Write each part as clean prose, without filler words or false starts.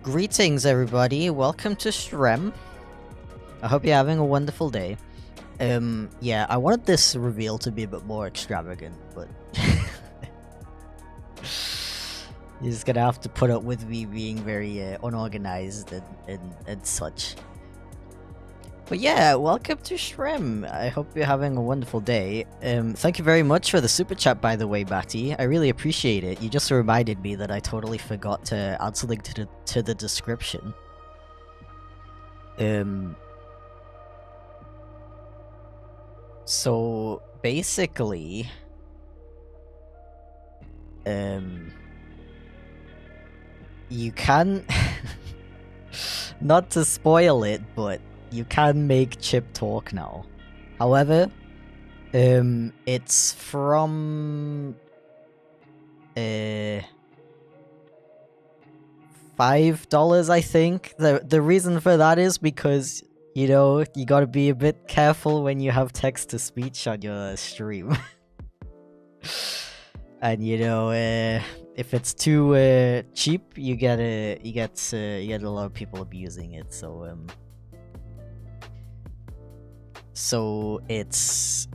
Greetings everybody, welcome to Shrem. I hope you're having a wonderful day. Yeah, I wanted this reveal to be a bit more extravagant, but... You're just gonna have to put up with me being very unorganized and such. But yeah, welcome to Shrem. I hope you're having a wonderful day. Thank you very much for the super chat, by the way, Batty. I really appreciate it. You just reminded me that I totally forgot to add something to the description. So basically, you can not to spoil it, but you can make Chip talk now. However, it's from $5, I think. The reason for that is because, you know, you gotta be a bit careful when you have text-to-speech on your stream. And you know, if it's too cheap, you get a lot of people abusing it. So it's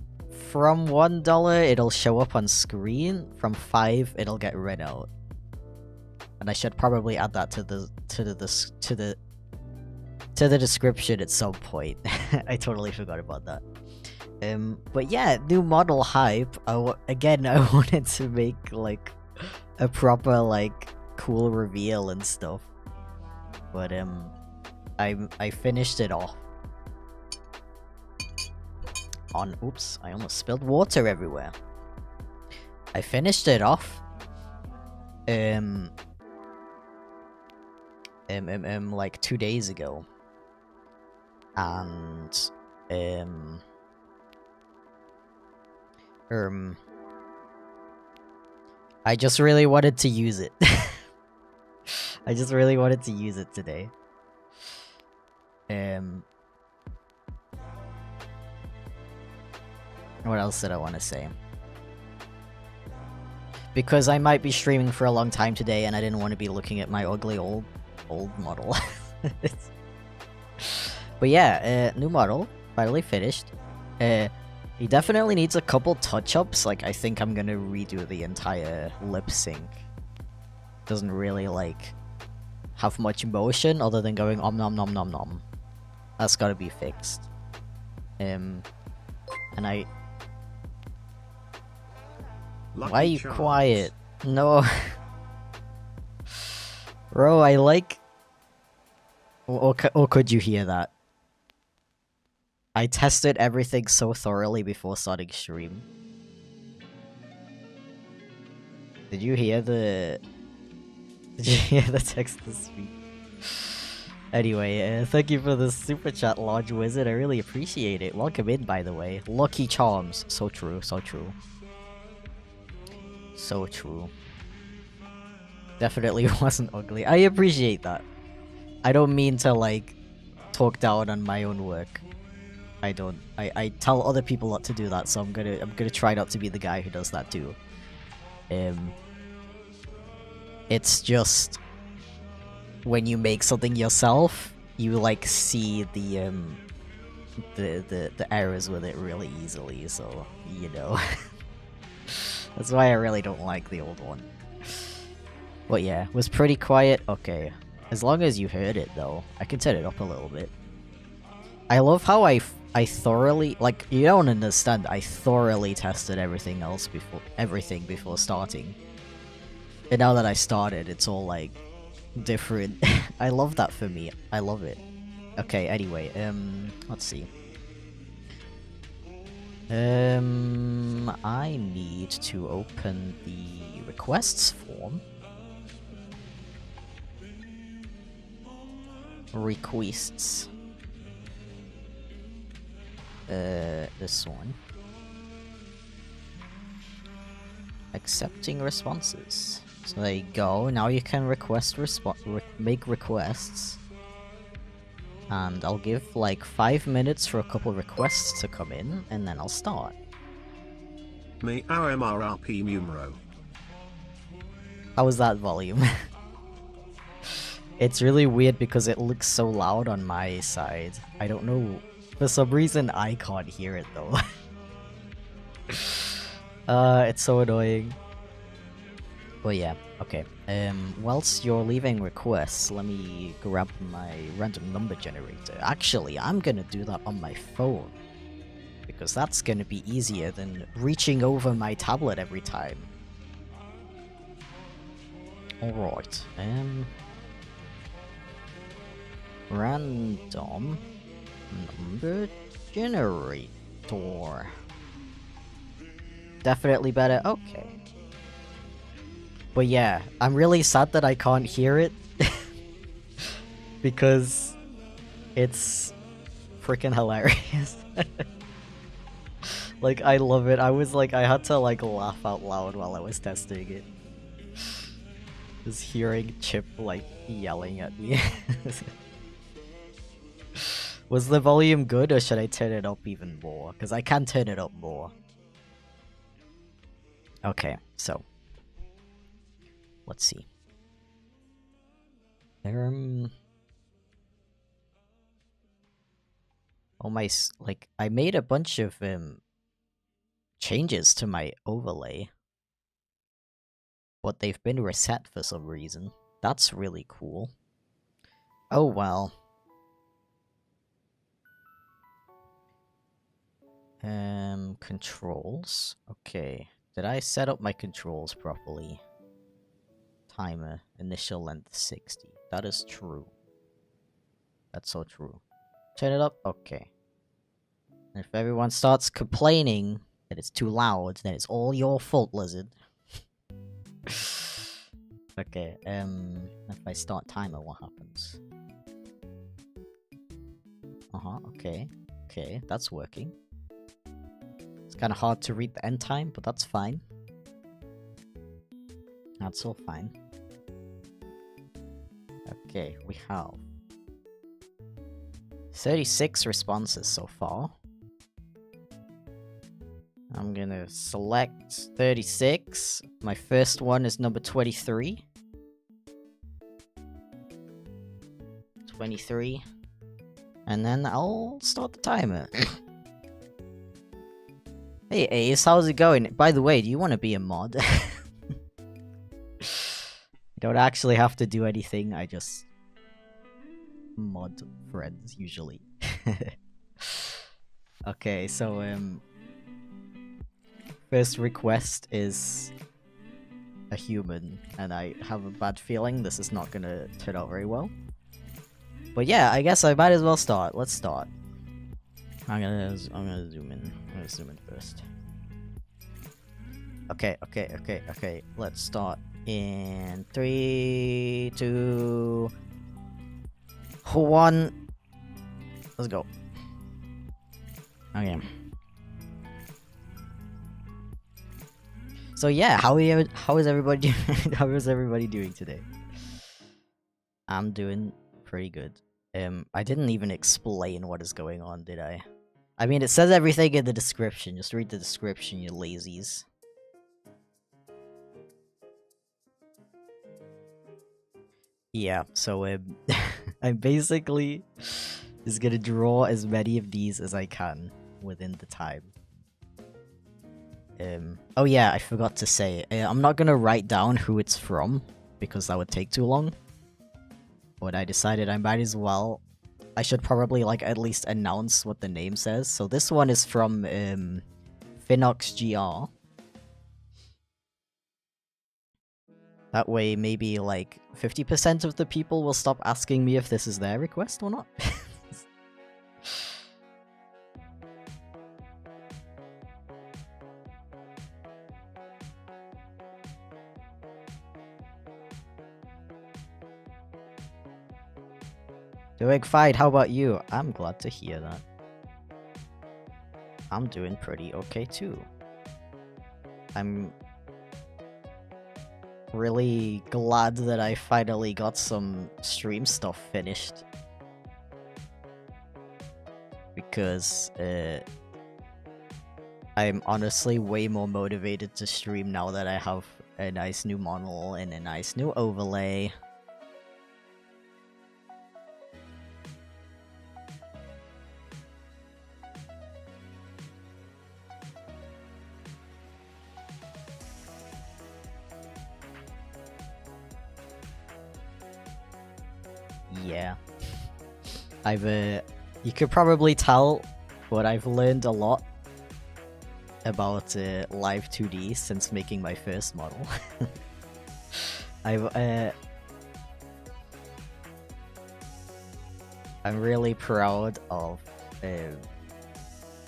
from $1, it'll show up on screen. From $5, it'll get read out. And I should probably add that to the description at some point. I totally forgot about that. But yeah, new model hype. Again, I wanted to make like a proper like cool reveal and stuff. But I finished it off. Oops, I almost spilled water everywhere. I finished it off. Like 2 days ago. And, I just really wanted to use it. I just really wanted to use it today. What else did I want to say? Because I might be streaming for a long time today, and I didn't want to be looking at my ugly old model. But yeah, new model, finally finished. He definitely needs a couple touch-ups. Like, I think I'm gonna redo the entire lip sync. Doesn't really like have much emotion other than going om nom nom nom nom. That's gotta be fixed. And I. Lucky Why are you Charms. quiet? No. Bro, I like... Or could you hear that? I tested everything so thoroughly before starting stream. Did you hear the... Did you hear the text-to-speech? Anyway, thank you for the super chat, Large Wizard. I really appreciate it. Welcome in, by the way. Lucky Charms. So true, so true. So true. Definitely wasn't ugly. I appreciate that. I don't mean to, like, talk down on my own work. I don't. I tell other people not to do that, so I'm gonna try not to be the guy who does that too. It's just when you make something yourself, you like see the errors with it really easily, so you know. That's why I really don't like the old one. But yeah, was pretty quiet. Okay. As long as you heard it, though. I can turn it up a little bit. I love how I thoroughly... Like, you don't understand. I thoroughly tested everything before starting. And now that I started, it's all, like, different. I love that for me. I love it. Okay, anyway, let's see. I need to open the requests form. Requests. This one. Accepting responses. So there you go. Now you can make requests. And I'll give like 5 minutes for a couple requests to come in, and then I'll start. Meow MRRP numero. How was that volume? It's really weird because it looks so loud on my side. I don't know. For some reason, I can't hear it though. It's so annoying. But yeah, okay. Whilst you're leaving requests, let me grab my random number generator. Actually, I'm gonna do that on my phone. Because that's gonna be easier than reaching over my tablet every time. Alright, random number generator. Definitely better. Okay. But yeah, I'm really sad that I can't hear it. Because it's freaking hilarious. Like, I love it. I had to like laugh out loud while I was testing it. Just hearing Chip like yelling at me. Was the volume good, or should I turn it up even more? Because I can turn it up more. Okay, so let's see. Oh my, like, I made a bunch of changes to my overlay, but they've been reset for some reason. That's really cool. Oh well. Controls. Okay. Did I set up my controls properly? Timer. Initial length 60. That is true. That's so true. Turn it up? Okay. And if everyone starts complaining that it's too loud, then it's all your fault, Lizard. Okay, if I start timer, what happens? Okay. Okay, that's working. It's kind of hard to read the end time, but that's fine. That's all fine. Okay, we have 36 responses so far. I'm gonna select 36. My first one is number 23. 23. And then I'll start the timer. Hey Ace, how's it going? By the way, do you want to be a mod? You don't actually have to do anything, I just mod friends usually. Okay, so first request is a human, and I have a bad feeling this is not gonna turn out very well. But yeah, I guess I might as well start. Let's start. I'm gonna zoom in. I'm gonna zoom in first. Okay. Let's start in 3, 2, 1. Let's go. Okay. So yeah, how is everybody how is everybody doing today? I'm doing pretty good. I didn't even explain what is going on, did I? I mean, it says everything in the description. Just read the description, you lazies. Yeah, so I'm basically just gonna draw as many of these as I can within the time. Oh yeah, I forgot to say, I'm not gonna write down who it's from, because that would take too long. But I decided I might as well. I should probably, like, at least announce what the name says. So this one is from, FinoxGR. That way, maybe, like, 50% of the people will stop asking me if this is their request or not. Doing fine, how about you? I'm glad to hear that. I'm doing pretty okay too. I'm really glad that I finally got some stream stuff finished. Because, I'm honestly way more motivated to stream now that I have a nice new model and a nice new overlay. yeah. You could probably tell, but I've learned a lot about live 2D since making my first model. I'm really proud of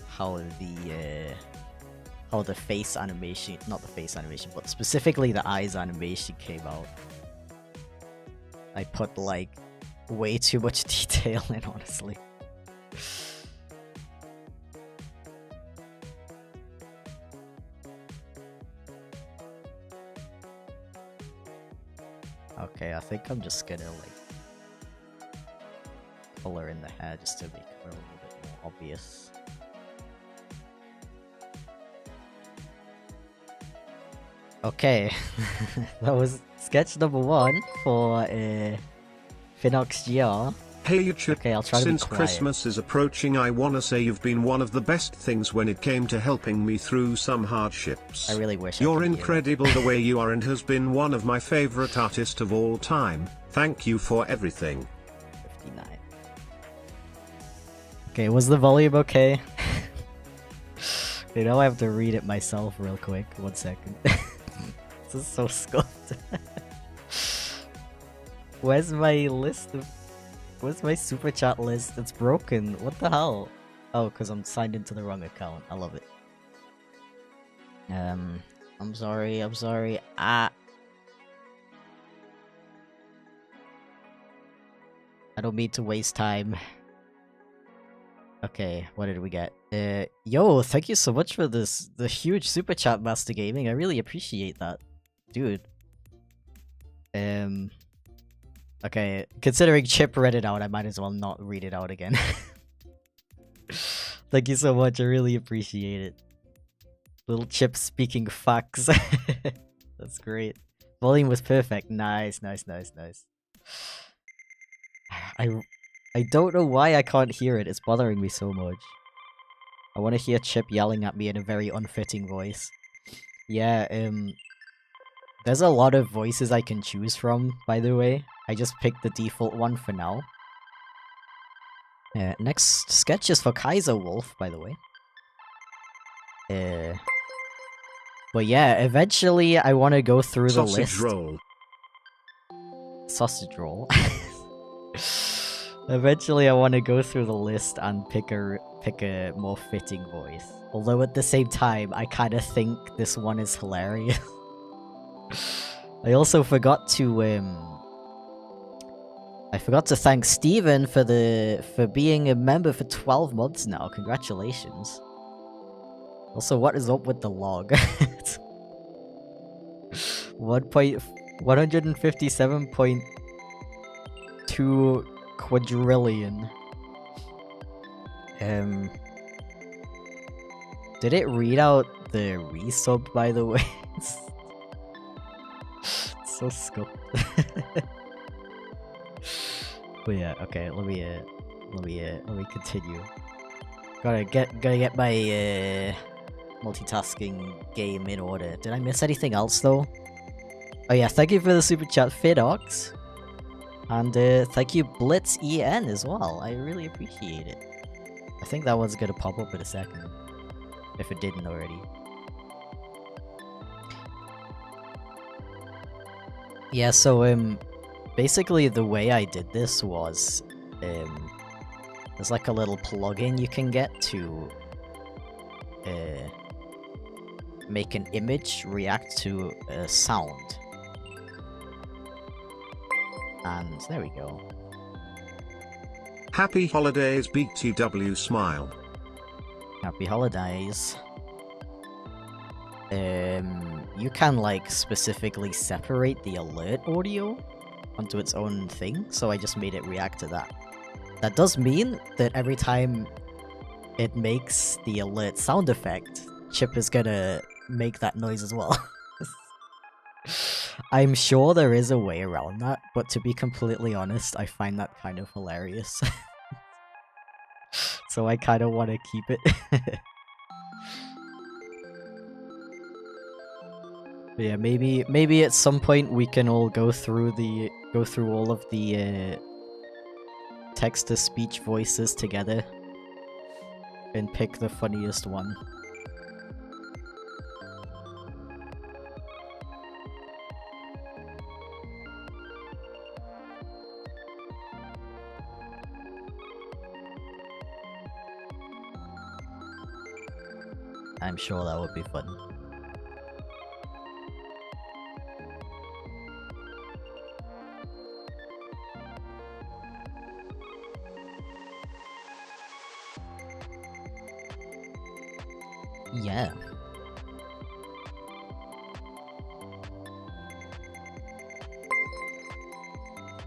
how the face animation, not the face animation, but specifically the eyes animation came out. I put like way too much detail in, honestly. Okay, I think I'm just gonna like color in the hair just to make it a little bit more obvious. Okay, that was sketch number 1 for Phinox GR. Hey YouTube, Okay, I'll try to be since quiet. Christmas is approaching, I wanna say you've been one of the best things when it came to helping me through some hardships. I really wish I You're could hear it. incredible the way you are and has been one of my favorite artists of all time. Thank you for everything. 59. Okay, was the volume okay? You know, I have to read it myself real quick. 1 second. This is so scuffed. Where's my list of... Where's my super chat list? It's broken. What the hell? Oh, because I'm signed into the wrong account. I love it. I'm sorry. I don't mean to waste time. Okay, what did we get? Yo, thank you so much for the huge super chat, Master Gaming. I really appreciate that. Dude. Okay, considering Chip read it out, I might as well not read it out again. Thank you so much, I really appreciate it. Little Chip speaking facts. That's great. Volume was perfect. Nice. I don't know why I can't hear it. It's bothering me so much. I want to hear Chip yelling at me in a very unfitting voice. Yeah, there's a lot of voices I can choose from, by the way. I just picked the default one for now. Next sketch is for Kaiser Wolf, by the way. But yeah, eventually I want to go through the list. Sausage roll. Sausage roll. Eventually I want to go through the list and pick a more fitting voice. Although at the same time, I kind of think this one is hilarious. I also forgot to thank Steven for being a member for 12 months now. Congratulations. Also, what is up with the log? 157.2 quadrillion. Did it read out the resub, by the way? It's so scuffed. But yeah, okay, let me continue. Gotta get my multitasking game in order. Did I miss anything else though? Oh yeah, thank you for the super chat, Fidox. And thank you, Blitz EN as well. I really appreciate it. I think that one's gonna pop up in a second. If it didn't already. Yeah, so basically the way I did this was there's like a little plugin you can get to make an image react to a sound. And there we go. Happy holidays, BTW smile. Happy holidays. You can like specifically separate the alert audio onto its own thing, so I just made it react to that. That does mean that every time it makes the alert sound effect, Chip is gonna make that noise as well. I'm sure there is a way around that, but to be completely honest, I find that kind of hilarious. So I kind of want to keep it. But yeah, maybe at some point we can all go through all of the text-to-speech voices together and pick the funniest one. I'm sure that would be fun. Yeah.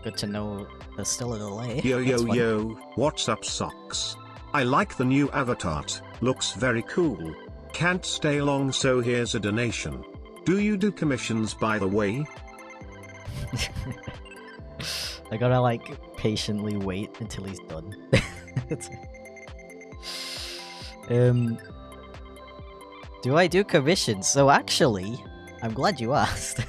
Good to know there's still a delay. Yo That's yo fun. yo, what's up socks? I like the new avatar, looks very cool. Can't stay long, so here's a donation. Do you do commissions, by the way? I gotta like patiently wait until he's done. Do I do commissions? So actually, I'm glad you asked.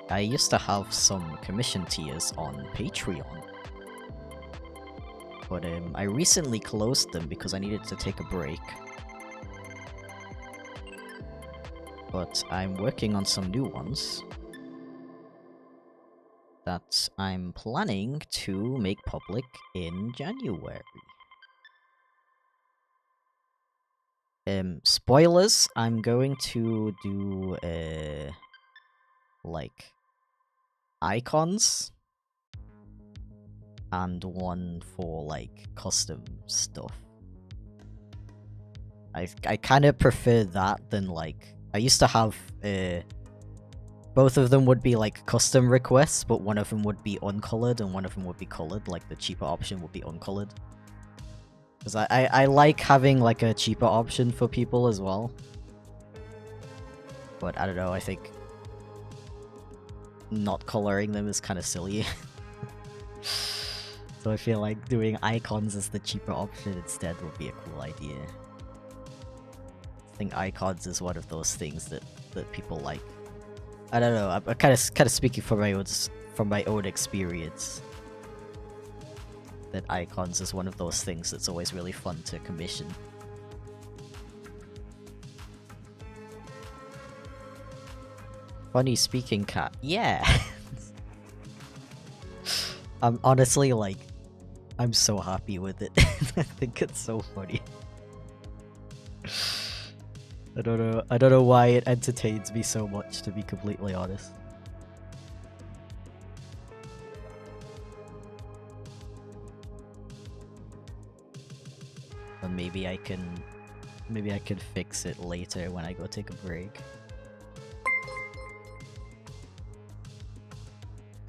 I used to have some commission tiers on Patreon. But I recently closed them because I needed to take a break. But I'm working on some new ones that I'm planning to make public in January. Spoilers, I'm going to do like icons and one for like custom stuff. I kind of prefer that than like I used to have both of them would be like custom requests, but one of them would be uncolored and one of them would be colored. Like the cheaper option would be uncolored. Because I like having like a cheaper option for people as well. But I don't know, I think not coloring them is kind of silly. So I feel like doing icons as the cheaper option instead would be a cool idea. I think icons is one of those things that people like. I don't know, I'm kind of speaking from my own experience. That icons is one of those things that's always really fun to commission. Funny speaking cat. Yeah! I'm honestly like, I'm so happy with it. I think it's so funny. I don't know why it entertains me so much, to be completely honest. But maybe I can fix it later when I go take a break.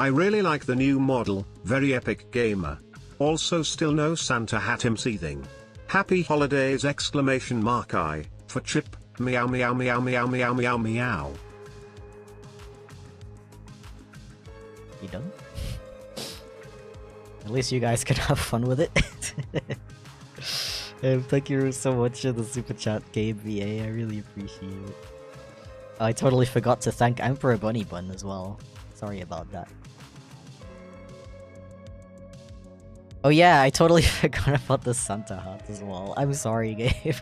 I really like the new model, very epic gamer. Also still no Santa hat MC thing. Happy holidays exclamation mark I, for Chip, meow meow meow meow meow meow meow. You done? At least you guys can have fun with it. Thank you so much for the super chat, Game VA. I really appreciate it. I totally forgot to thank Emperor Bunny Bun as well. Sorry about that. Oh yeah, I totally forgot about the Santa hat as well. I'm sorry, Gabe.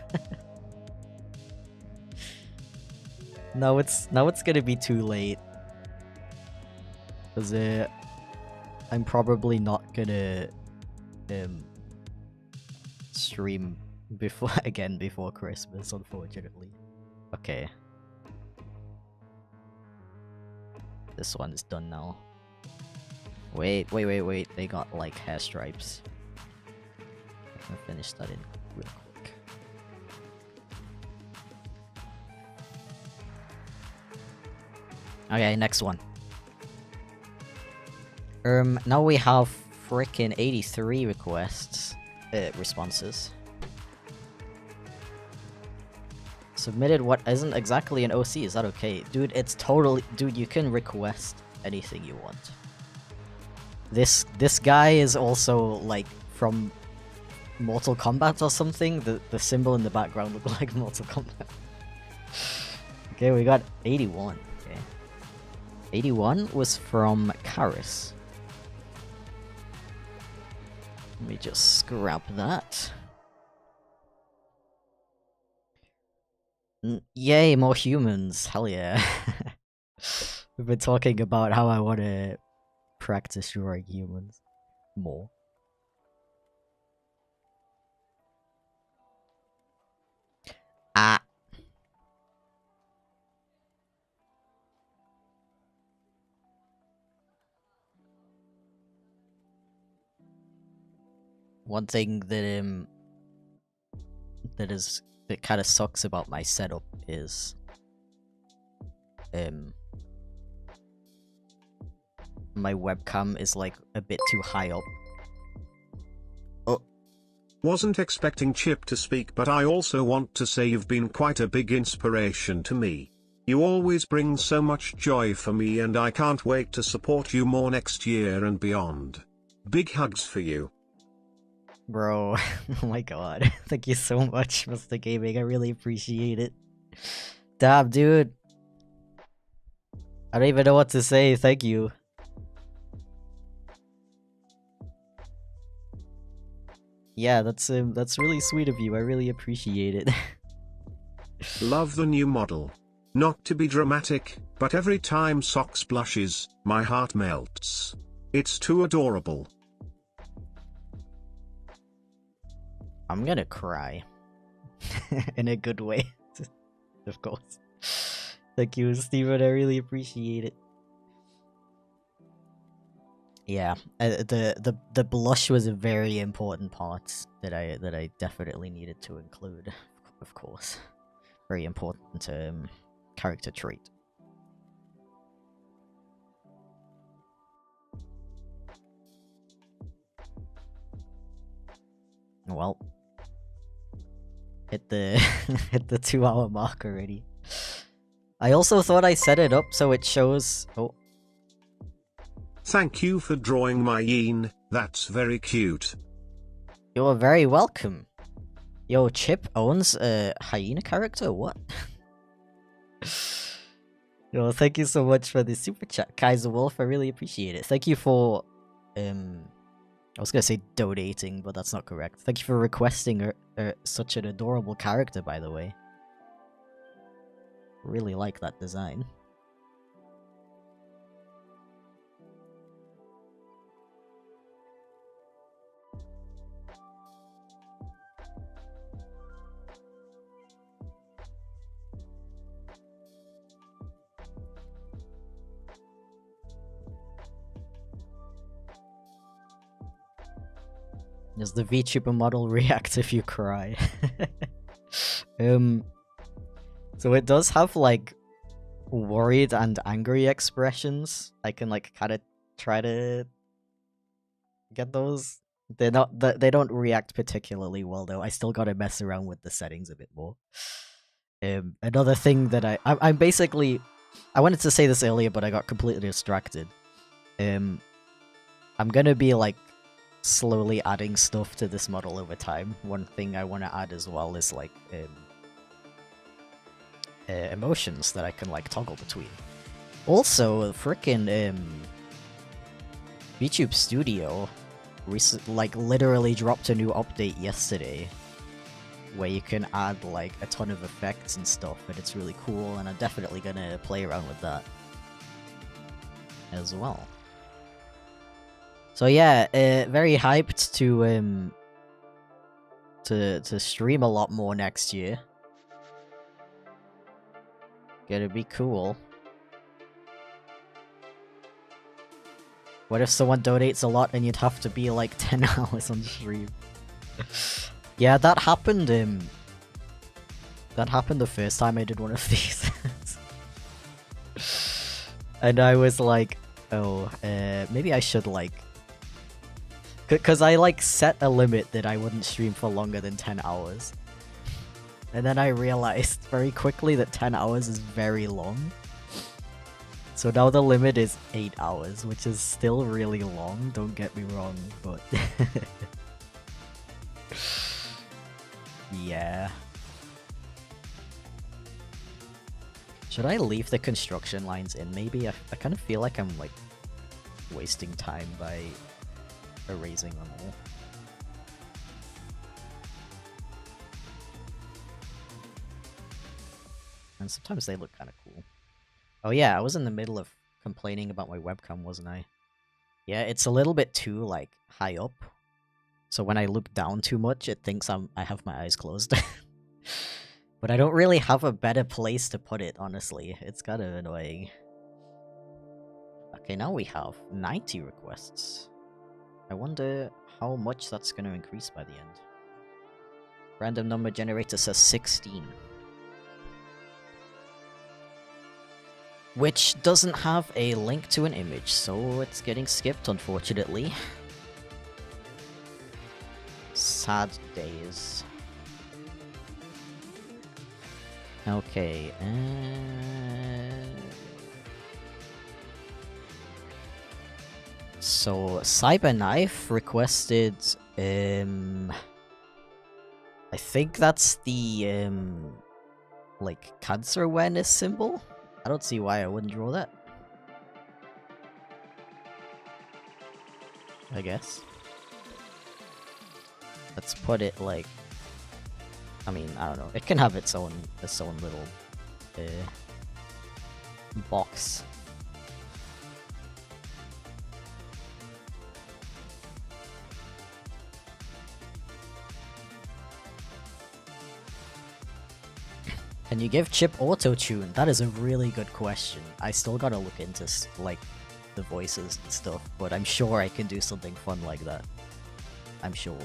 Now it's gonna be too late. Cause I'm probably not gonna stream before Christmas, unfortunately. Okay. This one is done now. Wait, they got like hair stripes. I'm gonna finish that in real quick. Okay, next one. Now we have frickin' 83 responses. Submitted what isn't exactly an OC, is that okay? Dude, it's totally... Dude, you can request anything you want. This guy is also, like, from Mortal Kombat or something? The symbol in the background looked like Mortal Kombat. Okay, we got 81. Okay. 81 was from Karis. Let me just scrap that. Yay, more humans. Hell yeah. We've been talking about how I want to practice drawing humans more. Ah. One thing that that kind of sucks about my setup is my webcam is like a bit too high up. Oh. Wasn't expecting Chip to speak, but I also want to say you've been quite a big inspiration to me. You always bring so much joy for me, and I can't wait to support you more next year and beyond. Big hugs for you. Bro, oh my god. Thank you so much, Mr. Gaming. I really appreciate it. Damn, dude. I don't even know what to say. Thank you. Yeah, that's really sweet of you. I really appreciate it. Love the new model. Not to be dramatic, but every time Socks blushes, my heart melts. It's too adorable. I'm gonna cry. In a good way. Of course. Thank you, Steven. I really appreciate it. Yeah, the blush was a very important part that I definitely needed to include. Of course, very important character trait. Well, hit the hit the 2-hour mark already. I also thought I set it up so it shows. Oh. Thank you for drawing my Yin. That's very cute. You're very welcome. Yo, Chip owns a hyena character? What? Yo, thank you so much for the super chat, Kaiser Wolf. I really appreciate it. Thank you for I was gonna say donating, but that's not correct. Thank you for requesting such an adorable character, by the way. Really like that design. Does the VTuber model react if you cry? So it does have like worried and angry expressions. I can like kind of try to get those. They don't react particularly well though. I still gotta mess around with the settings a bit more. Another thing that I'm basically, I wanted to say this earlier, but I got completely distracted. I'm gonna be like slowly adding stuff to this model over time. One thing I want to add as well is like emotions that I can like toggle between. Also, frickin' VTube Studio like literally dropped a new update yesterday where you can add like a ton of effects and stuff, and it's really cool, and I'm definitely gonna play around with that as well. So yeah, very hyped to stream a lot more next year. Gonna be cool. What if someone donates a lot and you'd have to be like 10 hours on stream? Yeah, that happened the first time I did one of these. And I was like, oh, maybe I should like... Because I like set a limit that I wouldn't stream for longer than 10 hours. And then I realized very quickly that 10 hours is very long. So now the limit is 8 hours, which is still really long, don't get me wrong, but... yeah. Should I leave the construction lines in? Maybe I kind of feel like I'm like wasting time by erasing them all. And sometimes they look kind of cool. Oh yeah, I was in the middle of complaining about my webcam, wasn't I? Yeah, it's a little bit too like high up. So when I look down too much, it thinks I have my eyes closed. But I don't really have a better place to put it, honestly. It's kind of annoying. Okay, now we have 90 requests. I wonder how much that's going to increase by the end. Random number generator says 16. Which doesn't have a link to an image, so it's getting skipped, unfortunately. Sad days. Okay, so Cyberknife requested, I think that's the, like, cancer awareness symbol? I don't see why I wouldn't draw that. I guess. Let's put it like... I mean, I don't know. It can have its own little box. Can you give Chip auto-tune? That is a really good question. I still gotta look into like the voices and stuff, but I'm sure I can do something fun like that. I'm sure.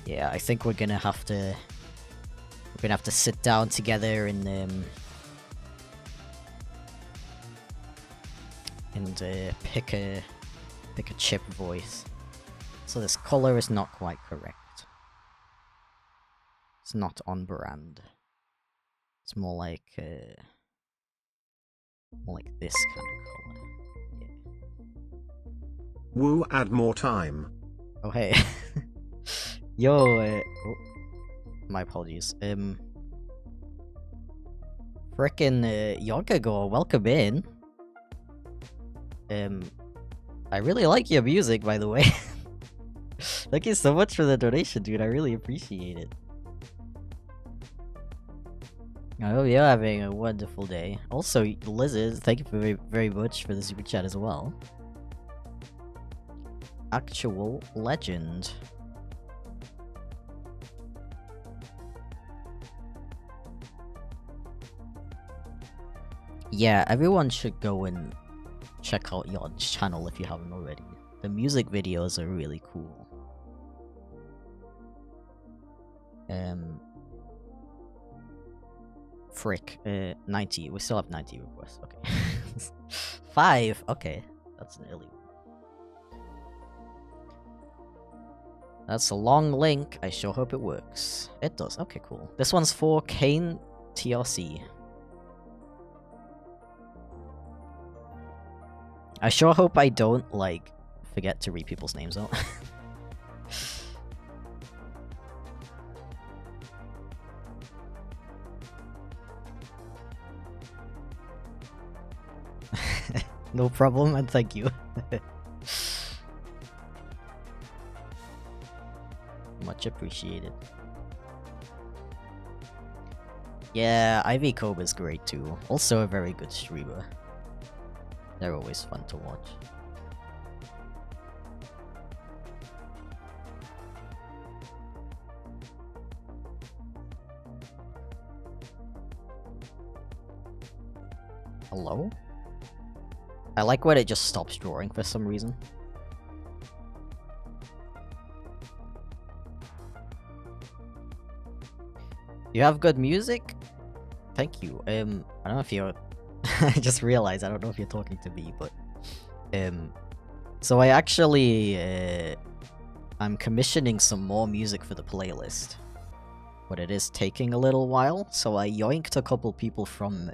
Yeah, I think we're gonna have to sit down together and pick a Chip voice. So this color is not quite correct. It's not on brand. It's more like this kind of color. Yeah. Woo, add more time. Oh hey. Yo, oh, my apologies. Frickin' Yonkagor, welcome in. I really like your music, by the way. Thank you so much for the donation, dude. I really appreciate it. I hope you're having a wonderful day. Also, Lizard, thank you very, very much for the super chat as well. Actual legend. Yeah, everyone should go and check out Yod's channel if you haven't already. The music videos are really cool. Frick, 90. We still have 90 requests. Okay. 5. Okay, that's an early one. That's a long link. I sure hope it works. It does. Okay, cool. This one's for Kane TRC. I sure hope I don't, like, forget to read people's names out. No problem, and thank you. Much appreciated. Yeah, Ivy Cobra's great too. Also a very good streamer. They're always fun to watch. Hello? I like when it just stops drawing for some reason. You have good music? Thank you. I don't know if you're... I just realized I don't know if you're talking to me, but... So I actually... I'm commissioning some more music for the playlist. But it is taking a little while, so I yoinked a couple people from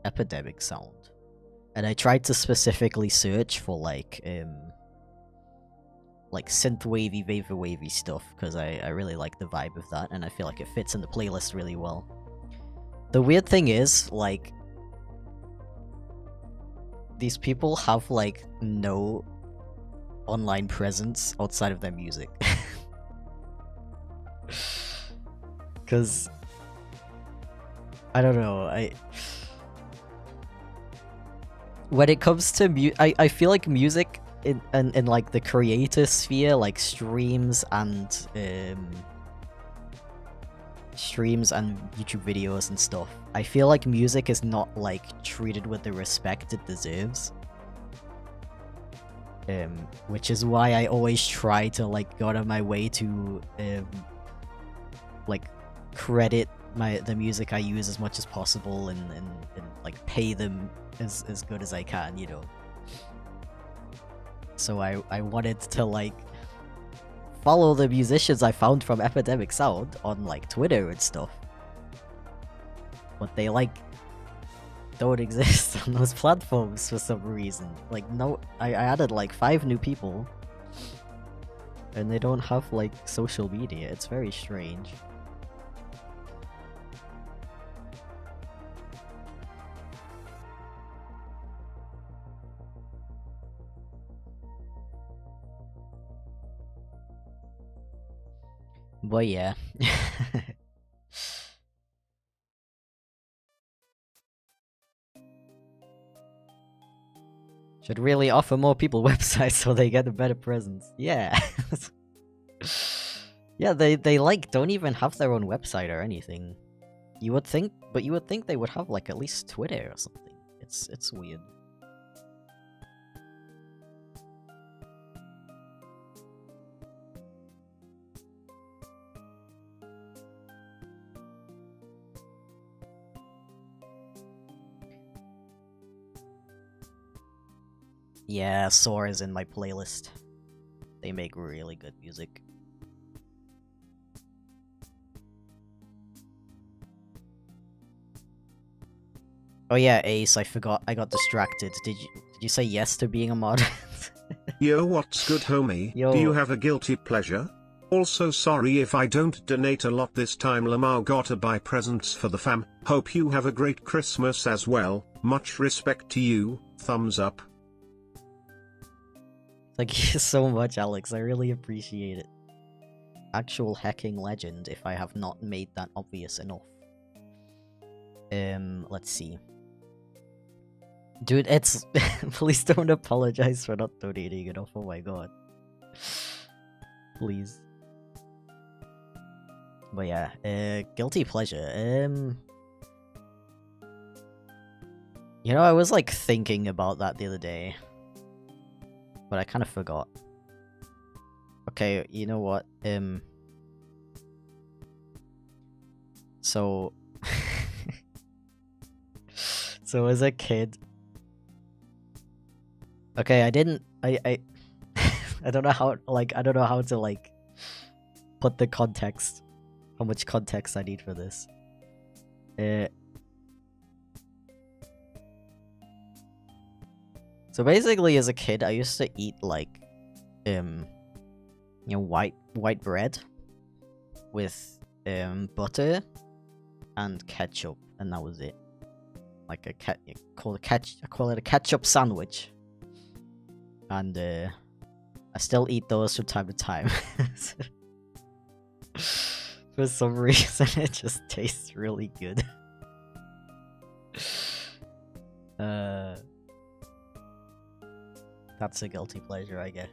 Epidemic Sound. And I tried to specifically search for, like, like synth-wavy, vaporwavy stuff, because I really like the vibe of that, and I feel like it fits in the playlist really well. The weird thing is, like, these people have, like, no online presence outside of their music. Because, I don't know, when it comes to I feel like music in like the creator sphere, like streams and YouTube videos and stuff, I feel like music is not like treated with the respect it deserves. Which is why I always try to like go out of my way to like credit the music I use as much as possible and like pay them as good as I can, you know. So I wanted to like follow the musicians I found from Epidemic Sound on like Twitter and stuff, but they like don't exist on those platforms for some reason. Like, no, I added like 5 new people and they don't have like social media. It's very strange. But yeah. Should really offer more people websites so they get a better presence. Yeah. Yeah, they like don't even have their own website or anything. You would think, but you would think they would have like at least Twitter or something. It's weird. Yeah, Soar is in my playlist. They make really good music. Oh yeah, Ace, I forgot. I got distracted. Did you say yes to being a mod? Yo, what's good, homie? Yo. Do you have a guilty pleasure? Also sorry if I don't donate a lot this time. Lamar gotta buy presents for the fam. Hope you have a great Christmas as well. Much respect to you. Thumbs up. Thank you so much, Alex. I really appreciate it. Actual hacking legend, if I have not made that obvious enough. Let's see. Dude, it's... Please don't apologize for not donating enough, oh my god. Please. But yeah, guilty pleasure. You know, I was like thinking about that the other day. But I kind of forgot. Okay, you know what? So... So as a kid... Okay, I didn't... I don't know how... Like, I don't know how to, like... Put the context. How much context I need for this. So basically, as a kid, I used to eat, like... You know, white bread. With, butter. And ketchup. And that was it. Like I call it a ketchup sandwich. And I still eat those from time to time. For some reason it just tastes really good. That's a guilty pleasure, I guess.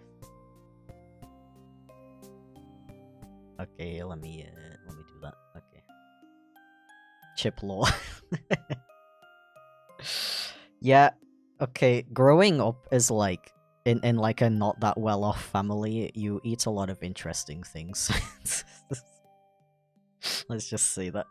Okay, let me do that. Okay. Chip law. Yeah, okay, growing up is like, in like a not that well off family, you eat a lot of interesting things. Let's just say that.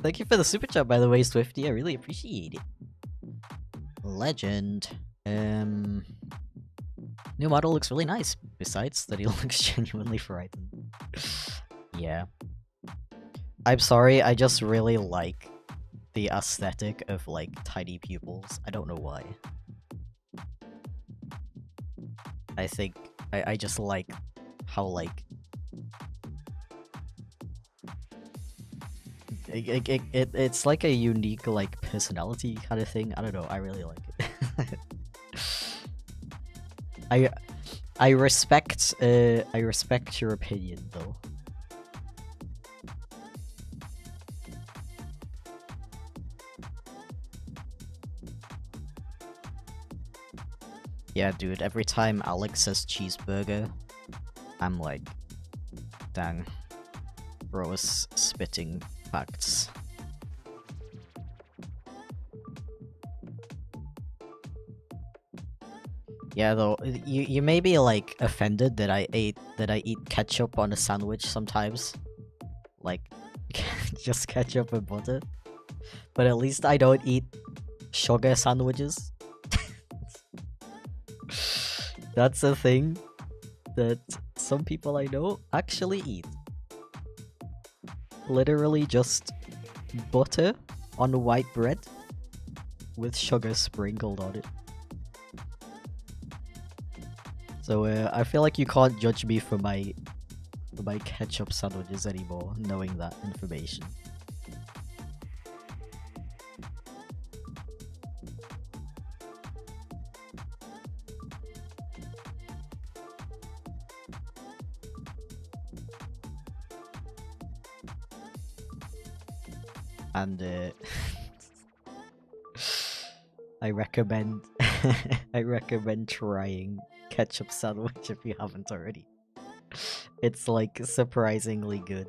Thank you for the super chat, by the way, Swifty. I really appreciate it. Legend. New model looks really nice, besides that he looks genuinely frightened. Yeah. I'm sorry, I just really like the aesthetic of, like, tiny pupils. I don't know why. I think... I just like how, like... It's like a unique, like, personality kind of thing. I don't know, I really like it. I respect your opinion, though. Yeah, dude, every time Alex says cheeseburger, I'm like, dang, bro is spitting facts. Yeah, though, you may be, like, offended that I eat ketchup on a sandwich sometimes. Like, just ketchup and butter. But at least I don't eat sugar sandwiches. That's a thing that some people I know actually eat. Literally just butter on white bread with sugar sprinkled on it. So I feel like you can't judge me for my ketchup sandwiches anymore, knowing that information. And I recommend I recommend trying ketchup sandwich if you haven't already. It's like surprisingly good.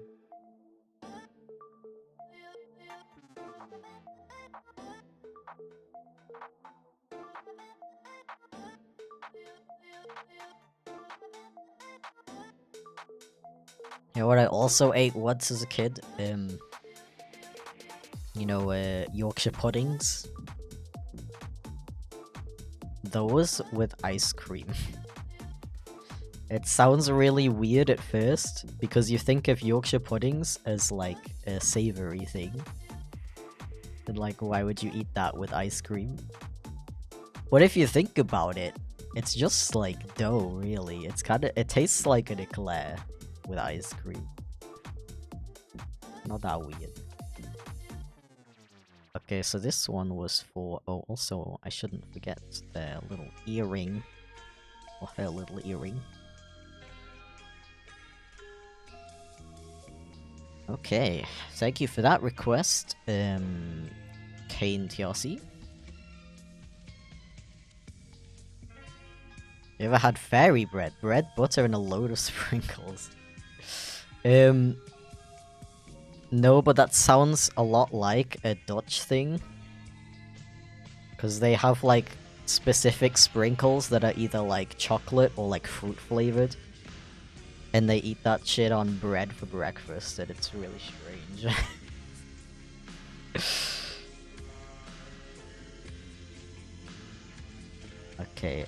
You know what I also ate once as a kid? You know, Yorkshire puddings. Those with ice cream. It sounds really weird at first, because you think of Yorkshire puddings as like a savoury thing. And like, why would you eat that with ice cream? But if you think about it, it's just like dough, really. It tastes like an eclair with ice cream. Not that weird. Okay, so this one was for... Oh, also, I shouldn't forget their little earring. Or her little earring. Okay, thank you for that request, Kane TRC. You ever had fairy bread? Bread, butter, and a load of sprinkles. No, but that sounds a lot like a Dutch thing. Because they have, like, specific sprinkles that are either, like, chocolate or, like, fruit-flavored. And they eat that shit on bread for breakfast, and it's really strange. Okay,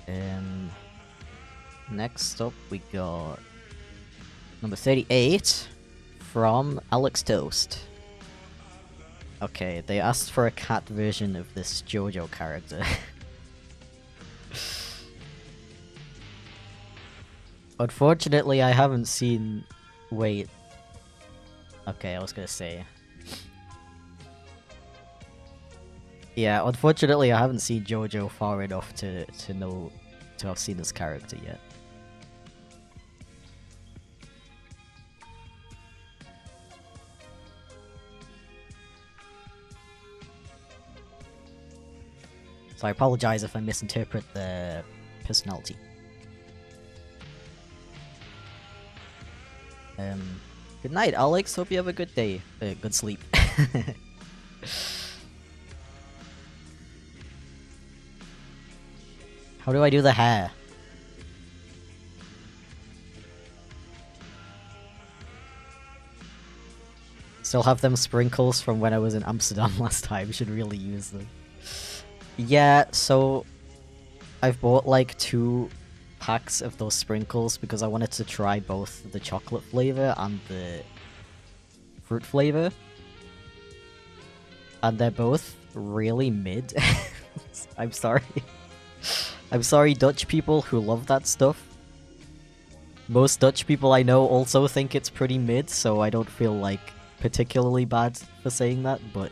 next up we got number 38 from Alex Toast. Okay, they asked for a cat version of this JoJo character. Unfortunately, I haven't seen... Wait. Okay, I was gonna say... Yeah, unfortunately, I haven't seen JoJo far enough to know... to have seen this character yet. So I apologize if I misinterpret the personality. Good night, Alex. Hope you have a good day. Good sleep. How do I do the hair? Still have them sprinkles from when I was in Amsterdam last time. Should really use them. Yeah, so... I've bought like 2 packs of those sprinkles because I wanted to try both the chocolate flavor and the fruit flavor. And they're both really mid. I'm sorry. I'm sorry, Dutch people who love that stuff. Most Dutch people I know also think it's pretty mid, so I don't feel like particularly bad for saying that, but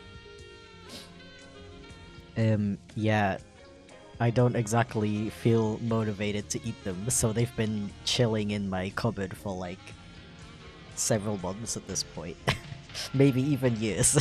yeah, I don't exactly feel motivated to eat them, so they've been chilling in my cupboard for like several months at this point. Maybe even years.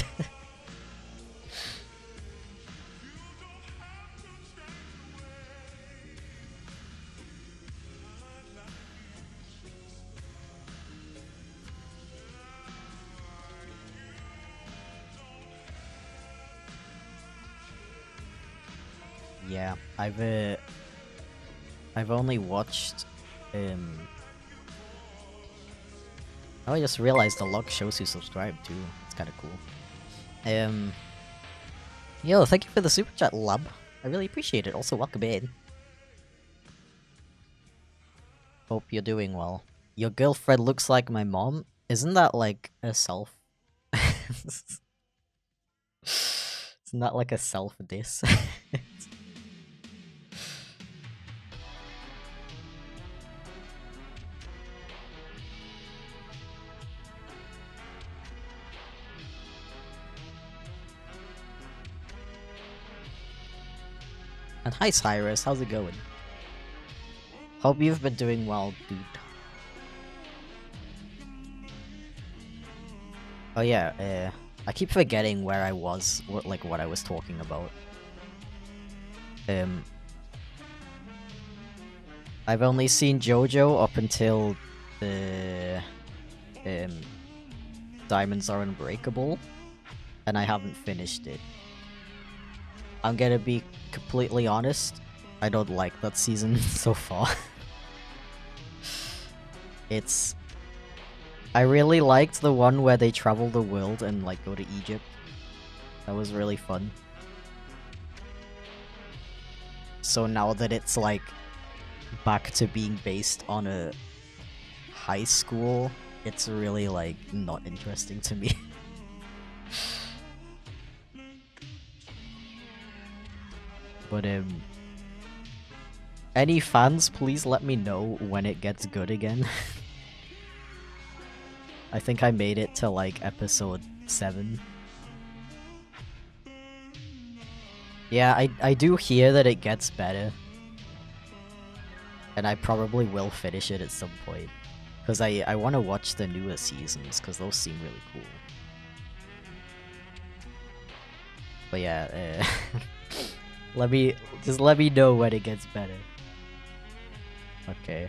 Yeah, I've only watched oh, I just realized the log shows you subscribe too. It's kinda cool. Yo, thank you for the super chat, Lab. I really appreciate it. Also, welcome in. Hope you're doing well. Your girlfriend looks like my mom. Isn't that like a self? Isn't that like a self-diss? And hi Cyrus, how's it going? Hope you've been doing well, dude. Oh yeah, I keep forgetting where I was, what I was talking about. I've only seen JoJo up until the Diamonds Are Unbreakable, and I haven't finished it. I'm gonna be completely honest, I don't like that season so far. I really liked the one where they travel the world and like go to Egypt. That was really fun. So now that it's like back to being based on a high school, it's really like not interesting to me. But any fans, please let me know when it gets good again. I think I made it to like episode 7. Yeah, I do hear that it gets better. And I probably will finish it at some point. Because I want to watch the newer seasons, because those seem really cool. But yeah, let me know when it gets better. Okay.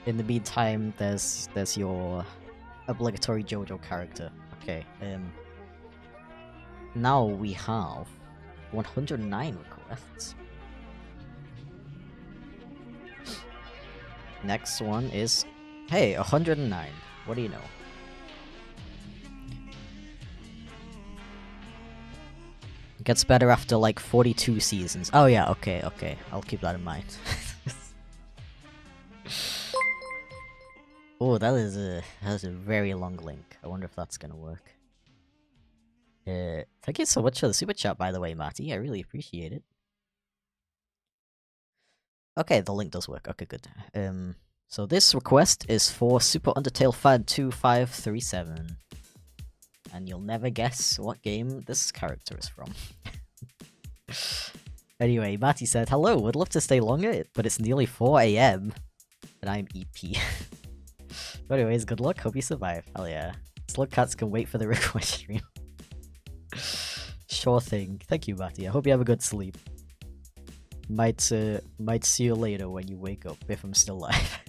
In the meantime, there's your obligatory JoJo character. Okay. Now we have 109 requests. Next one is, hey, 109. What do you know? It gets better after like 42 seasons. Oh yeah, okay. I'll keep that in mind. Oh, that is a very long link. I wonder if that's gonna work. Thank you so much for the super chat, by the way, Matty. I really appreciate it. Okay, the link does work. Okay, good. So this request is for Super Undertale fan 2537. And you'll never guess what game this character is from. Anyway, Matty said, hello, would love to stay longer, but it's nearly 4 AM. And I'm EP. But anyways, good luck, hope you survive. Hell yeah. Slugcats can wait for the request stream. Sure thing. Thank you, Matty. I hope you have a good sleep. Might see you later when you wake up, if I'm still alive.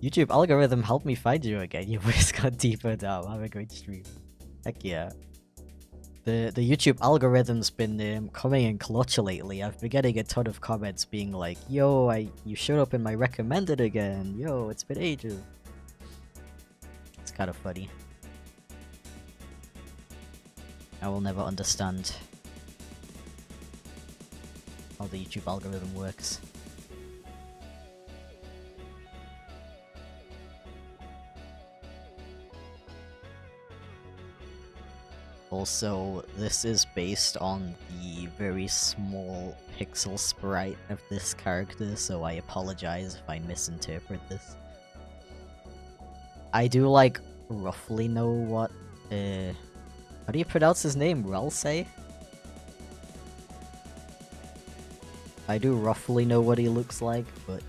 YouTube algorithm, help me find you again. Your voice got deeper now. Have a great stream. Heck yeah. The YouTube algorithm's been coming in clutch lately. I've been getting a ton of comments being like, yo, you showed up in my recommended again. Yo, it's been ages. It's kind of funny. I will never understand. how the YouTube algorithm works. Also, this is based on the very small pixel sprite of this character, so I apologize if I misinterpret this. I do, like, roughly know what, how do you pronounce his name? Relsay? I do roughly know what he looks like, but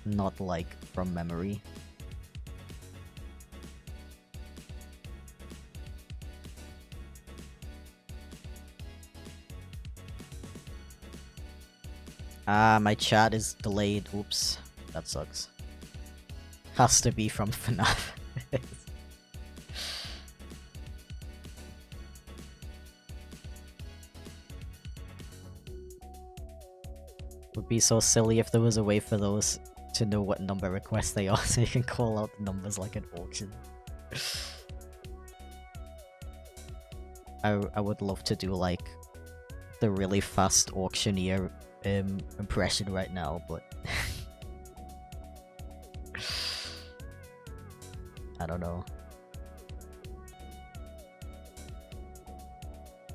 not, like, from memory. Ah, my chat is delayed. Oops. That sucks. Has to be from FNAF. Would be so silly if there was a way for those to know what number requests they are, so you can call out the numbers like an auction. I would love to do, like, the really fast auctioneer impression right now, but I don't know.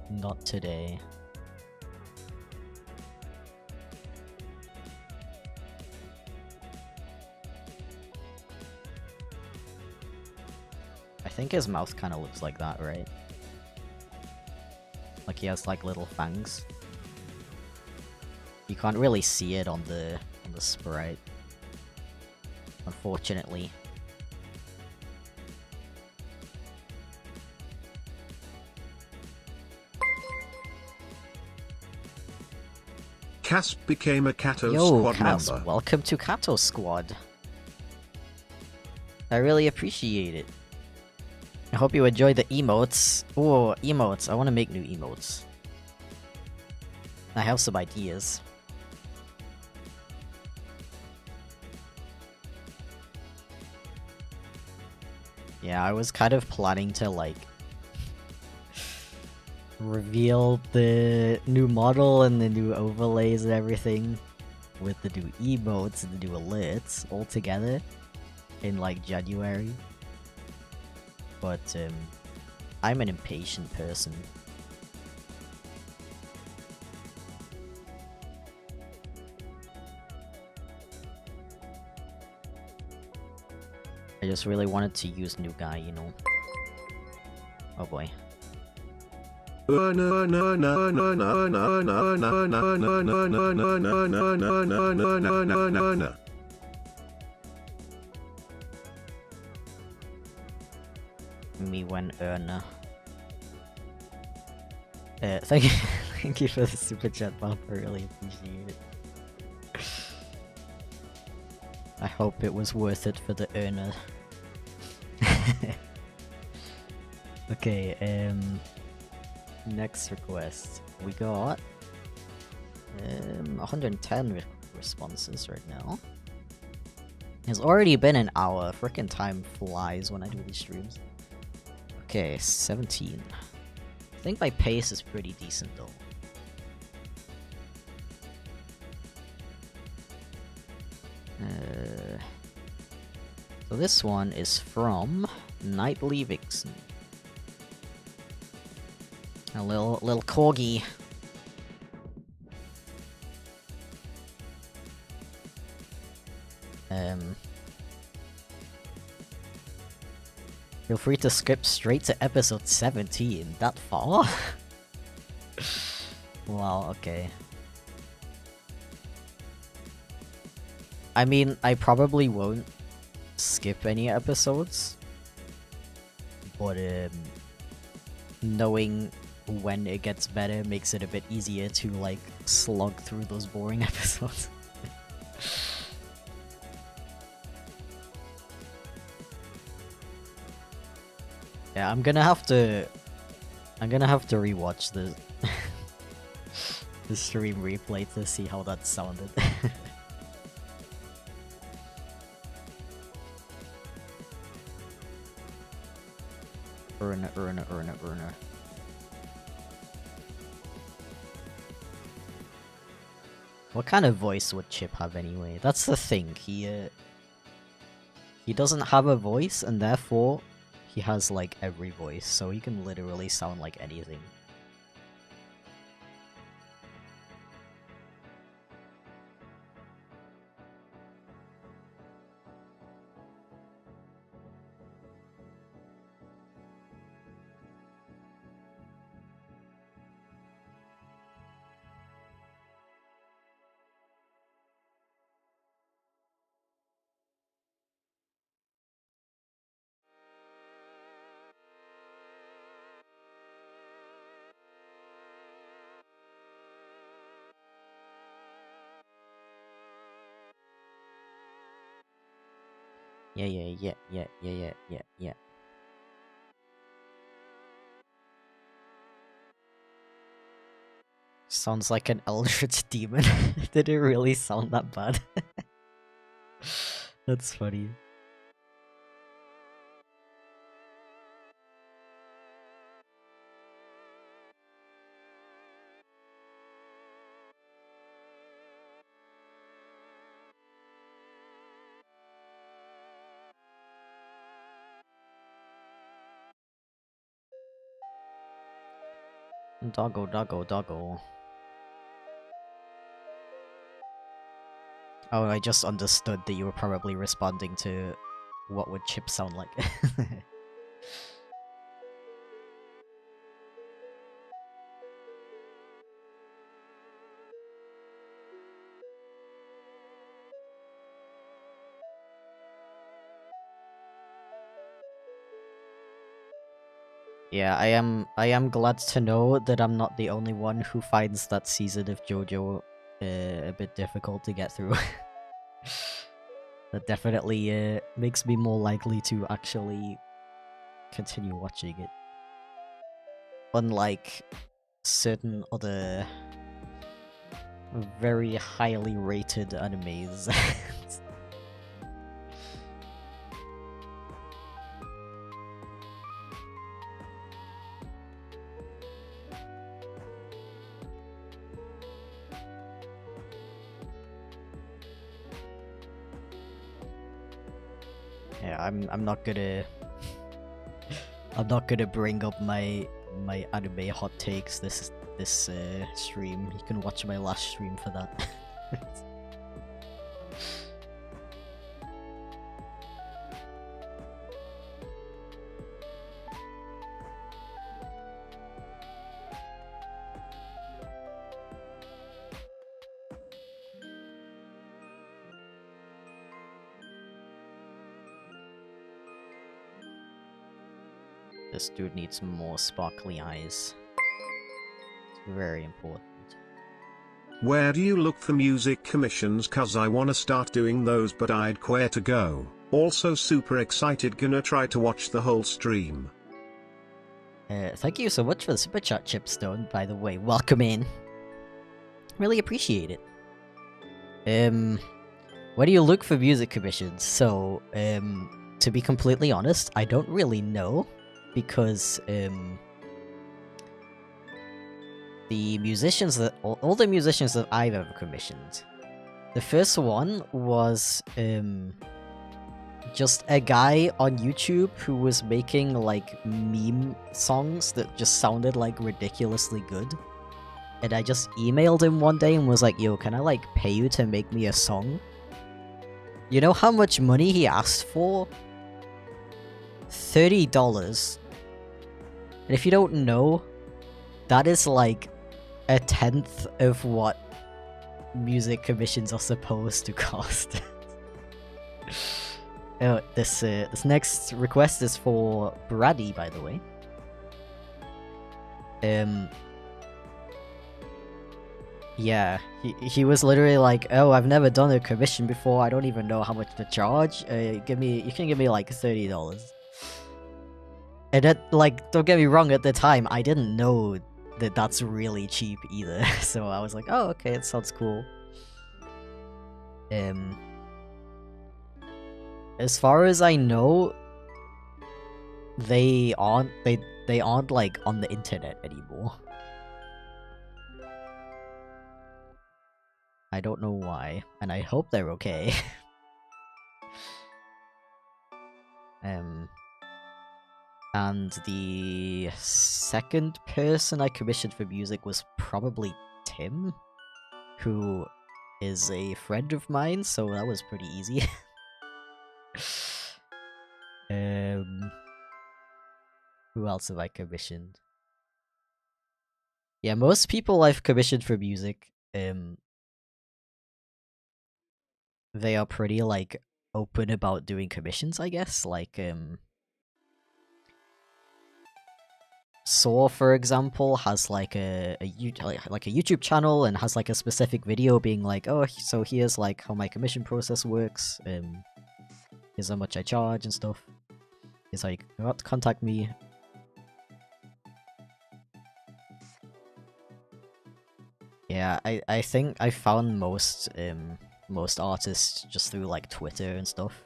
Not today. I think his mouth kind of looks like that, right? Like he has like little fangs. You can't really see it on the sprite, unfortunately. Cass became a Kato Yo, squad Cass, member. welcome to Kato Squad. I really appreciate it. I hope you enjoyed the emotes. Oh, emotes. I want to make new emotes. I have some ideas. Yeah, I was kind of planning to, like, reveal the new model and the new overlays and everything with the new emotes and the new alerts all together in, like, January. But, I'm an impatient person. I just really wanted to use new guy, you know. Oh boy. Me when earner. Thank you, thank you for the super chat, Bob. I really appreciate it. I hope it was worth it for the earner. Okay, next request. We got 110 responses right now. It's already been an hour. Frickin' time flies when I do these streams. Okay, 17. I think my pace is pretty decent though. So this one is from Nightly Vixen. A little corgi. Feel free to skip straight to episode 17. That far? Wow, okay. I mean, I probably won't skip any episodes, but knowing when it gets better makes it a bit easier to, like, slog through those boring episodes. Yeah, I'm gonna have to rewatch the the stream replay to see how that sounded. Urna. What kind of voice would Chip have anyway? That's the thing. He doesn't have a voice, and therefore he has like every voice, so he can literally sound like anything. Yeah. Sounds like an eldritch demon. Did it really sound that bad? That's funny. Doggo, doggo, doggo. Oh, I just understood that you were probably responding to what would Chip sound like. Yeah, I am glad to know that I'm not the only one who finds that season of JoJo a bit difficult to get through. That definitely makes me more likely to actually continue watching it. Unlike certain other very highly rated animes. Yeah, I'm not gonna bring up my anime hot takes this stream. You can watch my last stream for that. This dude needs more sparkly eyes. It's very important. Where do you look for music commissions? Cause I wanna start doing those, but I'd where to go. Also super excited, gonna try to watch the whole stream. Thank you so much for the super chat, Chipstone, by the way. Welcome in. Really appreciate it. Where do you look for music commissions? So, to be completely honest, I don't really know. Because, the musicians that... all the musicians that I've ever commissioned. The first one was, just a guy on YouTube who was making, like, meme songs that just sounded, like, ridiculously good. And I just emailed him one day and was like, yo, can I, like, pay you to make me a song? You know how much money he asked for? $30. And if you don't know, that is like a tenth of what music commissions are supposed to cost. Oh, this next request is for Brady, by the way. Yeah, he was literally like, oh, I've never done a commission before, I don't even know how much to charge. You can give me like $30. And that, like, don't get me wrong, at the time, I didn't know that that's really cheap either. So I was like, oh, okay, it sounds cool. As far as I know, they aren't like on the internet anymore. I don't know why, and I hope they're okay. And the second person I commissioned for music was probably Tim, who is a friend of mine, so that was pretty easy. Who else have I commissioned? Yeah, most people I've commissioned for music, they are pretty, like, open about doing commissions, I guess. Like, Saw, for example, has like a YouTube channel and has like a specific video being like, oh, so here's like how my commission process works, here's how much I charge and stuff. He's like, contact me. Yeah, I think I found most artists just through like Twitter and stuff.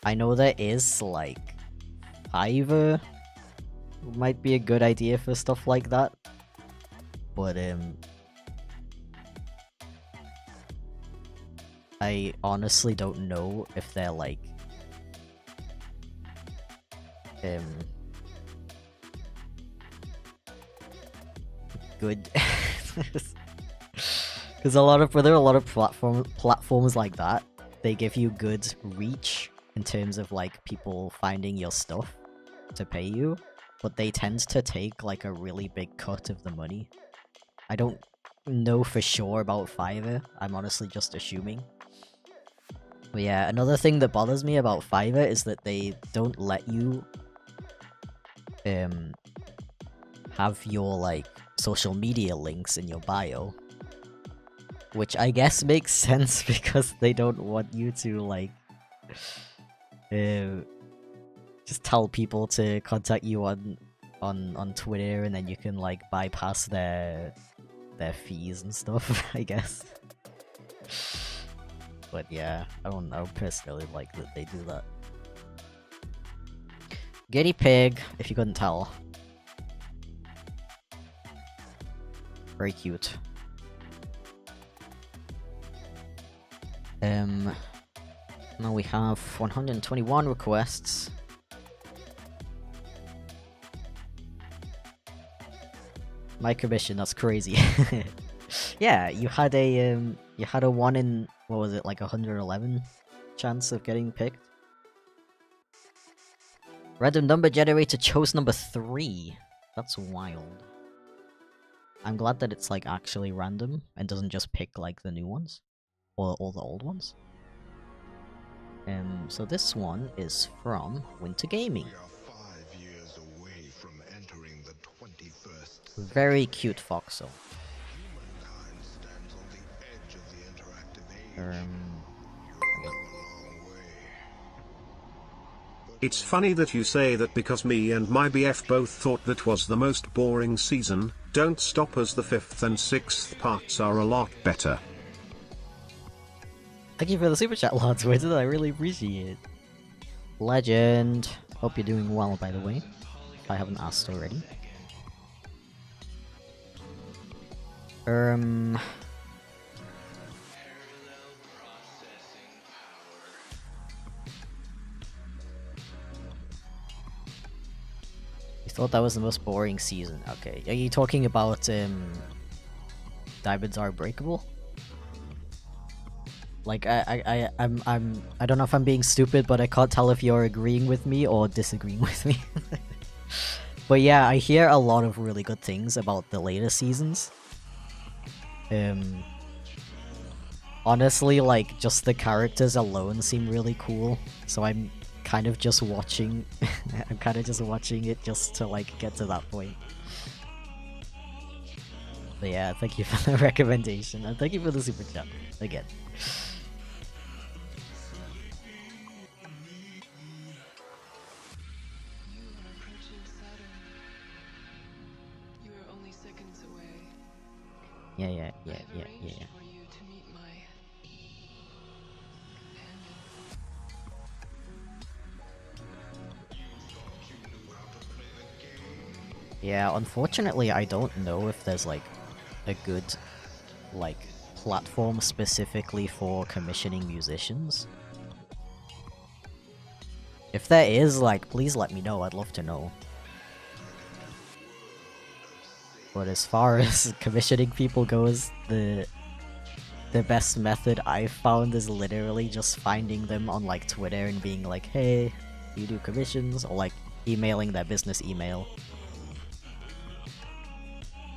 I know there is like Fiverr might be a good idea for stuff like that, but I honestly don't know if they're like good. Because there are a lot of platforms like that. They give you good reach in terms of like people finding your stuff to pay you, but they tend to take like a really big cut of the money. I don't know for sure about Fiverr. I'm honestly just assuming. But yeah, another thing that bothers me about Fiverr is that they don't let you have your like social media links in your bio. Which I guess makes sense because they don't want you to like just tell people to contact you on Twitter, and then you can like bypass their fees and stuff, I guess. But yeah, I don't personally like that they do that. Guinea pig, if you couldn't tell. Very cute. Now we have 121 requests. My commission, that's crazy. Yeah, you had a 1 in, what was it, like 111 chance of getting picked. Random number generator chose number 3. That's wild. I'm glad that it's like actually random and doesn't just pick like the new ones. Or all the old ones. So this one is from Winter Gaming. We are 5 years away from entering the 21st. Very cute foxel. Humankind stands on the edge of the interactive age. Come a long way. It's funny that you say that because me and my BF both thought that was the most boring season. Don't stop, as the 5th and 6th parts are a lot better. Thank you for the super chat, Lord Twitter. I really appreciate it. Legend. Hope you're doing well, by the way. If I haven't asked already. You thought that was the most boring season. Okay. Are you talking about Diamonds Are Breakable? Like I don't know if I'm being stupid, but I can't tell if you're agreeing with me or disagreeing with me. But yeah, I hear a lot of really good things about the later seasons. Honestly, like just the characters alone seem really cool, so I'm kind of just watching. I'm kind of just watching it just to like get to that point. But yeah, thank you for the recommendation and thank you for the super chat again. Yeah. Yeah, unfortunately, I don't know if there's like a good, like, platform specifically for commissioning musicians? If there is, like, please let me know, I'd love to know. But as far as commissioning people goes, the best method I've found is literally just finding them on, like, Twitter and being like, hey, you do commissions? Or, like, emailing their business email.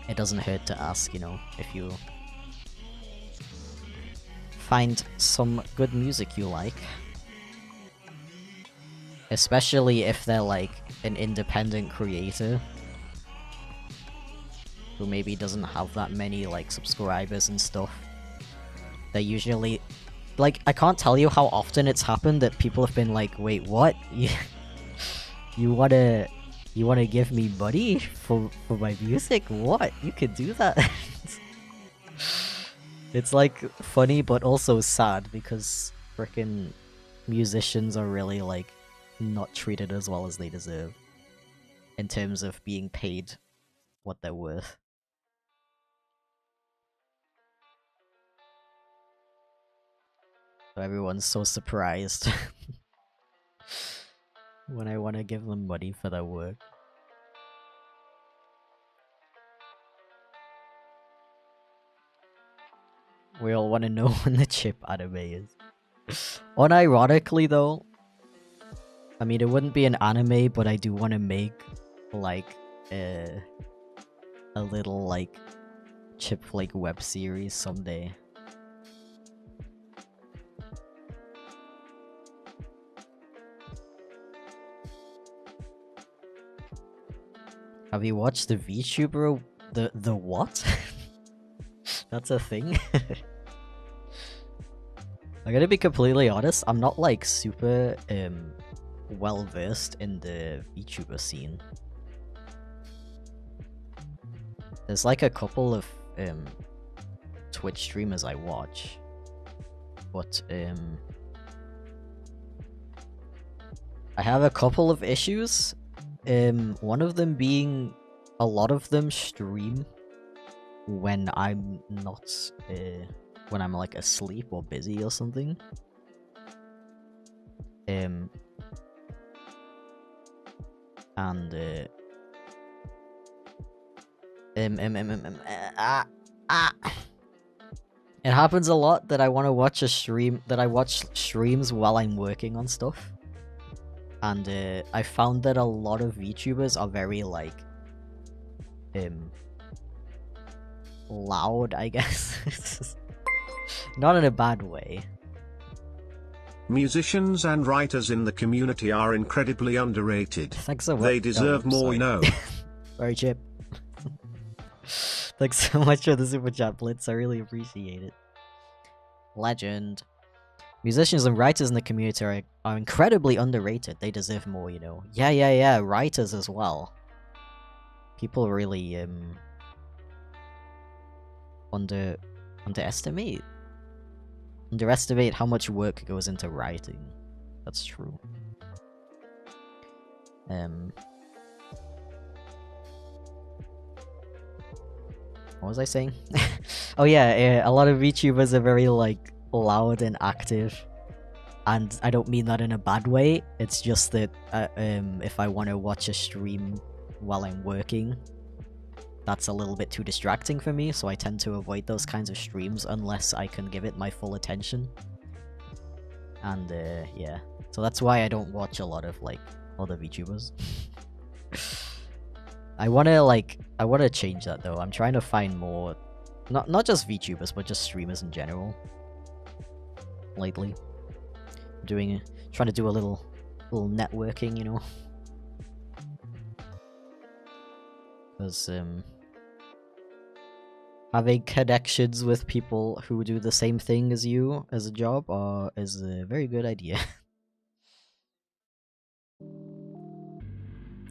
It doesn't hurt to ask, you know, if you find some good music you like. Especially if they're, like, an independent creator who maybe doesn't have that many, like, subscribers and stuff. They're usually... Like, I can't tell you how often it's happened that people have been like, wait, what? You wanna give me money for my music? What? You could do that? It's, like, funny but also sad because frickin' musicians are really, like, not treated as well as they deserve in terms of being paid what they're worth. So everyone's so surprised when I want to give them money for their work. We all want to know when the chip anime is. Unironically though, I mean, it wouldn't be an anime, but I do want to make, like, a little, like, Chip Flake web series someday. Have you watched the VTuber? The what? That's a thing? I'm gonna be completely honest, I'm not, like, super, well versed in the VTuber scene. There's, like, a couple of, Twitch streamers I watch. But, I have a couple of issues. One of them being a lot of them stream when I'm not, when I'm, like, asleep or busy or something. And it happens a lot that I want to watch a stream, that I watch streams while I'm working on stuff. And I found that a lot of VTubers are very, like, loud, I guess. Not in a bad way. Musicians and writers in the community are incredibly underrated. Thanks so much. They deserve more, no. Sorry, Chip. Thanks so much for the super chat, Blitz. I really appreciate it. Legend. Musicians and writers in the community are incredibly underrated. They deserve more, you know. Yeah. Writers as well. People really underestimate how much work goes into writing. That's true. What was I saying? Oh yeah, a lot of VTubers are very, like, loud and active, and I don't mean that in a bad way. It's just that if I want to watch a stream while I'm working, that's a little bit too distracting for me, so I tend to avoid those kinds of streams unless I can give it my full attention. And yeah, so that's why I don't watch a lot of, like, other VTubers. I wanna change that though. I'm trying to find more, not just VTubers, but just streamers in general. Lately, trying to do a little networking, you know. Because having connections with people who do the same thing as you as a job is a very good idea.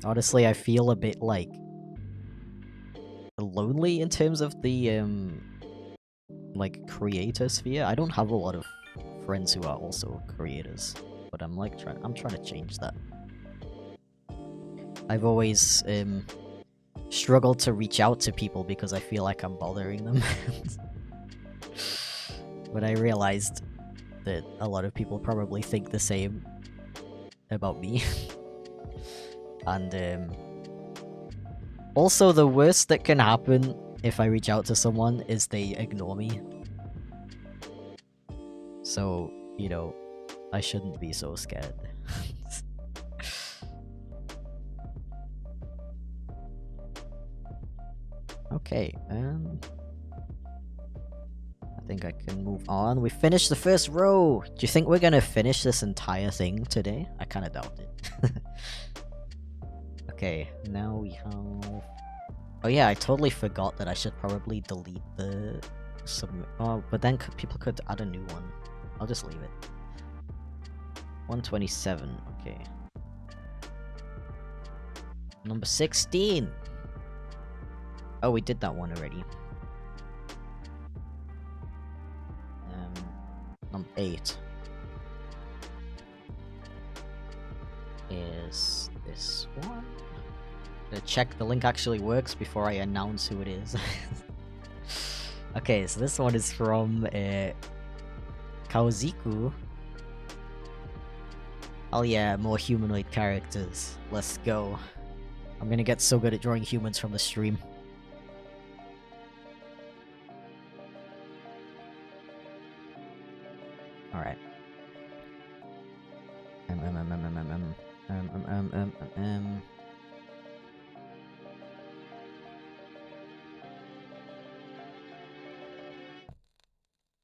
Honestly, I feel a bit, like, lonely in terms of the like, creator sphere. I don't have a lot of friends who are also creators, but I'm trying to change that. I've always struggle to reach out to people because I feel like I'm bothering them. But I realized that a lot of people probably think the same about me. And also the worst that can happen if I reach out to someone is they ignore me. So, you know, I shouldn't be so scared. Okay, I think I can move on. We finished the first row! Do you think we're gonna finish this entire thing today? I kinda doubt it. Okay, now we have... Oh yeah, I totally forgot that I should probably delete the... Oh, but then people could add a new one. I'll just leave it. 127, okay. Number 16! Oh, we did that one already. Number 8 is this one. I'm gonna check the link actually works before I announce who it is. Okay, so this one is from Kaoziku. Oh yeah, more humanoid characters. Let's go. I'm gonna get so good at drawing humans from the stream. Alright.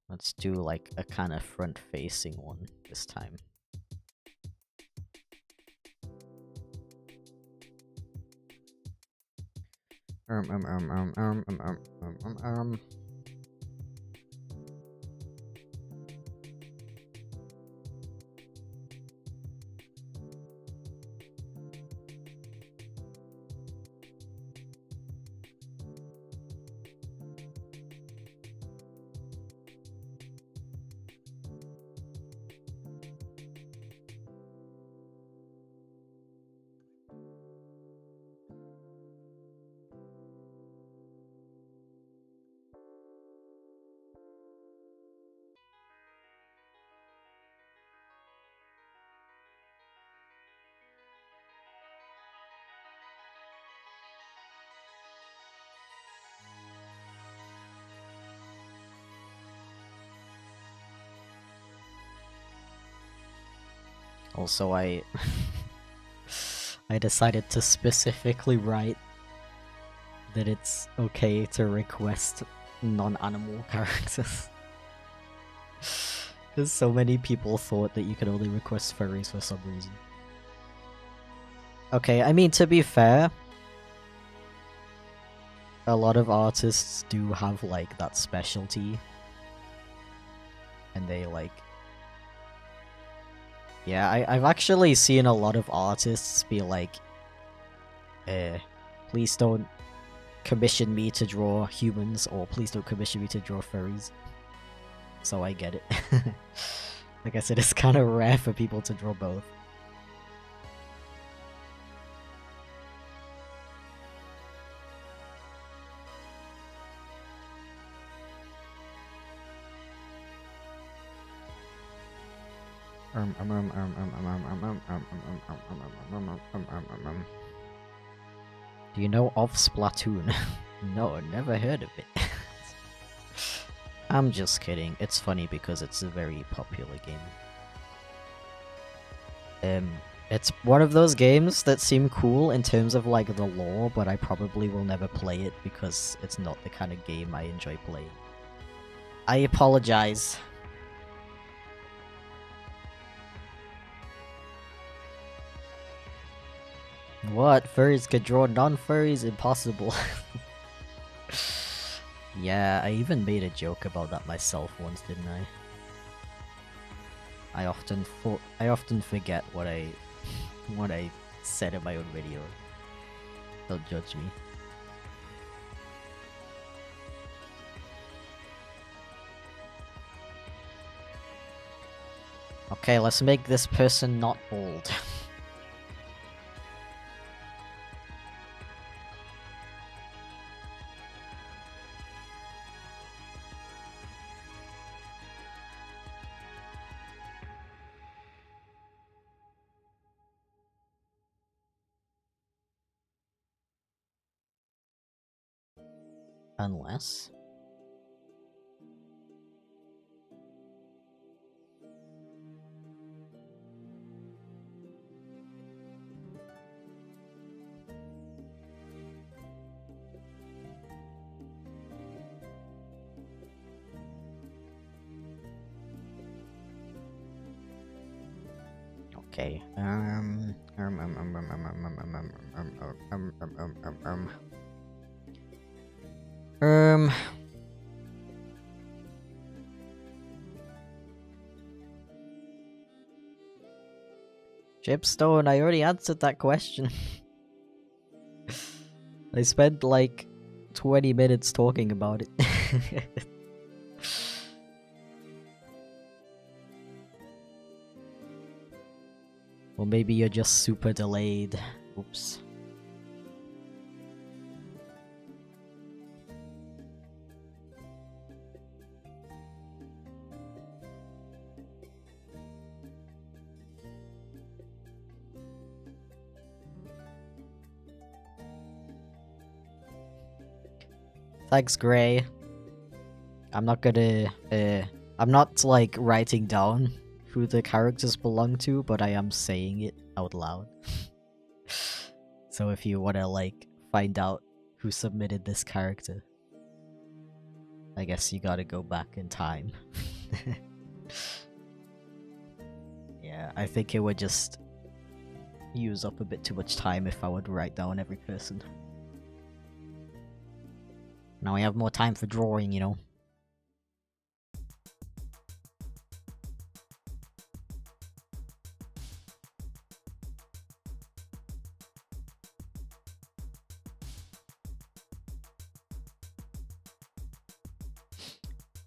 Let's do like a kind of front-facing one this time. Also, I decided to specifically write that it's okay to request non-animal characters. Because so many people thought that you could only request furries for some reason. Okay, I mean, to be fair, a lot of artists do have, like, that specialty. And they, like... Yeah, I've actually seen a lot of artists be like, please don't commission me to draw humans, or please don't commission me to draw furries. So I get it. Like I said, it's kind of rare for people to draw both. Do you know of Splatoon? No, never heard of it. I'm just kidding. It's funny because it's a very popular game. It's one of those games that seem cool in terms of like the lore, but I probably will never play it because it's not the kind of game I enjoy playing. I apologize. What? Furries could draw non-furries? Impossible. Yeah, I even made a joke about that myself once, didn't I? I often forget what I said in my own video. Don't judge me. Okay, let's make this person not bald. Unless... Okay, Chipstone, I already answered that question. I spent like 20 minutes talking about it. Or maybe you're just super delayed. Oops. Thanks, Gray. I'm not gonna, I'm not, like, writing down who the characters belong to, but I am saying it out loud. So if you wanna, like, find out who submitted this character, I guess you gotta go back in time. Yeah, I think it would just use up a bit too much time if I would write down every person. Now we have more time for drawing, you know.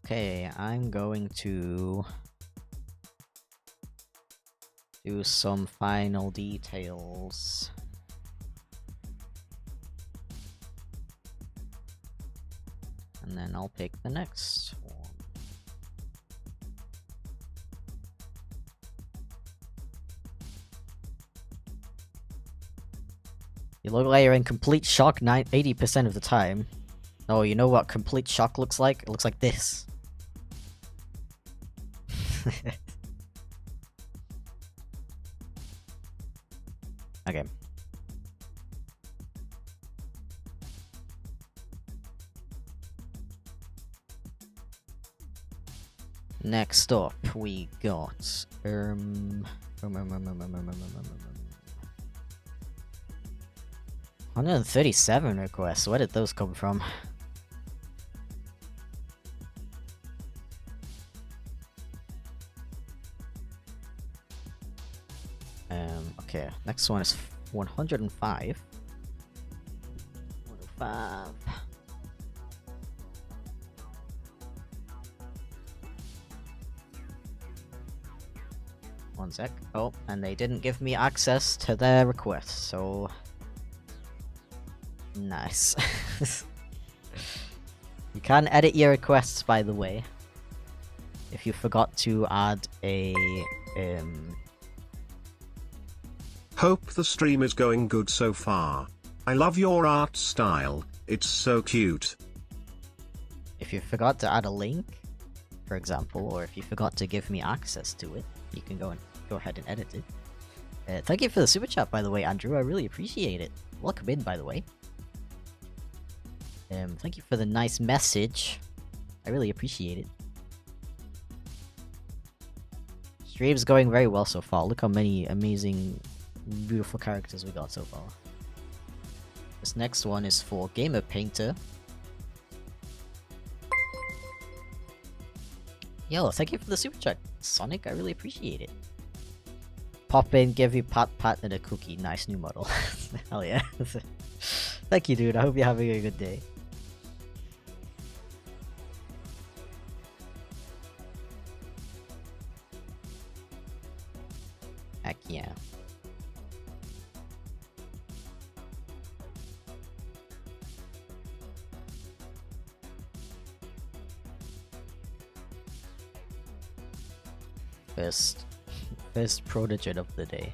Okay, I'm going to do some final details. And then I'll pick the next one. You look like you're in complete shock 80% of the time. Oh, you know what complete shock looks like? It looks like this. Okay. Next up, we got 137 requests. Where did those come from? Okay, next one is 105. 105. One sec. Oh, and they didn't give me access to their request, so... Nice. You can edit your requests, by the way. If you forgot to add a... Hope the stream is going good so far. I love your art style, it's so cute. If you forgot to add a link, for example, or if you forgot to give me access to it, you can go ahead and edit it. Thank you for the super chat, by the way, Andrew. I really appreciate it. Welcome in, by the way. Thank you for the nice message. I really appreciate it. Stream's going very well so far. Look how many amazing, beautiful characters we got so far. This next one is for Gamer Painter. Yo, thank you for the super chat, Sonic. I really appreciate it. Pop in, give you pat and a cookie. Nice new model. Hell yeah. Thank you, dude. I hope you're having a good day. Heck yeah. First protege of the day.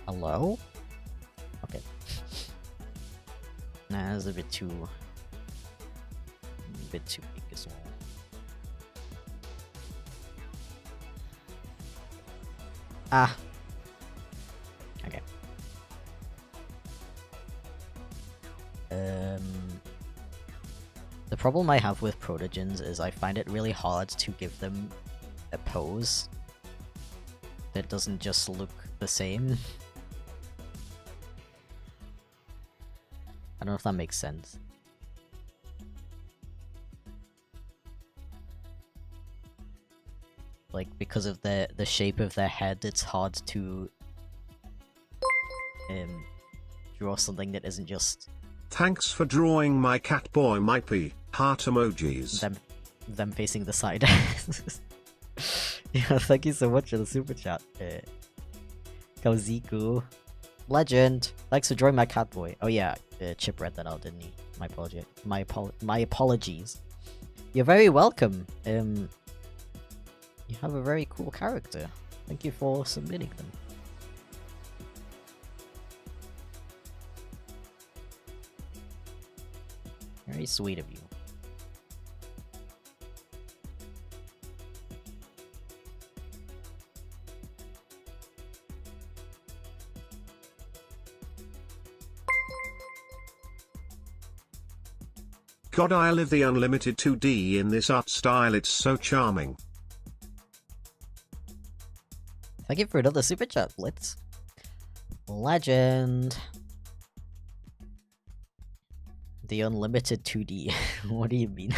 Hello? Nah, that's a bit too big as well. Ah. Okay. The problem I have with protogens is I find it really hard to give them a pose that doesn't just look the same. I don't know if that makes sense. Like, because of the shape of their head, it's hard to draw something that isn't just Thanks for drawing my cat boy Mipey. Heart emojis. them facing the side. Yeah, thank you so much for the super chat. Kauziku. Legend. Thanks for drawing my cat boy. Oh yeah, Chip read that out, didn't he? My apologies. You're very welcome. You have a very cool character. Thank you for submitting them. Very sweet of you. God, I live the unlimited 2D in this art style, it's so charming. Thank you for another super chat, Blitz. Legend. The unlimited 2D. What do you mean?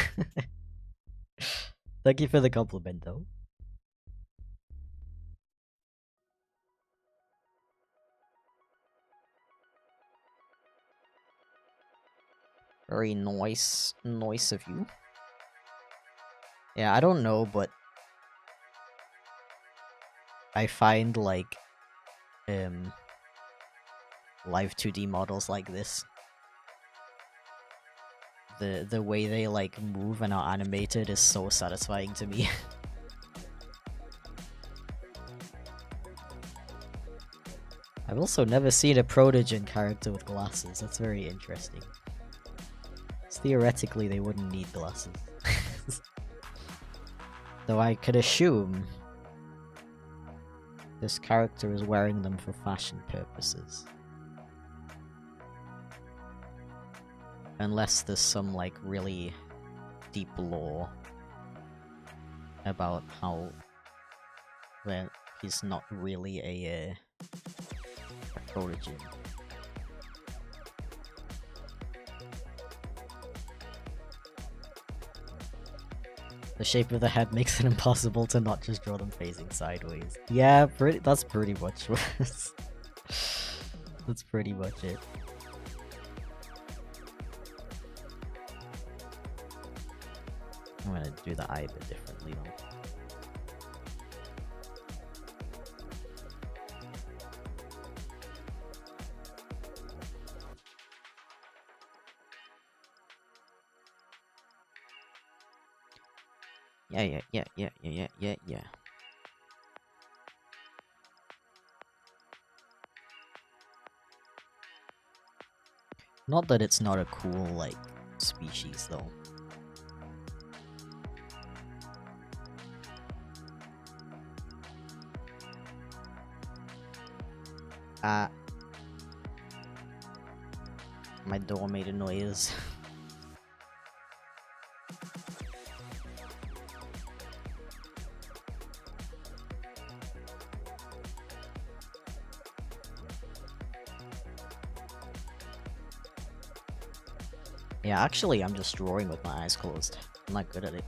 Thank you for the compliment, though. Very nice of you. Yeah, I don't know, but I find like live 2D models like this, the way they like move and are animated is so satisfying to me. I've also never seen a Protogen character with glasses. That's very interesting. Theoretically, they wouldn't need glasses. Though I could assume this character is wearing them for fashion purposes. Unless there's some, like, really deep lore about how that he's not really a Protogen. The shape of the head makes it impossible to not just draw them facing sideways. Yeah, that's pretty much what that's pretty much it. I'm gonna do the eye a bit differently though. Yeah. Not that it's not a cool, like, species, though. My door made a noise. Yeah, actually, I'm just drawing with my eyes closed. I'm not good at it.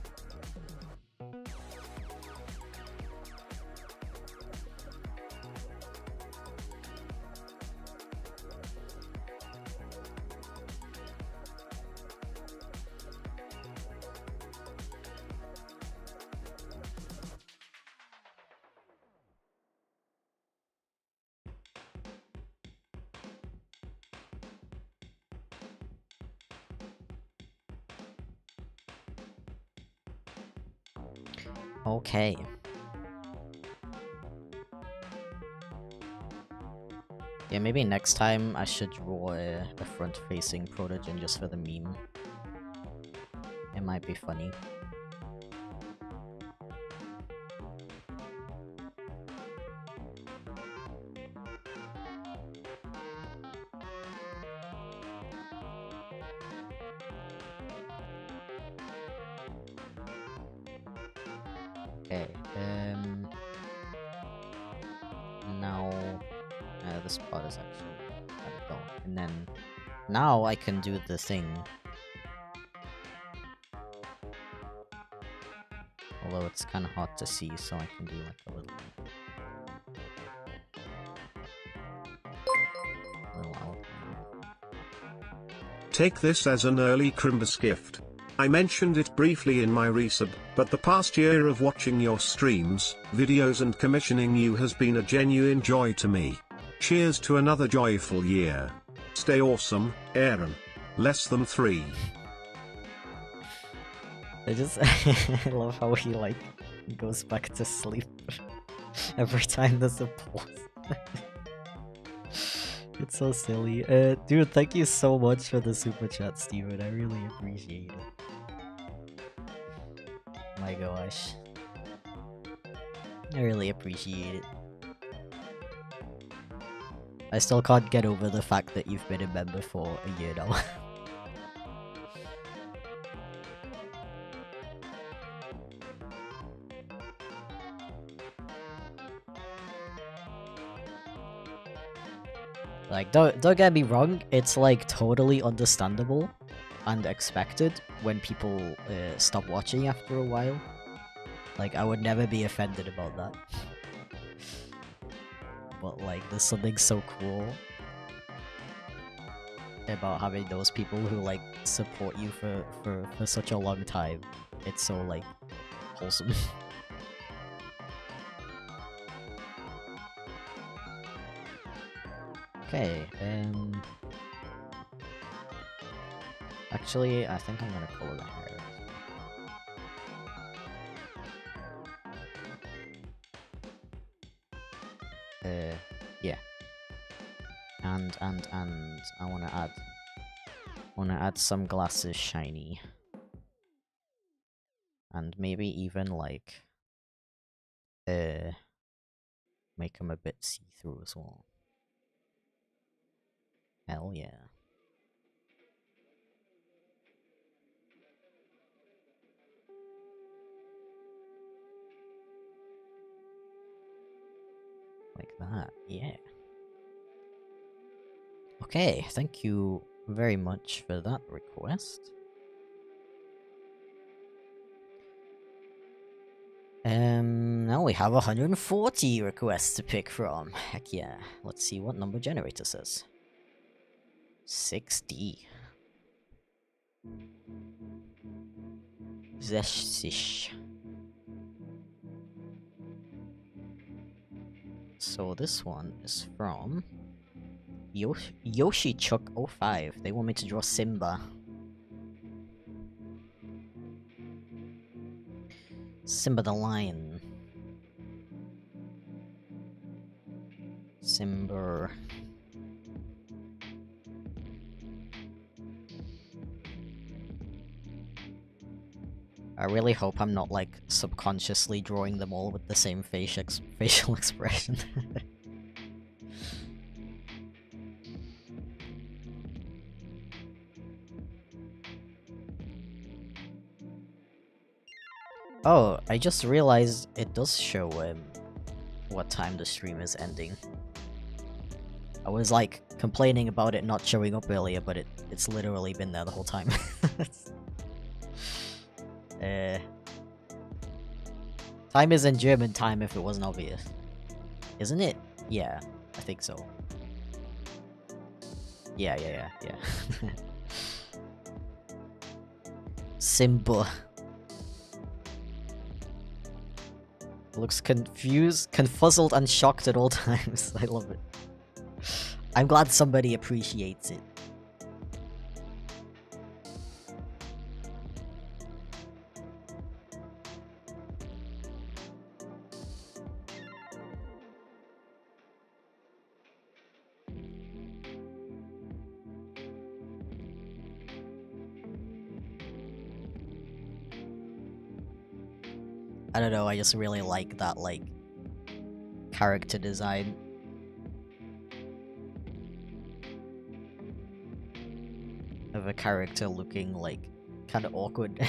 Okay. Yeah, maybe next time I should draw a front-facing Protogen just for the meme. It might be funny. Okay, now this part is actually kind of dull. And then now I can do the thing. Although it's kind of hard to see, so I can do like a little outline. Take this as an early Crimbus gift. I mentioned it briefly in my resub, but the past year of watching your streams, videos and commissioning you has been a genuine joy to me. Cheers to another joyful year. Stay awesome, Aaron. Less than 3. I just I love how he like goes back to sleep every time there's a pause. It's so silly. Dude, thank you so much for the super chat, Steven. I really appreciate it. My gosh. I really appreciate it. I still can't get over the fact that you've been a member for a year now. Like, don't get me wrong, it's like totally understandable and expected when people stop watching after a while. Like, I would never be offended about that. But like, there's something so cool about having those people who like support you for such a long time. It's so like wholesome. Okay, actually, I think I'm gonna color the hair. Yeah. And I wanna add some glasses shiny. And maybe even like make them a bit see-through as well. Hell yeah. Like that, yeah. Okay, thank you very much for that request. Now we have 140 requests to pick from. Heck yeah. Let's see what number generator says. 60. 60. So this one is from Yoshi Chuck 05. They want me to draw Simba. Simba the lion. Simba. I really hope I'm not like subconsciously drawing them all with the same facial expression. Oh, I just realized it does show what time the stream is ending. I was like complaining about it not showing up earlier, but it's literally been there the whole time. Time is in German time if it wasn't obvious. Isn't it? Yeah, I think so. Yeah. Simba. Looks confused, confuzzled, and shocked at all times. I love it. I'm glad somebody appreciates it. I don't know, I just really like that, like, character design. Of a character looking, like, kind of awkward.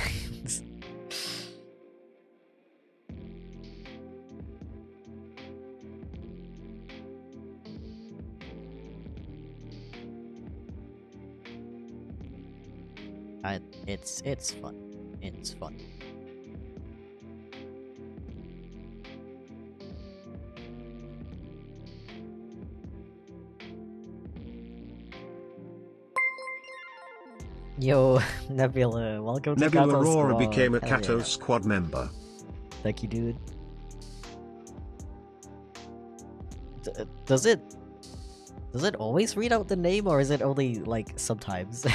It's fun. It's fun. Yo, Nebula, welcome to Nebula Kato Aurora Squad. became a Hell Kato yeah. Squad member. Thank you, dude. Does it always read out the name, or is it only, like, sometimes?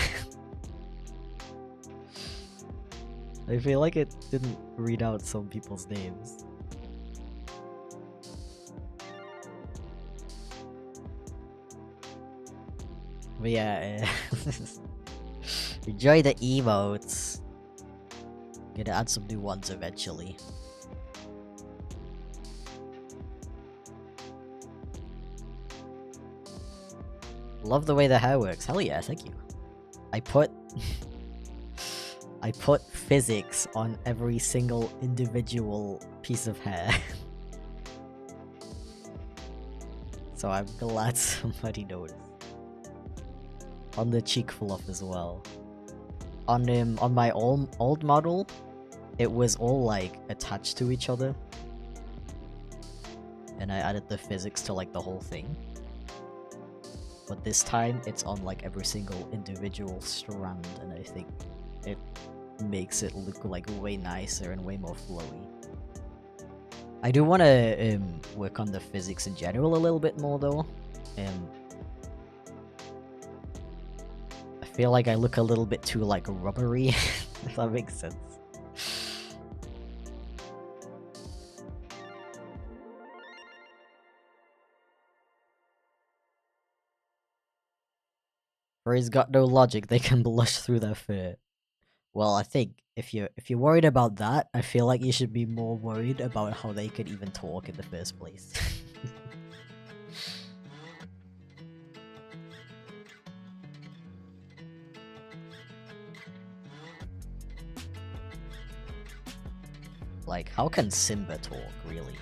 I feel like it didn't read out some people's names. But yeah, enjoy the emotes. Gonna add some new ones eventually. Love the way the hair works. Hell yeah, thank you. I put physics on every single individual piece of hair. So I'm glad somebody noticed. On the cheek fluff as well. On my old model, it was all like attached to each other. And I added the physics to like the whole thing. But this time it's on like every single individual strand, and I think it makes it look like way nicer and way more flowy. I do want to work on the physics in general a little bit more though. I feel like I look a little bit too like rubbery, if that makes sense. Furry's got no logic, they can blush through their fur. Well, I think if you're worried about that, I feel like you should be more worried about how they could even talk in the first place. Like, how can Simba talk, really?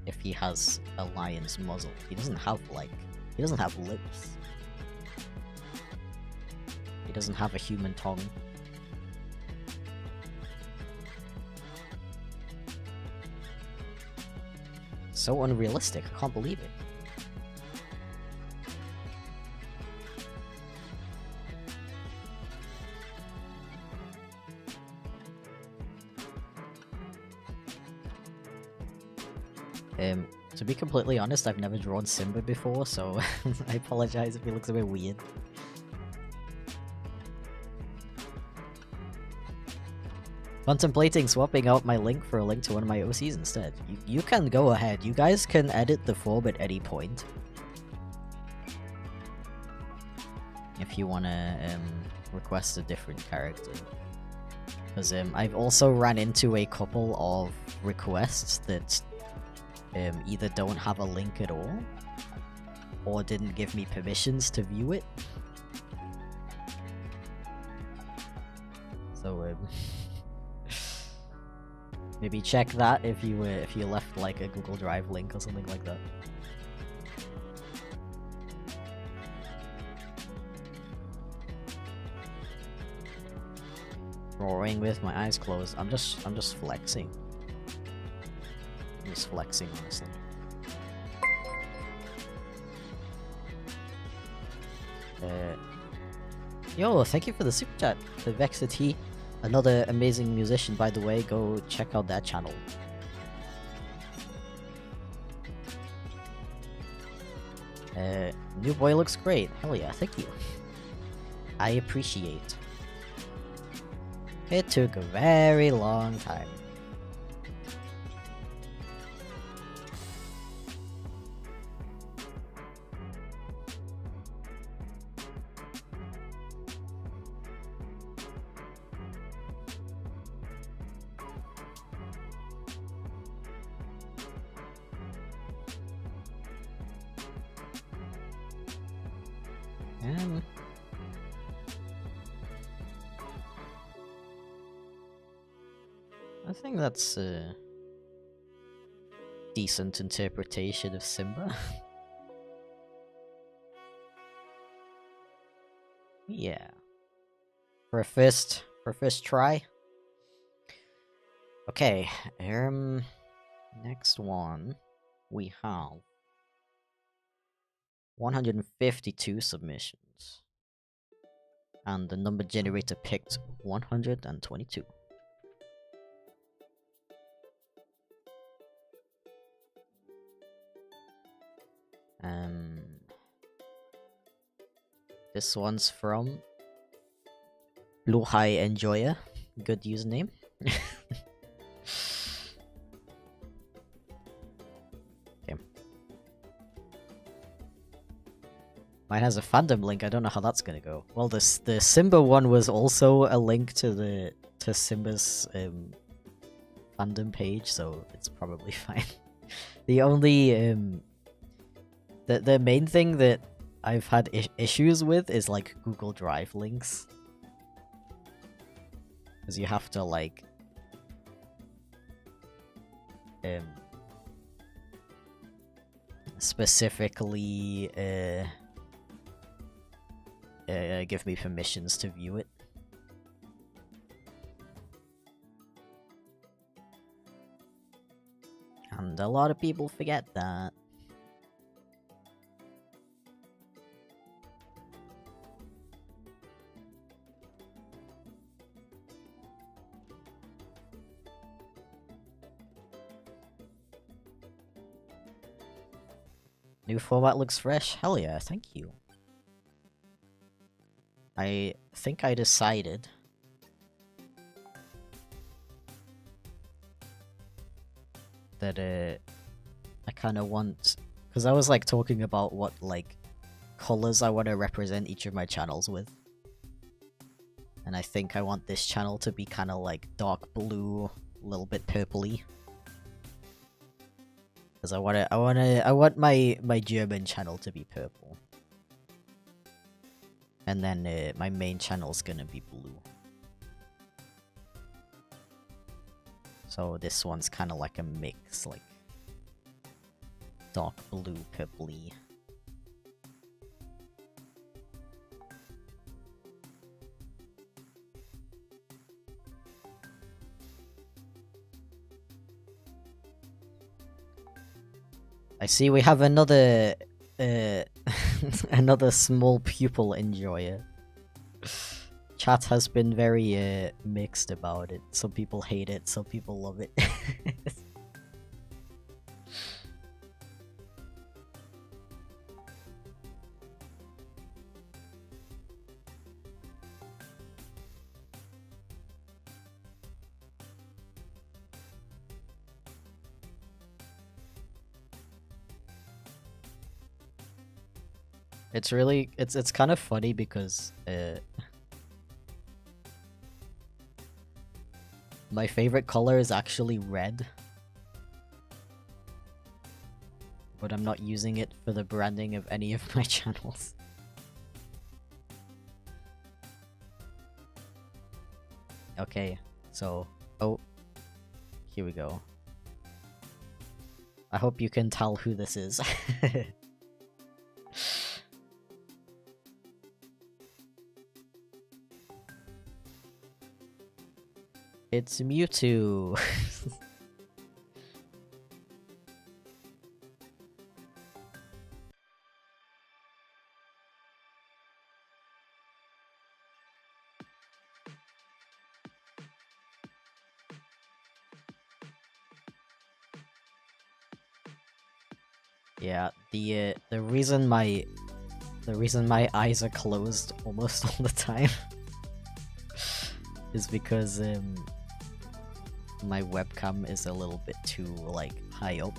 If he has a lion's muzzle. He doesn't have, like... He doesn't have lips. He doesn't have a human tongue. So unrealistic, I can't believe it. To be completely honest, I've never drawn Simba before, so I apologize if he looks a bit weird. Contemplating swapping out my link for a link to one of my OCs instead. You can go ahead. You guys can edit the form at any point. If you want to request a different character. Because I've also ran into a couple of requests that either don't have a link at all, or didn't give me permissions to view it. So maybe check that if you left like a Google Drive link or something like that. Drawing with my eyes closed. I'm just flexing. I'm just flexing, honestly. Yo, thank you for the super chat, the Vexity. Another amazing musician, by the way. Go check out that channel. New boy looks great. Hell yeah, thank you. I appreciate. It took a very long time. Um, I think that's a decent interpretation of Simba. Yeah. For a first try. Okay, next one we have 152 submissions. And the number generator picked 122. This one's from Blue High Enjoyer. Good username. Okay. Mine has a fandom link. I don't know how that's gonna go. Well, the Simba one was also a link to Simba's fandom page, so it's probably fine. The only the main thing that I've had issues with is like Google Drive links, because you have to like specifically give me permissions to view it. And a lot of people forget that. New format looks fresh. Hell yeah, thank you. I think I decided that I kind of want, because I was like talking about what like colors I want to represent each of my channels with, and I think I want this channel to be kind of like dark blue, a little bit purpley. Because I want my German channel to be purple, and then my main channel's gonna be blue. So this one's kind of like a mix, like dark blue, purpley. I see we have another another small pupil enjoyer. Chat has been very mixed about it. Some people hate it, some people love it. It's really it's kind of funny because my favorite color is actually red, but I'm not using it for the branding of any of my channels. Okay, so here we go. I hope you can tell who this is. It's Mewtwo. Yeah, the reason my eyes are closed almost all the time is because my webcam is a little bit too like high up.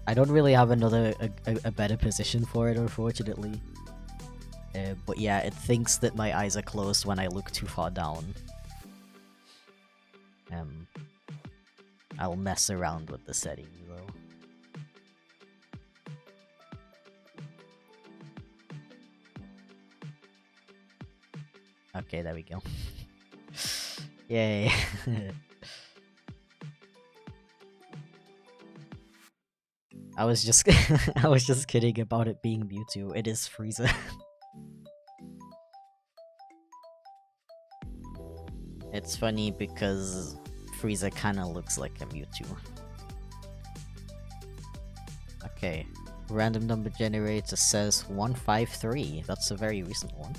I don't really have a better position for it, unfortunately. But yeah, it thinks that my eyes are closed when I look too far down. I'll mess around with the settings though. Okay, there we go. Yay. I was just I was just kidding about it being Mewtwo. It is Frieza. It's funny because Frieza kinda looks like a Mewtwo. Okay. Random number generator says 153. That's a very recent one.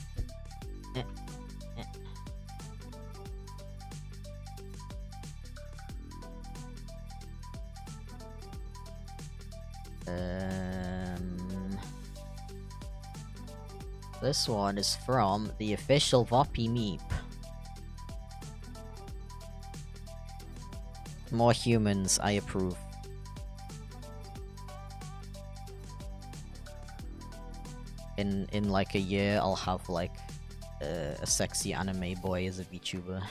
This one is from the official Voppy Meep. More humans, I approve. In like a year, I'll have like a sexy anime boy as a VTuber.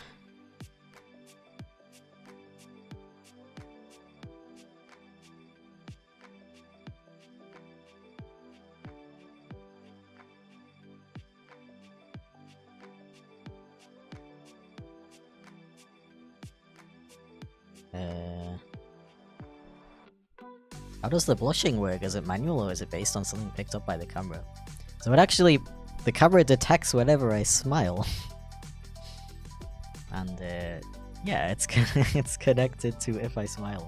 How does the blushing work? Is it manual or is it based on something picked up by the camera? So it actually, the camera detects whenever I smile. And yeah, it's it's connected to if I smile.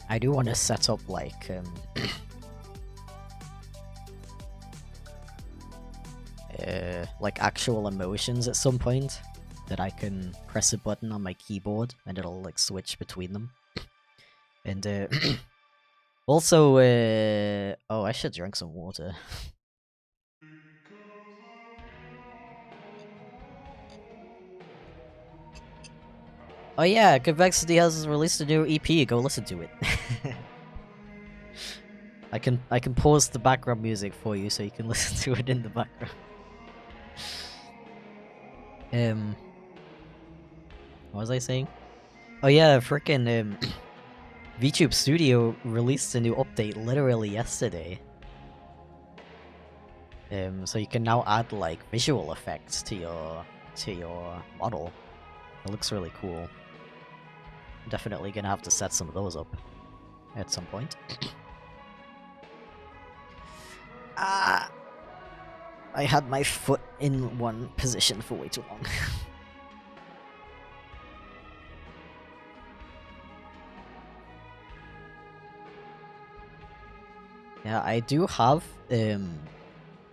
I do want to set up like like actual emotions at some point that I can press a button on my keyboard and it'll like switch between them. And also oh, I should drink some water. Oh yeah, Convexity has released a new EP. Go listen to it. I can pause the background music for you so you can listen to it in the background. What was I saying? Oh yeah, frickin' VTube Studio released a new update literally yesterday. So you can now add like visual effects to your model. It looks really cool. Definitely gonna have to set some of those up at some point. Ah, I had my foot in one position for way too long. Yeah, I do have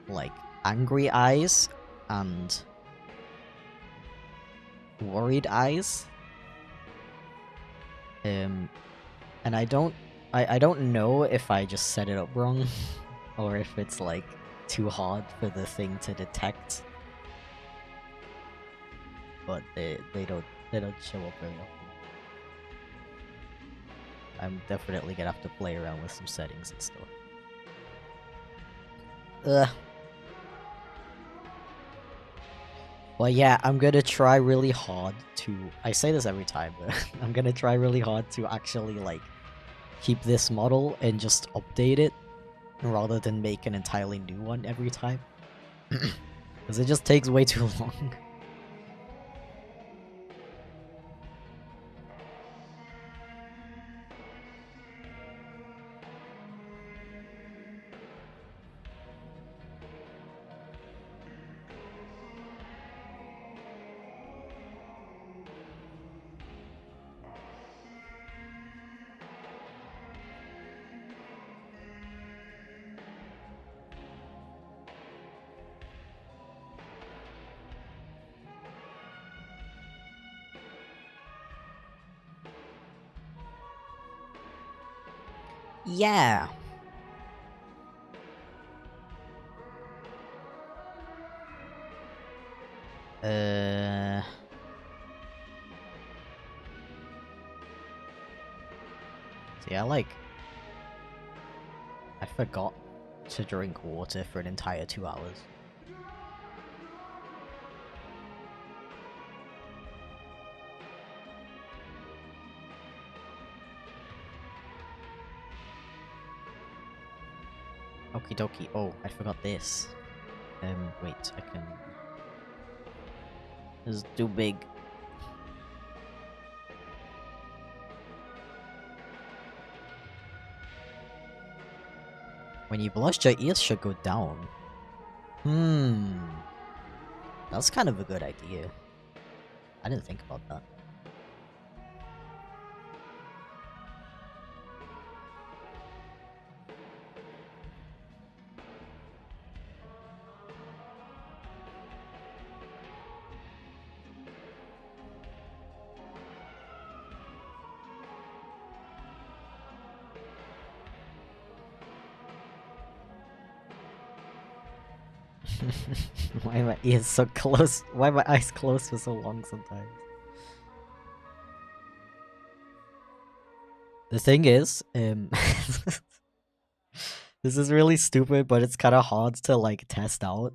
like angry eyes and worried eyes. And I don't know if I just set it up wrong or if it's like too hard for the thing to detect. But they don't show up very often. I'm definitely gonna have to play around with some settings and stuff. Ugh. Well, yeah, I'm gonna try really hard to... I say this every time, but I'm gonna try really hard to actually, like, keep this model and just update it, rather than make an entirely new one every time. Because it just takes way too long. Yeah. See, I forgot to drink water for an entire 2 hours. Okie dokie. Oh, I forgot this. Wait, I can... This is too big. When you blush, your ears should go down. That's kind of a good idea. I didn't think about that. Why are my ears so close? Why are my eyes closed for so long sometimes? The thing is, this is really stupid, but it's kind of hard to like test out.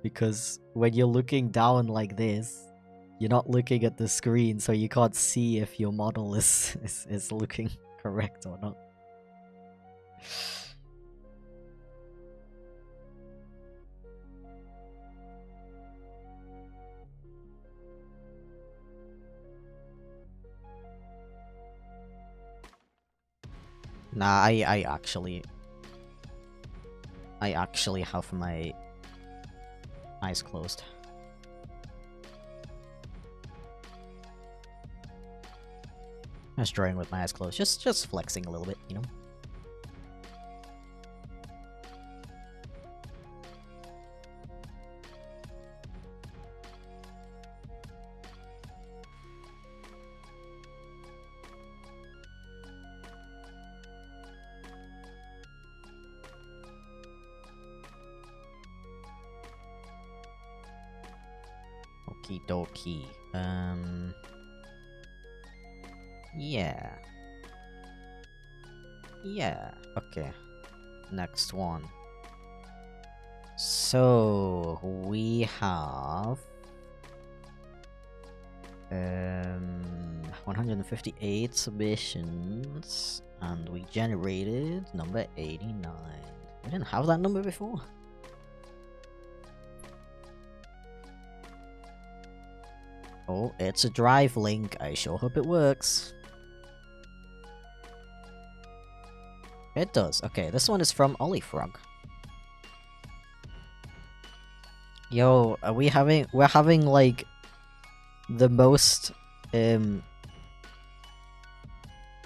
Because when you're looking down like this, you're not looking at the screen, so you can't see if your model is looking correct or not. Nah, I actually have my eyes closed. Just drawing with my eyes closed, just flexing a little bit, you know. Okie dokie. Yeah. Yeah, okay. Next one. So, we have... 158 submissions, and we generated number 89. We didn't have that number before. Oh, it's a drive link. I sure hope it works. It does. Okay, this one is from Olifrog. Yo, are we having... We're having, like... The most... The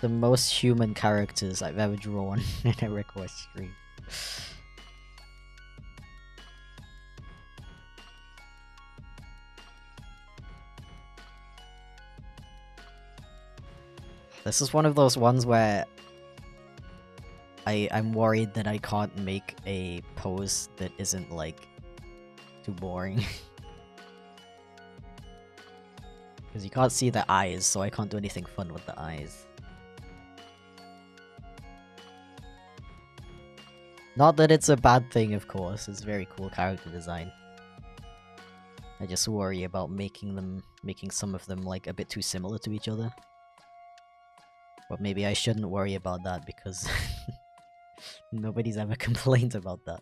most human characters I've ever drawn in a request stream. This is one of those ones where I'm worried that I can't make a pose that isn't, like, too boring. Because you can't see the eyes, so I can't do anything fun with the eyes. Not that it's a bad thing, of course. It's very cool character design. I just worry about making some of them, like, a bit too similar to each other. But maybe I shouldn't worry about that because nobody's ever complained about that.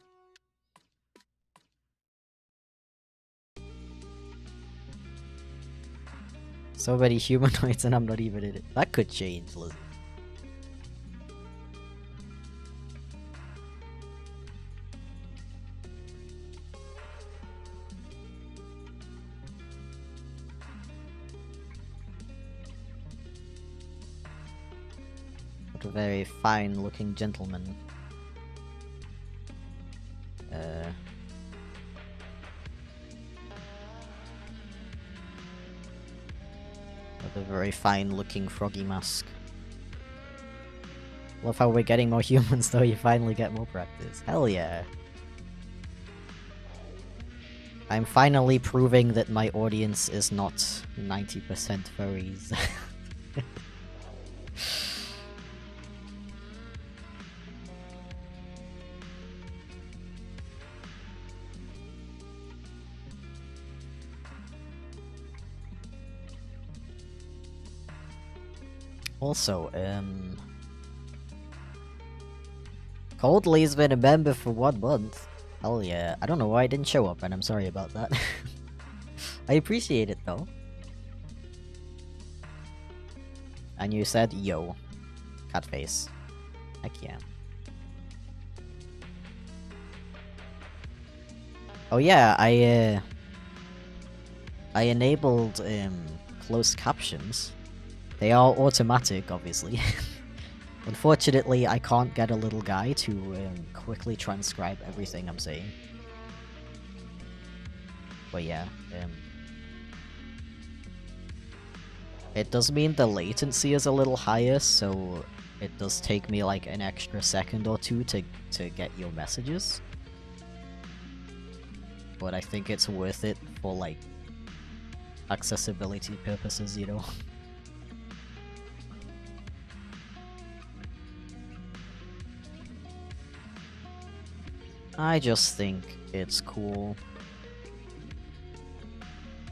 So many humanoids and I'm not even in it. That could change, listen. What a very fine looking gentleman. With a very fine looking froggy mask. Love how we're getting more humans though, you finally get more practice. Hell yeah. I'm finally proving that my audience is not 90% furries. Also, Coldly's been a member for 1 month. Hell yeah. I don't know why I didn't show up, and I'm sorry about that. I appreciate it though. And you said yo. Cat face. Heck yeah. Oh yeah, I enabled closed captions. They are automatic, obviously. Unfortunately, I can't get a little guy to quickly transcribe everything I'm saying. But yeah, it does mean the latency is a little higher, so it does take me like an extra second or two to get your messages. But I think it's worth it for like accessibility purposes, you know. I just think it's cool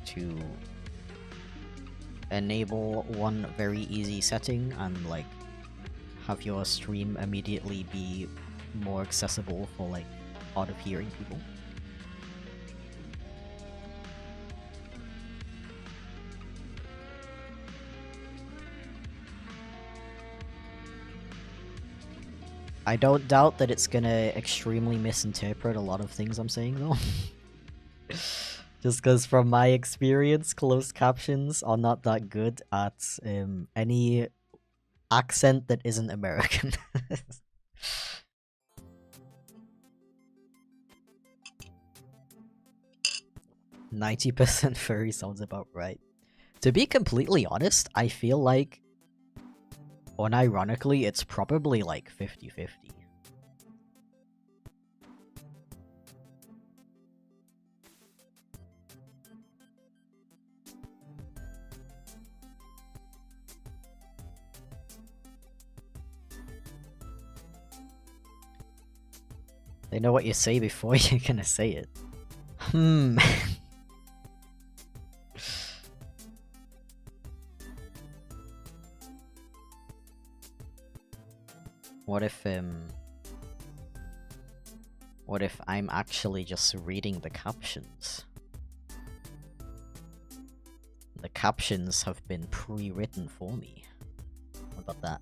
to enable one very easy setting and like have your stream immediately be more accessible for like hard of hearing people. I don't doubt that it's gonna extremely misinterpret a lot of things I'm saying though. Just because from my experience, closed captions are not that good at any accent that isn't American. 90% furry sounds about right. To be completely honest, I feel like unironically, it's probably like 50-50. They know what you say before you're gonna say it. What if I'm actually just reading the captions? The captions have been pre-written for me. What about that?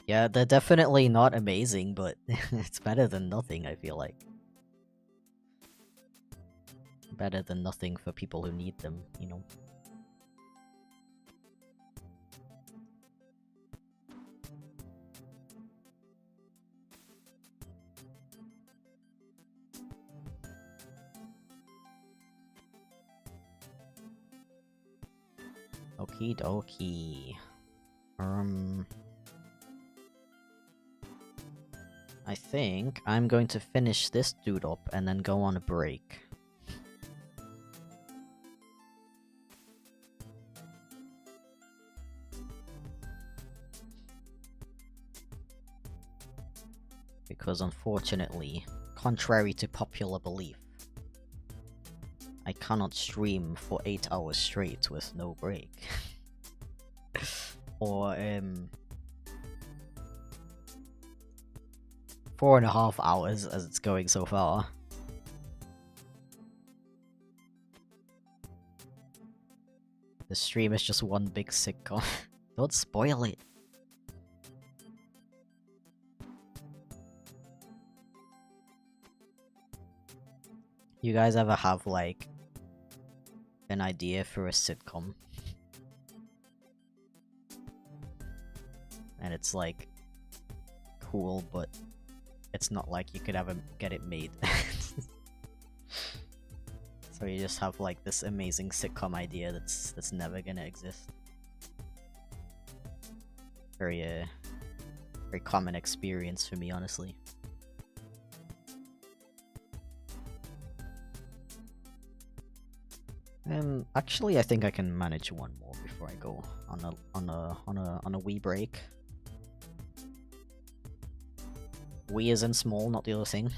Yeah, they're definitely not amazing, but it's better than nothing, I feel like. Better than nothing for people who need them, you know? Okie dokie. I think I'm going to finish this dude up and then go on a break. Because unfortunately, contrary to popular belief, I cannot stream for 8 hours straight with no break. Or 4.5 hours as it's going so far. The stream is just one big sitcom. Don't spoil it. You guys ever have like an idea for a sitcom? And it's like cool, but it's not like you could ever get it made. So you just have like this amazing sitcom idea that's never gonna exist. Very very common experience for me, honestly. Actually, I think I can manage one more before I go on a wee break. Wee is in small, not the other thing.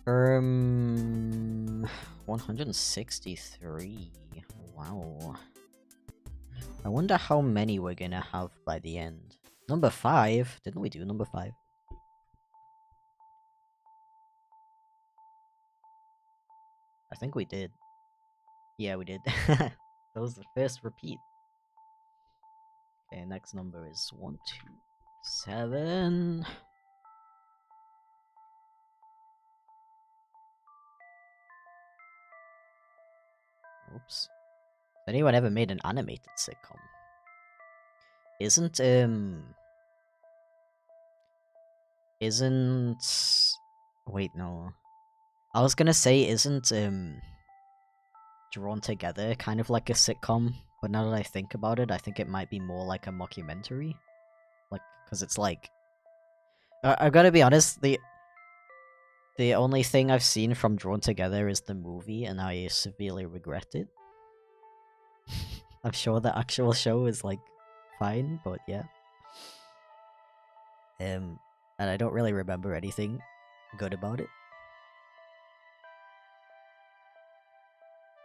163. Wow. I wonder how many we're gonna have by the end. Number 5? Didn't we do number 5? I think we did. Yeah, we did. That was the first repeat. Okay, next number is 127. Oops. Has anyone ever made an animated sitcom? Isn't wait, no. I was gonna say, isn't Drawn Together kind of like a sitcom? But now that I think about it, I think it might be more like a mockumentary. Like, because it's like... I've gotta be honest, the only thing I've seen from Drawn Together is the movie, and I severely regret it. I'm sure the actual show is, like, fine, but yeah. And I don't really remember anything good about it.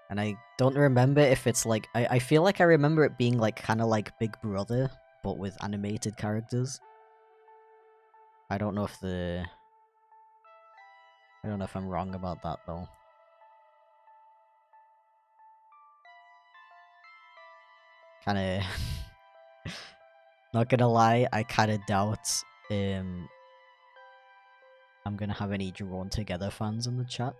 And I don't remember if it's like... I feel like I remember it being like kind of like Big Brother, but with animated characters. I don't know if the... I don't know if I'm wrong about that, though. Kinda... Not gonna lie, I kinda doubt I'm gonna have any Drawn Together fans in the chat.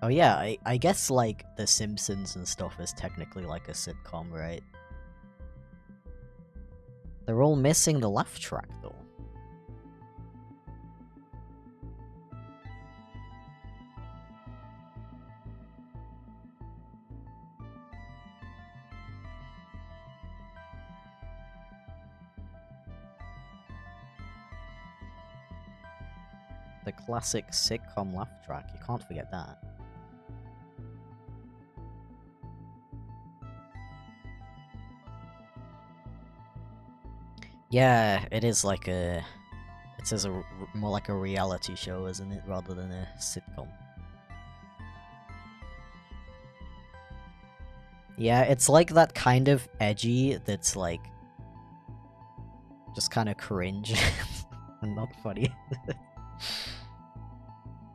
Oh yeah, I guess like The Simpsons and stuff is technically like a sitcom, right? They're all missing the laugh track though. The classic sitcom laugh track, you can't forget that. Yeah, it is like a... It says more like a reality show, isn't it, rather than a sitcom. Yeah, it's like that kind of edgy that's like... just kind of cringe and not funny.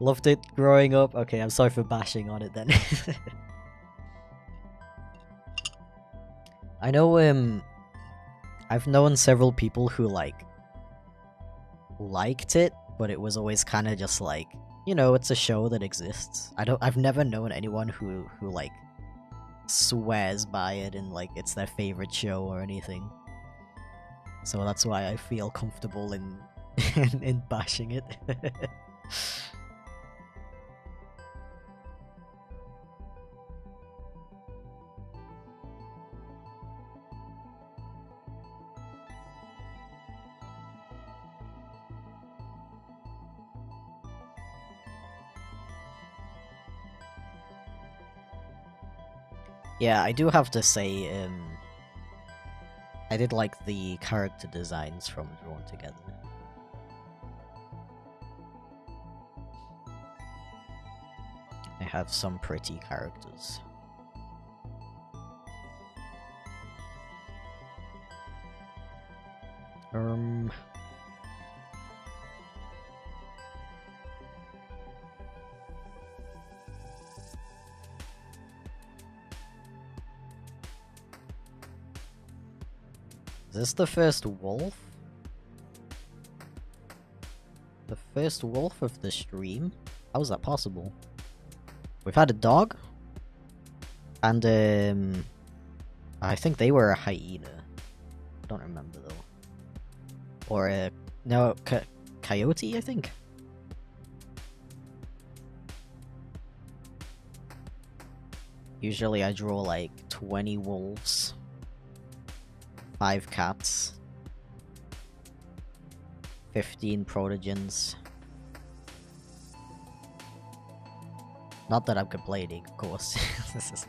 Loved it growing up. Okay, I'm sorry for bashing on it then. I know, I've known several people who, like, liked it, but it was always kind of just like, you know, it's a show that exists. I've never known anyone who like, swears by it and, like, it's their favorite show or anything. So that's why I feel comfortable in, in bashing it. Yeah, I do have to say, I did like the character designs from Drawn Together. They have some pretty characters. Is this the first wolf? The first wolf of the stream? How is that possible? We've had a dog. And, I think they were a hyena. I don't remember, though. Or a... No, coyote, I think. Usually I draw like 20 wolves, 5 cats, 15 protogens. Not that I'm complaining, of course. This is...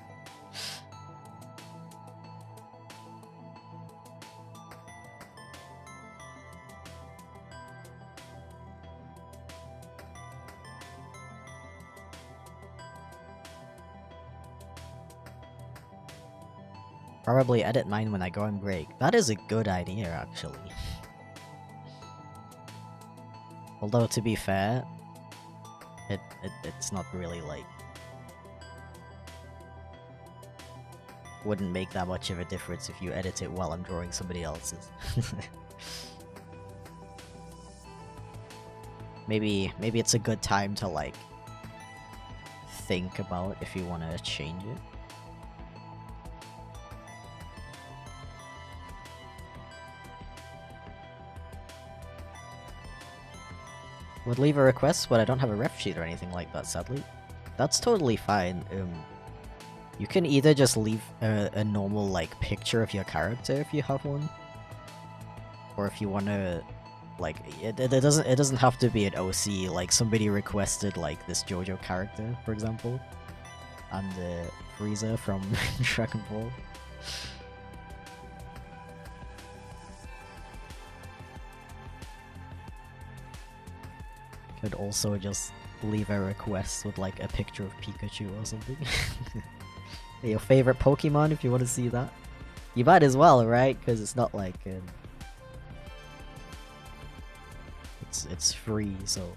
Probably edit mine when I go on break. That is a good idea, actually. Although, to be fair, it's not really, like... Wouldn't make that much of a difference if you edit it while I'm drawing somebody else's. Maybe it's a good time to, like, think about if you want to change it. Would leave a request, but I don't have a ref sheet or anything like that, sadly. That's totally fine. You can either just leave a normal, like, picture of your character if you have one, or if you want to, like, it doesn't have to be an OC. Like, somebody requested, like, this JoJo character, for example, and Frieza from Dragon Ball. Could also just leave a request with like a picture of Pikachu or something. Your favorite Pokemon, if you want to see that. You might as well, right? Because it's not like it's free, so.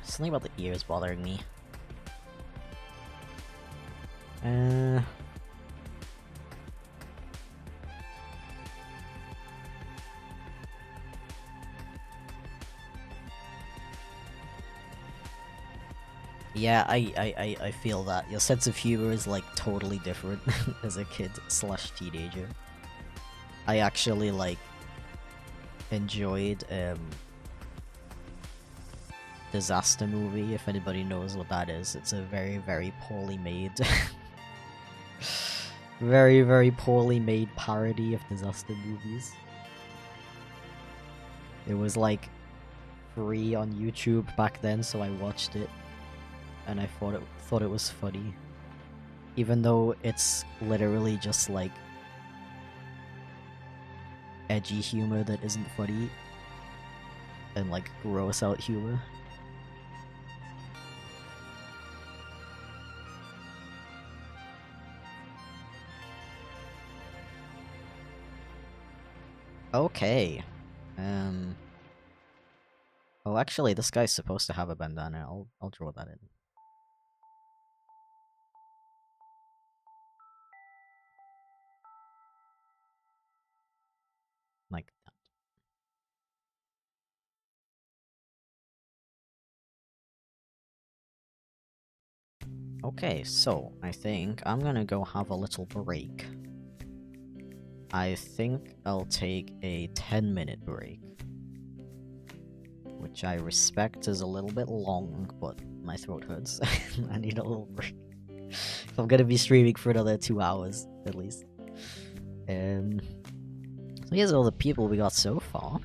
Something about the ears bothering me. Yeah, I feel that. Your sense of humor is like totally different as a kid slash teenager. I actually like enjoyed Disaster Movie, if anybody knows what that is. It's a very, very poorly made very, very poorly made parody of disaster movies. It was like free on YouTube back then, so I watched it and I thought it was funny. Even though it's literally just like edgy humor that isn't funny and like gross out humor. Okay. Oh, actually, this guy's supposed to have a bandana. I'll draw that in. Like that. Okay, so I think I'm gonna go have a little break. I think I'll take a 10-minute break. Which I respect is a little bit long, but my throat hurts. I need a little break. I'm gonna be streaming for another 2 hours, at least. So here's all the people we got so far.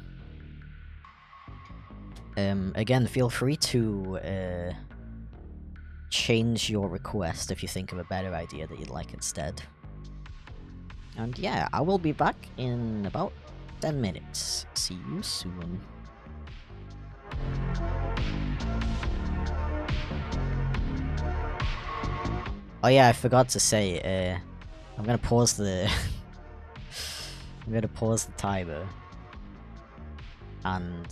Again, feel free to change your request if you think of a better idea that you'd like instead. And yeah, I will be back in about 10 minutes. See you soon. Oh yeah, I forgot to say, I'm gonna pause the I'm gonna pause the timer. And,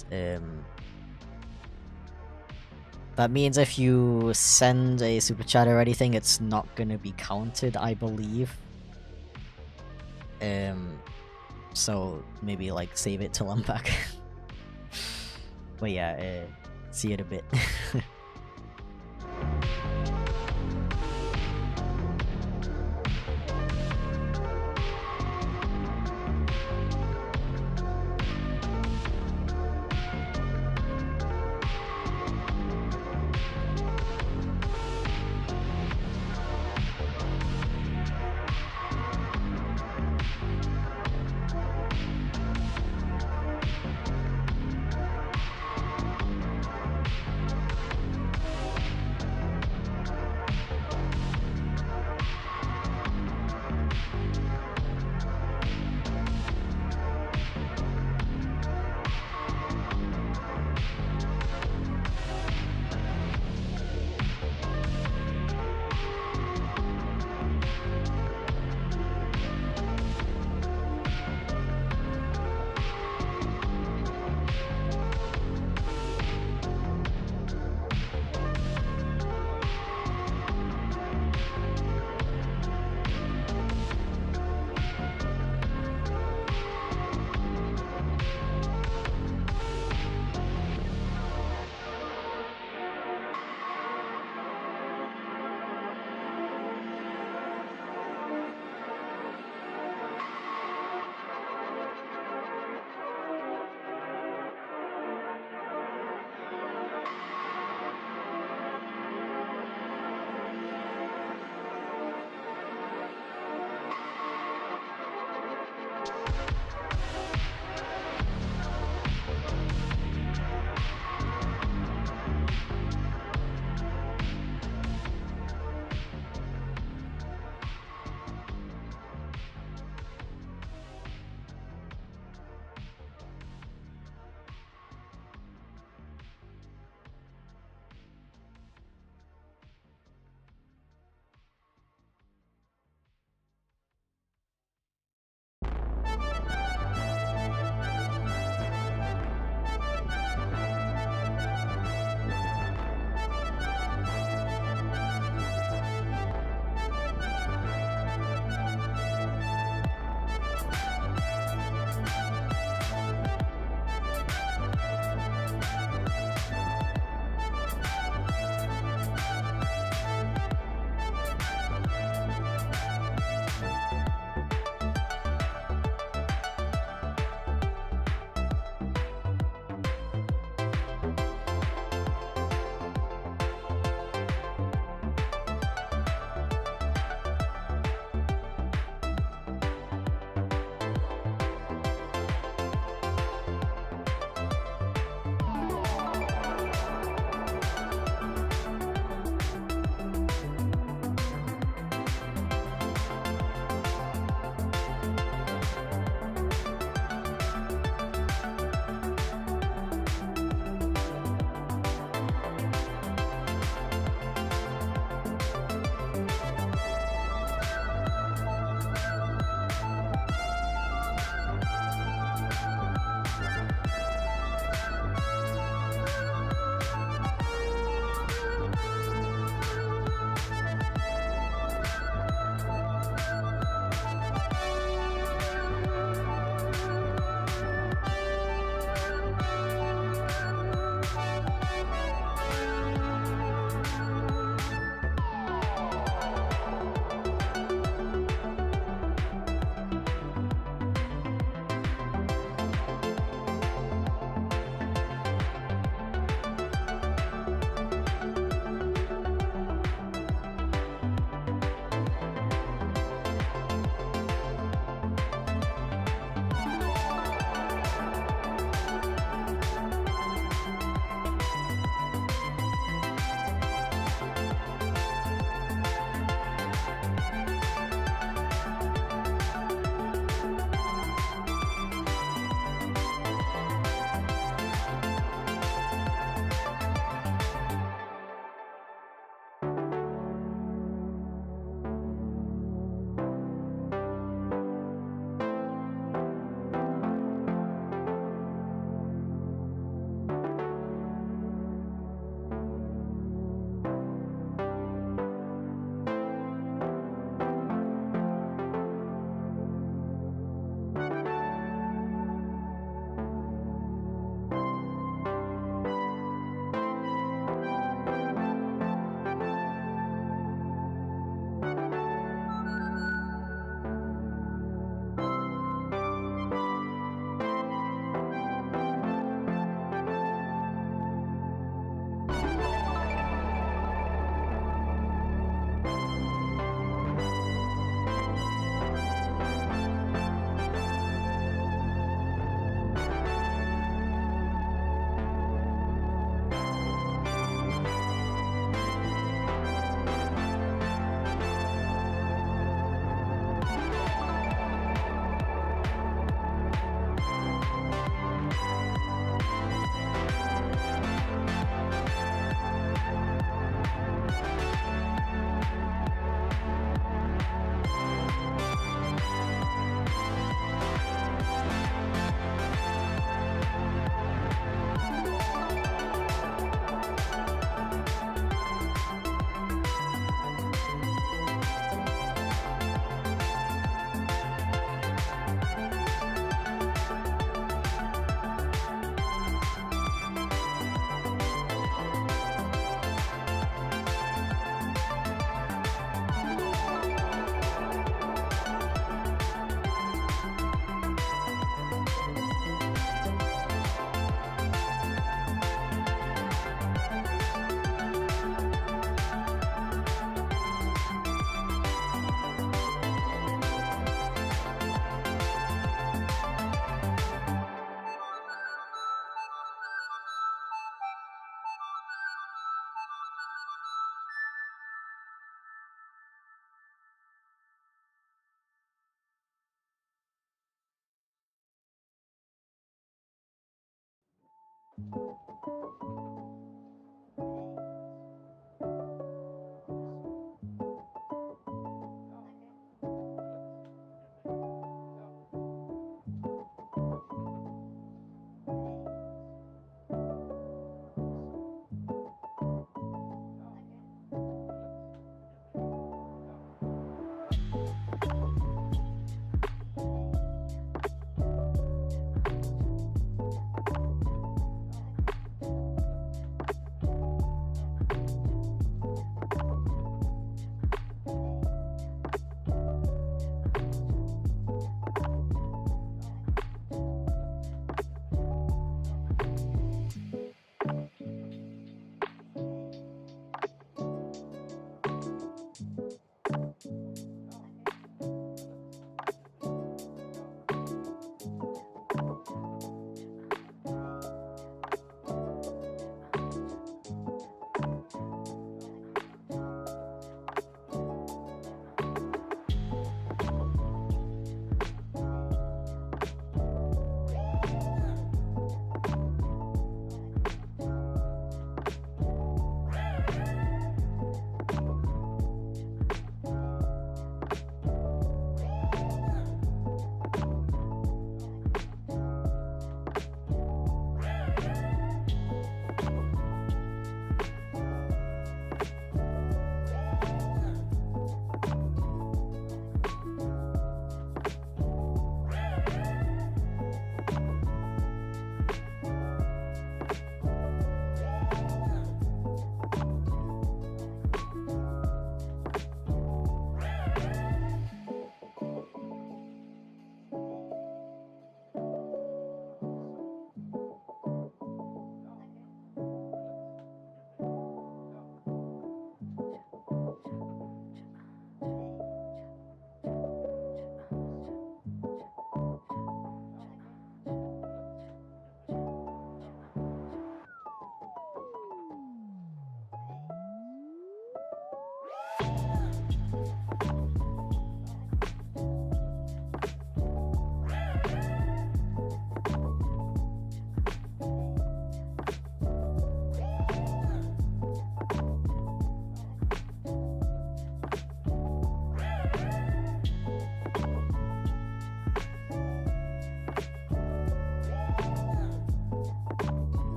that means if you send a super chat or anything, it's not gonna be counted, I believe. So maybe like save it till I'm back. But yeah, see you in a bit.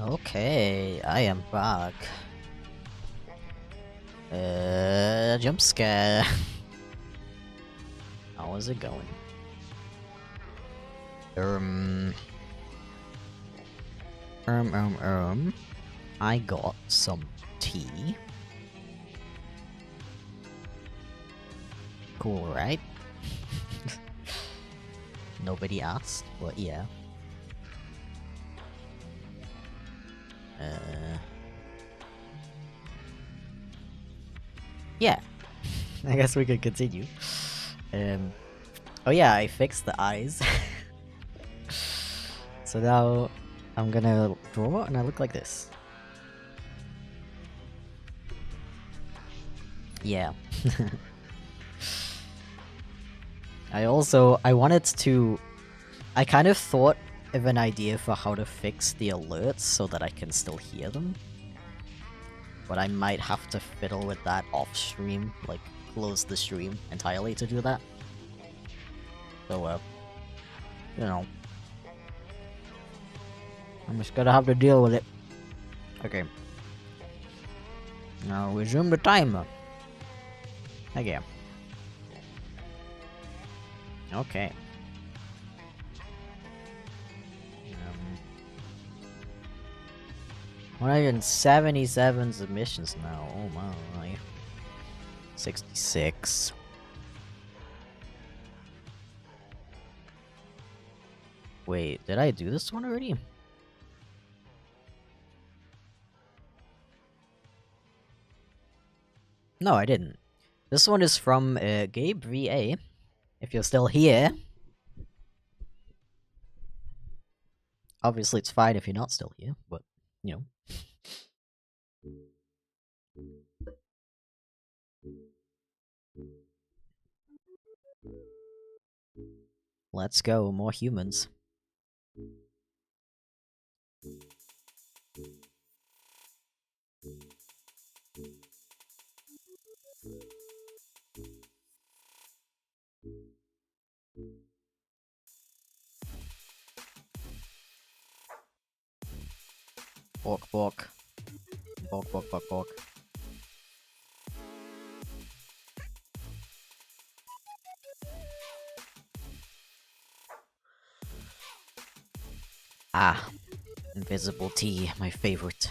Okay, I am back. Jump scare. How is it going? I got some tea. Cool, right? Nobody asked, but yeah. Yeah. I guess we could continue. Oh yeah, I fixed the eyes. So now I'm gonna draw and I look like this. Yeah. I kind of thought of an idea for how to fix the alerts so that I can still hear them. But I might have to fiddle with that off stream, like close the stream entirely to do that. So, you know. I'm just gonna have to deal with it. Okay. Now resume the timer. Again. Okay. 177 submissions now. Oh my. 66. Wait, did I do this one already? No, I didn't. This one is from Gabe VA. If you're still here. Obviously, it's fine if you're not still here, but, you know. Let's go, more humans. Bork, bork. Bork, bork, bork, bork. Ah, invisible tea, my favorite.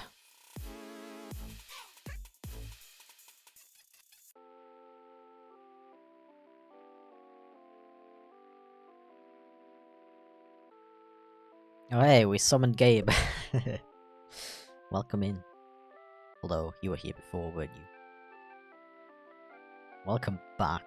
Oh hey, we summoned Gabe. Welcome in. Although, you were here before, weren't you? Welcome back.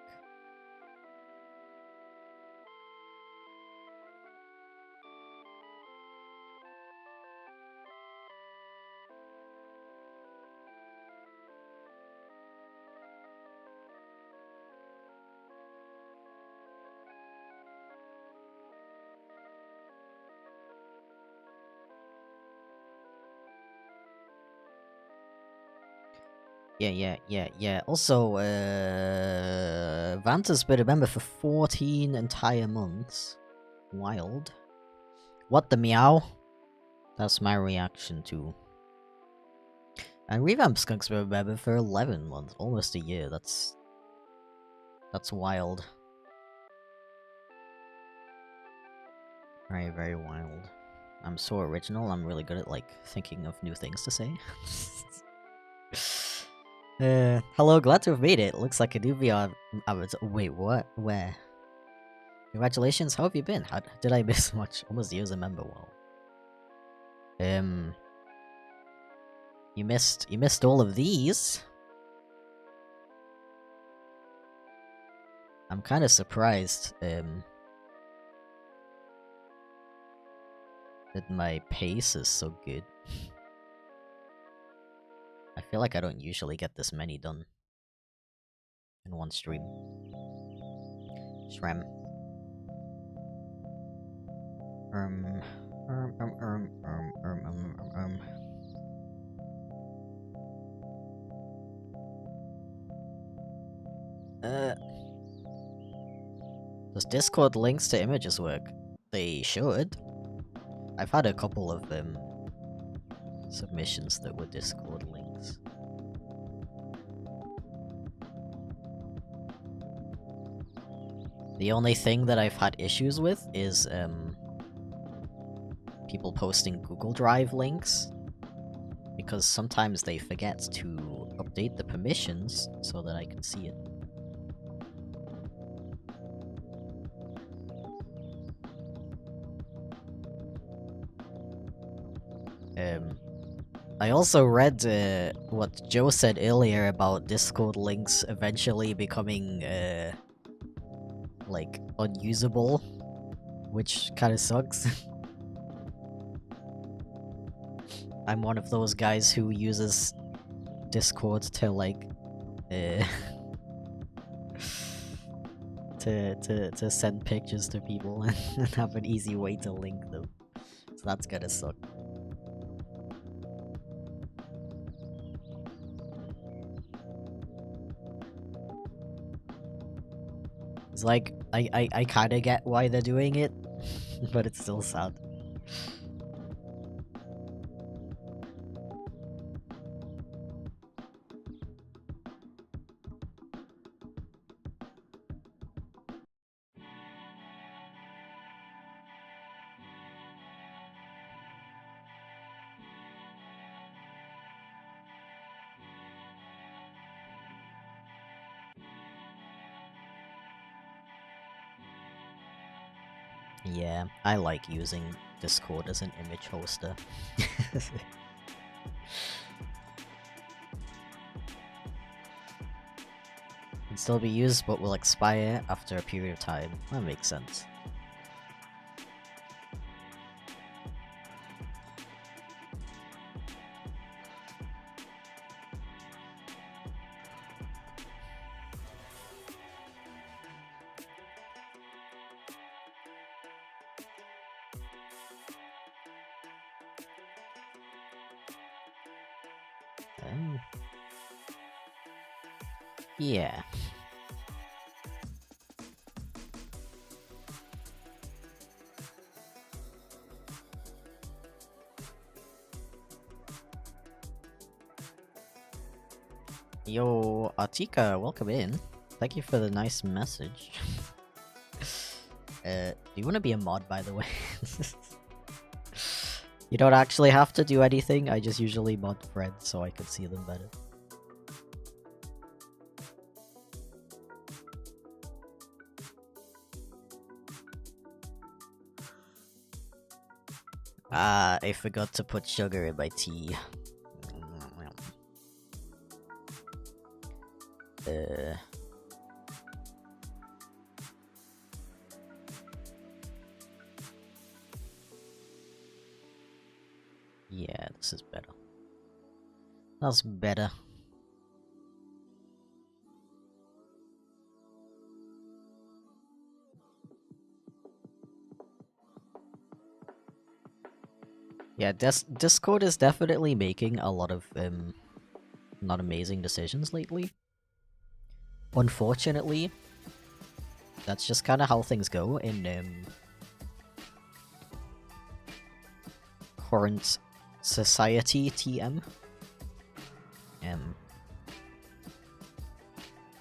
Yeah. Also, Vanta's been a member for 14 entire months. Wild. What the meow? That's my reaction to. And Revamp Skunk's been a member for 11 months, almost a year. That's wild. Very, very wild. I'm so original. I'm really good at like thinking of new things to say. Hello, glad to have made it. Looks like a new VR avatar. Wait, what? Where? Congratulations, how have you been? How did I miss much? Almost years a member, wow. You missed all of these? I'm kinda surprised, that my pace is so good. I feel like I don't usually get this many done in one stream. Shrem. Does Discord links to images work? They should. I've had a couple of submissions that were Discord links. The only thing that I've had issues with is people posting Google Drive links, because sometimes they forget to update the permissions so that I can see it. I also read what Joe said earlier about Discord links eventually becoming like unusable, which kind of sucks. I'm one of those guys who uses Discord to like to send pictures to people and have an easy way to link them. So that's gonna suck. It's like, I kinda get why they're doing it, but it's still sad. Yeah, I like using Discord as an image hoster. Can still be used, but will expire after a period of time. That makes sense. Yeah. Yo, Atika, welcome in. Thank you for the nice message. Do you want to be a mod, by the way? You don't actually have to do anything, I just usually mod friends so I can see them better. Ah, I forgot to put sugar in my tea. Yeah, this is better. That's better. Yeah, Discord is definitely making a lot of not amazing decisions lately. Unfortunately, that's just kind of how things go in current society TM.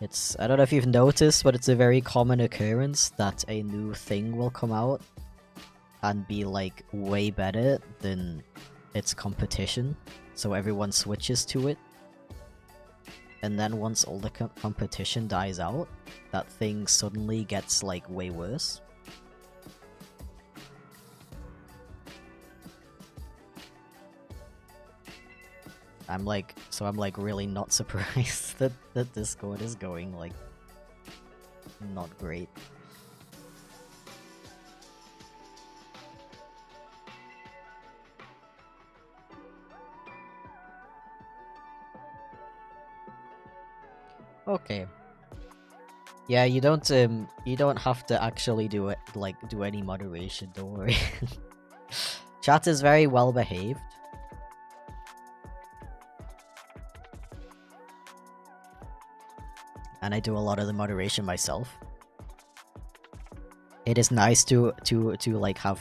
It's, I don't know if you've noticed, but it's a very common occurrence that a new thing will come out and be like way better than its competition, so everyone switches to it. And then once all the competition dies out, that thing suddenly gets like way worse. I'm like really not surprised that Discord is going like not great. Okay. Yeah, you don't have to actually do it, like, do any moderation, don't worry. Chat is very well behaved. And I do a lot of the moderation myself. It is nice to like have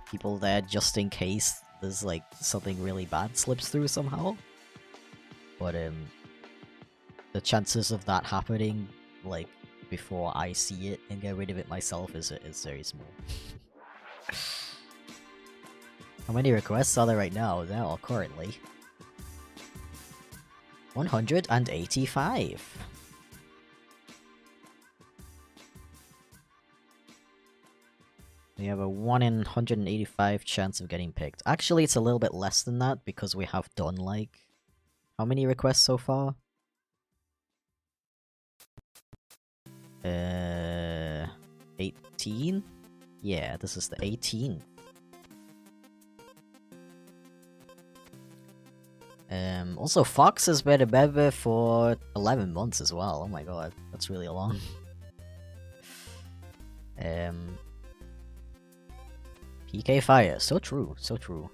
people there just in case there's like something really bad slips through somehow. But the chances of that happening like before I see it and get rid of it myself is very small. How many requests are there right now? There are currently 185. We have a 1 in 185 chance of getting picked. Actually, it's a little bit less than that because we have done like... How many requests so far? 18? Yeah, this is the 18th. Also, Fox has been a member for 11 months as well. Oh my god, that's really long. PK Fire, so true, so true.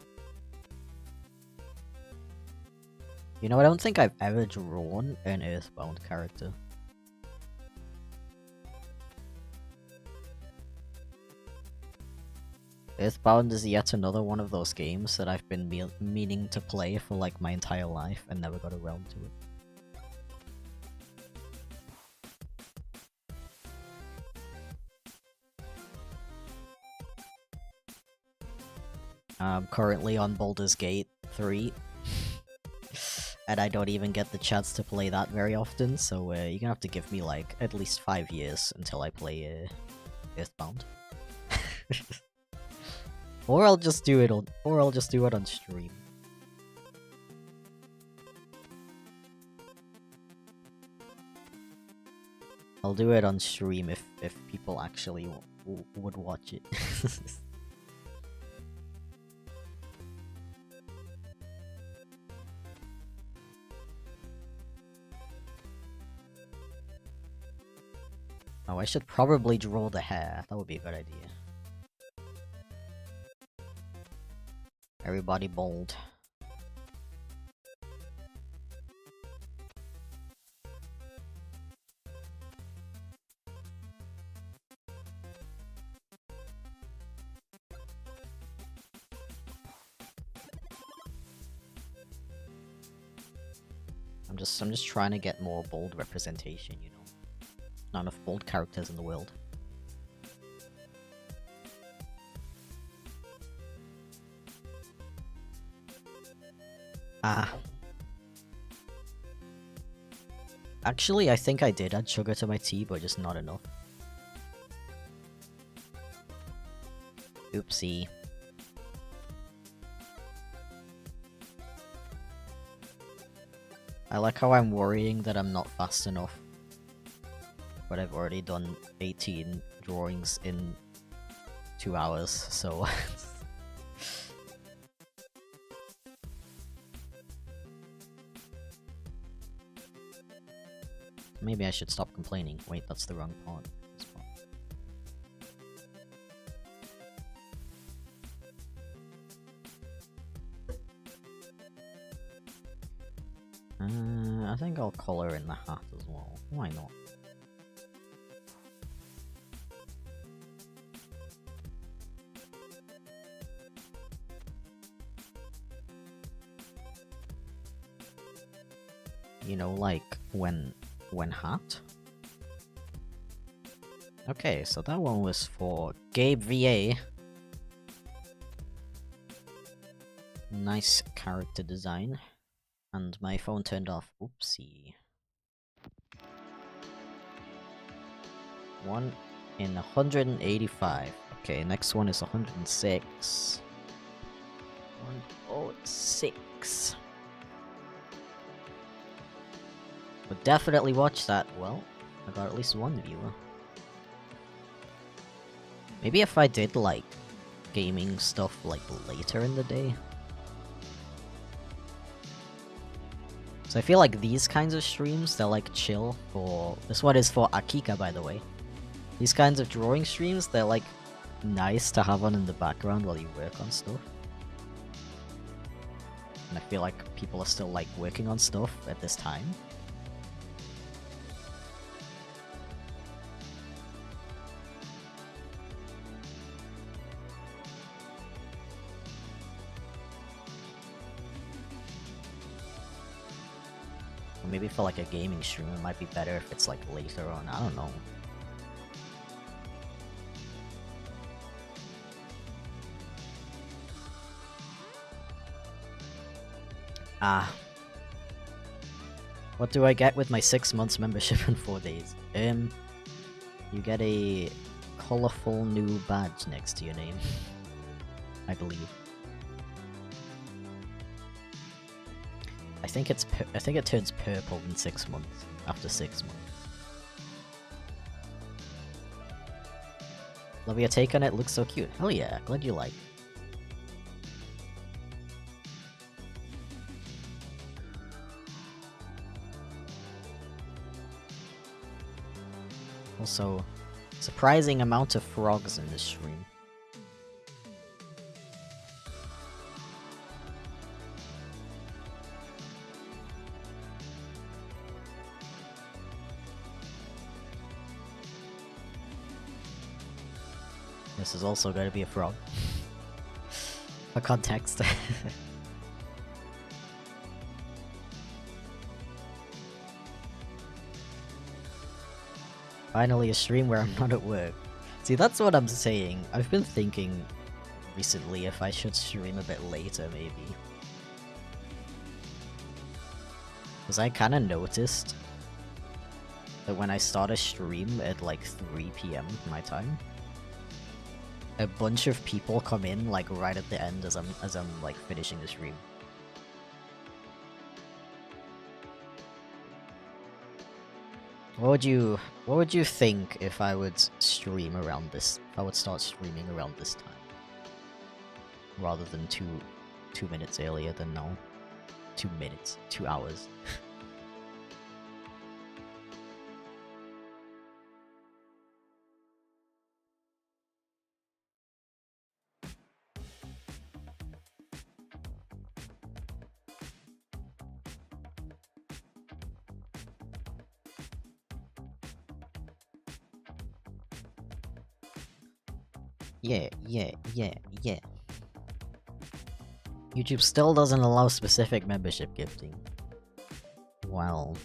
You know, I don't think I've ever drawn an Earthbound character. Earthbound is yet another one of those games that I've been meaning to play for like my entire life and never got around to it. I'm currently on Baldur's Gate 3, and I don't even get the chance to play that very often, so you're gonna have to give me like at least 5 years until I play Earthbound. Or I'll just do it on stream. I'll do it on stream if people actually would watch it. Oh, I should probably draw the hair. That would be a good idea. Everybody bold. I'm just trying to get more bold representation, you know. Not enough bold characters in the world. Actually, I think I did add sugar to my tea, but just not enough. Oopsie. I like how I'm worrying that I'm not fast enough. But I've already done 18 drawings in 2 hours, so... Maybe I should stop complaining. Wait, that's the wrong part. I think I'll color in the hat as well. Why not? You know, like when hat? Okay, so that one was for Gabe VA. Nice character design. And my phone turned off. Oopsie. 1 in 185. Okay, next one is 106. 106. Would definitely watch that. Well, I got at least one viewer. Maybe if I did like gaming stuff like later in the day. So I feel like these kinds of streams, they're like chill for... This one is for Akika, by the way. These kinds of drawing streams, they're like nice to have on in the background while you work on stuff. And I feel like people are still like working on stuff at this time. Maybe for like a gaming stream, it might be better if it's like later on. I don't know. What do I get with my 6 months membership in 4 days? You get a colorful new badge next to your name, I believe. I think it turns purple in 6 months. After 6 months. Love your take on it. Looks so cute. Hell yeah! Glad you like. Also, surprising amount of frogs in this stream. This is also going to be a frog. For context. Finally a stream where I'm not at work. See, that's what I'm saying. I've been thinking recently if I should stream a bit later, maybe. Because I kind of noticed that when I start a stream at like 3 PM my time, a bunch of people come in like right at the end as I'm like finishing the stream. What would you think if I would stream around this? If I would start streaming around this time, rather than two minutes earlier than now. 2 minutes, 2 hours. Yeah. YouTube still doesn't allow specific membership gifting. Well,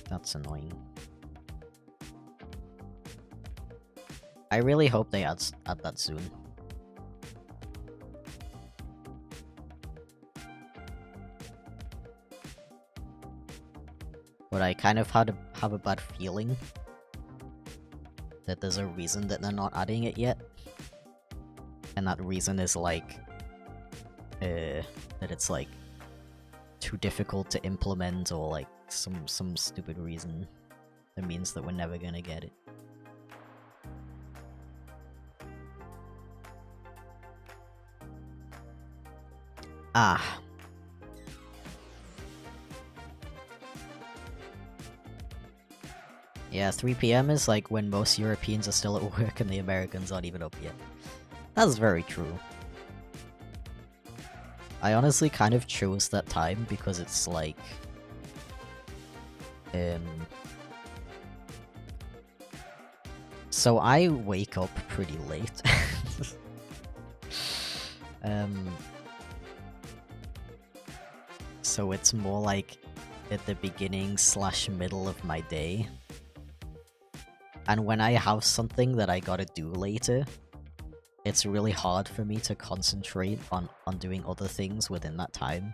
that's annoying. I really hope they add that soon. But I kind of have a bad feeling that there's a reason that they're not adding it yet. And that reason is like, that it's like too difficult to implement, or like some stupid reason that means that we're never gonna get it. Ah. Yeah, 3 PM is like when most Europeans are still at work and the Americans aren't even up yet. That's very true. I honestly kind of chose that time because it's like... So I wake up pretty late. So it's more like at the beginning / middle of my day. And when I have something that I gotta do later, it's really hard for me to concentrate on doing other things within that time.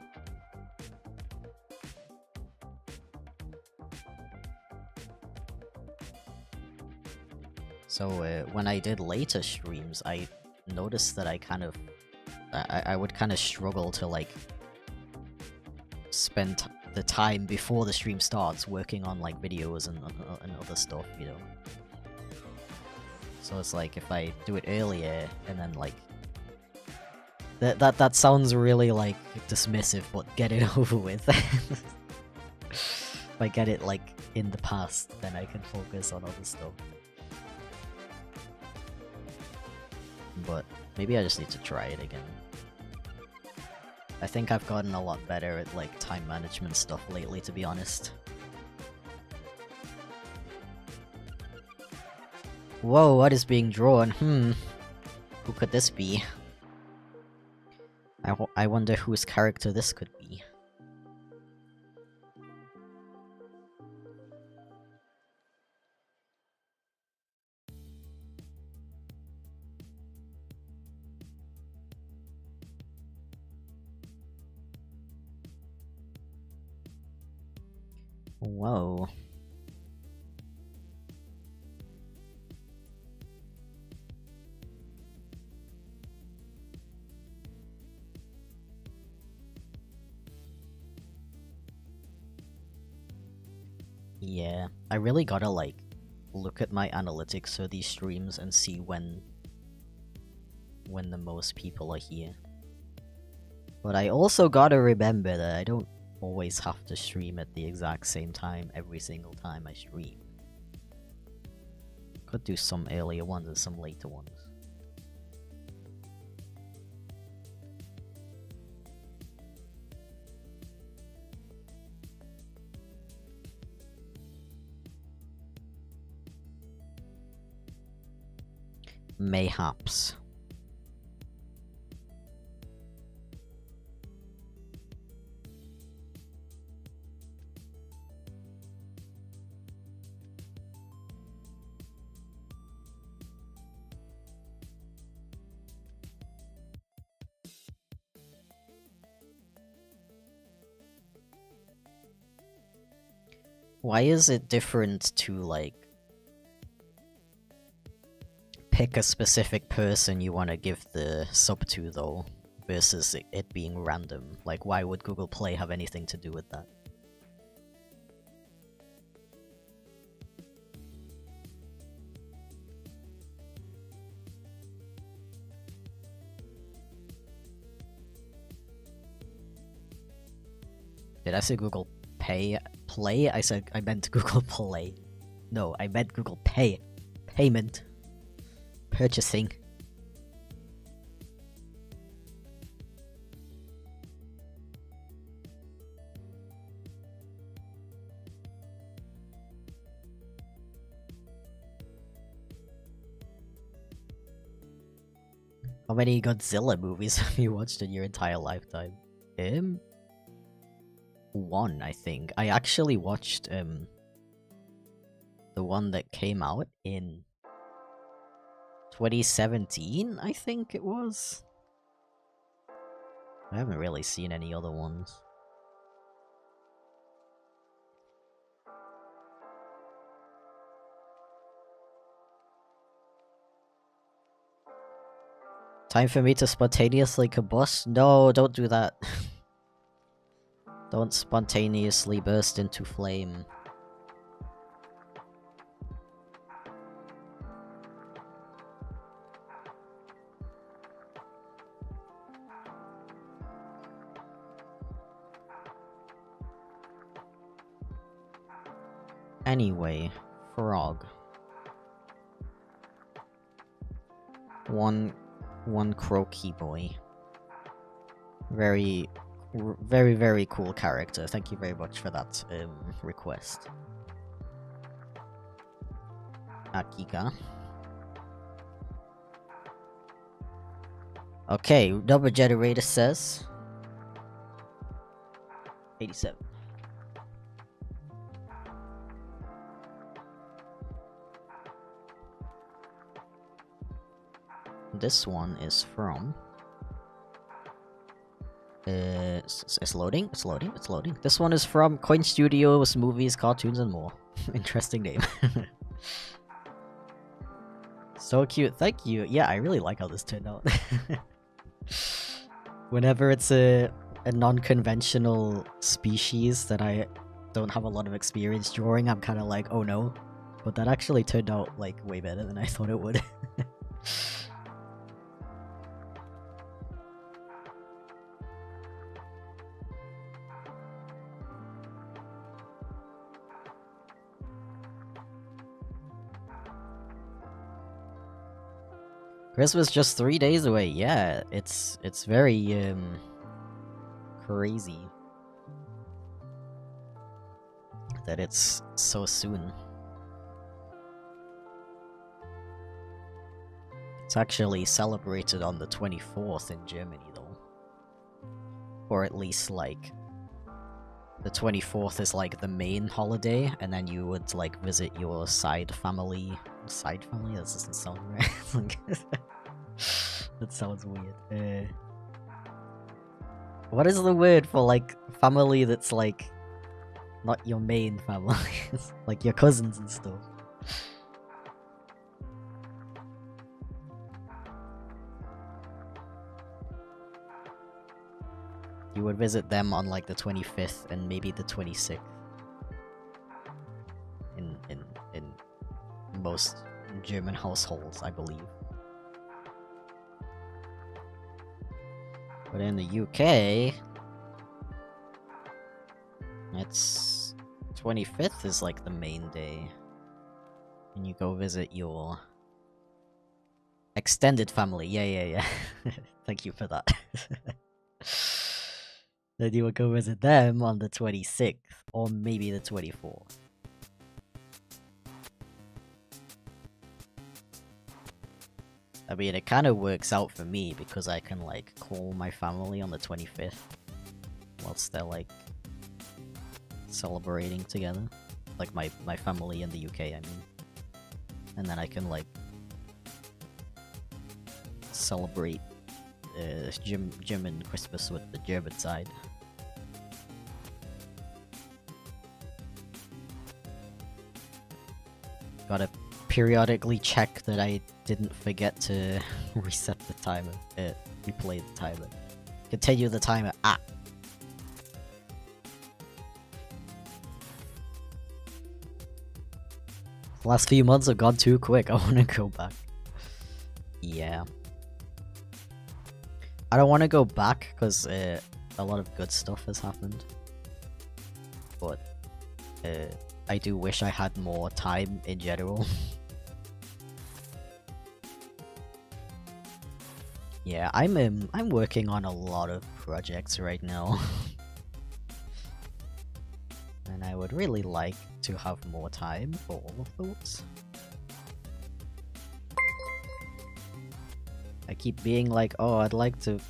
So when I did later streams, I noticed that I would kind of struggle to like spend the time before the stream starts working on like videos and other stuff, you know. So it's like if I do it earlier and then like that sounds really like dismissive, but get it over with. If I get it like in the past, then I can focus on other stuff. But maybe I just need to try it again. I think I've gotten a lot better at like time management stuff lately, to be honest. Whoa, what is being drawn? Who could this be? I wonder whose character this could be. Whoa. Yeah, I really gotta like look at my analytics for these streams and see when the most people are here. But I also gotta remember that I don't always have to stream at the exact same time every single time I stream. Could do some earlier ones and some later ones. Mayhaps. Why is it different to, like, pick a specific person you want to give the sub to, though, versus it being random? Like, why would Google Play have anything to do with that? Did I say Google Play? I meant Google Play. No, I meant Google Pay. Payment. Purchasing. How many Godzilla movies have you watched in your entire lifetime? One, I think. I actually watched the one that came out in 2017, I think it was. I haven't really seen any other ones. Time for me to spontaneously combust? No, don't do that. Don't spontaneously burst into flame. Anyway, frog. One croaky boy. Very cool character. Thank you very much for that request. Akika. Okay, number generator says 87. This one is from it's loading. This one is from Coin Studios, movies, cartoons, and more. Interesting name. So cute, thank you. Yeah, I really like how this turned out. Whenever it's a non-conventional species that I don't have a lot of experience drawing, I'm kind of like, oh no. But that actually turned out, like, way better than I thought it would. Christmas just 3 days away. Yeah, it's very crazy that it's so soon. It's actually celebrated on the 24th in Germany, though. Or at least, like, the 24th is, like, the main holiday, and then you would, like, visit your side family. Side family? That doesn't sound right. That sounds weird. What is the word for, like, family that's, like, not your main family? Like, your cousins and stuff. You would visit them on, like, the 25th and maybe the 26th. In most German households, I believe. But in the UK, it's 25th is like the main day. And you go visit your extended family. Yeah. Thank you for that. Then you would go visit them on the 26th, or maybe the 24th. I mean, it kind of works out for me because I can, like, call my family on the 25th whilst they're, like, celebrating together. Like, my family in the UK, I mean. And then I can, like, celebrate German Christmas with the German side. Gotta periodically check that I didn't forget to reset the timer. Replay the timer. Continue the timer. Ah! Last few months have gone too quick. I wanna go back. Yeah. I don't wanna go back because a lot of good stuff has happened. But I do wish I had more time in general. Yeah, I'm working on a lot of projects right now. And I would really like to have more time for all of those. I keep being like, oh, I'd like to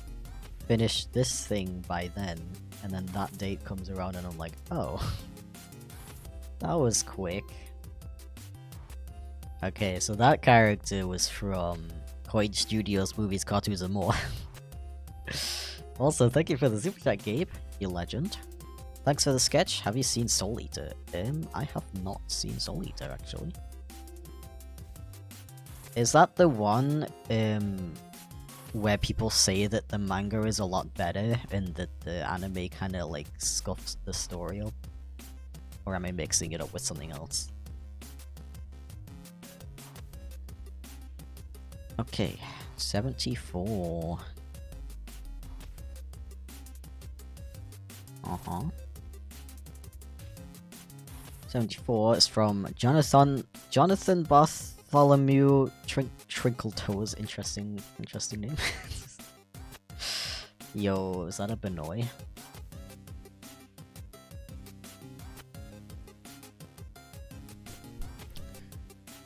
finish this thing by then. And then that date comes around and I'm like, oh. That was quick. Okay, so that character was from Koei Studios Movies, Cartoons and More. Also, thank you for the super chat, Gabe. You legend. Thanks for the sketch. Have you seen Soul Eater? I have not seen Soul Eater, actually. Is that the one, where people say that the manga is a lot better and that the anime kinda, like, scuffs the story up? Or am I mixing it up with something else? Okay, 74. Uh-huh. 74 is from Jonathan Bartholomew Trinkletoes. Interesting name. Yo, is that a Benoy?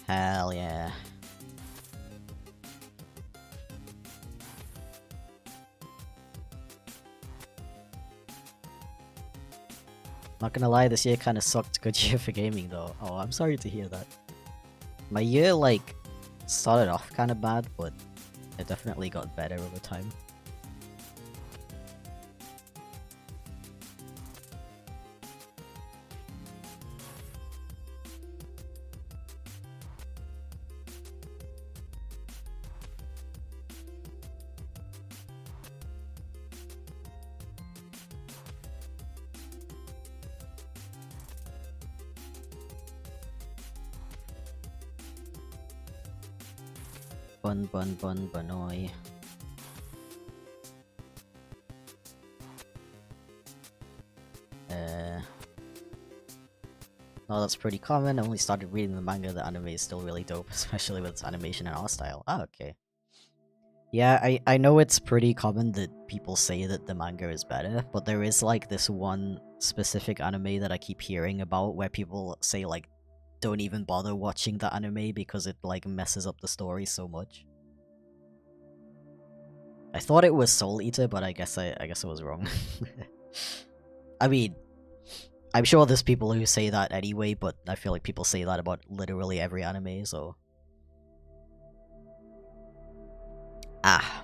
Hell yeah. Not gonna lie, this year kinda sucked. Good year for gaming though. Oh, I'm sorry to hear that. My year, like, started off kinda bad, but it definitely got better over time. Banoy. Oh, that's pretty common. I only started reading the manga. The anime is still really dope, especially with its animation and art style. Ah, okay. Yeah, I know it's pretty common that people say that the manga is better, but there is like this one specific anime that I keep hearing about where people say like, don't even bother watching the anime because it like messes up the story so much. I thought it was Soul Eater, but I guess I was wrong. I mean, I'm sure there's people who say that anyway, but I feel like people say that about literally every anime, so... Ah.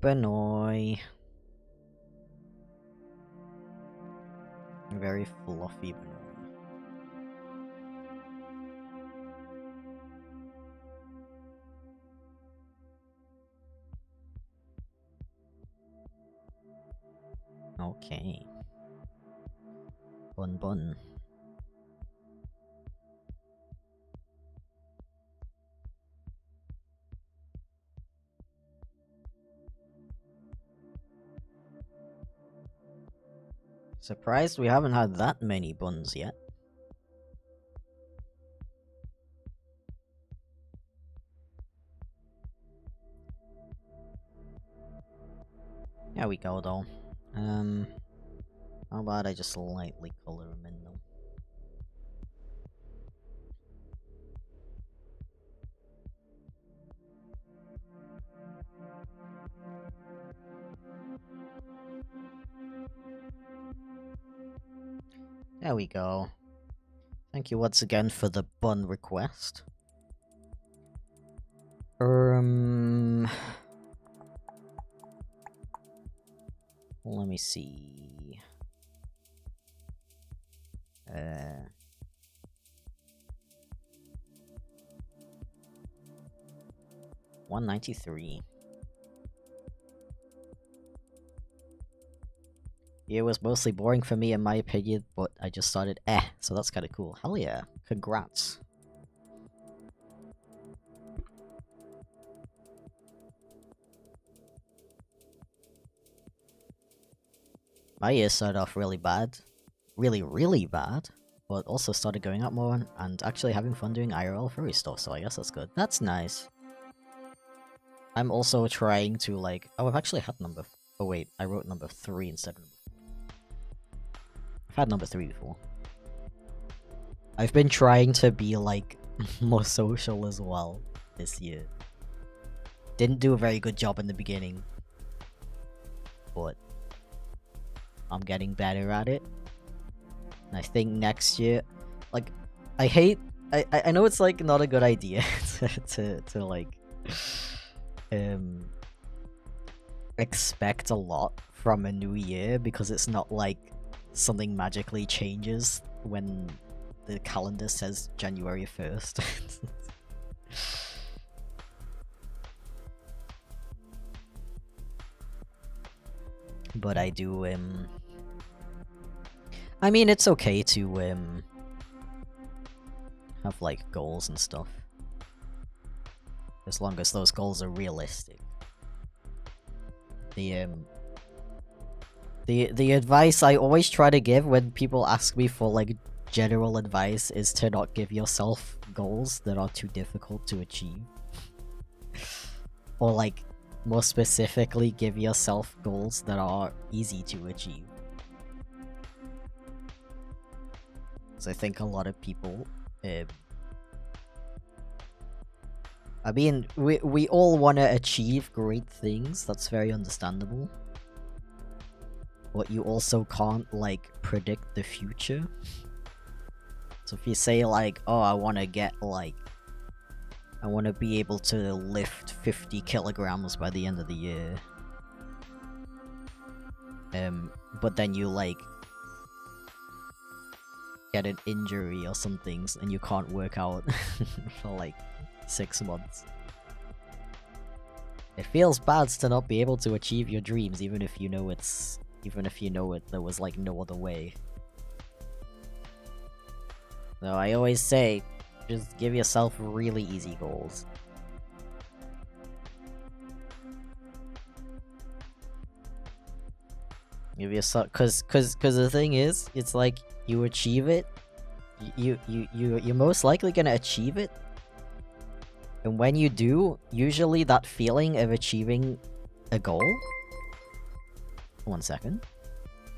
Benoy. Very fluffy Benoy. Okay. Bun. Surprised we haven't had that many buns yet. There we go though. How about I just lightly color them in though? There we go. Thank you once again for the bun request. Let me see. 193. It was mostly boring for me in my opinion, but I just started so that's kinda cool. Hell yeah. Congrats. My year started off really bad. Really, really bad. But also started going out more and actually having fun doing IRL furry stuff, so I guess that's good. That's nice. I'm also trying to like... Oh, I've actually had number... Oh wait, I wrote number 3 instead of number 4. I've had number 3 before. I've been trying to be like more social as well this year. Didn't do a very good job in the beginning. But I'm getting better at it. And I think next year, like, I know it's like not a good idea to like expect a lot from a new year, because it's not like something magically changes when the calendar says January 1st. But I do I mean, it's okay to have like goals and stuff, as long as those goals are realistic. The advice I always try to give when people ask me for like general advice is to not give yourself goals that are too difficult to achieve. Or like, more specifically, give yourself goals that are easy to achieve. So I think a lot of people, I mean, we all want to achieve great things, that's very understandable. But you also can't, like, predict the future. So if you say, like, oh, I want to get, like, I want to be able to lift 50 kilograms by the end of the year. But then you, like, get an injury or something and you can't work out for like 6 months. It feels bad to not be able to achieve your dreams, even if you know there was like no other way. So I always say, just give yourself really easy goals. Give yourself, cause the thing is, it's like, you achieve it, you're most likely gonna achieve it, and when you do, usually that feeling of achieving a goal... One second.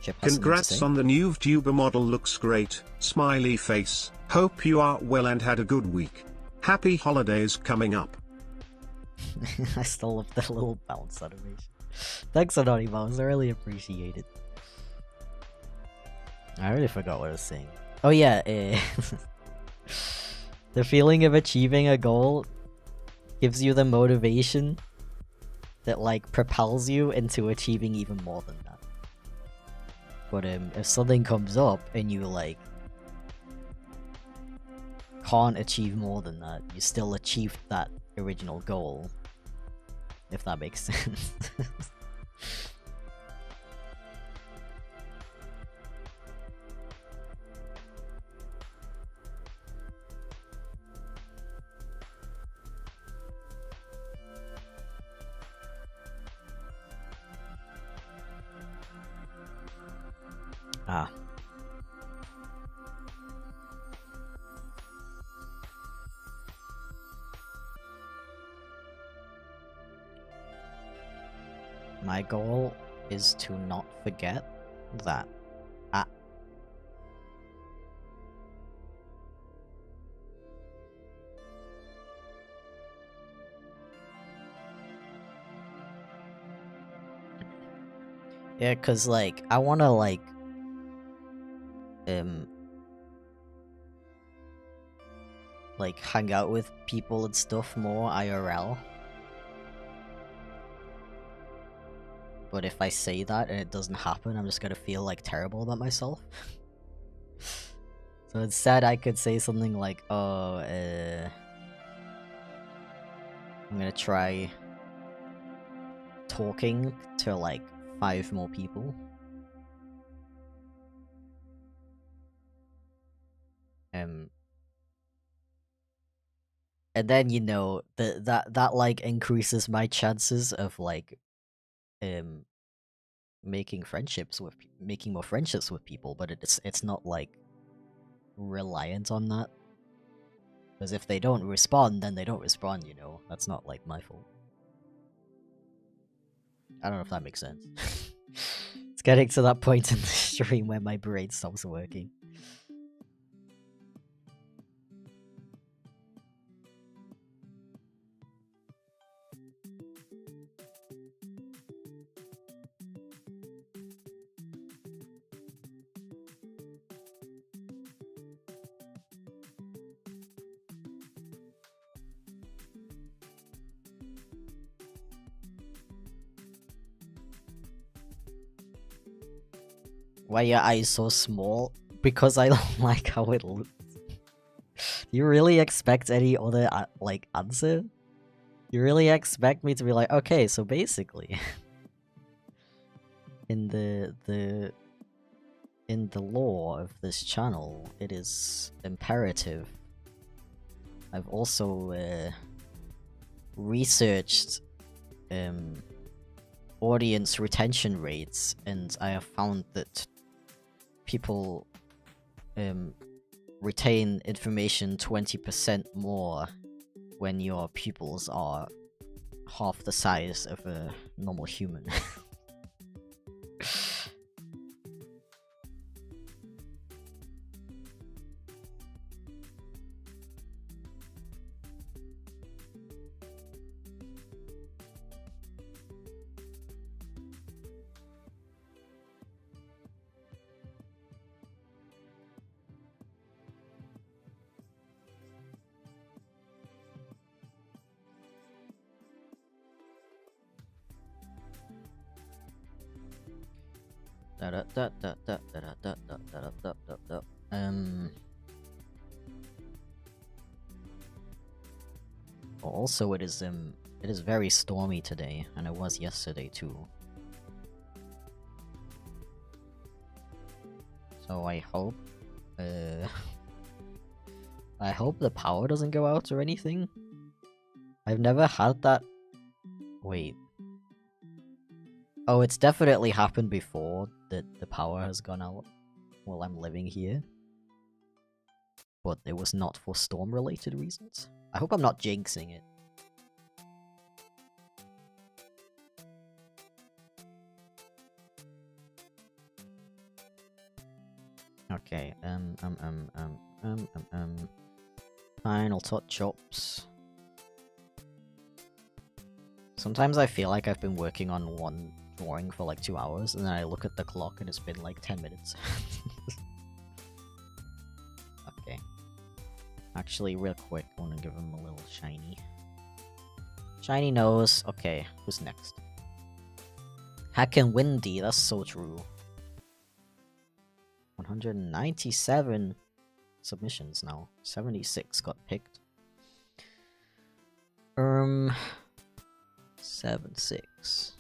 Chip has something to Congrats say. on the new VTuber model, looks great, smiley face, hope you are well and had a good week. Happy holidays coming up. I still love the little bounce animation. Thanks, Anonymous, I really appreciate it. I already forgot what I was saying. Oh yeah, the feeling of achieving a goal gives you the motivation that, like, propels you into achieving even more than that. But if something comes up and you, like, can't achieve more than that, you still achieved that original goal. If that makes sense. Ah. My goal is to not forget that. Ah. Yeah, cause like, I wanna like, like, hang out with people and stuff more IRL. But if I say that and it doesn't happen, I'm just gonna feel like terrible about myself. So instead I could say something like, oh, I'm gonna try talking to like 5 more people. And then, you know, that like increases my chances of like making more friendships with people, but it's not like reliant on that. Because if they don't respond, then they don't respond, you know. That's not like my fault. I don't know if that makes sense. It's getting to that point in the stream where my brain stops working. Why are your eyes so small? Because I don't like how it looks. Do you really expect any other, like, answer? You really expect me to be like, okay, so basically... in the lore of this channel, it is imperative. I've also, researched, audience retention rates, and I have found that people retain information 20% more when your pupils are half the size of a normal human. Also, it is very stormy today, and it was yesterday too. So I hope the power doesn't go out or anything. I've never had that. Wait. Oh, it's definitely happened before that the power has gone out while I'm living here. But it was not for storm-related reasons. I hope I'm not jinxing it. Okay, final touch-ups. Sometimes I feel like I've been working on one drawing for like 2 hours, and then I look at the clock and it's been like 10 minutes. Okay. Actually, real quick, I want to give him a little shiny. Shiny nose. Okay, who's next? Hackin' Windy, that's so true. 197 submissions now. 76 got picked. 76.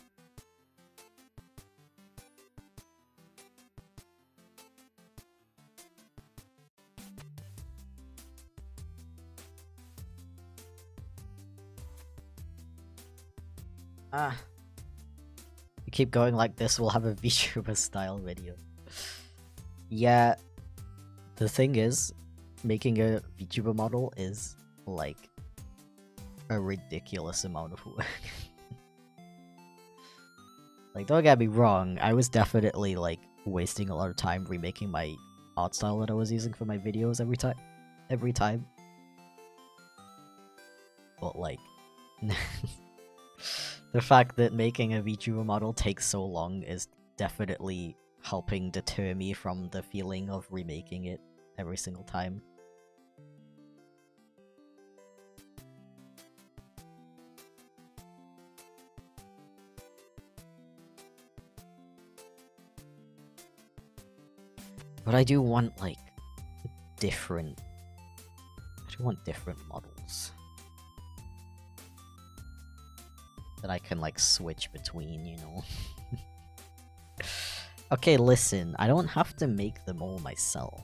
Ah. You keep going like this, we'll have a VTuber style video. Yeah, the thing is, making a VTuber model is, like, a ridiculous amount of work. Like, don't get me wrong, I was definitely, like, wasting a lot of time remaking my art style that I was using for my videos every time. But, like, the fact that making a VTuber model takes so long is definitely helping deter me from the feeling of remaking it every single time. But I do want, like, different... I do want different models. That I can, like, switch between, you know? Okay, listen, I don't have to make them all myself.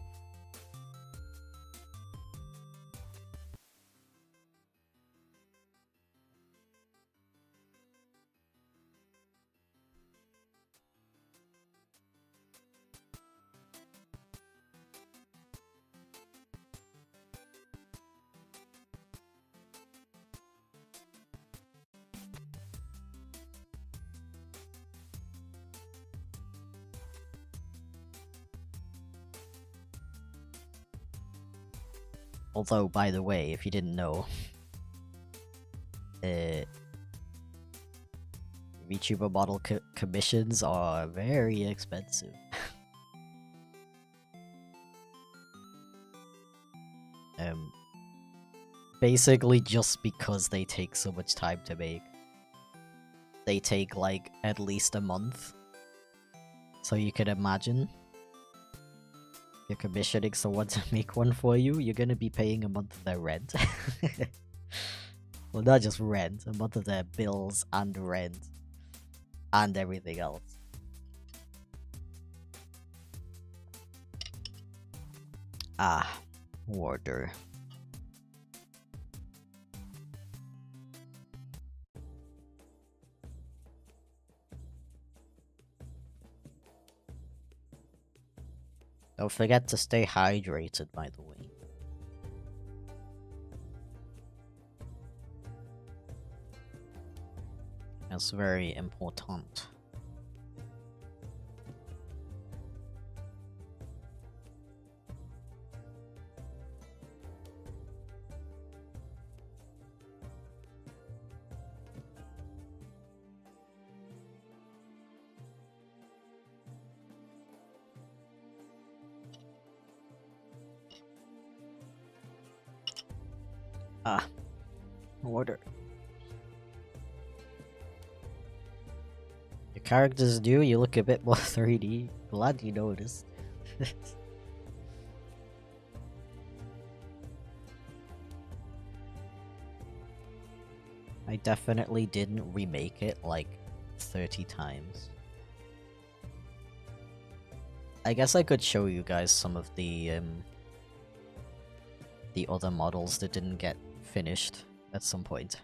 Although, by the way, if you didn't know, VTuber model commissions are very expensive. Basically just because they take so much time to make. They take, like, at least a month. So you can imagine, you're commissioning someone to make one for you, you're gonna be paying a month of their rent. Well, not just rent, a month of their bills and rent. And everything else. Ah, order. Don't forget to stay hydrated, by the way. That's very important. Ah, order. Your character's new, you look a bit more 3D. Glad you noticed. I definitely didn't remake it like 30 times. I guess I could show you guys some of the other models that didn't get finished at some point.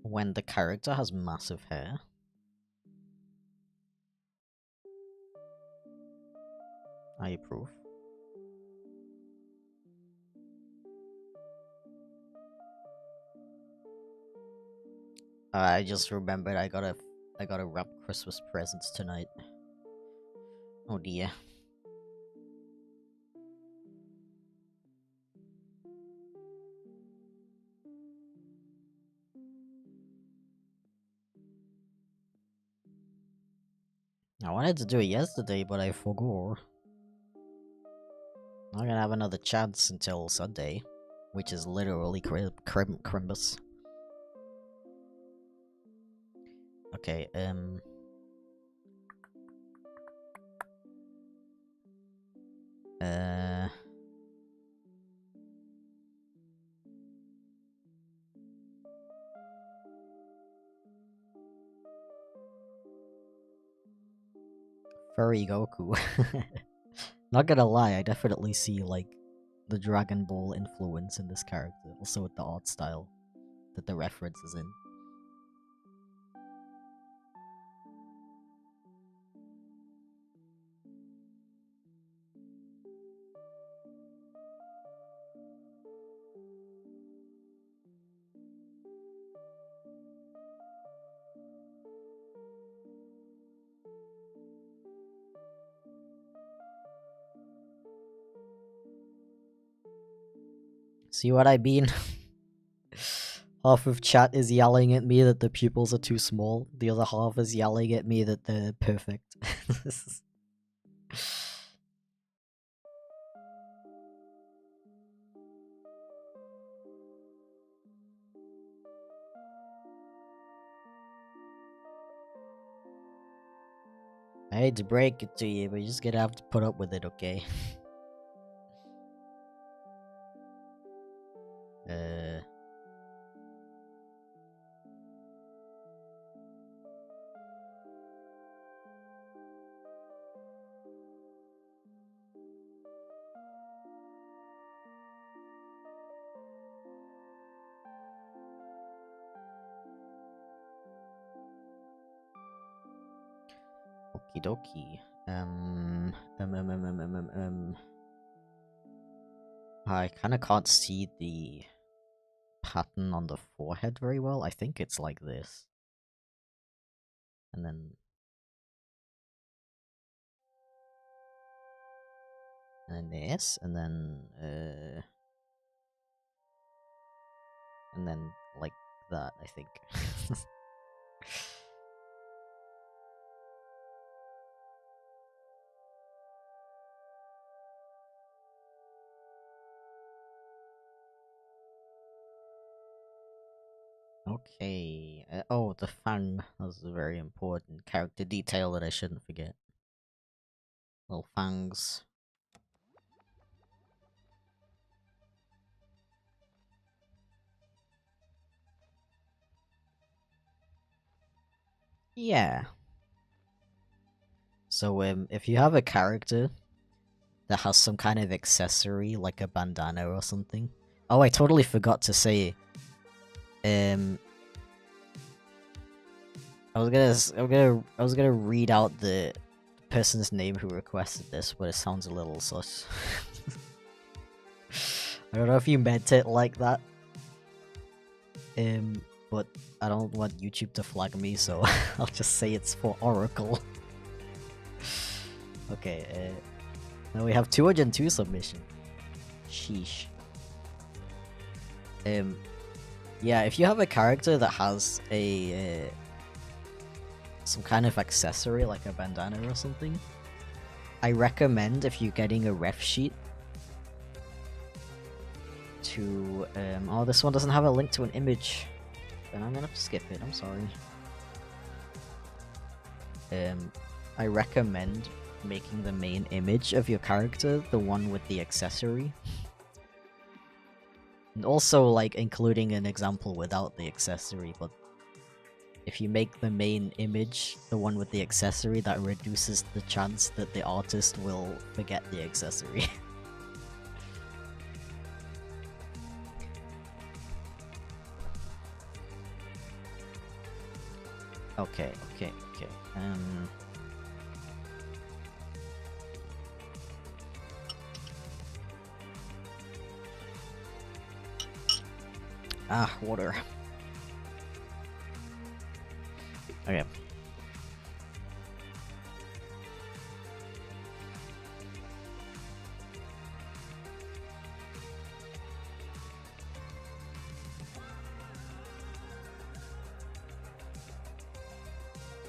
When the character has massive hair. I approve. I just remembered I gotta wrap Christmas presents tonight. Oh dear. I wanted to do it yesterday, but I forgot. I'm not gonna have another chance until Sunday, which is literally Crimbus. Okay, Furry Goku. Not gonna lie, I definitely see, like, the Dragon Ball influence in this character, also with the art style that the reference is in. See what I mean? Half of chat is yelling at me that the pupils are too small. The other half is yelling at me that they're perfect. I hate to break it to you, but you're just gonna have to put up with it, okay? Okie dokie. I kinda can't see the pattern on the forehead very well. I think it's like this. And then this, and then like that, I think. Okay. Oh, the fang. That's a very important character detail that I shouldn't forget. Little fangs. Yeah. So, if you have a character that has some kind of accessory, like a bandana or something. Oh, I totally forgot to say. I was gonna read out the person's name who requested this, but it sounds a little sus. I don't know if you meant it like that. But I don't want YouTube to flag me, so I'll just say it's for Oracle. Okay, now we have 202 submission. Sheesh. Yeah, if you have a character that has a some kind of accessory like a bandana or something, I recommend, if you're getting a ref sheet, to oh, this one doesn't have a link to an image, then I'm gonna have to skip it. I'm sorry. I recommend making the main image of your character the one with the accessory. And also, like, including an example without the accessory, but if you make the main image the one with the accessory, that reduces the chance that the artist will forget the accessory. Okay. Water. Okay.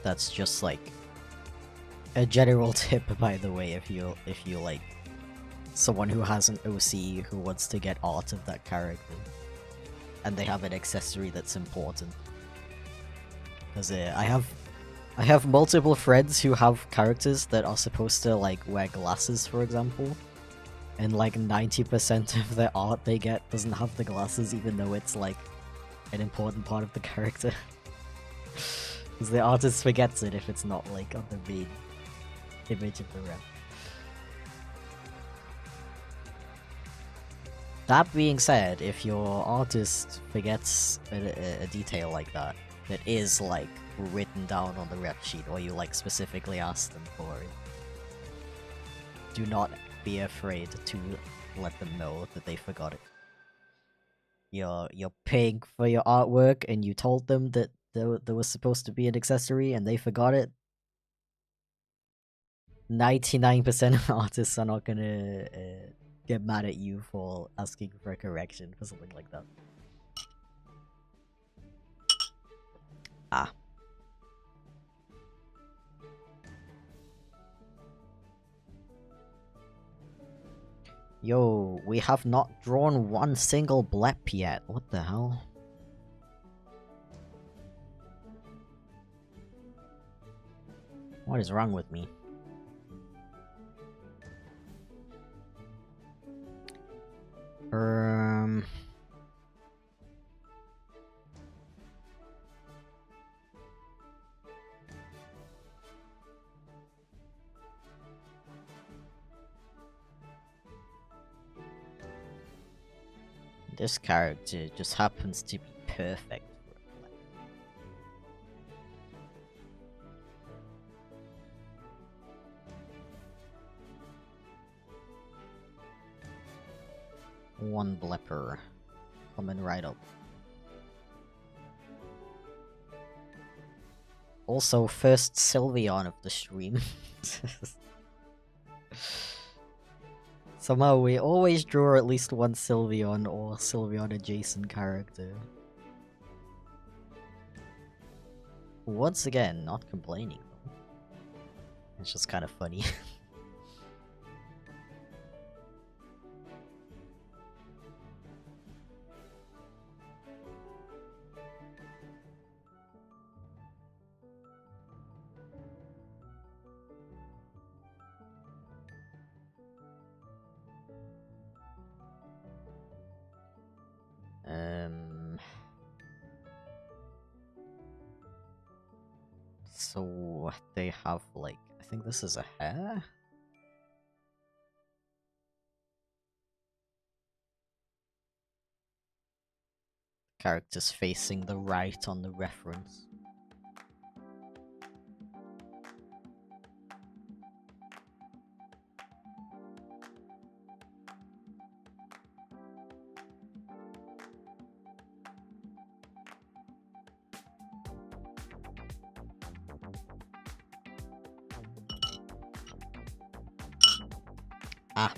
That's just like a general tip, by the way, if you like someone who has an OC who wants to get art of that character and they have an accessory that's important. Because I have multiple friends who have characters that are supposed to like wear glasses, for example, and like 90% of their art they get doesn't have the glasses, even though it's like an important part of the character. Because the artist forgets it if it's not like on the main image of the rep. That being said, if your artist forgets a detail like that is like written down on the rep sheet, or you like specifically ask them for it, do not be afraid to let them know that they forgot it. You're paying for your artwork and you told them that there was supposed to be an accessory and they forgot it. 99% of artists are not gonna get mad at you for asking for a correction for something like that. Ah. Yo, we have not drawn one single blep yet. What the hell? What is wrong with me? This character just happens to be perfect for a blep. One blepper coming right up. Also, first Sylveon of the stream. Somehow we always draw at least one Sylveon or Sylveon adjacent character. Once again, not complaining though. It's just kind of funny. So they have like, I think this is a hair? Characters facing the right on the reference. Ah.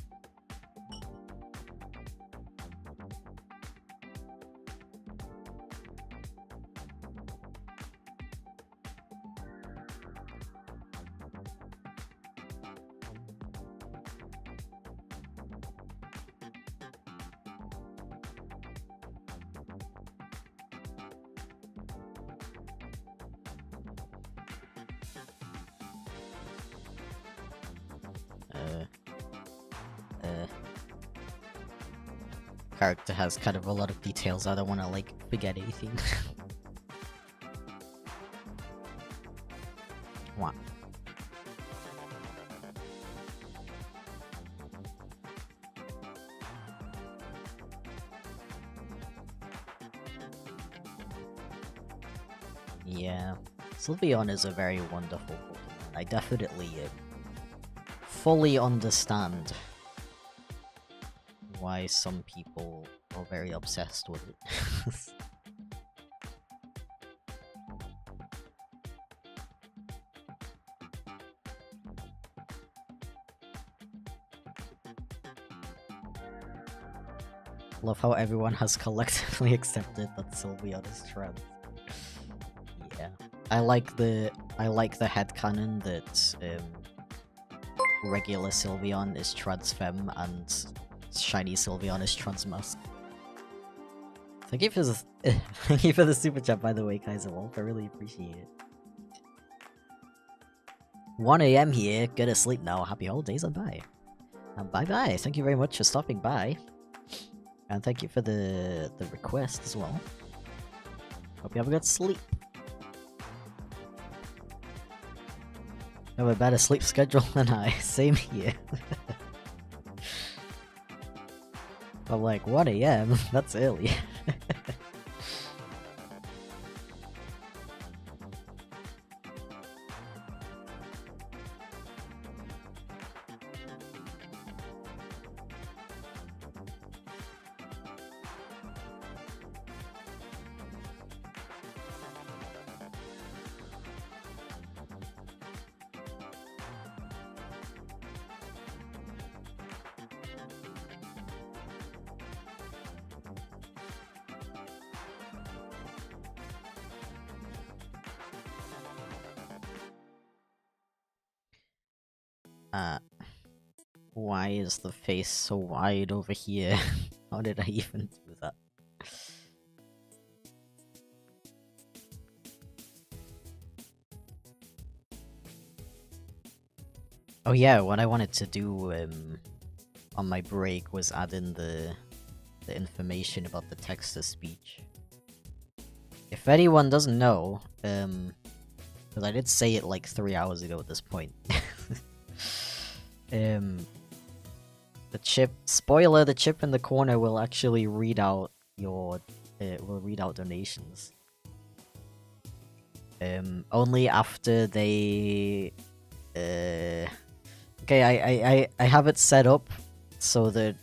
Character has kind of a lot of details. I don't want to like forget anything. What? Yeah, Sylveon is a very wonderful Pokemon. I definitely fully understand why some people are very obsessed with it. Love how everyone has collectively accepted that Sylveon is trans. Yeah, I like the headcanon that regular Sylveon is trans femme and shiny Sylveon is trans masc. Thank you for the thank you for the super chat, by the way, Kaiser Wolf. I really appreciate it. 1 AM here. Go to sleep now. Happy holidays and bye. And bye bye. Thank you very much for stopping by. And thank you for the request as well. Hope you have a good sleep. You have a better sleep schedule than I. Same here. I'm like, 1 AM? That's early. Why is the face so wide over here? How did I even do that? Oh yeah, what I wanted to do on my break was add in the information about the text-to-speech. If anyone doesn't know, because I did say it like 3 hours ago at this point. The chip, spoiler, the chip in the corner will actually read out your, will read out donations. Only after they, okay, I have it set up so that,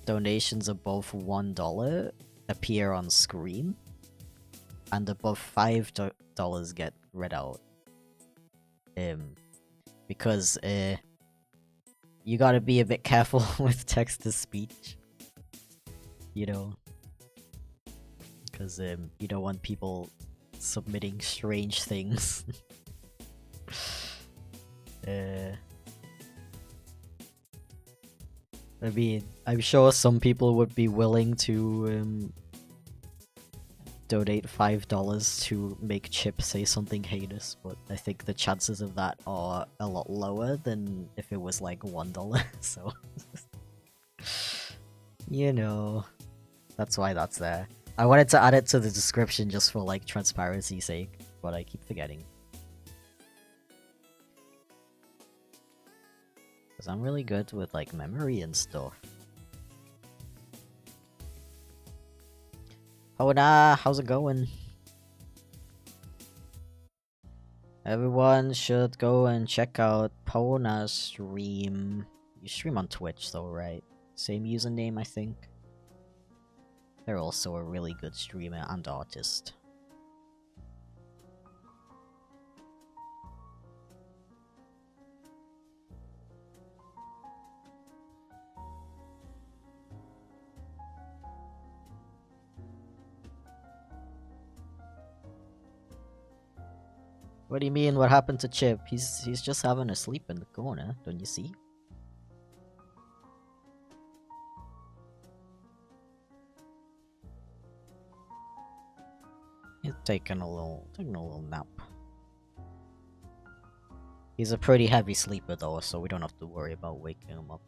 donations above $1 appear on screen, and above $5 get read out. Because, you gotta be a bit careful with text-to-speech. You know? Because, you don't want people submitting strange things. I mean, I'm sure some people would be willing to, donate $5 to make Chip say something heinous, but I think the chances of that are a lot lower than if it was like $1, so... You know... That's why that's there. I wanted to add it to the description just for like transparency's sake, but I keep forgetting. Because I'm really good with like memory and stuff. Oh nah, how's it going? Everyone should go and check out Pona's stream. You stream on Twitch though, right? Same username, I think. They're also a really good streamer and artist. What do you mean, what happened to Chip? He's just having a sleep in the corner, don't you see? He's taking a little nap. He's a pretty heavy sleeper though, so we don't have to worry about waking him up.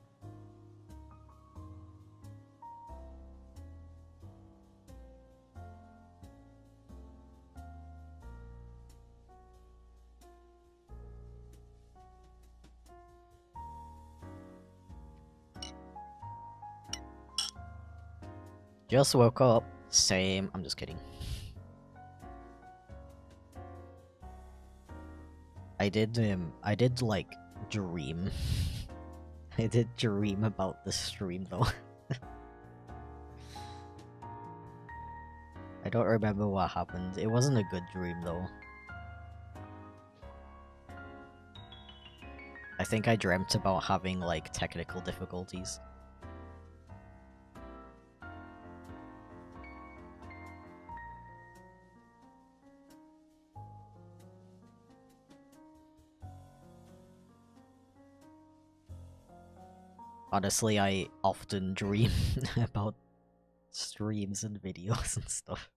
Just woke up. Same. I'm just kidding. I did like dream. I did dream about the stream though. I don't remember what happened. It wasn't a good dream though. I think I dreamt about having like technical difficulties. Honestly, I often dream about streams and videos and stuff.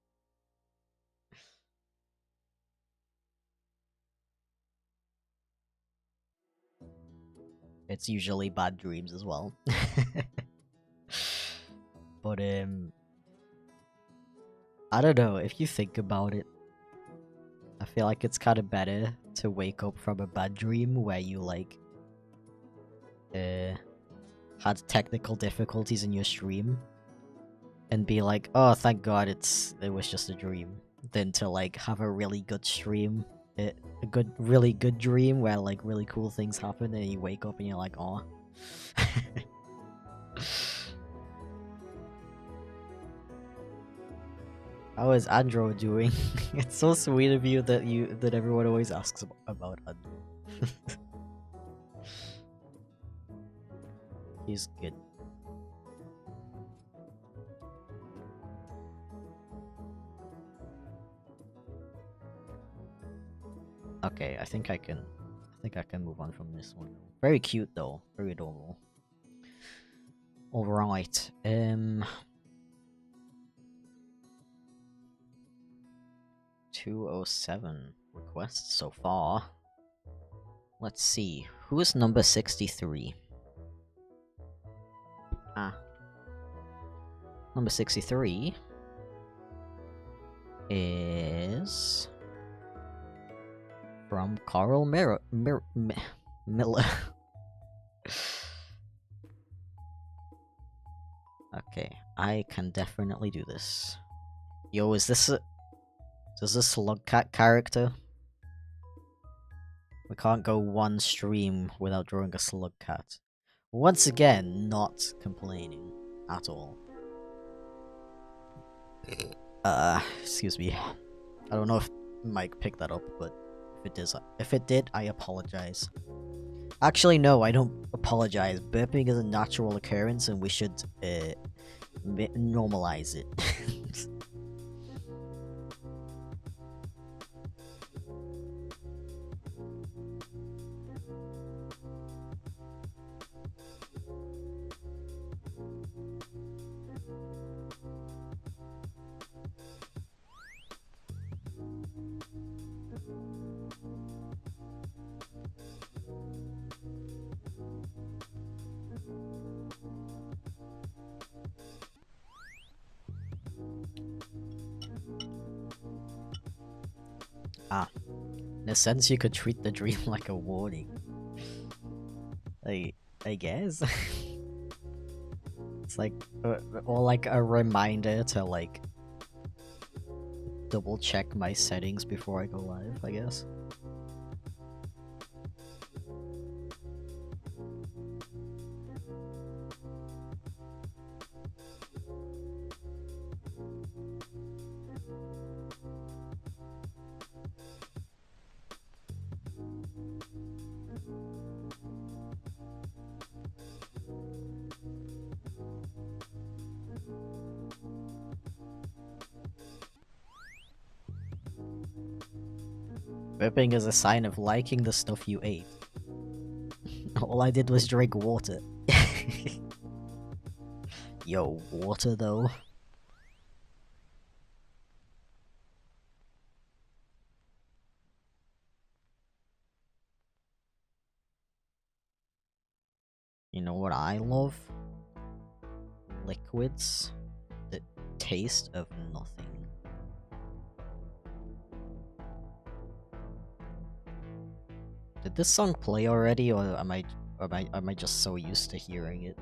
It's usually bad dreams as well. But, I don't know, if you think about it, I feel like it's kind of better to wake up from a bad dream where you, like, had technical difficulties in your stream and be like, oh, thank god it was just a dream, than to, like, have a really good stream, really good dream where, like, really cool things happen and you wake up and you're like, oh. How is Andrew doing? It's so sweet of you that everyone always asks about Andrew. He's good. Okay, I think think I can move on from this one. Very cute though, very adorable. Alright, 207 requests so far. Let's see, who is number 63? Number 63 is from Carl Miller. Okay, I can definitely do this. Yo, is this a... Does this Slugcat character? We can't go one stream without drawing a Slugcat. Once again, not complaining at all. Excuse me. I don't know if Mike picked that up, but if it did, I apologize. Actually, no, I don't apologize. Burping is a natural occurrence, and we should normalize it. In a sense, you could treat the dream like a warning. I guess. It's like, or like a reminder to like double check my settings before I go live, I guess. Burping is a sign of liking the stuff you ate. All I did was drink water. Yo, water though? You know what I love? Liquids that taste of nothing. Did this song play already, or am I just so used to hearing it?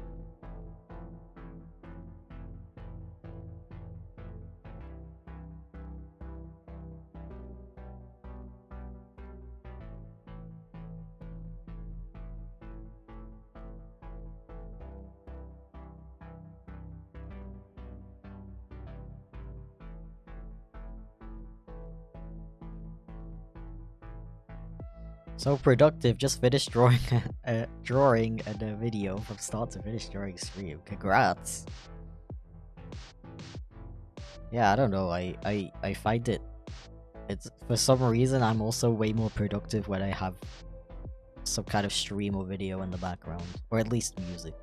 So productive, just finished drawing a video from start to finish during stream. Congrats! Yeah, I don't know, I find it's for some reason I'm also way more productive when I have some kind of stream or video in the background, or at least music.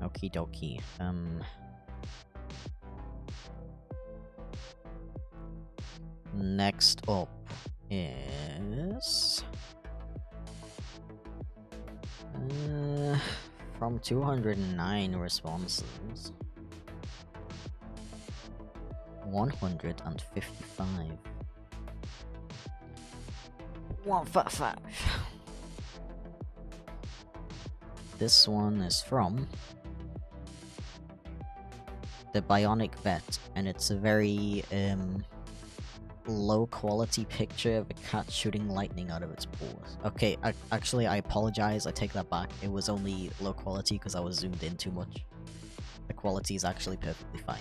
Okie dokie. Next up is from 209 responses, 155. 155. This one is from the Bionic Vet, and it's a very low quality picture of a cat shooting lightning out of its paws. Okay, actually I apologize, I take that back. It was only low quality because I was zoomed in too much. The quality is actually perfectly fine.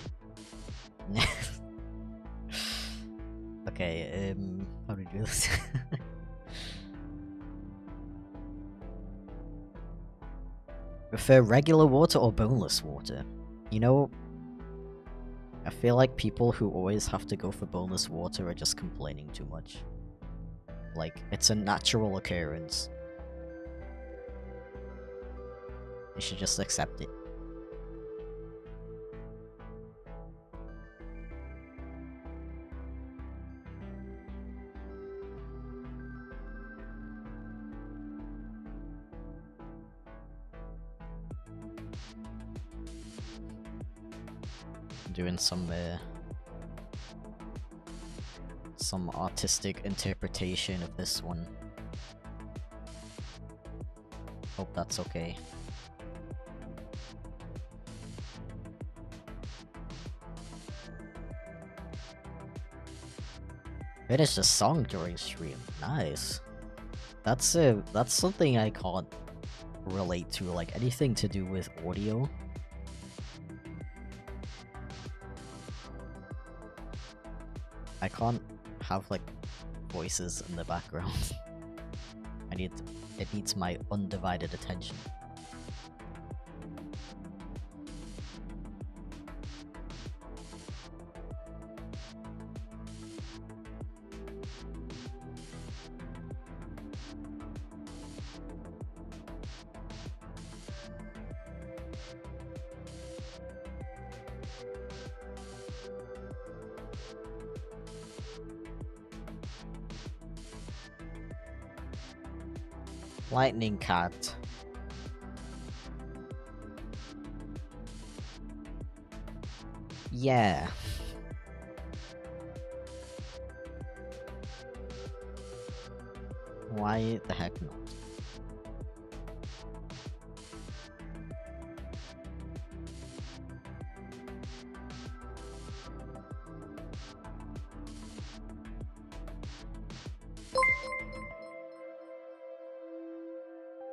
Okay, how do we do this? prefer regular water or boneless water? You know, I feel like people who always have to go for boneless water are just complaining too much. Like, it's a natural occurrence. You should just accept it. Doing some artistic interpretation of this one. Hope that's okay. Finished a song during stream. Nice. That's something I can't relate to, like anything to do with audio. I can't have like voices in the background. It needs my undivided attention. Lightning cat. Yeah. Why the heck not?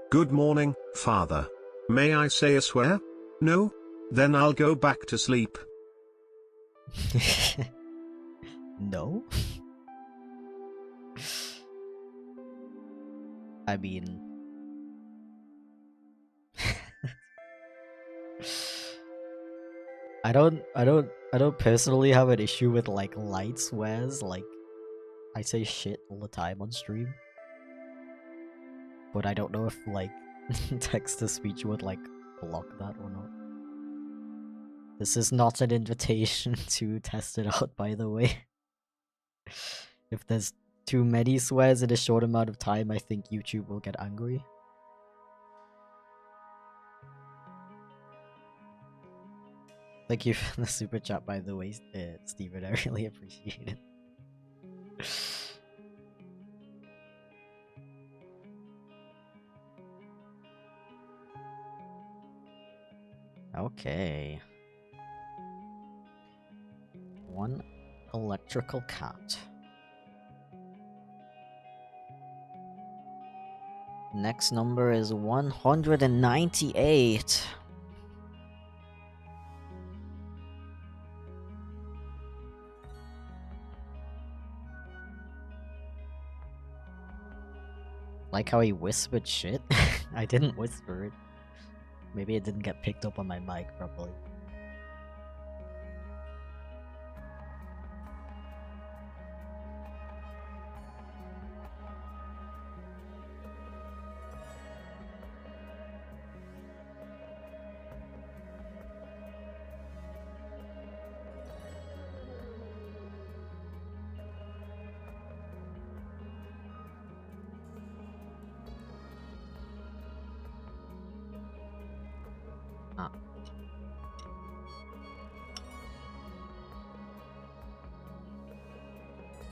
Good morning, father. May I say a swear? No? Then I'll go back to sleep. No? I mean... I don't personally have an issue with like light swears, like I say shit all the time on stream. But I don't know if like text-to-speech would like block that or not. This is not an invitation to test it out, by the way. If there's too many swears in a short amount of time, I think YouTube will get angry. Thank you for the super chat, by the way, Steven. I really appreciate it. Okay. One electrical cat. Next number is 198. Like how he whispered shit? I didn't whisper it. Maybe it didn't get picked up on my mic properly.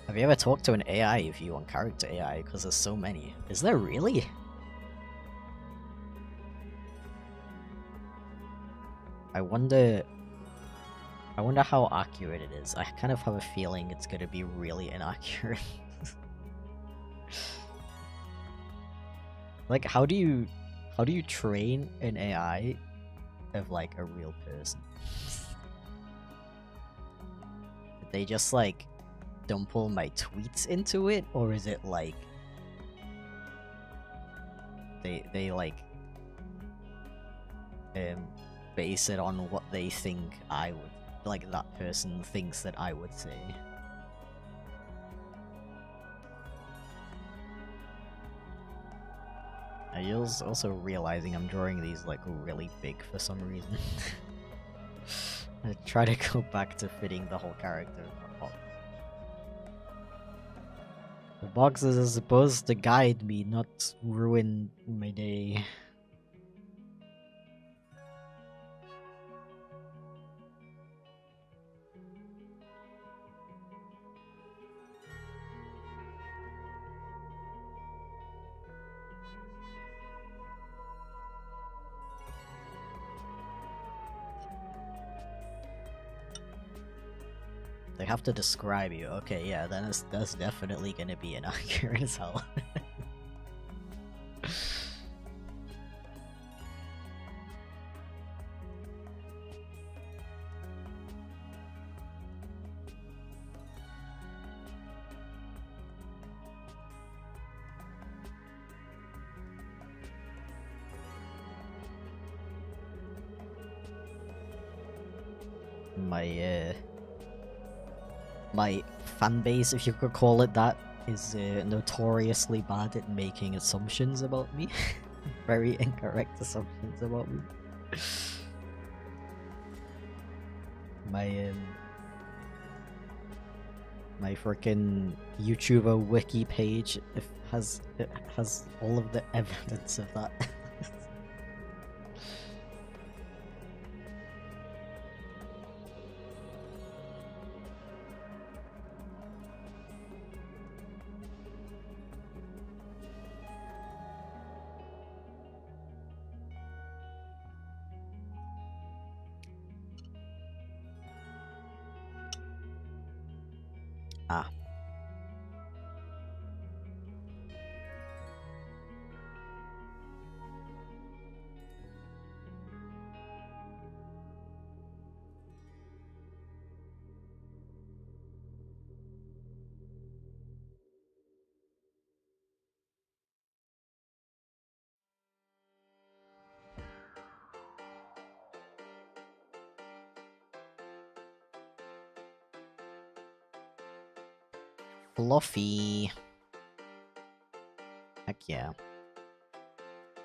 Have you ever talked to an AI view on character AI? Because there's so many. Is there really? I wonder how accurate it is. I kind of have a feeling it's gonna be really inaccurate. Like, how do you train an AI of like a real person? Did they just like dump all my tweets into it, or is it like they like base it on what they think I would, like that person thinks that I would say. I was also realizing I'm drawing these like really big for some reason. I try to go back to fitting the whole character. The boxes are supposed to guide me, not ruin my day. They have to describe you. Okay, yeah, then that's definitely gonna be inaccurate as hell. My fan base, if you could call it that, is notoriously bad at making assumptions about me. Very incorrect assumptions about me. My freaking YouTuber wiki page has all of the evidence of that. Ah. Fluffy. Heck yeah.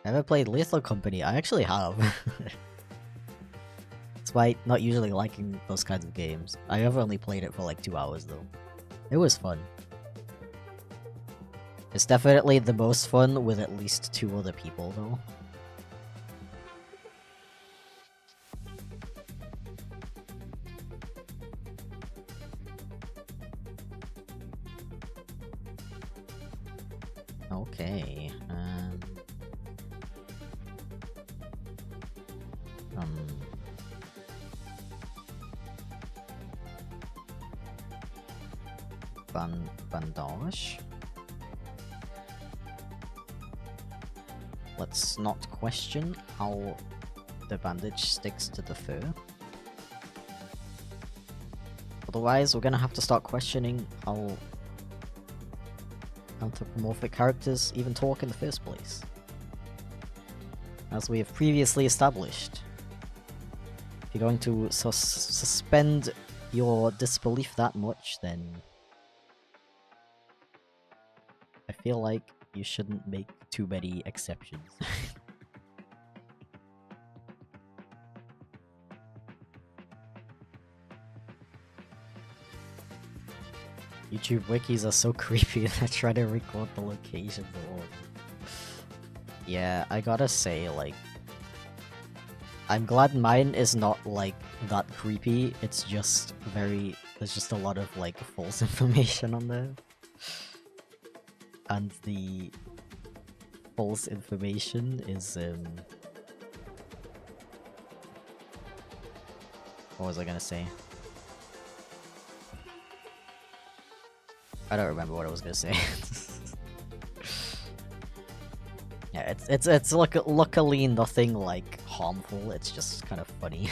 Never played Lethal Company? I actually have. Despite not usually liking those kinds of games. I have only played it for like 2 hours though. It was fun. It's definitely the most fun with at least 2 other people though. Okay, bandage. Let's not question how the bandage sticks to the fur. Otherwise, we're gonna have to start questioning how anthropomorphic characters even talk in the first place. As we have previously established. If you're going to suspend your disbelief that much, then I feel like you shouldn't make too many exceptions. YouTube wikis are so creepy that I try to record the locations of all of them. Yeah, I gotta say, like, I'm glad mine is not, like, that creepy. It's just very... There's just a lot of, like, false information on there. And the false information is, what was I gonna say? I don't remember what I was gonna say. Yeah, it's luckily nothing like harmful. It's just kind of funny.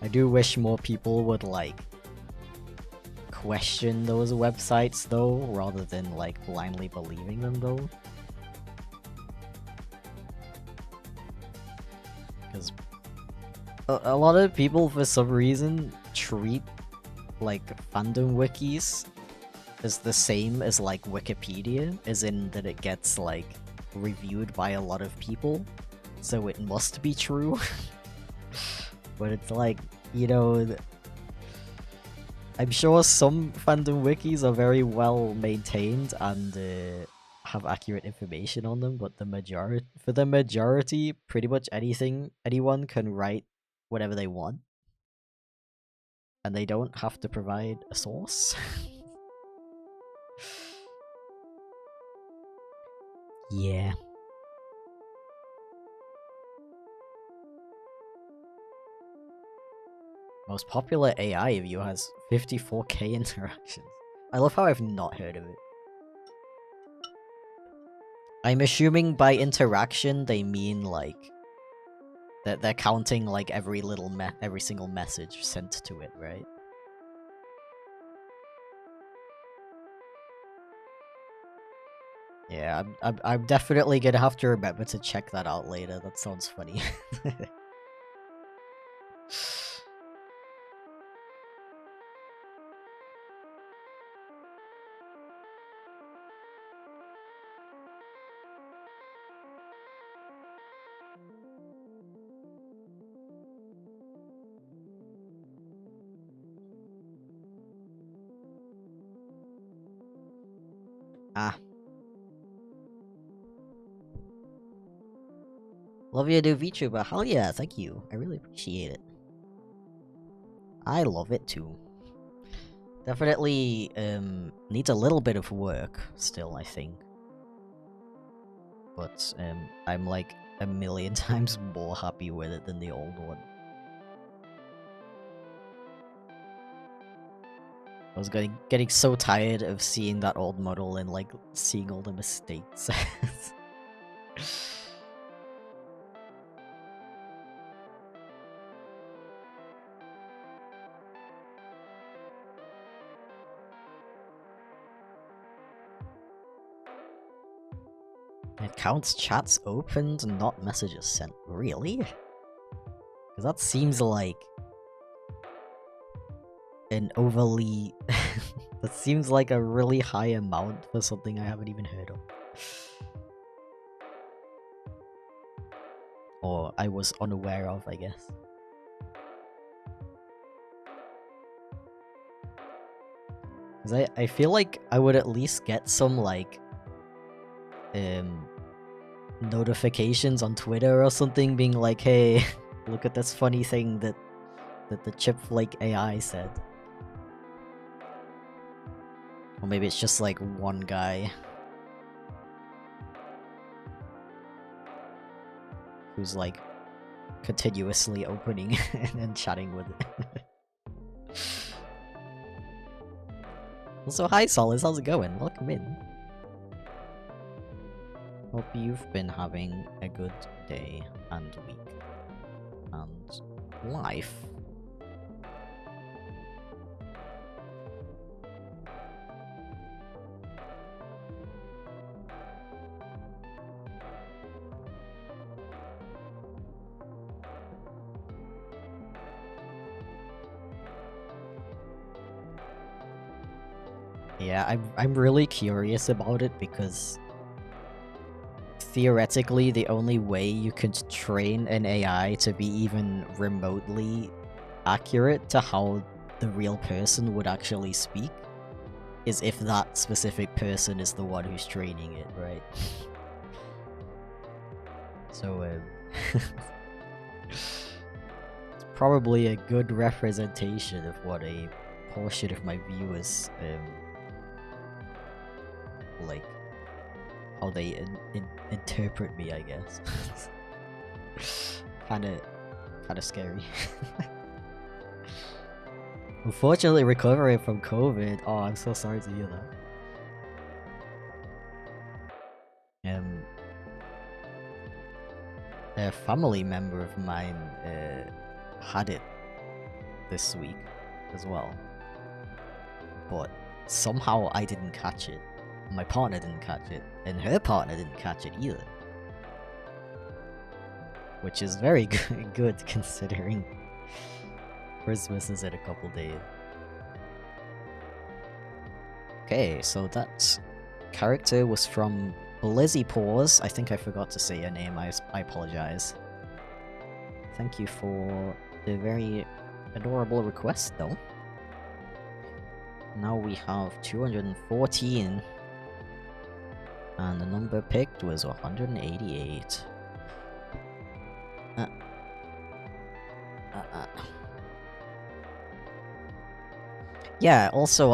I do wish more people would like question those websites though, rather than like blindly believing them though. a lot of people, for some reason, treat like fandom wikis as the same as like Wikipedia, as in that it gets like reviewed by a lot of people, so it must be true. But it's like, you know, I'm sure some fandom wikis are very well maintained and have accurate information on them, but for the majority, pretty much anyone can write whatever they want, and they don't have to provide a source. Yeah. Most popular AI view has 54k interactions. I love how I've not heard of it. I'm assuming by interaction they mean like that they're counting like every single message sent to it, right? Yeah, I'm definitely gonna have to remember to check that out later. That sounds funny. Ah. Love your new VTuber. Hell yeah, thank you. I really appreciate it. I love it too. Definitely needs a little bit of work still, I think. But I'm like a million times more happy with it than the old one. I was getting so tired of seeing that old model and like seeing all the mistakes. It counts chats opened, not messages sent. Really? Because that seems like an overly... that seems like a really high amount for something I haven't even heard of. Or I was unaware of, I guess. Because I feel like I would at least get some, like... notifications on Twitter or something being like, hey, look at this funny thing that the Chipflake AI said. Or maybe it's just like one guy who's like continuously opening and chatting with it. Also, hi Solace, how's it going? Welcome in. Hope you've been having a good day and week and life. Yeah, I'm really curious about it because theoretically the only way you could train an AI to be even remotely accurate to how the real person would actually speak is if that specific person is the one who's training it, right? So, it's probably a good representation of what a portion of my viewers, like, how they interpret me, I guess. kinda scary. Unfortunately, recovering from COVID. Oh, I'm so sorry to hear that. A family member of mine had it this week as well, but somehow I didn't catch it. My partner didn't catch it, and her partner didn't catch it either. Which is very good considering Christmas is in a couple days. Okay, so that character was from Blizzy Paws. I think I forgot to say your name. I apologize. Thank you for the very adorable request, though. Now we have 214. And the number picked was 188. Yeah, also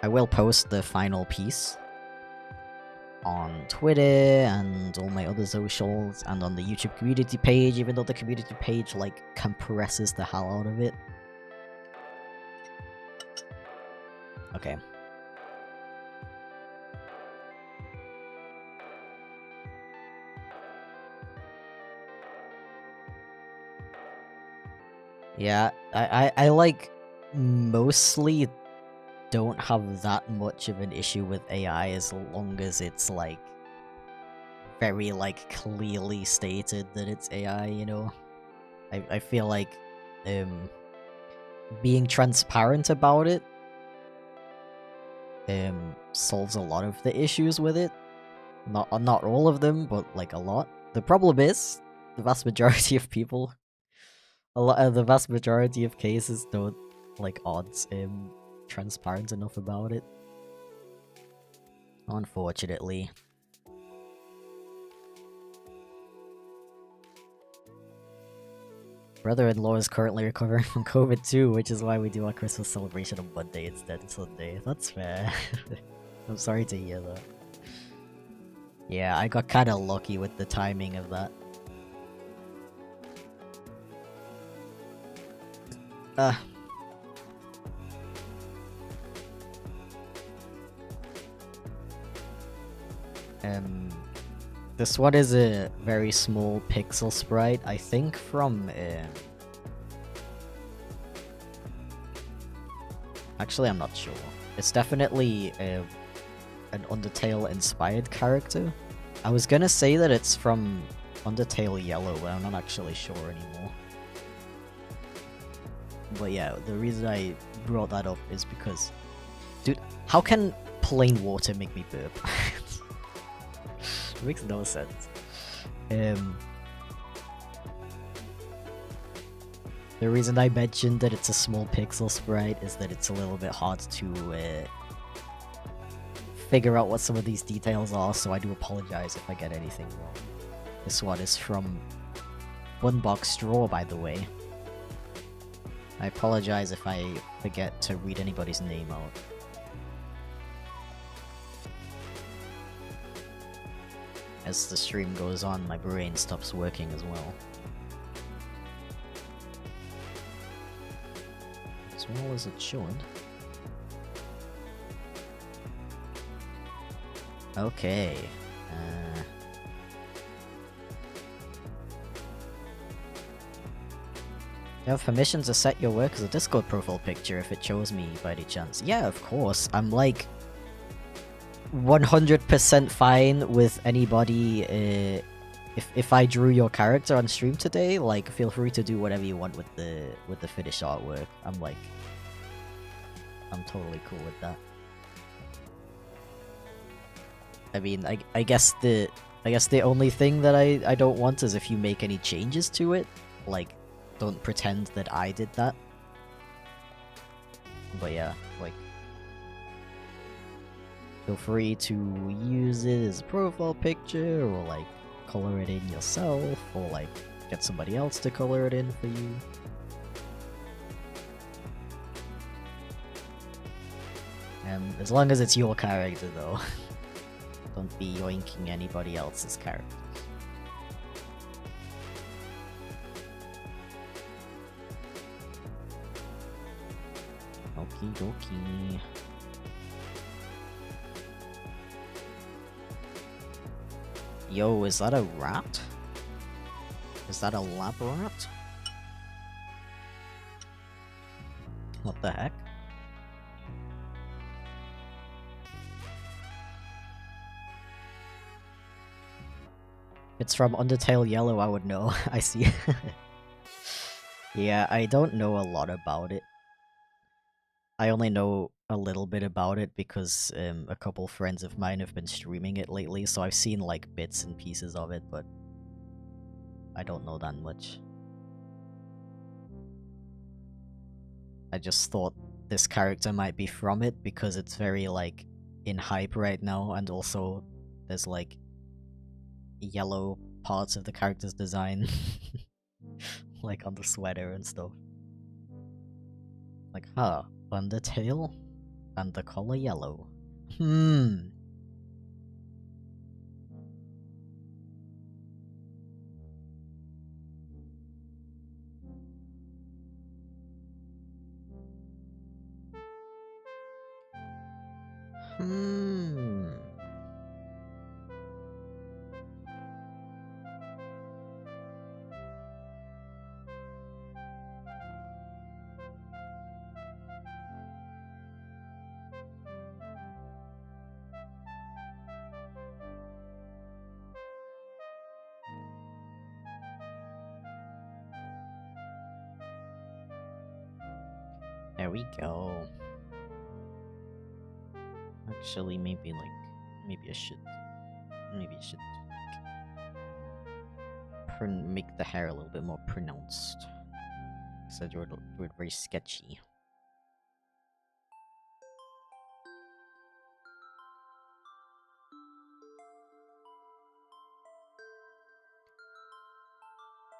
I will post the final piece on Twitter and all my other socials and on the YouTube community page, even though the community page, like, compresses the hell out of it. Okay. Yeah, I like, mostly don't have that much of an issue with AI as long as it's, like, very, like, clearly stated that it's AI, you know? I feel like, being transparent about it, solves a lot of the issues with it. Not all of them, but, like, a lot. The problem is, the vast majority of people, the vast majority of cases don't, like, aren't, transparent enough about it. Unfortunately. Brother-in-law is currently recovering from COVID too, which is why we do our Christmas celebration on Monday instead of Sunday. That's fair. I'm sorry to hear that. Yeah, I got kinda lucky with the timing of that. This one is a very small pixel sprite, I think from, actually, I'm not sure. It's definitely, an Undertale-inspired character. I was gonna say that it's from Undertale Yellow, but I'm not actually sure anymore. But yeah, the reason I brought that up is because... Dude, how can plain water make me burp? It makes no sense. The reason I mentioned that it's a small pixel sprite is that it's a little bit hard to figure out what some of these details are, so I do apologize if I get anything wrong. This one is from Bunbox Straw, by the way. I apologize if I forget to read anybody's name out. As the stream goes on, my brain stops working as well. As well as it should. Okay. You have permission to set your work as a Discord profile picture if it shows me by any chance. Yeah, of course. I'm like 100% fine with anybody, if I drew your character on stream today, like, feel free to do whatever you want with the finished artwork. I'm totally cool with that. I mean, I guess the only thing that I don't want is if you make any changes to it, like, don't pretend that I did that. But yeah, like, feel free to use it as a profile picture, or like color it in yourself, or like get somebody else to color it in for you. And as long as it's your character though, don't be yoinking anybody else's character. Okie dokie. Yo, is that a rat? Is that a lab rat? What the heck? It's from Undertale Yellow, I would know. I see. Yeah, I don't know a lot about it. I only know a little bit about it because a couple friends of mine have been streaming it lately, so I've seen like bits and pieces of it, but I don't know that much. I just thought this character might be from it because it's very like in hype right now, and also there's like yellow parts of the character's design like on the sweater and stuff. Like, huh, Undertale and the color yellow. Hmm. Hmm. There we go. Actually, maybe I should make the hair a little bit more pronounced. So it would very sketchy.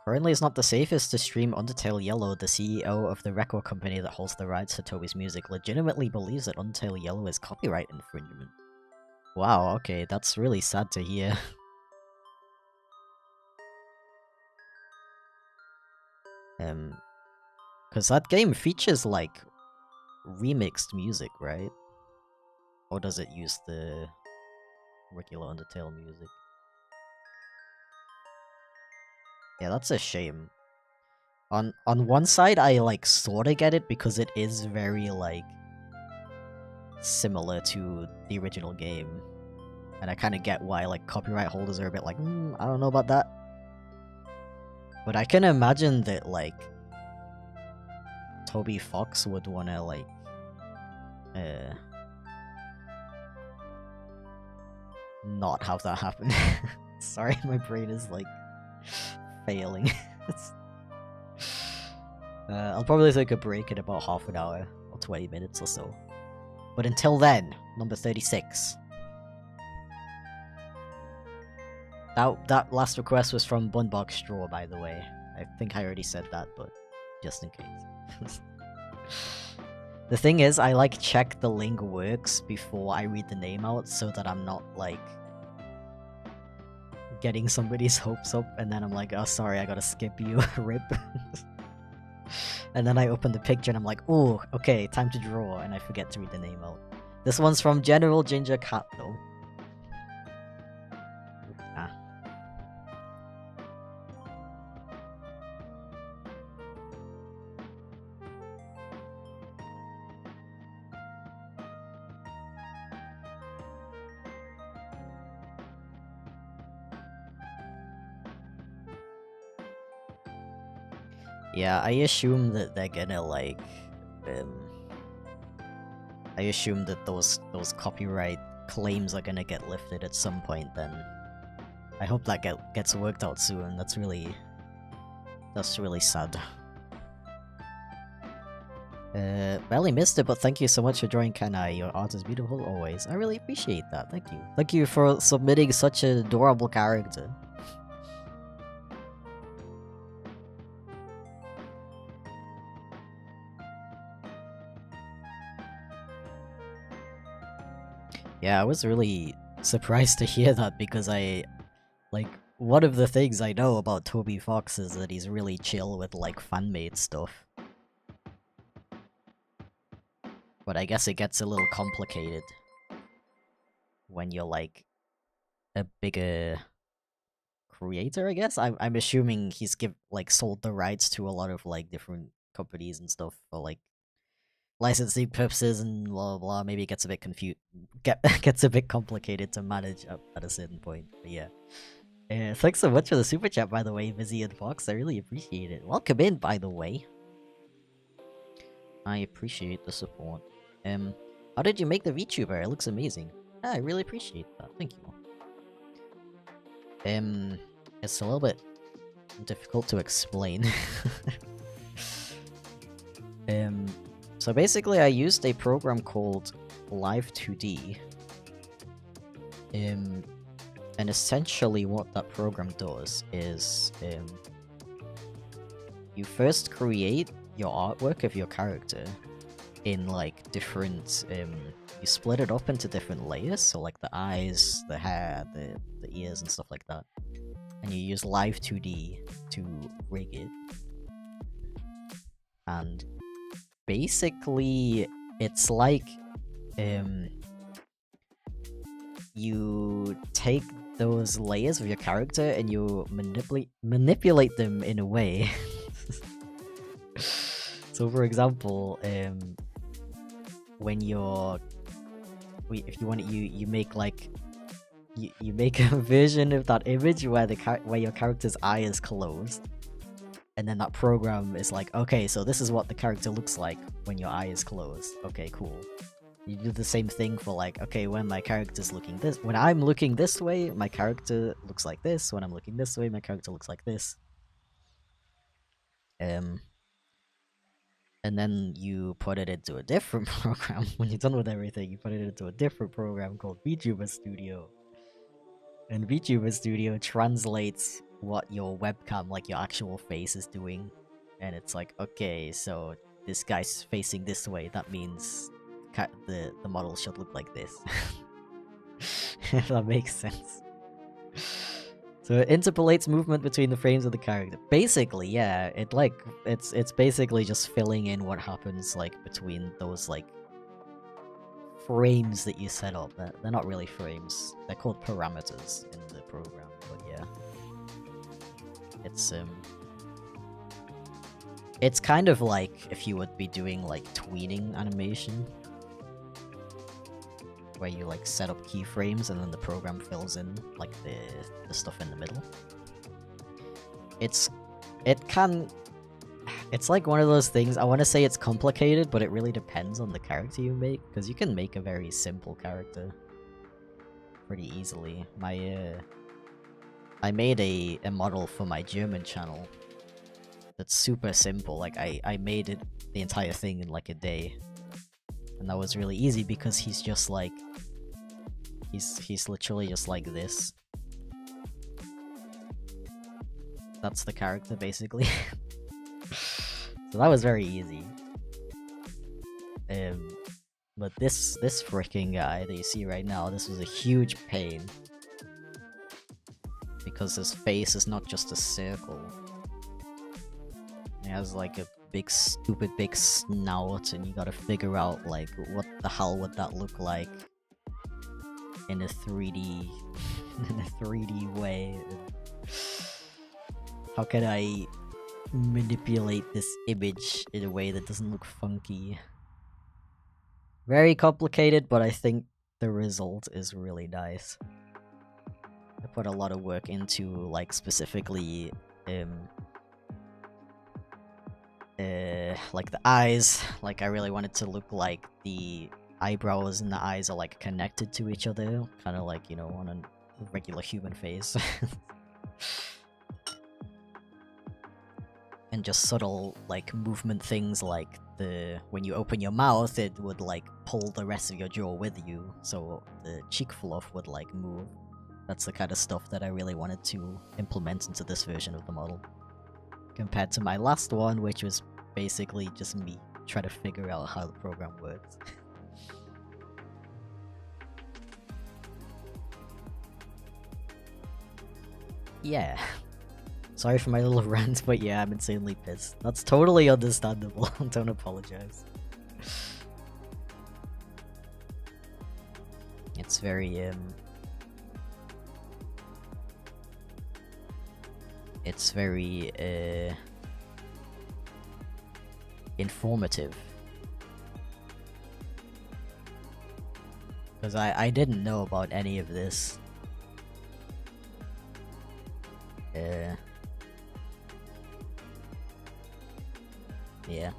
Currently, it's not the safest to stream Undertale Yellow. The CEO of the record company that holds the rights to Toby's music legitimately believes that Undertale Yellow is copyright infringement. Wow, okay, that's really sad to hear. Because that game features, like, remixed music, right? Or does it use the regular Undertale music? Yeah, that's a shame. On one side, I, like, sorta get it because it is very, like, similar to the original game. And I kinda get why, like, copyright holders are a bit like, I don't know about that. But I can imagine that, like, Toby Fox would wanna, like, not have that happen. Sorry, my brain is, like, failing. I'll probably take a break in about half an hour, or 20 minutes or so. But until then, number 36. That last request was from Bunbox Straw, by the way. I think I already said that, but just in case. The thing is, I like check the link works before I read the name out so that I'm not like getting somebody's hopes up and then I'm like, oh sorry, I gotta skip you, rip. And then I open the picture and I'm like, oh, okay, time to draw, and I forget to read the name out. This one's from General Ginger Cat though. Ah. Yeah, I assume that they're gonna like, I assume that those copyright claims are gonna get lifted at some point. Then I hope that gets worked out soon. That's really sad. Barely missed it, but thank you so much for joining, Kanai. Your art is beautiful always. I really appreciate that. Thank you. Thank you for submitting such an adorable character. Yeah, I was really surprised to hear that because one of the things I know about Toby Fox is that he's really chill with, like, fan-made stuff. But I guess it gets a little complicated when you're, like, a bigger creator, I guess? I'm assuming he's sold the rights to a lot of, like, different companies and stuff for, like, licensing purposes and blah blah blah. Maybe it gets a bit gets a bit complicated to manage at a certain point, but yeah. Thanks so much for the super chat, by the way, Vizzy and Fox. I really appreciate it. Welcome in, by the way. I appreciate the support. How did you make the VTuber? It looks amazing. I really appreciate that. Thank you. It's a little bit difficult to explain. So basically I used a program called Live2D. And essentially what that program does is, you first create your artwork of your character in like different, you split it up into different layers, so like the eyes, the hair, the ears and stuff like that. And you use Live2D to rig it. And basically it's like, you take those layers of your character and you manipulate them in a way. So for example, when you're, if you want it, you make like, you make a version of that image where where your character's eye is closed, and then that program is like, okay, so this is what the character looks like when your eye is closed. Okay, cool. You do the same thing for like, okay, when my character's looking this, when I'm looking this way, my character looks like this. When I'm looking this way, my character looks like this. And then you put it into a different program. When you're done with everything, you put it into a different program called VTuber Studio. And VTuber Studio translates what your webcam, like your actual face, is doing. And it's like, okay, so this guy's facing this way, that means the model should look like this. If that makes sense. So it interpolates movement between the frames of the character. Basically, yeah, it's basically just filling in what happens like between those like frames that you set up. They're not really frames. They're called parameters in the program, but yeah. It's kind of like if you would be doing like tweening animation, where you like set up keyframes and then the program fills in like the stuff in the middle. It's like one of those things, I want to say it's complicated, but it really depends on the character you make, because you can make a very simple character pretty easily. I made a model for my German channel that's super simple. Like I made it, the entire thing, in like a day. And that was really easy because he's just like, he's literally just like this. That's the character, basically. So that was very easy. But this freaking guy that you see right now, this was a huge pain. Because his face is not just a circle. He has like a big, stupid big snout, and you gotta figure out like what the hell would that look like in a 3D in a 3D way. How can I manipulate this image in a way that doesn't look funky? Very complicated, but I think the result is really nice. I put a lot of work into like specifically like the eyes. Like I really wanted to look like the eyebrows and the eyes are like connected to each other, kind of like, you know, on a regular human face. And just subtle like movement things, like when you open your mouth, it would like pull the rest of your jaw with you, so the cheek fluff would like move. That's the kind of stuff that I really wanted to implement into this version of the model, compared to my last one, which was basically just me trying to figure out how the program works. Yeah. Sorry for my little rant, but yeah, I'm insanely pissed. That's totally understandable. Don't apologize. It's very, it's very, informative. Because I didn't know about any of this. Yeah.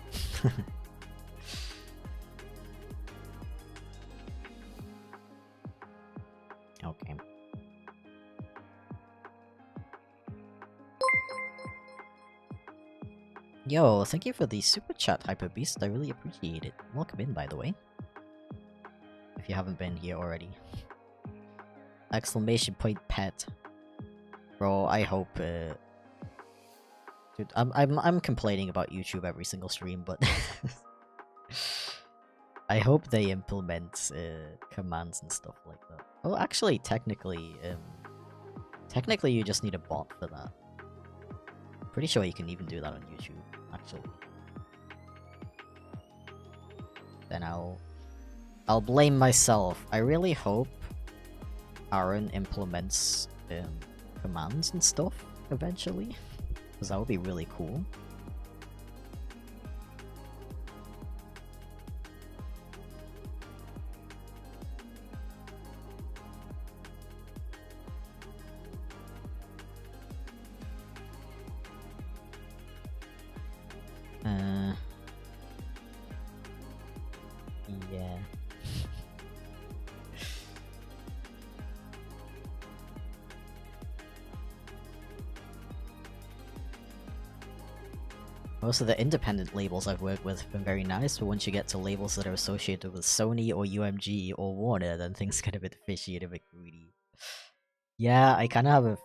Okay. Yo, thank you for the super chat, Hyper Beast. I really appreciate it. Welcome in, by the way. If you haven't been here already. Exclamation point pet. Bro, I hope dude, I'm complaining about YouTube every single stream, but I hope they implement commands and stuff like that. Oh, actually, technically you just need a bot for that. Pretty sure you can even do that on YouTube, actually. Then I'll blame myself. I really hope Aaron implements commands and stuff eventually, because that would be really cool. Yeah. Most of the independent labels I've worked with have been very nice, but once you get to labels that are associated with Sony or UMG or Warner, then things get a bit fishy and a bit greedy. Yeah, I kind of have a...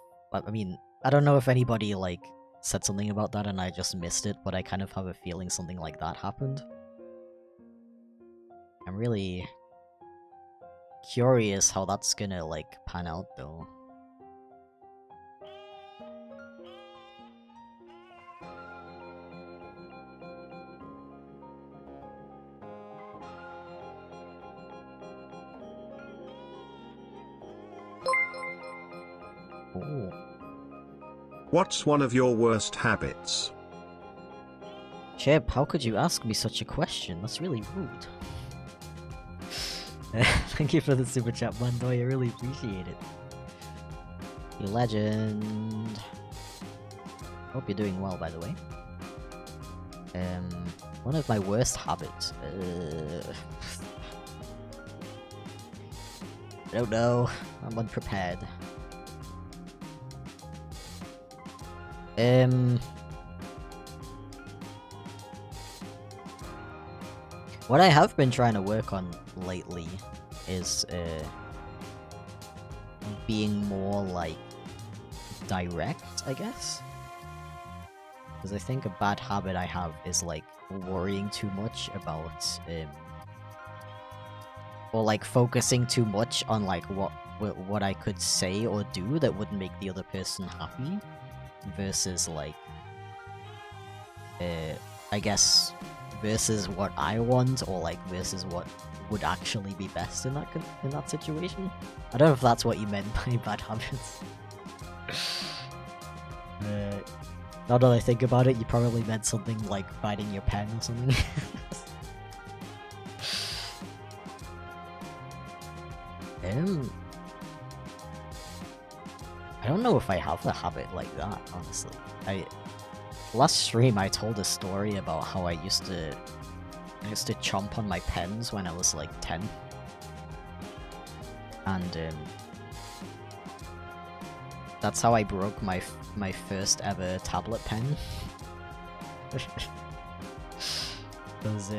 I mean, I don't know if anybody, like, said something about that and I just missed it, but I kind of have a feeling something like that happened. I'm really curious how that's gonna, like, pan out, though. Ooh. What's one of your worst habits? Chip, how could you ask me such a question? That's really rude. Thank you for the super chat, Mandoy. I really appreciate it. You legend. Hope you're doing well, by the way. One of my worst habits. I don't know. I'm unprepared. What I have been trying to work on lately is being more like direct, I guess. Because I think a bad habit I have is like worrying too much about or like focusing too much on like what I could say or do that would make the other person happy, versus like I guess versus what I want, or like versus what would actually be best in that situation. I don't know if that's what you meant by bad habits. Now that I think about it, you probably meant something like biting your pen or something. I don't know if I have a habit like that, honestly. Last stream I told a story about how I used to chomp on my pens when I was like 10. And that's how I broke my first ever tablet pen. Because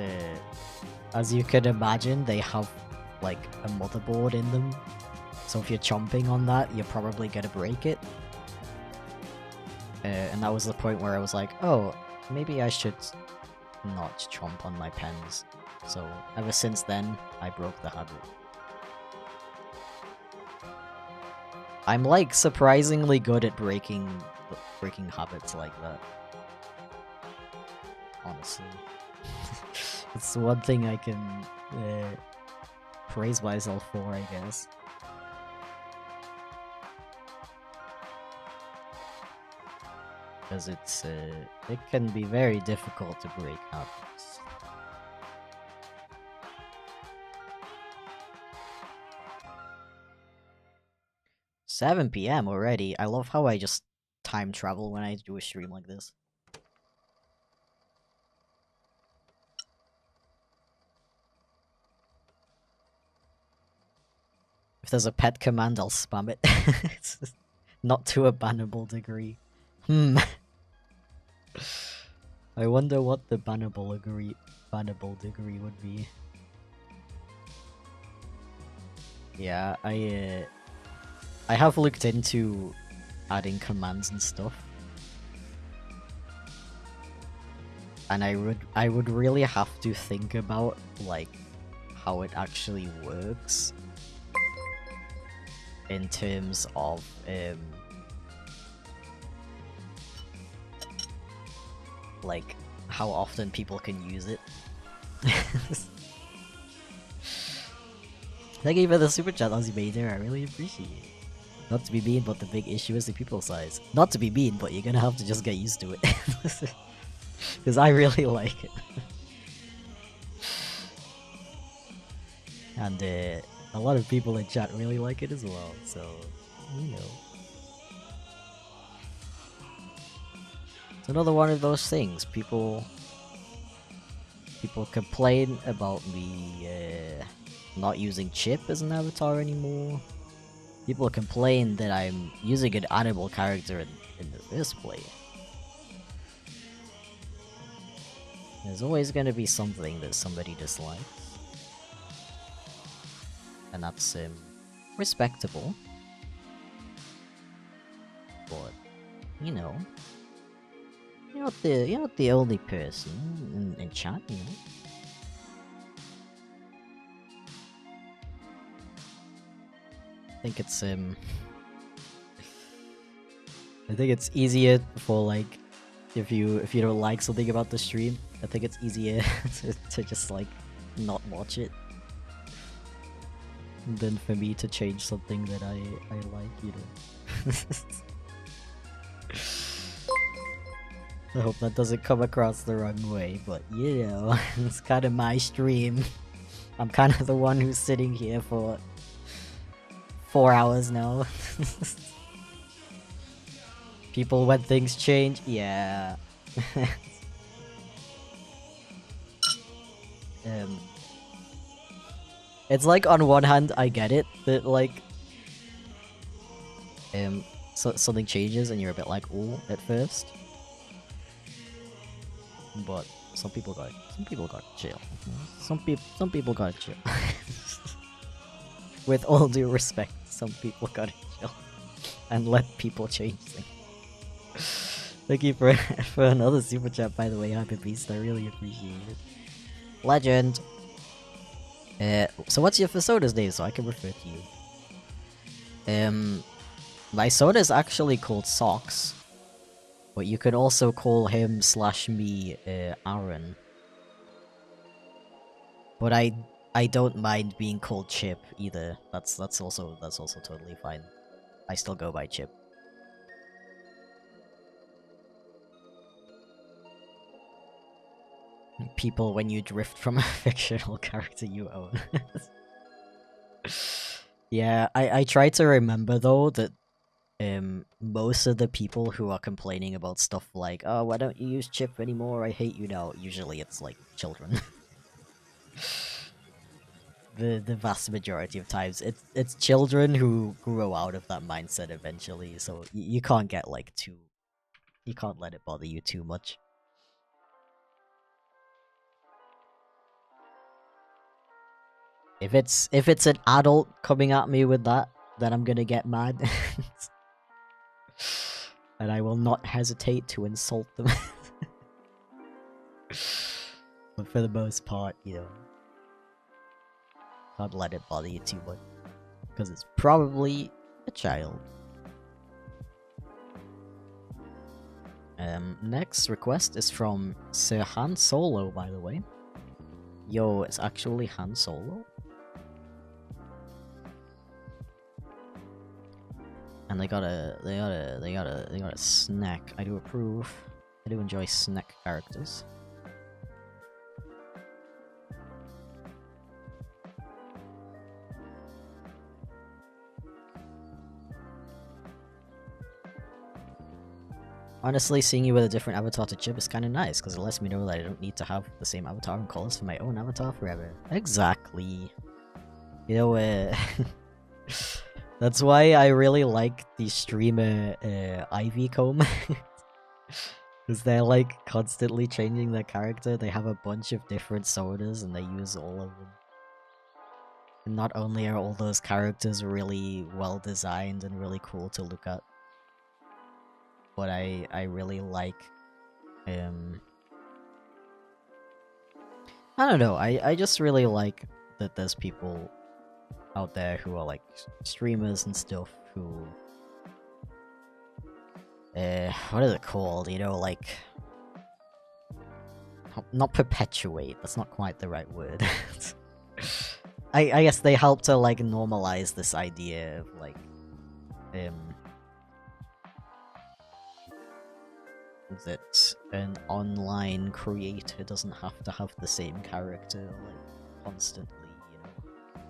as you can imagine, they have like a motherboard in them. So if you're chomping on that, you're probably gonna break it. And that was the point where I was like, oh, maybe I should not chomp on my pens. So ever since then, I broke the habit. I'm like surprisingly good at breaking habits like that. Honestly. It's one thing I can praise myself for, I guess. Because it can be very difficult to break habits. $7 PM already. I love how I just time travel when I do a stream like this. If there's a pet command, I'll spam it. It's just not to a bannable degree. I wonder what the bannable degree would be. Yeah, I have looked into adding commands and stuff. And I would really have to think about like how it actually works in terms of like how often people can use it. Thank you for the super chat, Ozzy Bader. I really appreciate it. Not to be mean, but the big issue is the people size. Not to be mean, but you're gonna have to just get used to it. Because I really like it. And a lot of people in chat really like it as well, so, you know. It's another one of those things. People complain about me not using Chip as an avatar anymore. People complain that I'm using an animal character in the first place. There's always going to be something that somebody dislikes. And that's respectable. But, you know, you're not the only person in chat, you know. I think it's easier for like if you don't like something about the stream, I think it's easier to just like not watch it than for me to change something that I like, you know. I hope that doesn't come across the wrong way, but you know, it's kind of my stream. I'm kind of the one who's sitting here for 4 hours now. People, when things change, yeah. It's like on one hand, I get it that like, so something changes and you're a bit like, ooh, at first. But some people got chill. Some people gotta chill. With all due respect, some people gotta chill and let people change things. Thank you for another super chat, by the way, Happy Beast. I really appreciate it. Legend. So what's your Soda's name so I can refer to you? My soda is actually called Socks, but you can also call him / me Aaron. But I don't mind being called Chip either. That's also totally fine. I still go by Chip. People, when you drift from a fictional character you own. Yeah, I try to remember though that most of the people who are complaining about stuff like, oh, why don't you use Chip anymore, I hate you now, usually it's like children. The vast majority of times it's children who grow out of that mindset eventually, so you can't get like you can't let it bother you too much. If it's an adult coming at me with that, then I'm gonna get mad. And I will not hesitate to insult them. But for the most part, you know, can't let it bother you too much. Because it's probably a child. Next request is from Sir Han Solo, by the way. Yo, it's actually Han Solo? And they got a snack. I do approve. I do enjoy snack characters. Honestly, seeing you with a different avatar to Chip is kind of nice, because it lets me know that I don't need to have the same avatar and colors for my own avatar forever. Exactly. You know, that's why I really like the streamer Ivy Comb. Because they're like constantly changing their character. They have a bunch of different sodas and they use all of them. And not only are all those characters really well designed and really cool to look at, but I really like I don't know, I just really like that there's people out there who are like streamers and stuff who what is it called? You know, like not perpetuate, that's not quite the right word. I guess they help to like normalize this idea of like that an online creator doesn't have to have the same character like constantly, you know.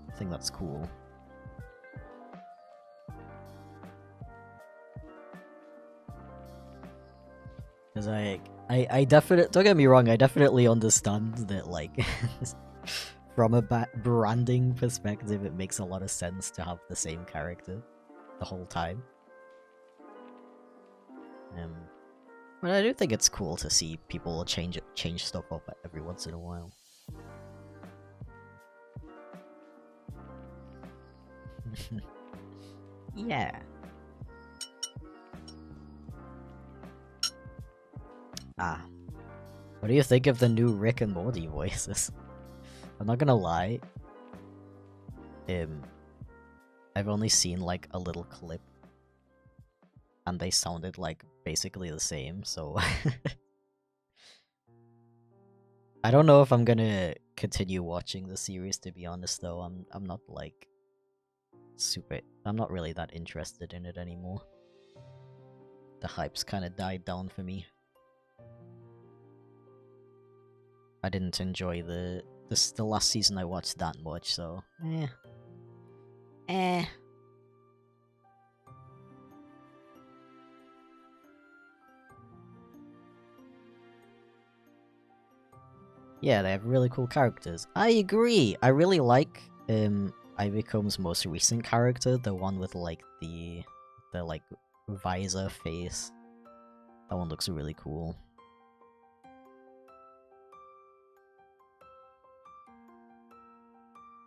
I think that's cool. Because I definitely, don't get me wrong, I definitely understand that like from a branding perspective it makes a lot of sense to have the same character the whole time. But I do think it's cool to see people change stuff up every once in a while. Yeah. Ah. What do you think of the new Rick and Morty voices? I'm not gonna lie. I've only seen like a little clip. And they sounded like basically the same, so I don't know if I'm gonna continue watching the series, to be honest though. I'm not like I'm not really that interested in it anymore. The hype's kinda died down for me. I didn't enjoy the last season I watched that much, so Yeah, they have really cool characters. I agree. I really like Ivycomb's most recent character, the one with like the like visor face. That one looks really cool.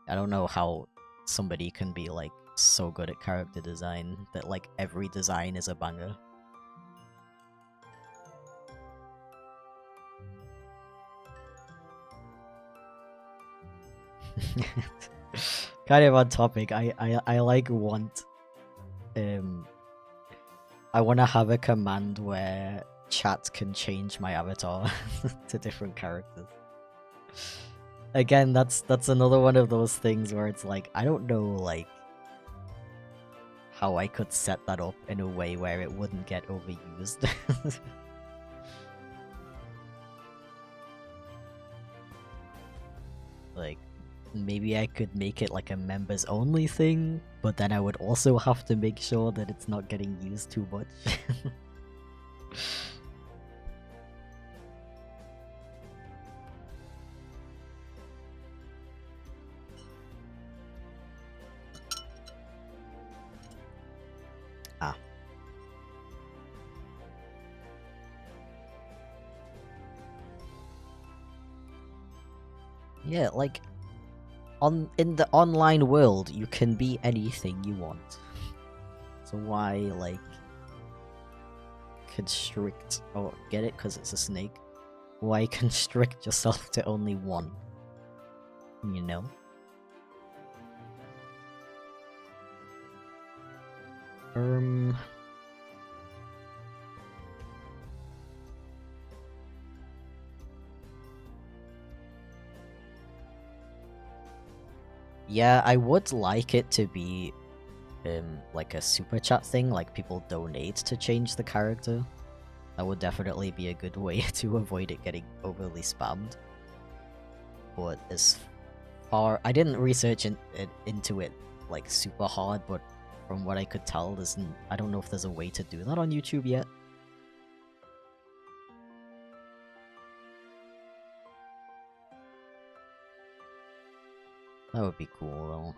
I don't know how somebody can be like so good at character design that like every design is a banger. Kind of on topic, I like want I want to have a command where chat can change my avatar to different characters. Again, that's another one of those things where it's like, I don't know like how I could set that up in a way where it wouldn't get overused. Like, maybe I could make it like a members only thing, but then I would also have to make sure that it's not getting used too much. Ah. Yeah, like in the online world, you can be anything you want. So why, like, constrict... Oh, get it? Because it's a snake? Why constrict yourself to only one? You know? Yeah, I would like it to be like a super chat thing, like people donate to change the character. That would definitely be a good way to avoid it getting overly spammed. But as far... I didn't research into it like super hard, but from what I could tell, I don't know if there's a way to do that on YouTube yet. That would be cool, though.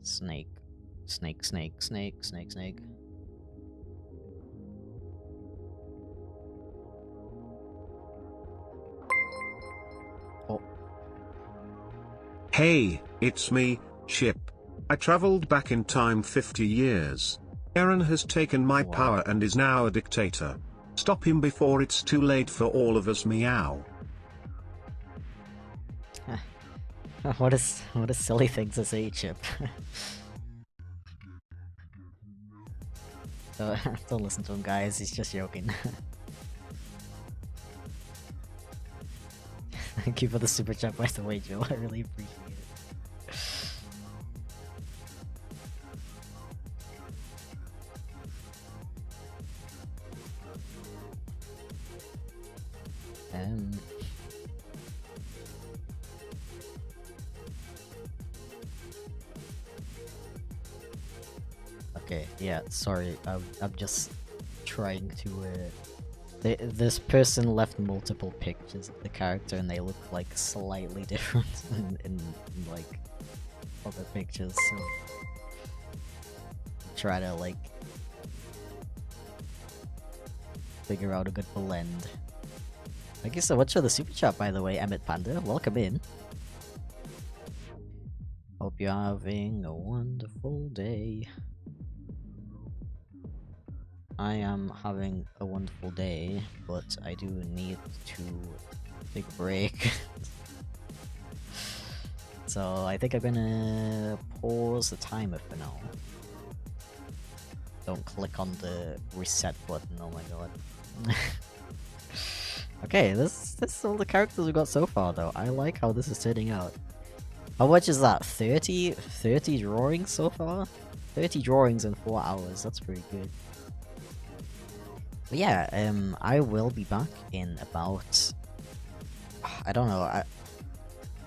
Snake. Snake, snake, snake, snake, snake. Oh. Hey, it's me, Chip. I traveled back in time 50 years. Aaron has taken my Wow. power and is now a dictator. Stop him before it's too late for all of us, meow. What a silly thing to say, Chip. Don't listen to him, guys. He's just joking. Thank you for the super chat, by the way, Joe. I really appreciate it. Okay, yeah, sorry, I'm just trying to, this person left multiple pictures of the character and they look, like, slightly different in like, other pictures, so... Try to, like... figure out a good blend. Thank you so much for the super chat, by the way, Emmett Panda. Welcome in. Hope you're having a wonderful day. I am having a wonderful day, but I do need to take a break. So I think I'm gonna pause the timer for now. Don't click on the reset button, oh my god. Okay, this is all the characters we've got so far though. I like how this is turning out. How much is that? 30 drawings so far? 30 drawings in 4 hours, that's pretty good. But yeah, I will be back in about... I don't know,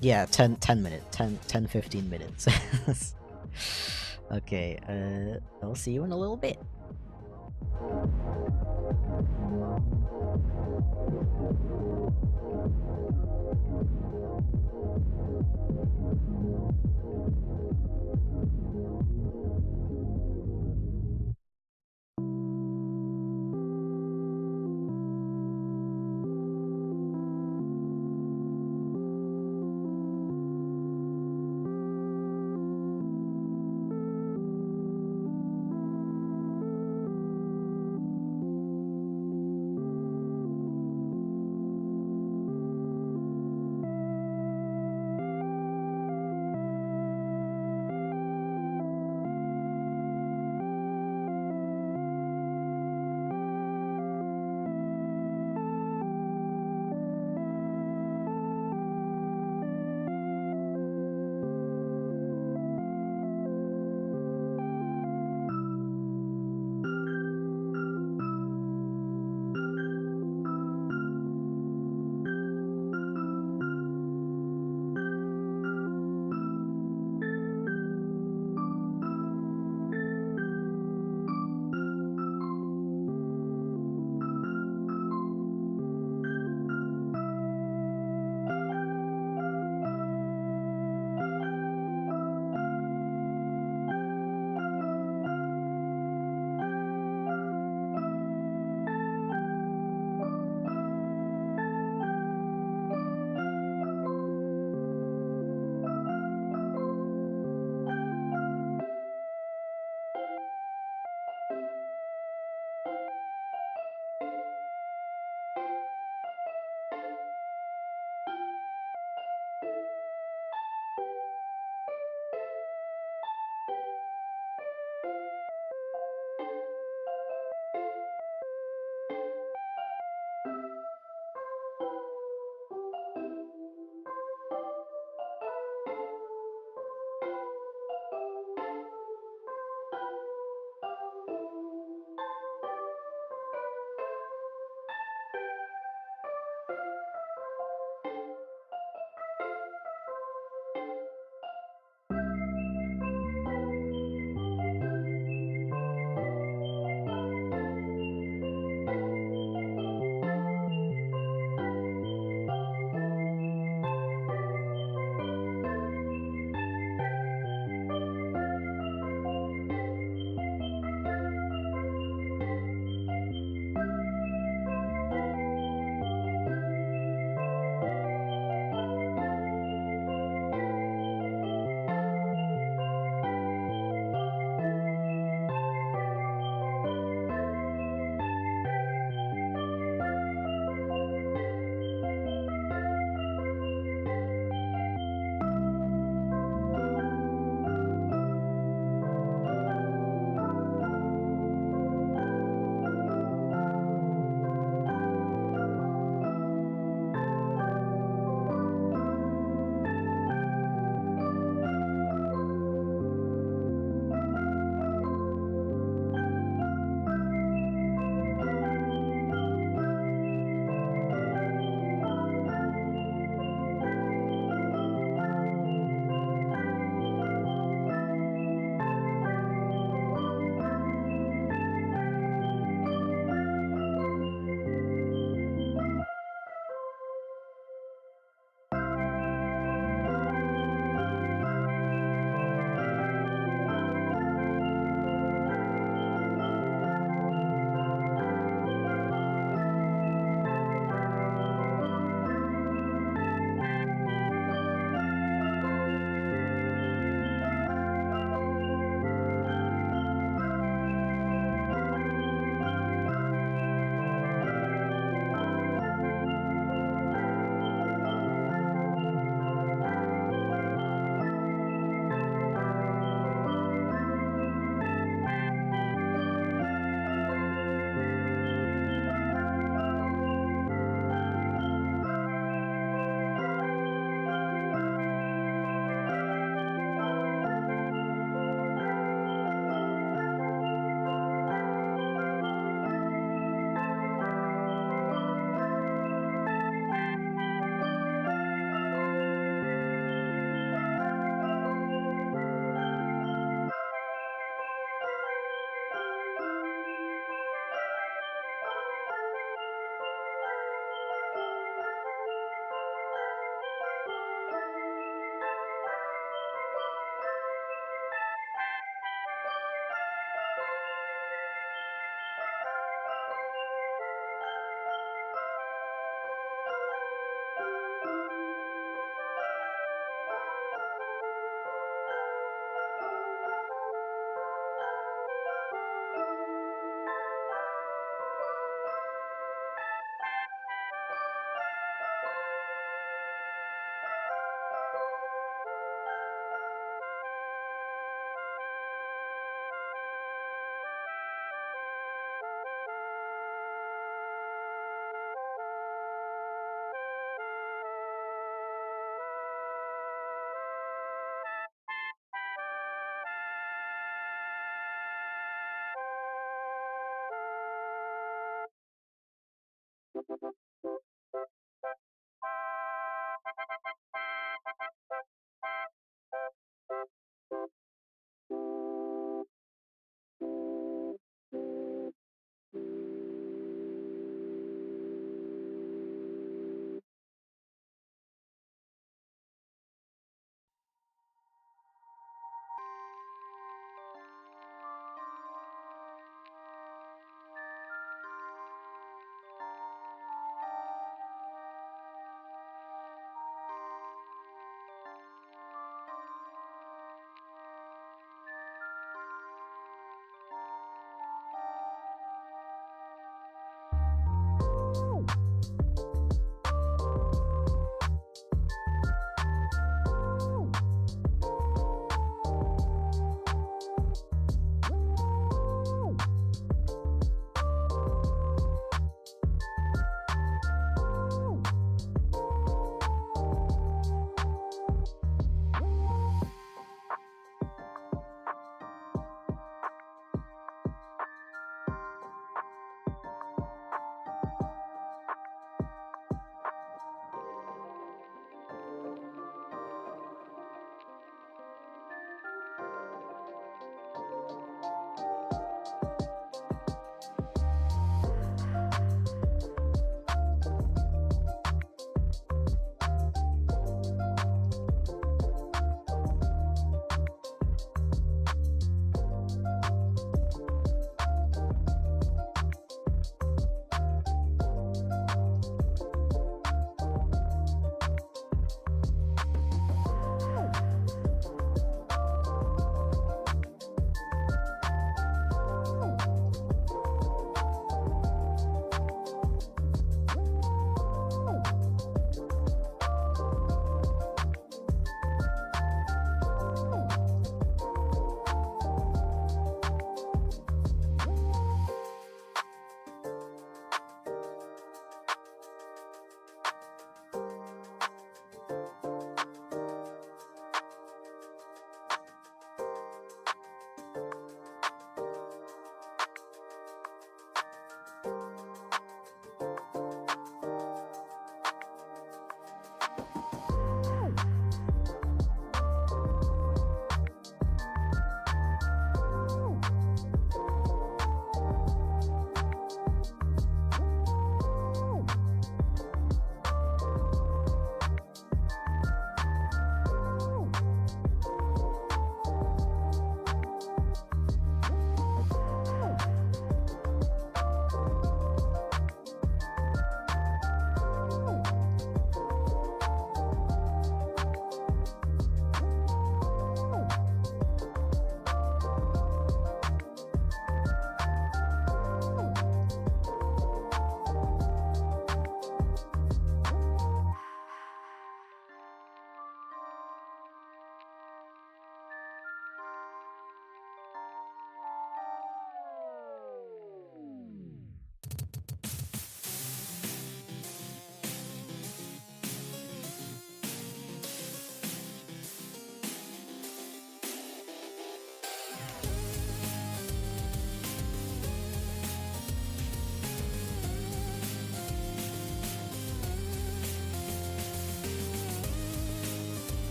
yeah, 10 minutes, 10-15 minutes. Okay, I'll see you in a little bit.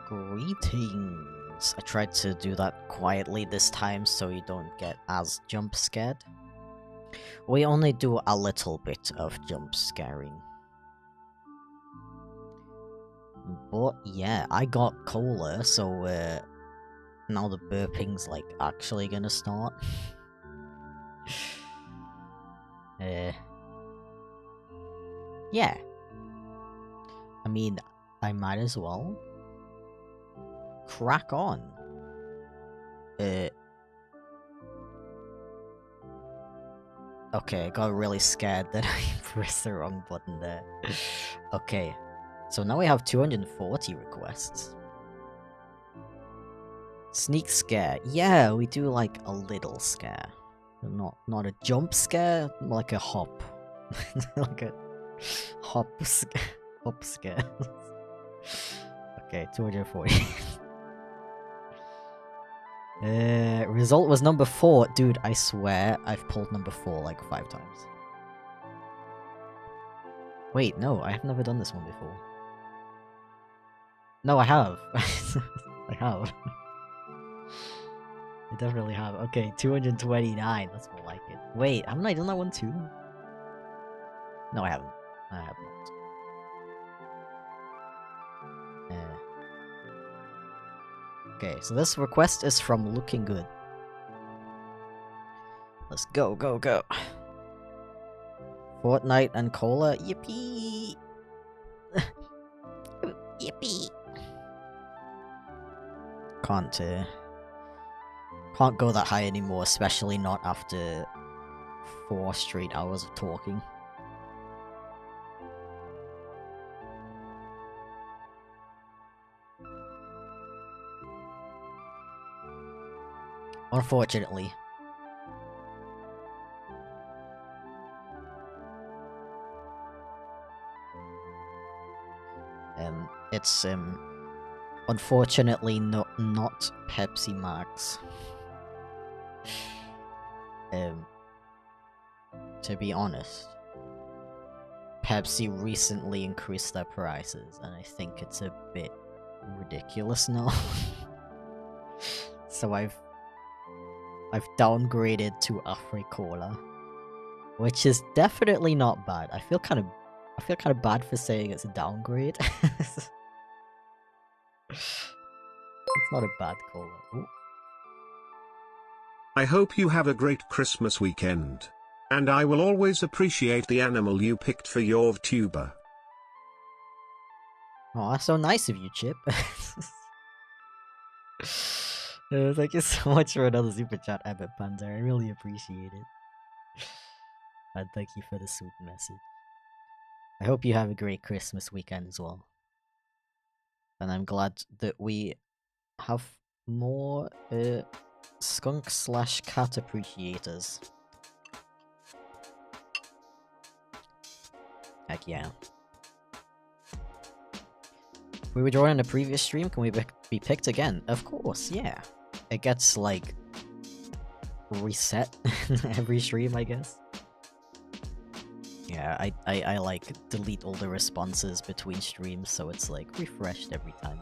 Greetings. I tried to do that quietly this time so you don't get as jump scared. We only do a little bit of jump scaring. But yeah, I got cola, so now the burping's like actually gonna start. Yeah. I mean, I might as well crack on. Okay, I got really scared that I pressed the wrong button there. Okay, so now we have 240 requests. Sneak scare. Yeah, we do like a little scare. Not a jump scare, like a hop. Like a hop scare. Hop scare. Okay, 240. Result was number 4. Dude, I swear I've pulled number 4 like 5 times. Wait, no, I have never done this one before. No, I have. I have. I definitely have. Okay, 229. That's more like it. Wait, haven't I done that one too? No, I haven't. I have not. Okay, so this request is from Looking Good. Let's go, go, go. Fortnite and cola, yippee! Yippee! Can't go that high anymore, especially not after 4 straight hours of talking. Unfortunately. It's unfortunately not Pepsi Max. To be honest, Pepsi recently increased their prices, and I think it's a bit ridiculous now. So I've downgraded to Afri-Cola, which is definitely not bad. I feel kind of bad for saying it's a downgrade. It's not a bad cola. Ooh. I hope you have a great Christmas weekend. And I will always appreciate the animal you picked for your VTuber. Oh, that's so nice of you, Chip. Thank you so much for another super chat, Abbott Panda. I really appreciate it. And thank you for the sweet message. I hope you have a great Christmas weekend as well. And I'm glad that we have more skunk/cat appreciators. Heck yeah. If we were drawing in a previous stream, can we be picked again? Of course, yeah. It gets, like, reset every stream, I guess. Yeah, I like delete all the responses between streams, so it's like refreshed every time.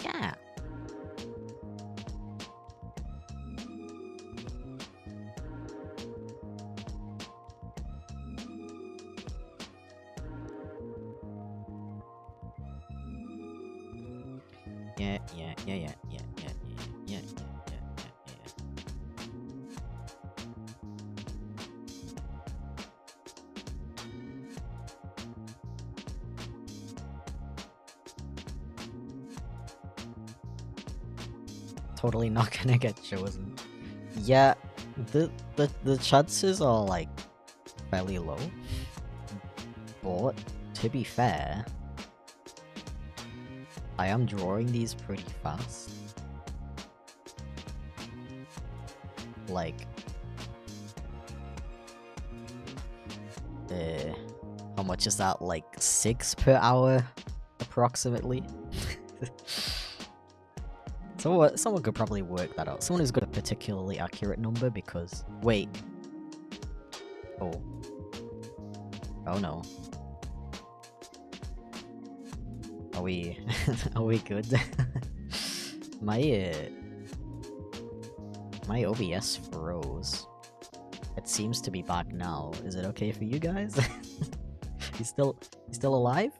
Yeah. Yeah. Totally not gonna get chosen. Yeah, the chances are like fairly low. But to be fair, I am drawing these pretty fast. Like, how much is that? Like 6 per hour, approximately. Someone could probably work that out. Someone who's got a particularly accurate number, because wait. Oh. Oh no. Are we are we good? My OBS froze. It seems to be back now. Is it okay for you guys? He's still alive?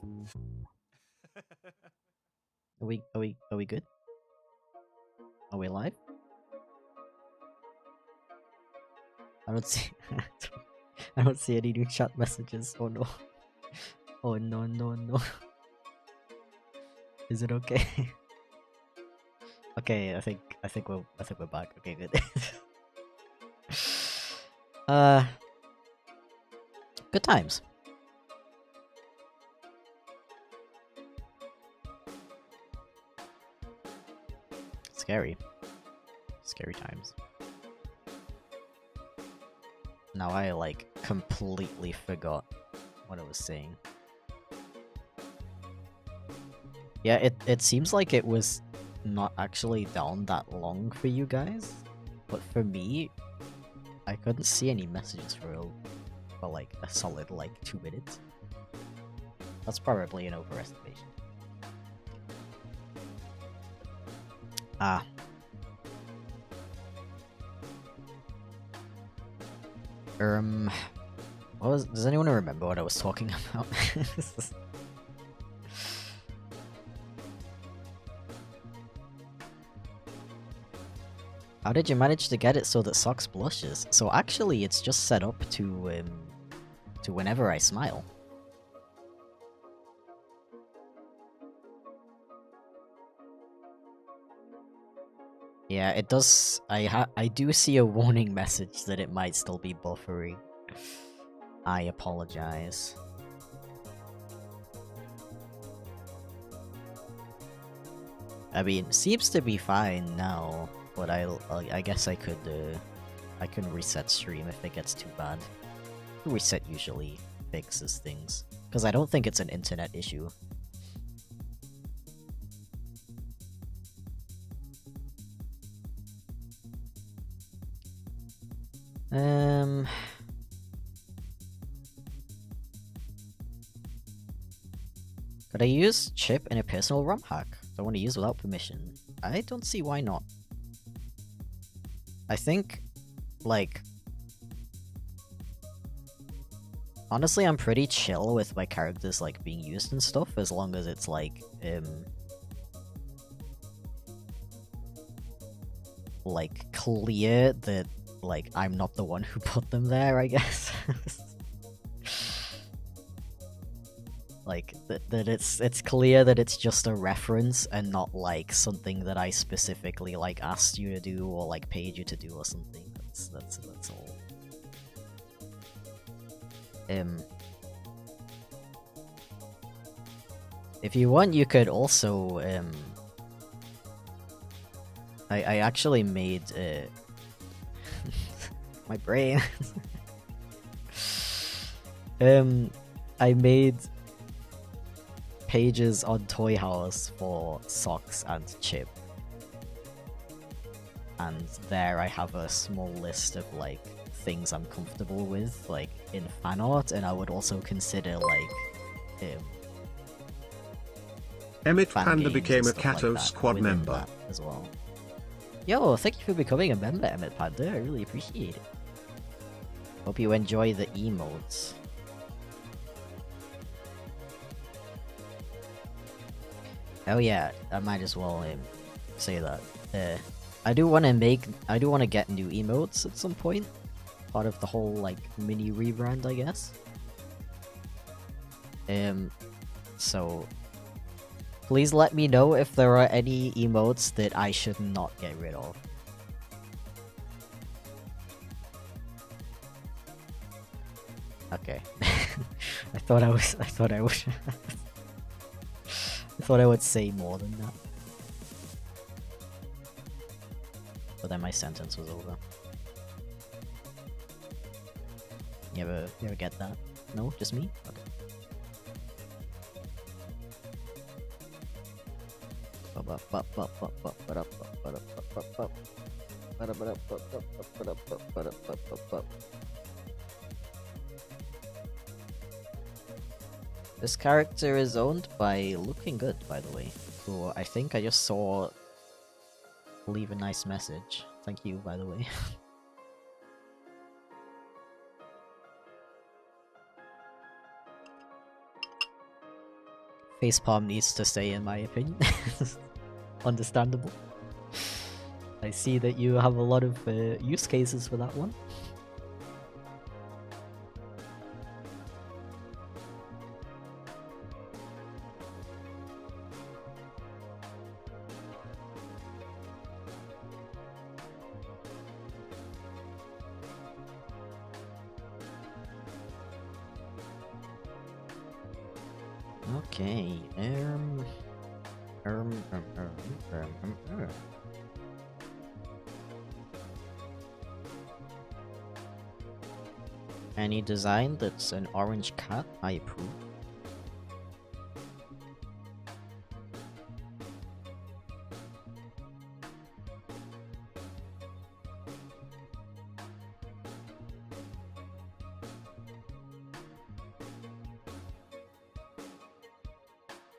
Are we good? Are we live? I don't see I don't see any new chat messages. Oh no. Oh no. Is it okay? Okay, I think we're back. Okay, good. Good times. Scary times. Now I like completely forgot what I was saying. Yeah, it seems like it was not actually down that long for you guys, but for me, I couldn't see any messages for like a solid like 2 minutes. That's probably an overestimation. Ah. Does anyone remember what I was talking about? How did you manage to get it so that Socks blushes? So actually, it's just set up to whenever I smile. Yeah, it does. I do see a warning message that it might still be buffering. I apologize. I mean, seems to be fine now, but I guess I can reset stream if it gets too bad. Reset usually fixes things, because I don't think it's an internet issue. Could I use chip in a personal ROM hack? I want to use without permission. I don't see why not. I think, like, honestly, I'm pretty chill with my characters like being used and stuff, as long as it's like clear that like I'm not the one who put them there, I guess. Like that it's clear that it's just a reference and not like something that I specifically like asked you to do or like paid you to do or something. That's all. If you want, you could also I actually made my brain. I made pages on Toy House for Socks and Chip. And there I have a small list of like things I'm comfortable with, like in fan art, and I would also consider like Emmett fan Panda games became and a stuff Kato like that squad within member. that as well. Yo, thank you for becoming a member, Emmett Panda. I really appreciate it. Hope you enjoy the emotes. Oh yeah, I might as well say that. I do want to get new emotes at some point. Part of the whole like mini rebrand, I guess. So please let me know if there are any emotes that I should not get rid of. Okay. I thought I would I thought I would say more than that. But then my sentence was over. You ever get that? No? Just me? Okay. This character is owned by Looking Good, by the way, who I think I just saw leave a nice message. Thank you, by the way. Facepalm needs to stay, in my opinion. Understandable. I see that you have a lot of use cases for that one. Okay, Any design that's an orange cat, I approve.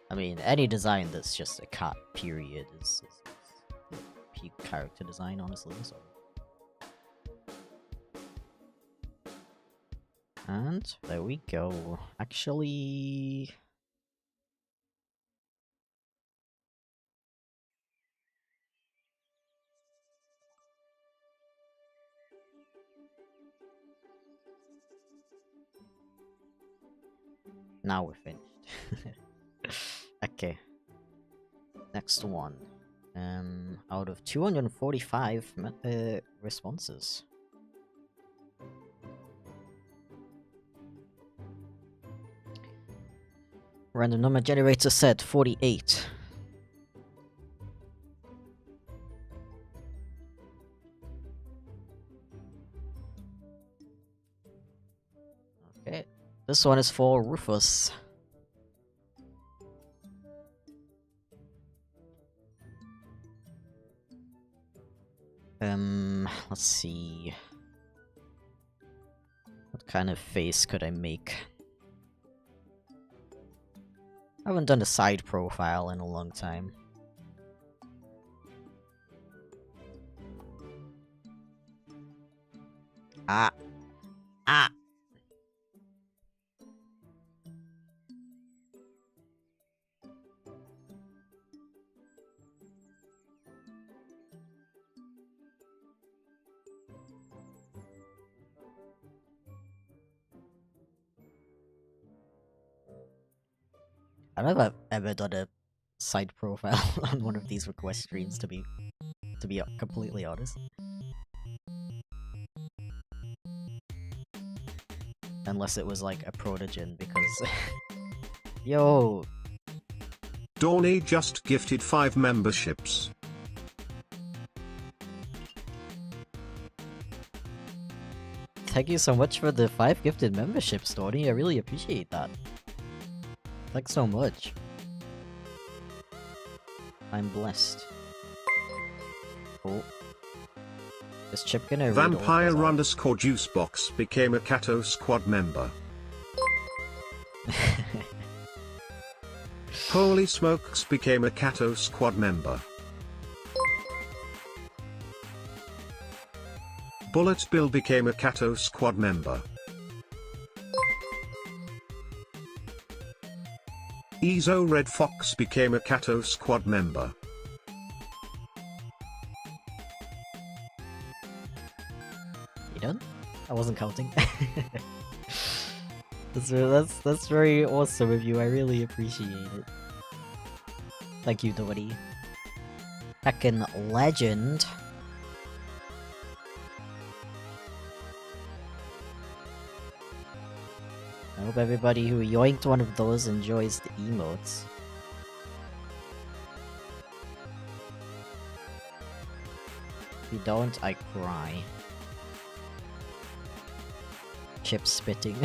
I mean, any design that's just a cat, period, is peak character design, honestly, so. And there we go. Actually... Now we're finished. Okay. Next one. Out of 245 responses. Random number generator said 48. Okay. This one is for Rufus. Let's see. What kind of face could I make? I haven't done a side profile in a long time. Ah! I don't know if I've ever done a side profile on one of these request streams, to be completely honest. Unless it was like a protogen, because... Yo! Dawny just gifted 5 memberships. Thank you so much for the 5 gifted memberships, Dawny. I really appreciate that. Thanks so much. I'm blessed. Cool. Is Chip gonna read all of those Vampire out? underscore Juicebox became a Kato squad member. Holy Smokes became a Kato squad member. Bullet Bill became a Kato squad member. Ezo Red Fox became a Kato squad member. You done? I wasn't counting. That's very awesome of you. I really appreciate it. Thank you, Dory. Heckin' legend. I hope everybody who yoinked one of those enjoys the emotes. If you don't, I cry. Chip spitting.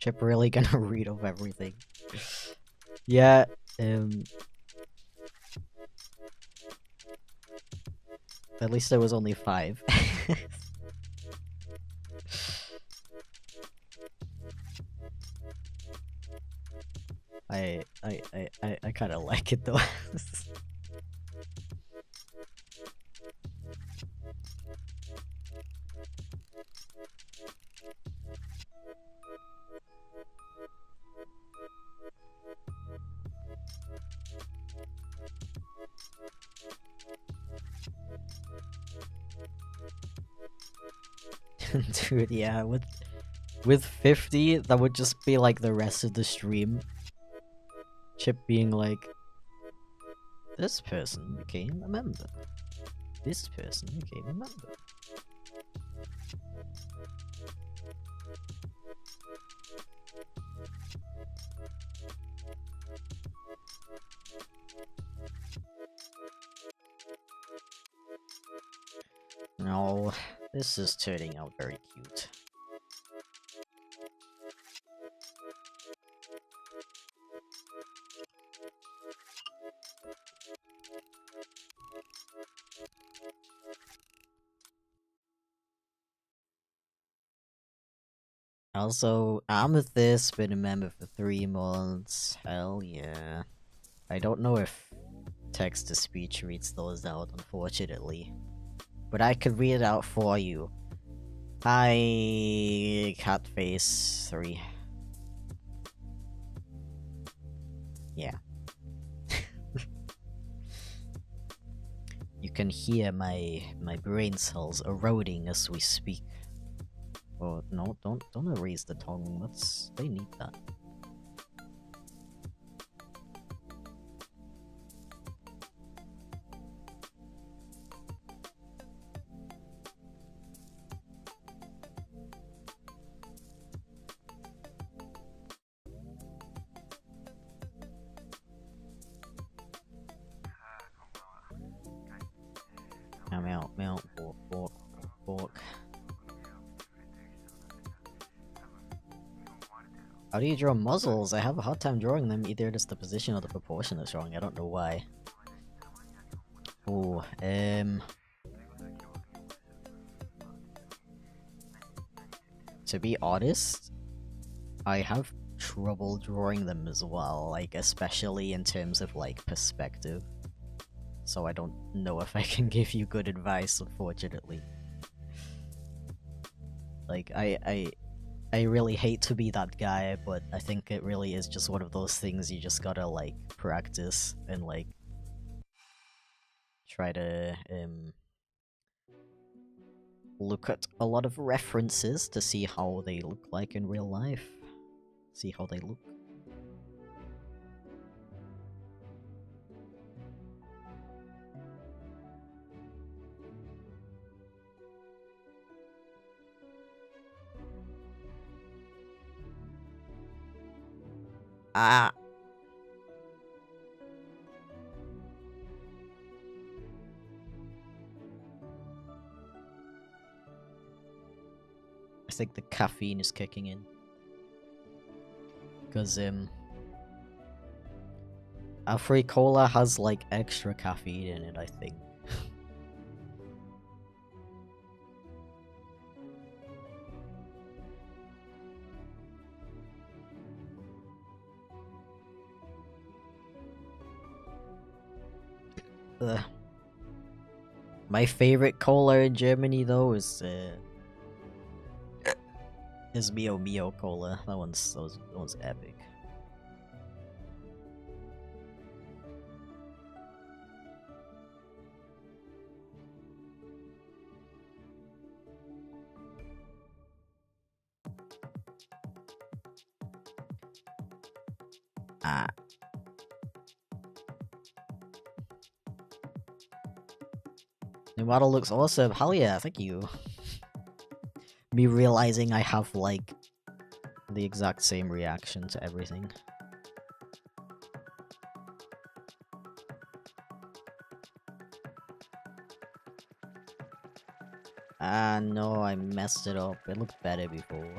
Chip really gonna read off everything. Yeah, at least there was only 5. I kinda like it though. Dude, yeah, with 50, that would just be like the rest of the stream. Chip being like, this person became a member. This person became a member. No, this is turning out very cute. Also, Amethyst been a member for 3 months. Hell yeah. I don't know if text-to-speech reads those out, unfortunately. But I could read it out for you. Hi, Catface3. Yeah. You can hear my brain cells eroding as we speak. Oh no, don't erase the tongue. They need that. Meow, fork. How do you draw muzzles? I have a hard time drawing them. Either just the position or the proportion that's wrong. I don't know why. Oh, to be honest, I have trouble drawing them as well, like especially in terms of like perspective. So I don't know if I can give you good advice, unfortunately. Like I really hate to be that guy, but I think it really is just one of those things you just gotta like practice and like try to look at a lot of references to see how they look like in real life. See how they look. Ah. I think the caffeine is kicking in. Because, our free cola has, like, extra caffeine in it, I think. My favorite cola in Germany, though, is Mio Cola. That one's epic. Ah. The model looks awesome. Hell yeah, thank you. Me realizing I have, like, the exact same reaction to everything. Ah, no, I messed it up. It looked better before.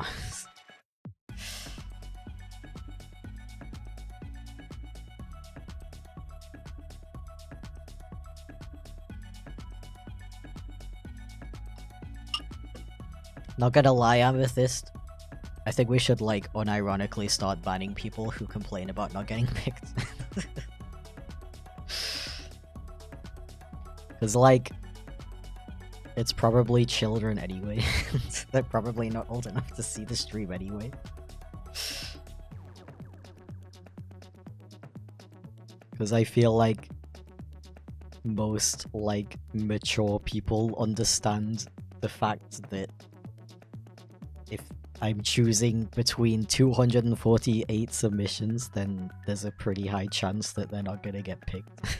Not gonna lie, Amethyst. I think we should, like, unironically start banning people who complain about not getting picked. Cause, like, it's probably children anyway. They're probably not old enough to see the stream anyway. Cause I feel like most, like, mature people understand the fact that if I'm choosing between 248 submissions, then there's a pretty high chance that they're not gonna get picked.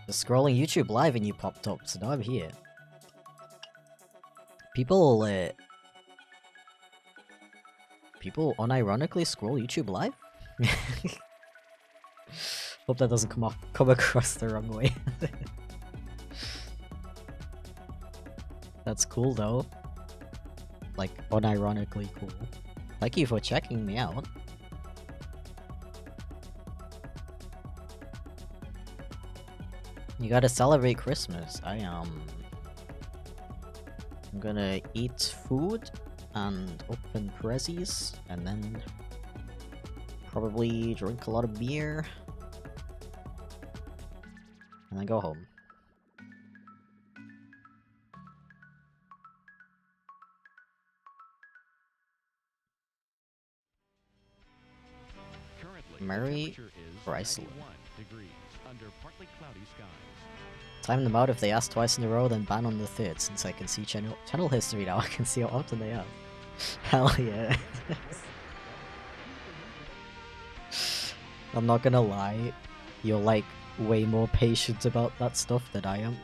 Just scrolling YouTube live and you popped up, so now I'm here. People unironically scroll YouTube live? Hope that doesn't come across the wrong way. That's cool though. Like, unironically cool. Thank you for checking me out. You gotta celebrate Christmas. I'm gonna eat food and open prezzies, and then probably drink a lot of beer, and then go home. Murray Chrysler. Time them out if they ask twice in a row, then ban on the third, since I can see channel history now. I can see how often they have. Hell yeah. I'm not gonna lie, you're like way more patient about that stuff than I am.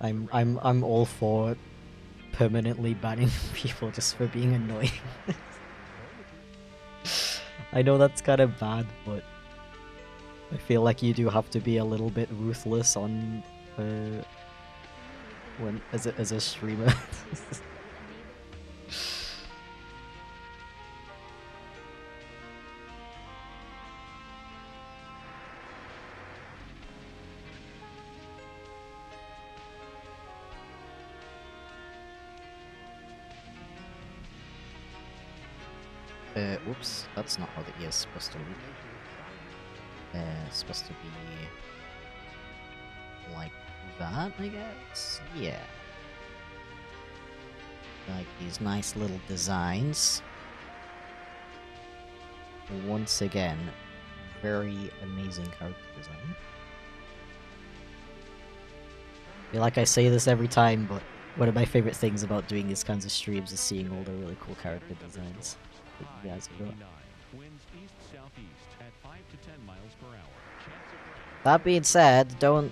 I'm all for permanently banning people just for being annoying. I know that's kind of bad, but I feel like you do have to be a little bit ruthless on when as a streamer. Oops, that's not how the E is supposed to look. It's supposed to be like that, I guess? Yeah. Like these nice little designs. Once again, very amazing character design. I feel like I say this every time, but one of my favorite things about doing these kinds of streams is seeing all the really cool character designs that you guys have got. That being said, don't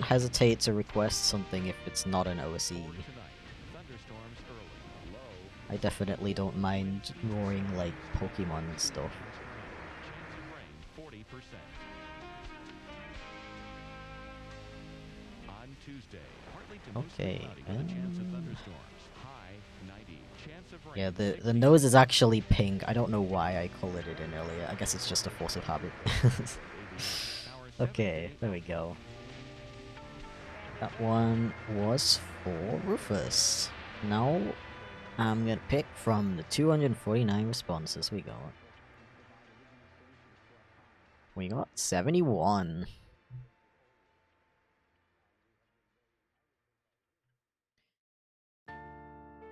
hesitate to request something if it's not an OSE. I definitely don't mind roaring like Pokemon and stuff. Okay, yeah, the nose is actually pink. I don't know why I colored it in earlier. I guess it's just a force of habit. Okay, there we go. That one was for Rufus. Now, I'm gonna pick from the 249 responses we got. We got 71.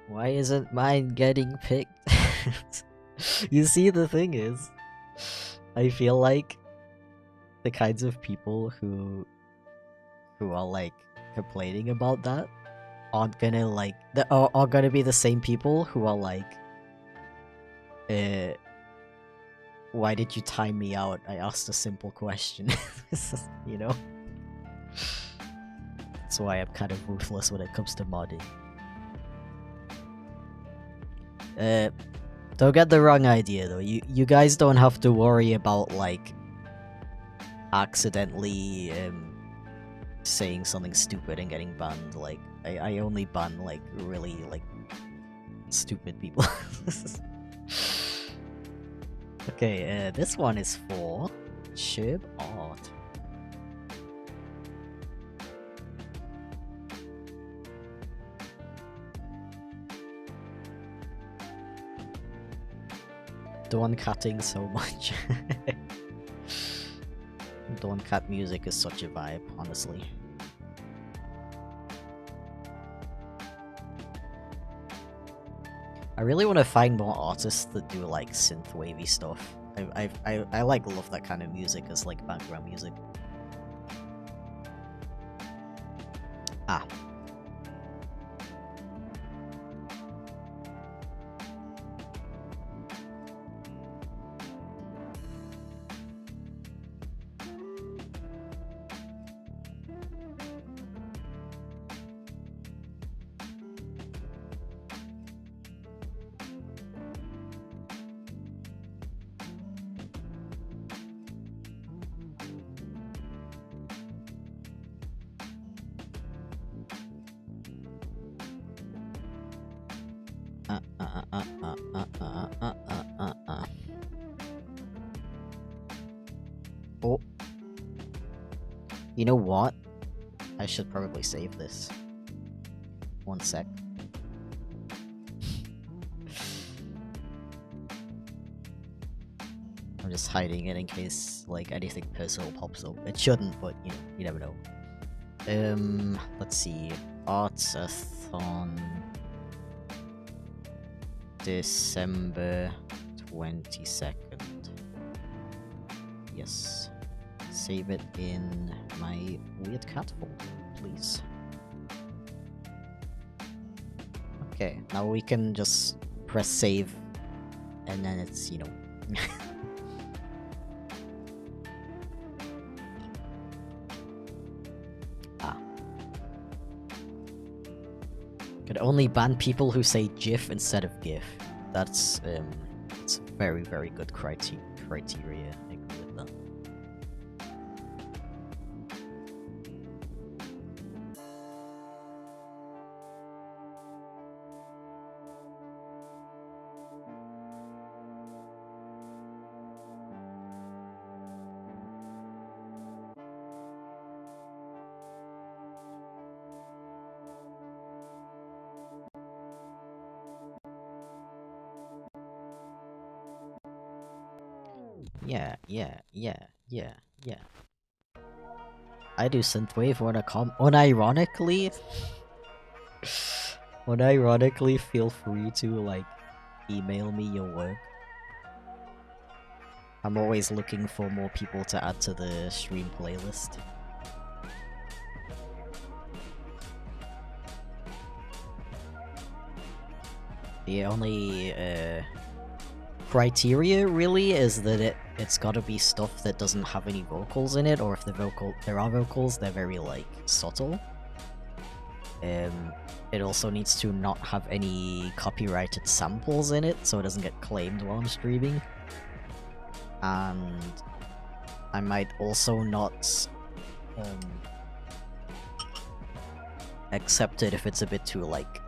Why isn't mine getting picked? You see, the thing is, I feel like the kinds of people who are like complaining about that aren't gonna like are gonna be the same people who are like, why did you time me out? I asked a simple question. You know? That's why I'm kind of ruthless when it comes to modding. Don't get the wrong idea though. You guys don't have to worry about like accidentally saying something stupid and getting banned. Like I only ban like really like stupid people. Okay, this one is for Chib Art. Dawn catting so much. Dawn cat music is such a vibe, honestly. I really want to find more artists that do like synth-wavy stuff. I like love that kind of music as like background music. Ah. Oh. You know what? I should probably save this. One sec. I'm just hiding it in case like anything personal pops up. It shouldn't, but you know, you never know. Let's see. Art-A-Thon December 22nd. Yes. Save it in my weird cat folder, please. Okay, now we can just press save, and then it's, you know... Could only ban people who say GIF instead of GIF. That's very, very good criteria. I agree with that. Yeah. I do synthwave when unironically. Unironically, feel free to like email me your work. I'm always looking for more people to add to the stream playlist. The only criteria really is that it's gotta be stuff that doesn't have any vocals in it, or if there are vocals, they're very like subtle. It also needs to not have any copyrighted samples in it, so it doesn't get claimed while I'm streaming. And I might also not accept it if it's a bit too like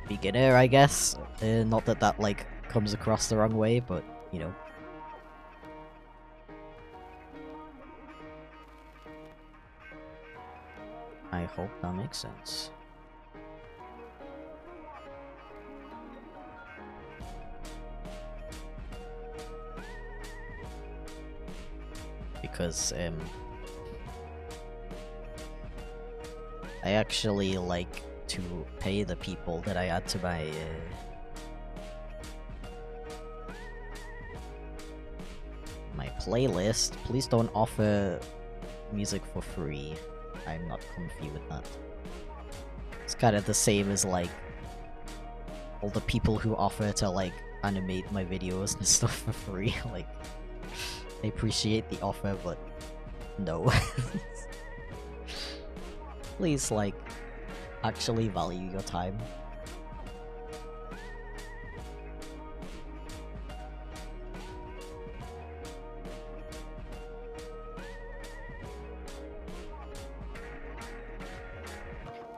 beginner, I guess. Not that that like comes across the wrong way, but you know. I hope that makes sense. Because I actually like to pay the people that I add to my playlist. Please don't offer music for free. I'm not comfy with that. It's kind of the same as like all the people who offer to like animate my videos and stuff for free. Like, I appreciate the offer, but no. Please, like, actually value your time.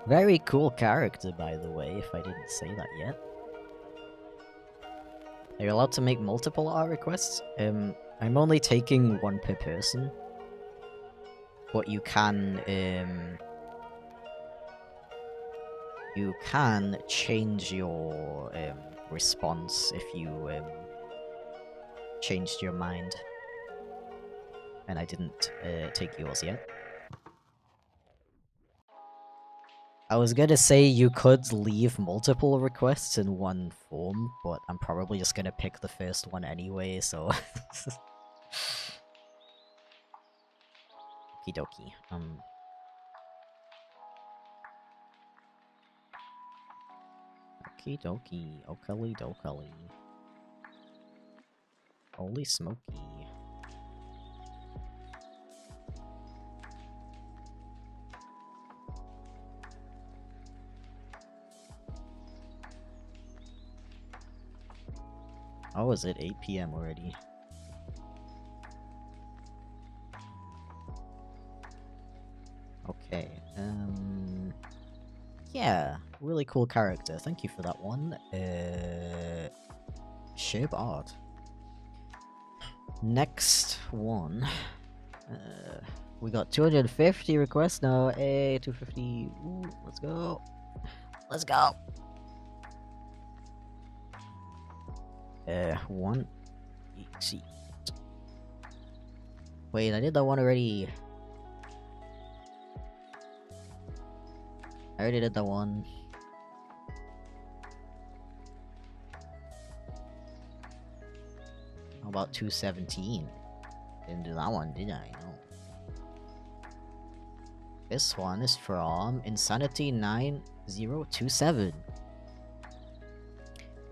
Very cool character, by the way, if I didn't say that yet. Are you allowed to make multiple art requests? I'm only taking one per person. But you can change your response if you changed your mind. And I didn't take yours yet. I was gonna say you could leave multiple requests in one form, but I'm probably just gonna pick the first one anyway, so... Okie dokie. Okie dokie. Okali dokali. Holy smoky. Oh, is it 8 PM already? Okay, yeah, really cool character. Thank you for that one. Shape art. Next one. We got 250 requests now. Hey, 250. Ooh, let's go. Let's go. One. See. Wait, I did that one already. I already did that one. How about 217? Didn't do that one, did I? No. This one is from Insanity 9027.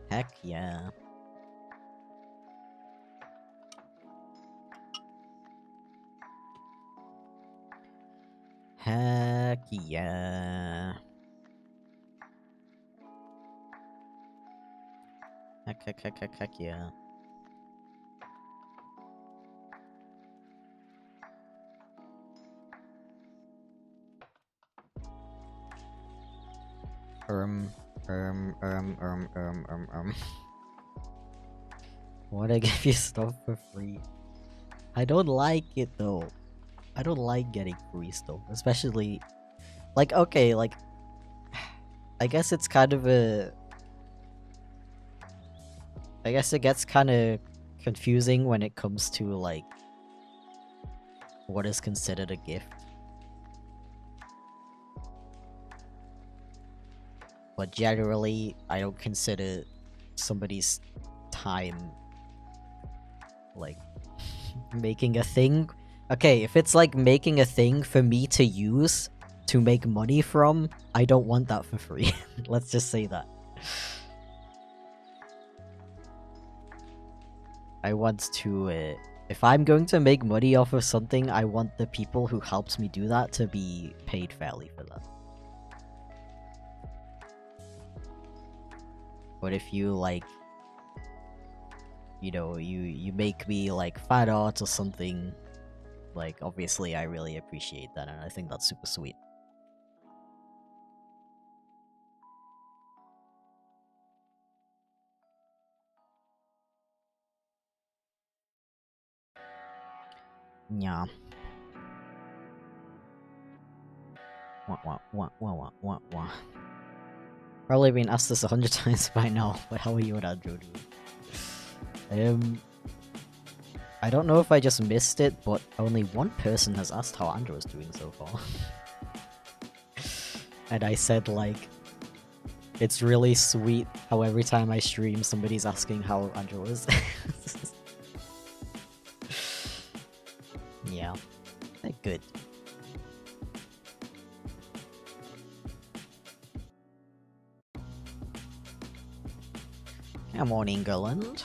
Heck yeah. Heck yeah. Heck yeah. Wanna give you stuff for free? I don't like it though. I don't like getting free stuff, especially, like, okay, like, I guess it's kind of a, I guess it gets kind of confusing when it comes to, like, what is considered a gift. But generally, I don't consider somebody's time, like, making a thing. Okay, if it's like making a thing for me to use to make money from, I don't want that for free. Let's just say that. I want to, if I'm going to make money off of something, I want the people who helped me do that to be paid fairly for that. But if you, like, you know, you make me, like, fan art or something, like, obviously I really appreciate that, and I think that's super sweet. Yeah. Wah. Probably been asked this 100 times by now, but how are you and Andrew doing? I don't know if I just missed it, but only one person has asked how Andrew is doing so far. And I said, like, it's really sweet how every time I stream, somebody's asking how Andrew is. Yeah. Good. Come on, England.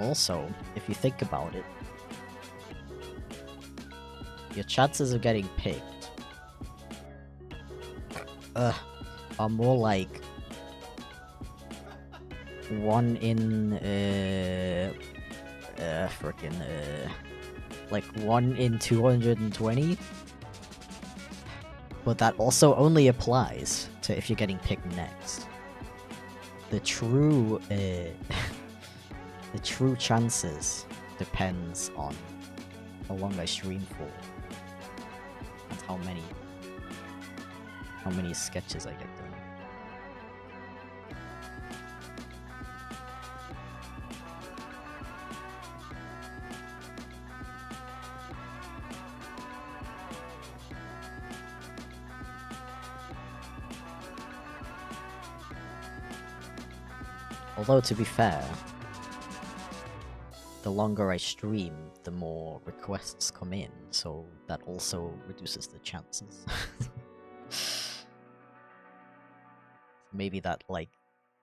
Also, if you think about it, your chances of getting picked are more like 1 in like 1 in 220. But that also only applies to if you're getting picked next. The true the true chances depends on how long I stream for and how many sketches I get done. Although, to be fair, the longer I stream, the more requests come in, so that also reduces the chances. Maybe that, like,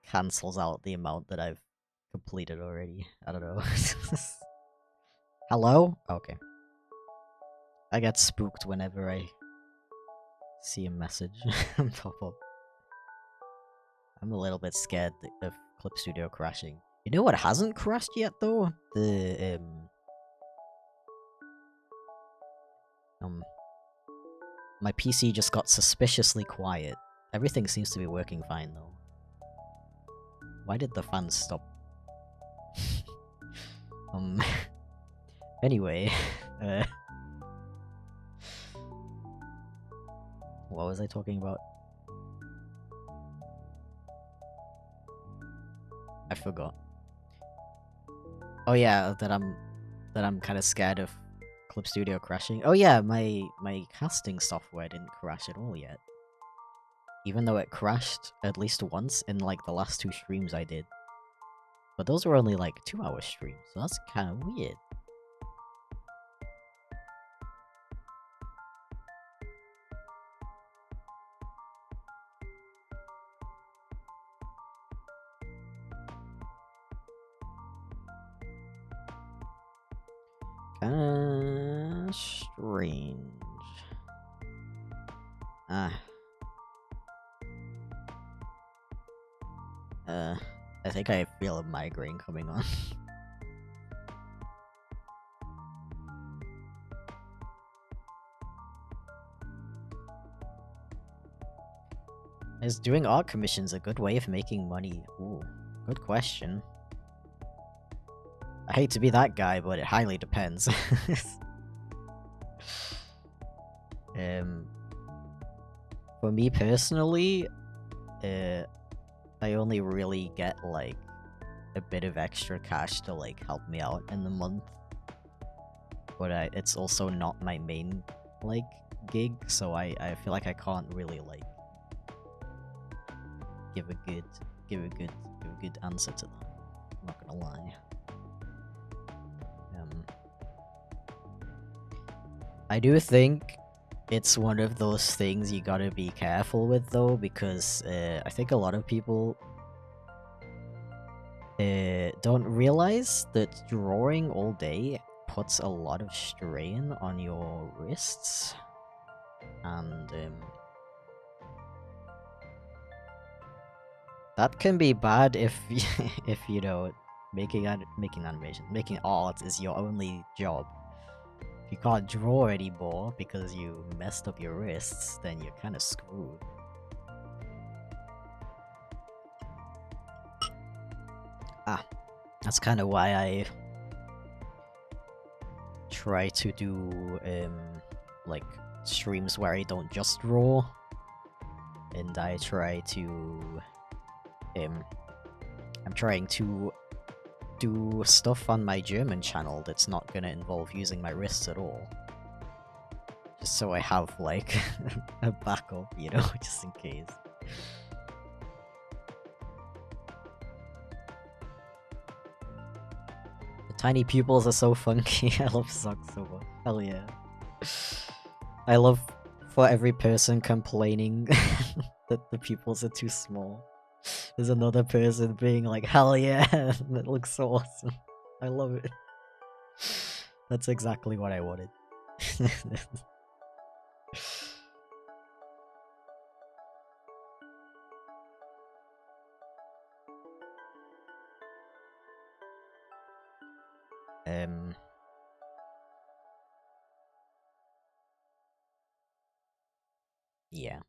cancels out the amount that I've completed already. I don't know. Hello? Okay. I get spooked whenever I see a message pop up. I'm a little bit scared of Clip Studio crashing. You know what hasn't crashed yet, though? My PC just got suspiciously quiet. Everything seems to be working fine, though. Why did the fans stop? Anyway, what was I talking about? I forgot. Oh yeah, that I'm kind of scared of Clip Studio crashing. Oh yeah, my casting software didn't crash at all yet. Even though it crashed at least once in, like, the last 2 streams I did. But those were only, like, 2-hour streams, so that's kind of weird. Kinda strange. I think I feel a migraine coming on. Is doing art commissions a good way of making money? Ooh, good question. I hate to be that guy, but it highly depends. For me personally, I only really get like a bit of extra cash to like help me out in the month, but it's also not my main like gig, so I feel like I can't really like give a good answer to that. I'm not gonna lie. I do think it's one of those things you gotta be careful with though, because I think a lot of people don't realize that drawing all day puts a lot of strain on your wrists, and that can be bad if if you know making animation, making art is your only job. If you can't draw anymore because you messed up your wrists, then you're kind of screwed. That's kind of why I try to do like streams where I don't just draw, and I try to I'm trying to do stuff on my German channel that's not gonna involve using my wrists at all. Just so I have, like, a backup, you know, just in case. The tiny pupils are so funky. I love socks so much. Hell yeah. I love for every person complaining that the pupils are too small. There's another person being like, hell yeah, that looks so awesome. I love it. That's exactly what I wanted. Yeah.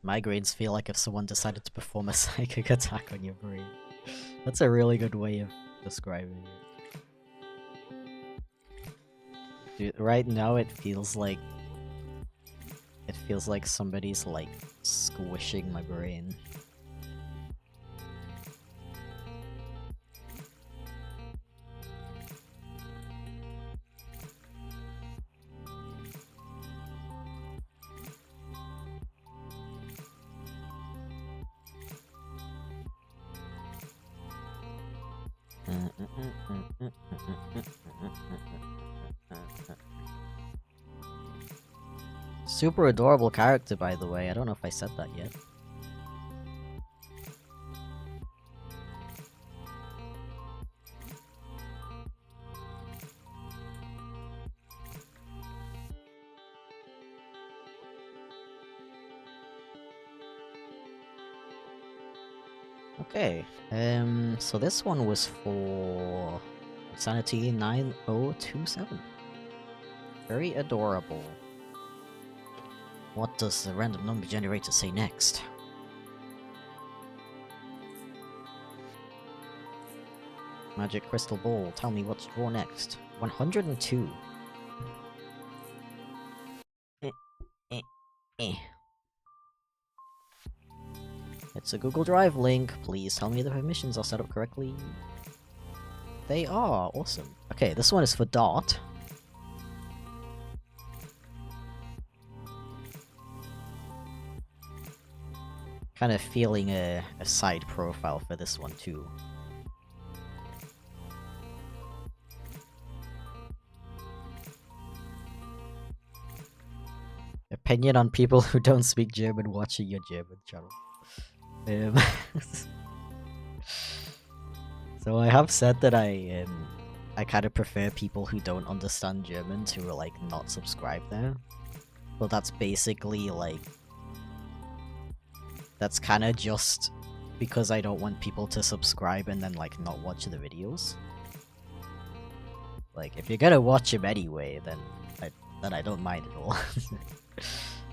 Migraines feel like if someone decided to perform a psychic attack on your brain. That's a really good way of describing it. Dude, right now it feels like somebody's like squishing my brain. Super adorable character, by the way. I don't know if I said that yet. Okay, so this one was for Sanity 9027. Very adorable. What does the random number generator say next? Magic crystal ball, tell me what to draw next. 102. It's a Google Drive link. Please tell me the permissions are set up correctly. They are. Awesome. Okay, this one is for Dart. Kind of feeling a side profile for this one too. Opinion on people who don't speak German watching your German channel. So I have said that I kind of prefer people who don't understand German to like not subscribe there. But that's basically like, that's kind of just because I don't want people to subscribe and then like not watch the videos. Like if you're gonna watch them anyway, then I don't mind at all.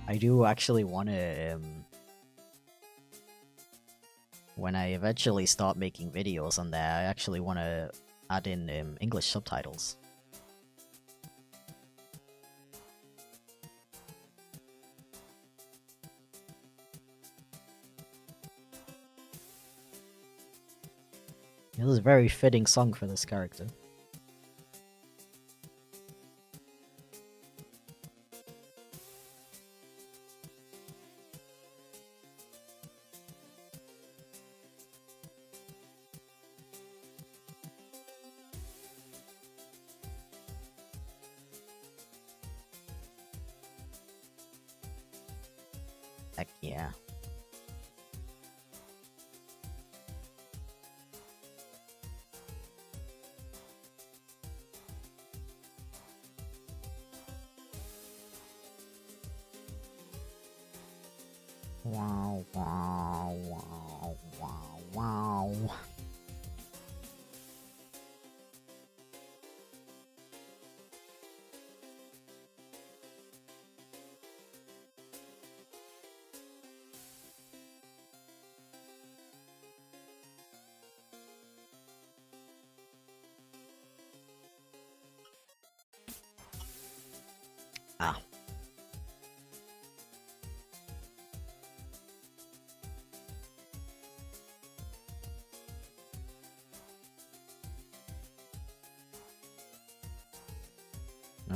I do actually want to when I eventually start making videos on there, I actually want to add in English subtitles. This is a very fitting song for this character. Heck yeah. Wow, wow, wow, wow, wow. Ah.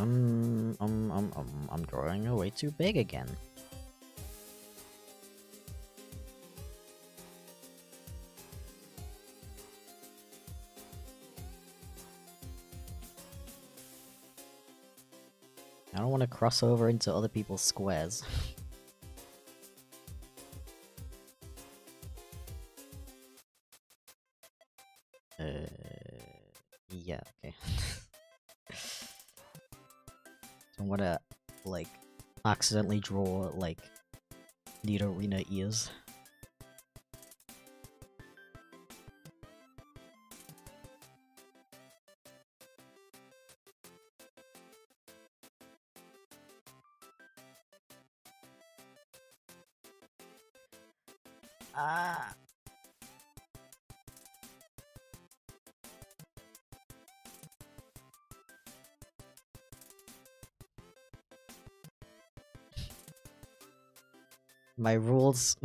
I'm drawing it way too big again. I don't want to cross over into other people's squares. Yeah, okay. Don't want to, like, accidentally draw, like, Nidorina ears. Ah.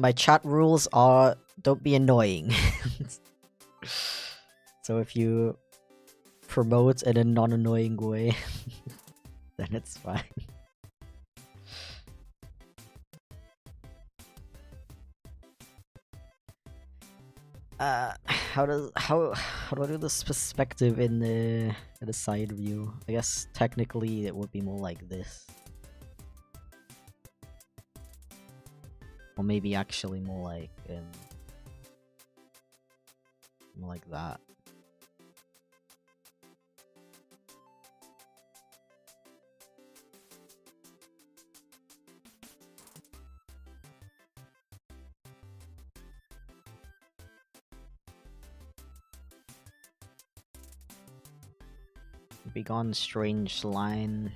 My chat rules are don't be annoying. So if you promote in a non-annoying way, then it's fine. How do I do this perspective in the side view? I guess technically it would be more like this. Or maybe actually more like that. Begone strange line.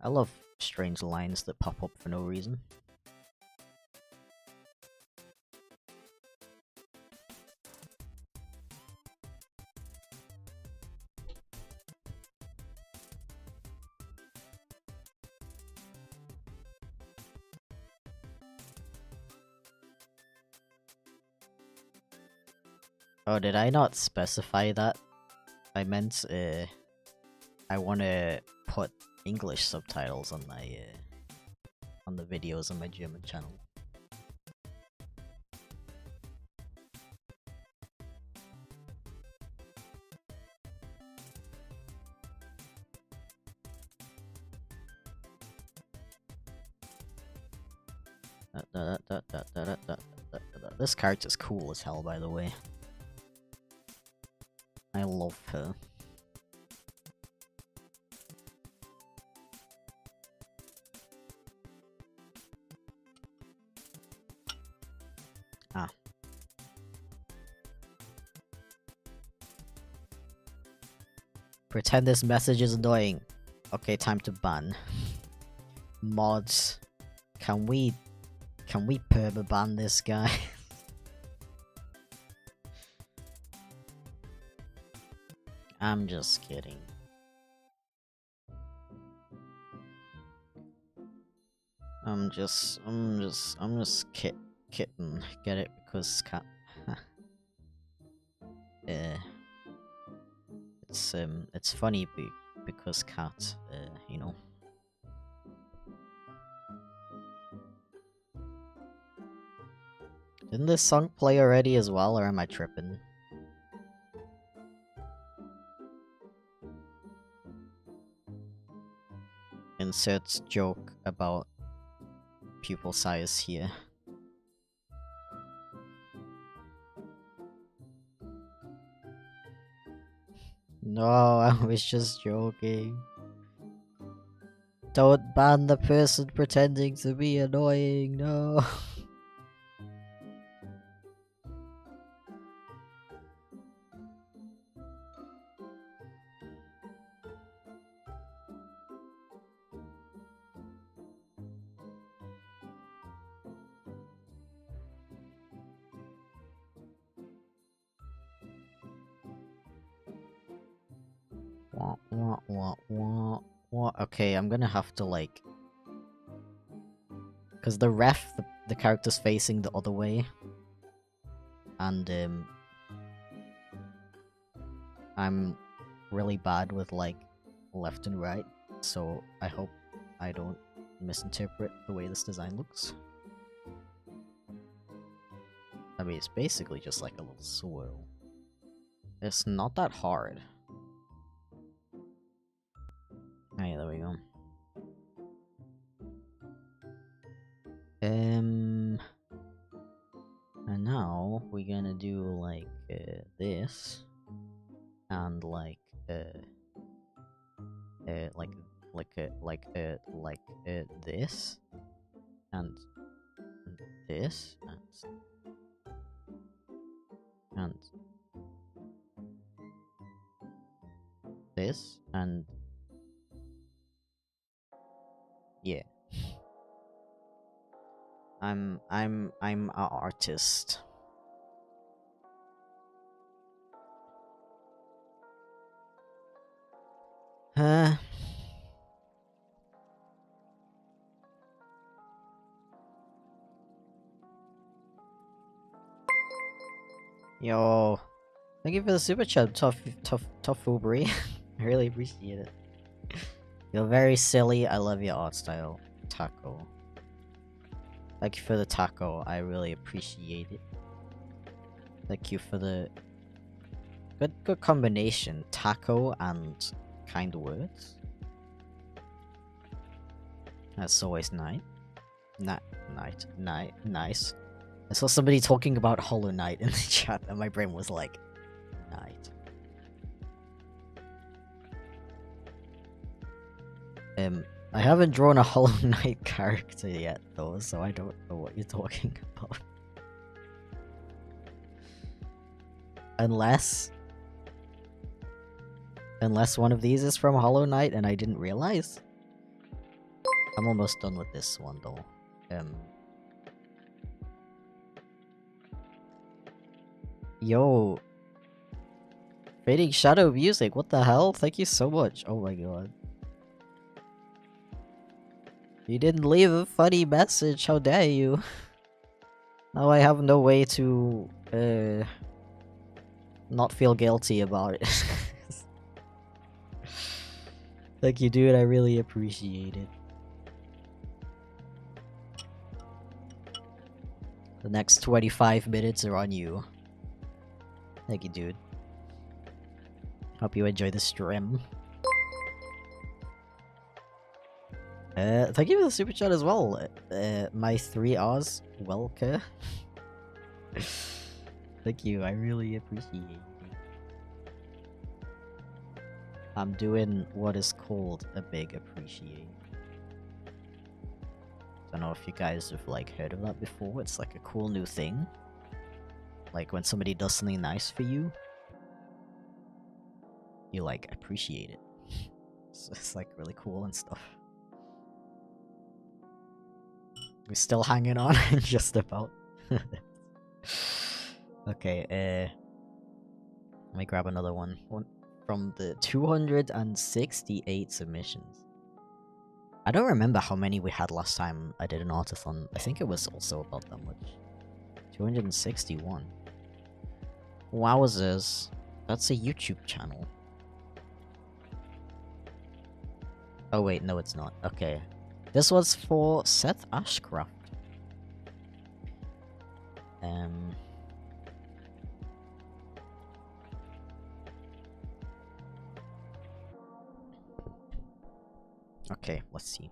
I love strange lines that pop up for no reason. Oh, did I not specify that? I meant, I want to put English subtitles on my, on the videos on my German channel. This character's cool as hell, by the way. I love her. Pretend this message is annoying. Okay, time to ban. Mods. Can we perma ban this guy? I'm just kidding. I'm just kitten. Get it? Because cat. It's funny because cat. You know. Didn't this song play already as well, or am I tripping? Insert joke about pupil size here. No, I was just joking. Don't ban the person pretending to be annoying, no. What? Okay, I'm gonna have to like... Because the the character's facing the other way. And, I'm really bad with, like, left and right. So, I hope I don't misinterpret the way this design looks. I mean, it's basically just like a little swirl. It's not that hard. Hey, there we go. And now we're gonna do like this, and like this, and this, and this, and yeah. I'm an artist. Yo, thank you for the super chat, tough Fubri. I really appreciate it. You're very silly. I love your art style, Taco. Thank you for the taco. I really appreciate it. Thank you for the good combination, taco and kind words. That's always nice. Nice. I saw somebody talking about Hollow Knight in the chat, and my brain was like, night. I haven't drawn a Hollow Knight character yet, though, so I don't know what you're talking about. Unless one of these is from Hollow Knight and I didn't realize. I'm almost done with this one, though. Yo. Fading Shadow Music, what the hell? Thank you so much. Oh my god. You didn't leave a funny message, how dare you? Now I have no way to, not feel guilty about it. Thank you, dude, I really appreciate it. The next 25 minutes are on you. Thank you, dude. Hope you enjoy the stream. Thank you for the super chat as well. My 3 R's, welcome. Thank you, I really appreciate it. I'm doing what is called a big appreciate. Don't know if you guys have like heard of that before. It's like a cool new thing. Like when somebody does something nice for you, you like appreciate it. So it's like really cool and stuff. We're still hanging on just about. Okay, let me grab another one. One from the 268 submissions. I don't remember how many we had last time I did an Art-A-Thon. I think it was also about that much. 261. Wowzers. That's a YouTube channel. Oh wait, no it's not. Okay. This was for Seth Ashcraft. Okay, let's see.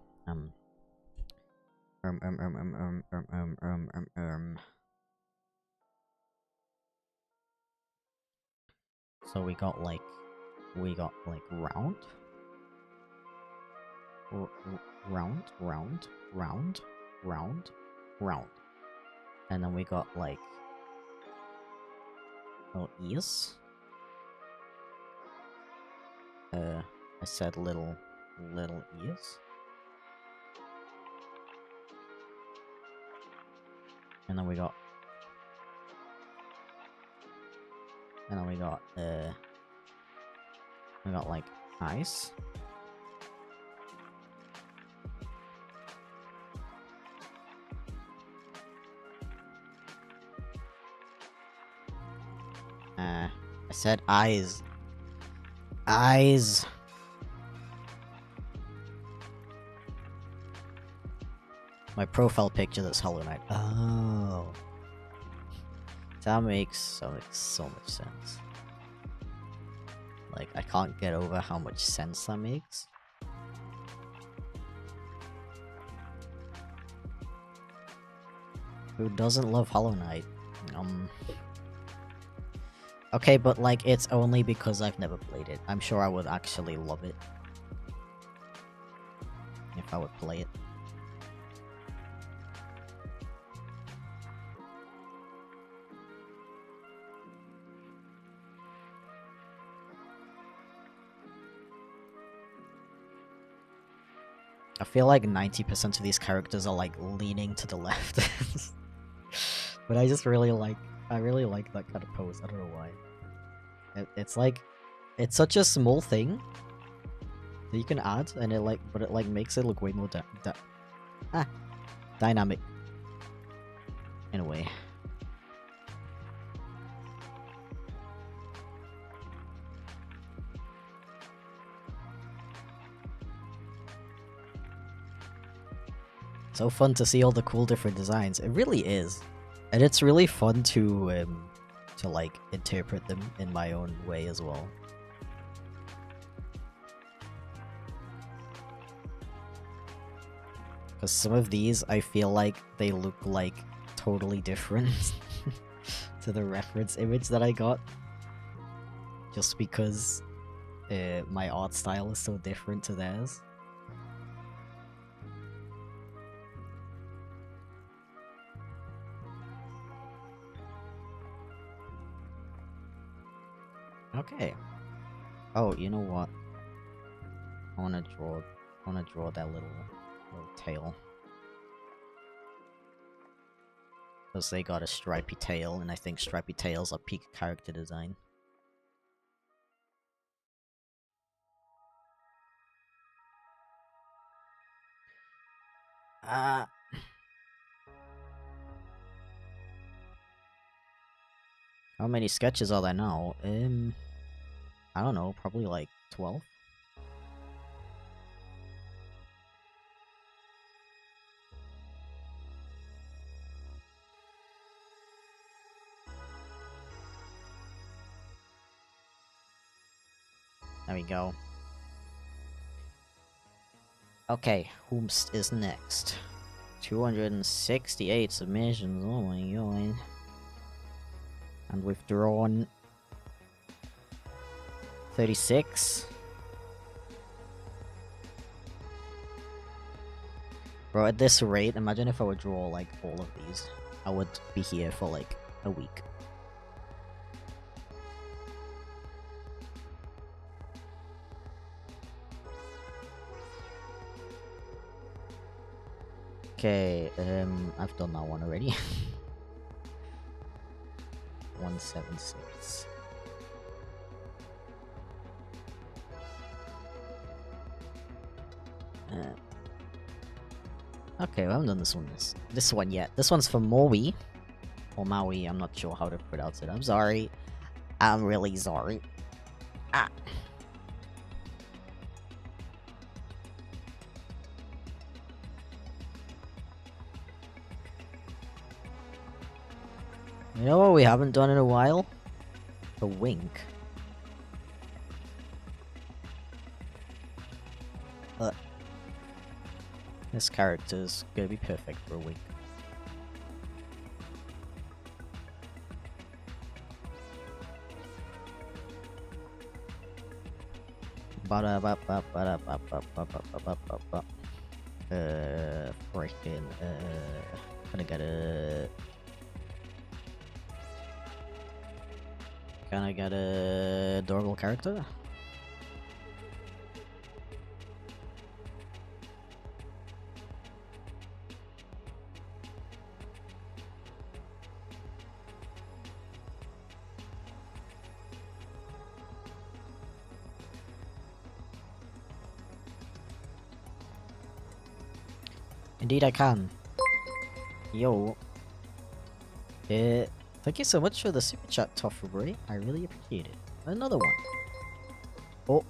So we got like round, round, and then we got like little ears. I said little ears. And then we got like eyes. I said eyes. Eyes. My profile picture that's Hollow Knight. Oh. That makes so much sense. Like, I can't get over how much sense that makes. Who doesn't love Hollow Knight? Okay, but like, it's only because I've never played it. I'm sure I would actually love it if I would play it. I feel like 90% of these characters are like leaning to the left. But I really like that kind of pose. I don't know why. It's like, it's such a small thing that you can add, and it makes it look way more dynamic in a way. So fun to see all the cool different designs. It really is. And it's really fun to like interpret them in my own way as well. Because some of these I feel like they look like totally different to the reference image that I got. Just because my art style is so different to theirs. Okay. Oh, you know what? I wanna draw that little tail. Because they got a stripy tail, and I think stripy tails are peak character design. How many sketches are there now? I don't know, probably like 12? There we go. Okay, whomst is next? 268 submissions, oh my god. And we've drawn 36. Bro, at this rate, imagine if I would draw like all of these. I would be here for like a week. Okay, I've done that one already. 176. Okay, I haven't done this one yet. This one's for Maui. Or Maui, I'm not sure how to pronounce it. I'm sorry. I'm really sorry. Ah. You know what we haven't done in a while? A wink. This character's gonna be perfect for a wink. Freaking, Can I get a adorable character? Indeed I can. Yo. Thank you so much for the super chat, Toffubry. I really appreciate it. Another one. Oh.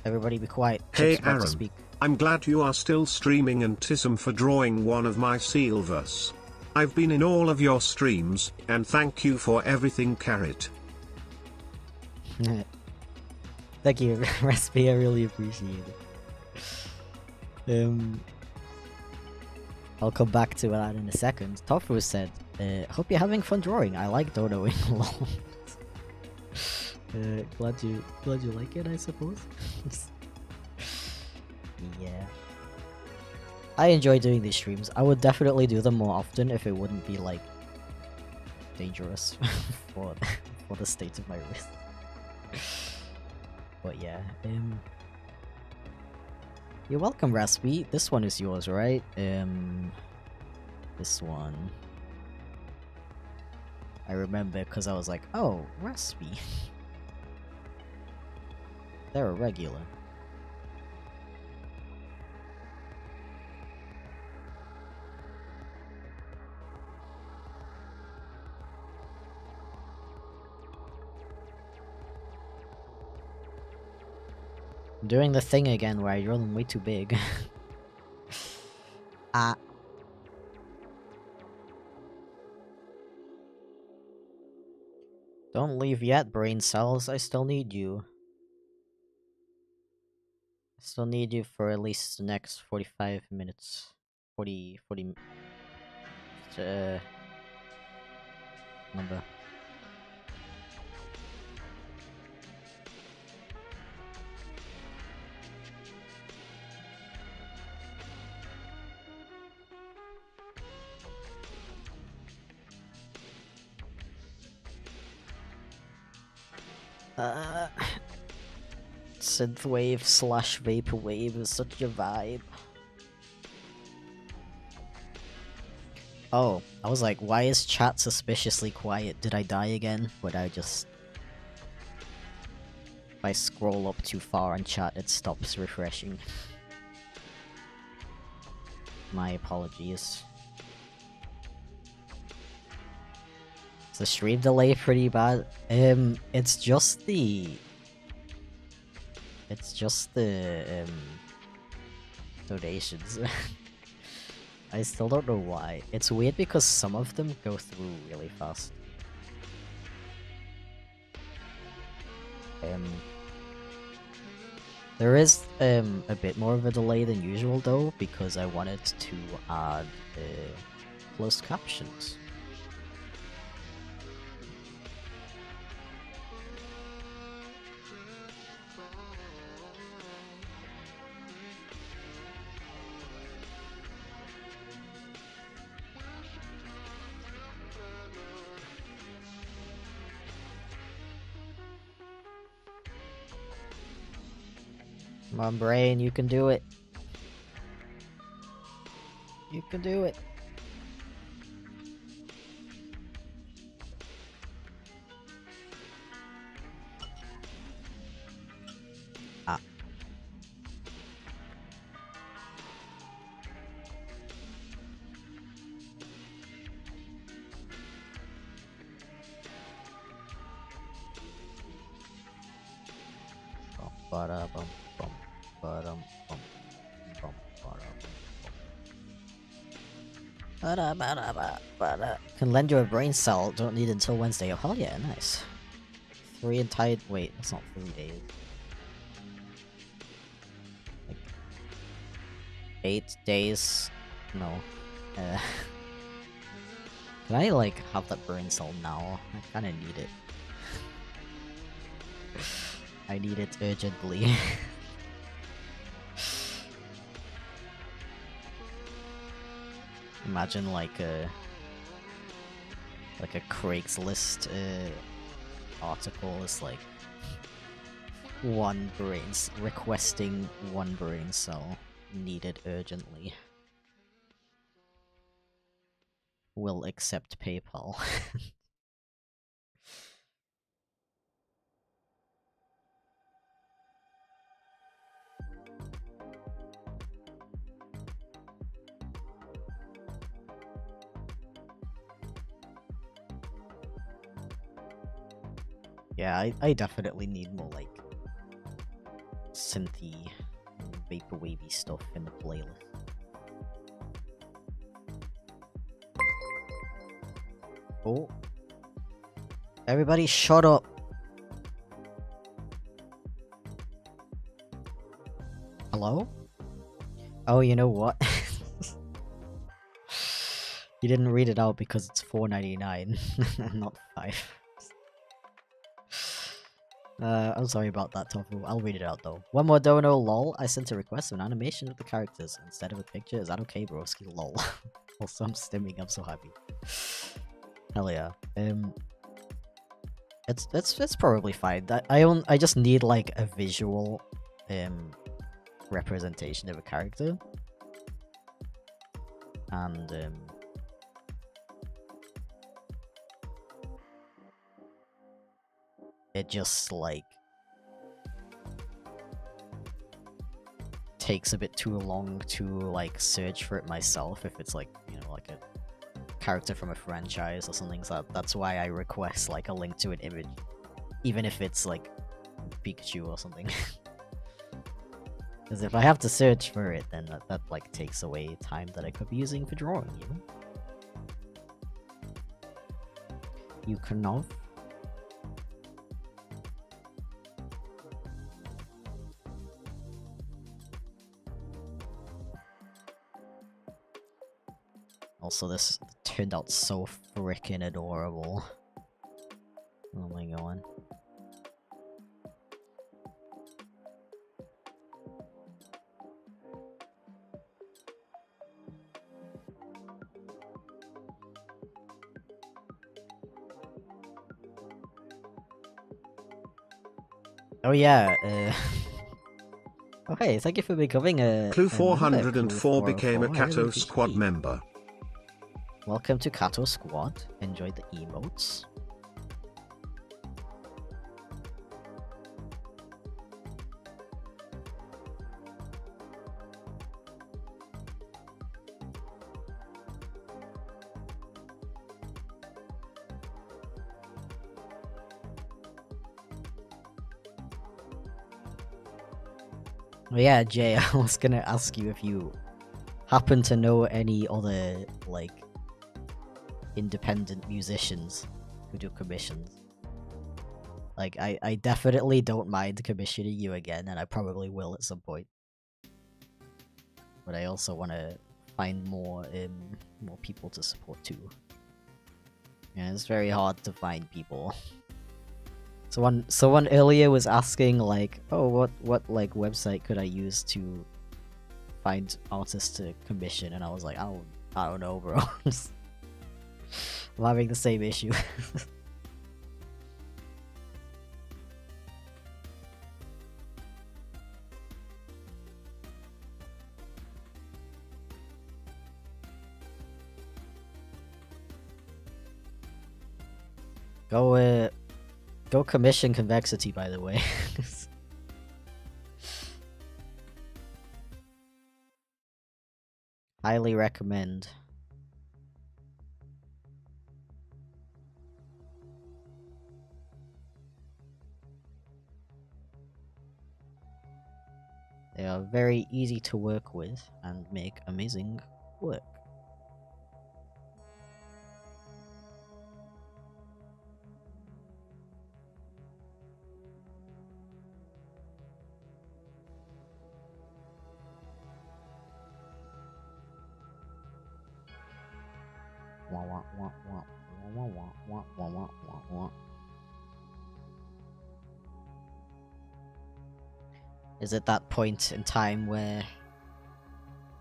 Everybody be quiet. Hey Chip's about to Aaron, speak. I'm glad you are still streaming and tism for drawing one of my Sealverse. I've been in all of your streams, and thank you for everything, Carrot. Thank you, Recipe. I really appreciate it. I'll come back to that in a second. Tofu said, hope you're having fun drawing. I like donoing lol. Glad you like it, I suppose. Yeah. I enjoy doing these streams. I would definitely do them more often if it wouldn't be like dangerous for the state of my wrist. But yeah, you're welcome, Raspy. This one is yours, right? This one. I remember because I was like, oh, Raspy. They're a regular. I'm doing the thing again where I draw them way too big. Ah. Don't leave yet, brain cells. I still need you. I still need you for at least the next 45 minutes. 40 number. Synthwave / vaporwave is such a vibe. Oh, I was like, why is chat suspiciously quiet? Did I die again? Would I just... If I scroll up too far on chat, it stops refreshing. My apologies. Is the stream delay pretty bad? It's just the donations. I still don't know why. It's weird because some of them go through really fast. There is a bit more of a delay than usual though, because I wanted to add closed captions. Come on, brain, you can do it. You can do it. Ah. Ba-da-bum, bum, ba-dum, bum, bum, ba-da-bum, ba-da. Can lend you a brain cell, don't need it until Wednesday. Oh, hell yeah, nice. 3 entire. Wait, that's not 3 days. Like 8 days. No. Uh, can I, like, have that brain cell now? I kinda need it. I need it urgently. Imagine like a Craigslist article is like requesting 1 brain cell needed urgently. Will accept PayPal. Yeah, I definitely need more like synthy, vaporwavy stuff in the playlist. Oh. Everybody shut up! Hello? Oh, you know what? You didn't read it out because it's $4.99, not 5. I'm sorry about that, Tofu. I'll read it out though. One more dono, lol. I sent a request of an animation of the characters instead of a picture. Is that okay, broski? Lol. Also, I'm stimming. I'm so happy. Hell yeah. It's probably fine. I just need like a visual representation of a character, and it just like takes a bit too long to like search for it myself if it's like, you know, like a character from a franchise or something. So that's why I request like a link to an image, even if it's like Pikachu or something. Because if I have to search for it, then that like takes away time that I could be using for drawing, you know? You cannot. Also, this turned out so freaking adorable. Oh my god. Oh yeah, oh hey, thank you for becoming a Clue member, 404 became a 404. I really Kato appreciate Squad you. member. Welcome to Kato Squad. Enjoy the emotes. Oh yeah, Jay, I was gonna ask you if you happen to know any other, like, independent musicians who do commissions. Like, I definitely don't mind commissioning you again, and I probably will at some point. But I also want to find more people to support too. Yeah, it's very hard to find people. Someone earlier was asking like, oh, what like website could I use to find artists to commission, and I was like, I don't know, bro. I'm having the same issue. Go commission Convexity, by the way. Highly recommend. They are very easy to work with and make amazing work. Wah, wah, wah, wah, wah, wah, wah, wah, wah, wah, wah. Is it that point in time where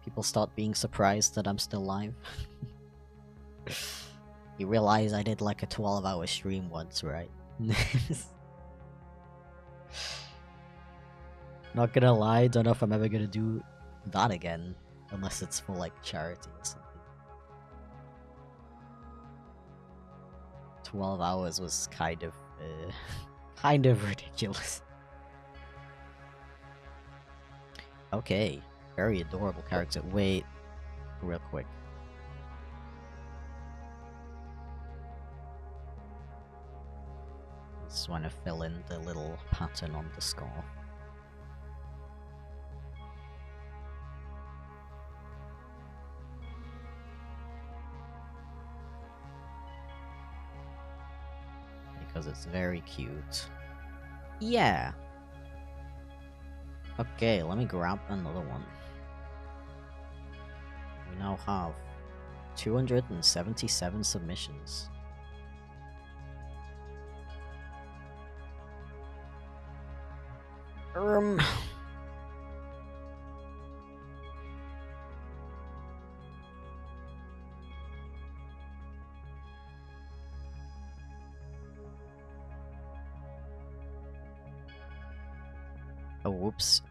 people start being surprised that I'm still live? You realize I did like a 12-hour stream once, right? Not gonna lie, don't know if I'm ever gonna do that again, unless it's for like charity or something. 12 hours was kind of ridiculous. Okay, very adorable character. Wait, real quick. Just want to fill in the little pattern on the scarf. Because it's very cute. Yeah. Okay, let me grab another one. We now have 277 submissions. Oh, whoops.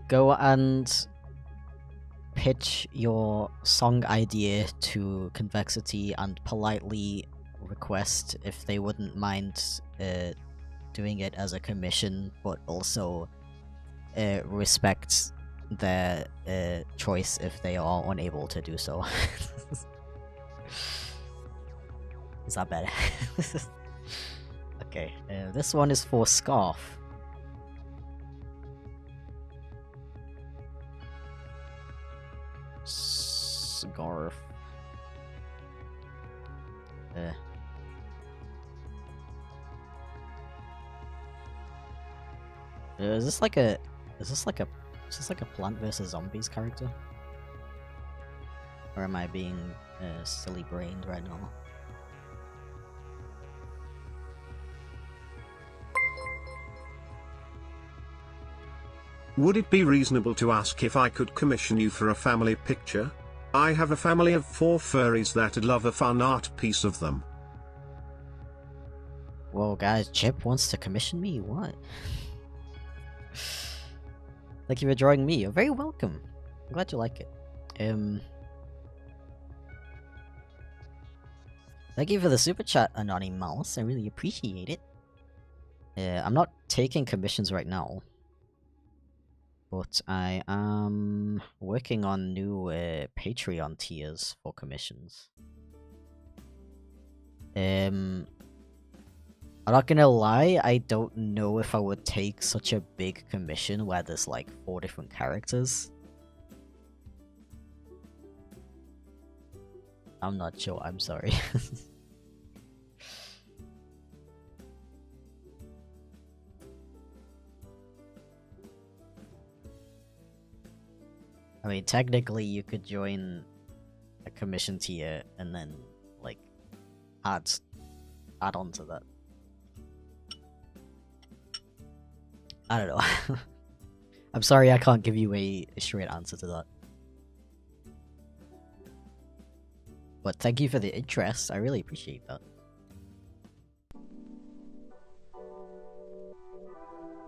Go and pitch your song idea to Convexity and politely request if they wouldn't mind doing it as a commission, but also respect their choice if they are unable to do so. Is that better? Okay, this one is for Scarf. Scarf. Is this like a Plant vs Zombies character? Or am I being silly brained right now? Would it be reasonable to ask if I could commission you for a family picture? I have a family of 4 furries that'd love a fun art piece of them. Whoa, guys, Chip wants to commission me? What? Thank you for drawing me. You're very welcome. I'm glad you like it. Thank you for the super chat, Anonymous. I really appreciate it. I'm not taking commissions right now. But I am working on new Patreon tiers for commissions. I'm not gonna lie, I don't know if I would take such a big commission where there's like 4 different characters. I'm not sure, I'm sorry. I mean, technically you could join a commission tier and then, like, add on to that. I don't know. I'm sorry I can't give you a straight answer to that. But thank you for the interest, I really appreciate that.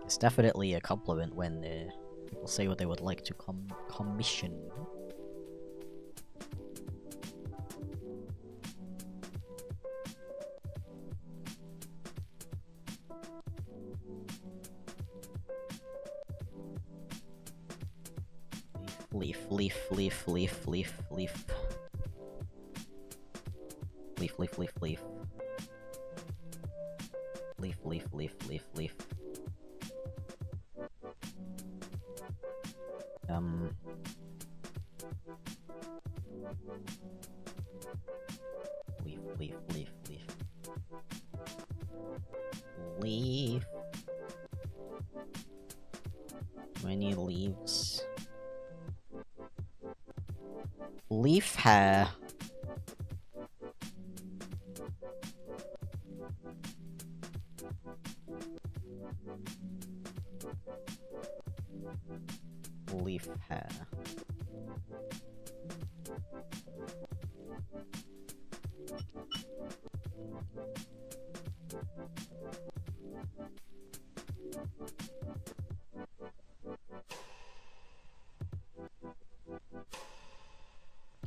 It's definitely a compliment when people say what they would like to commission. leaf, leaf, leaf, leaf, leaf, leaf. Leaf, leaf, leaf, leaf. Leaf, leaf, leaf, leaf, leaf. Leaf, leaf, leaf, leaf. Leaf. Many leaves. Leaf hair. Leaf hair.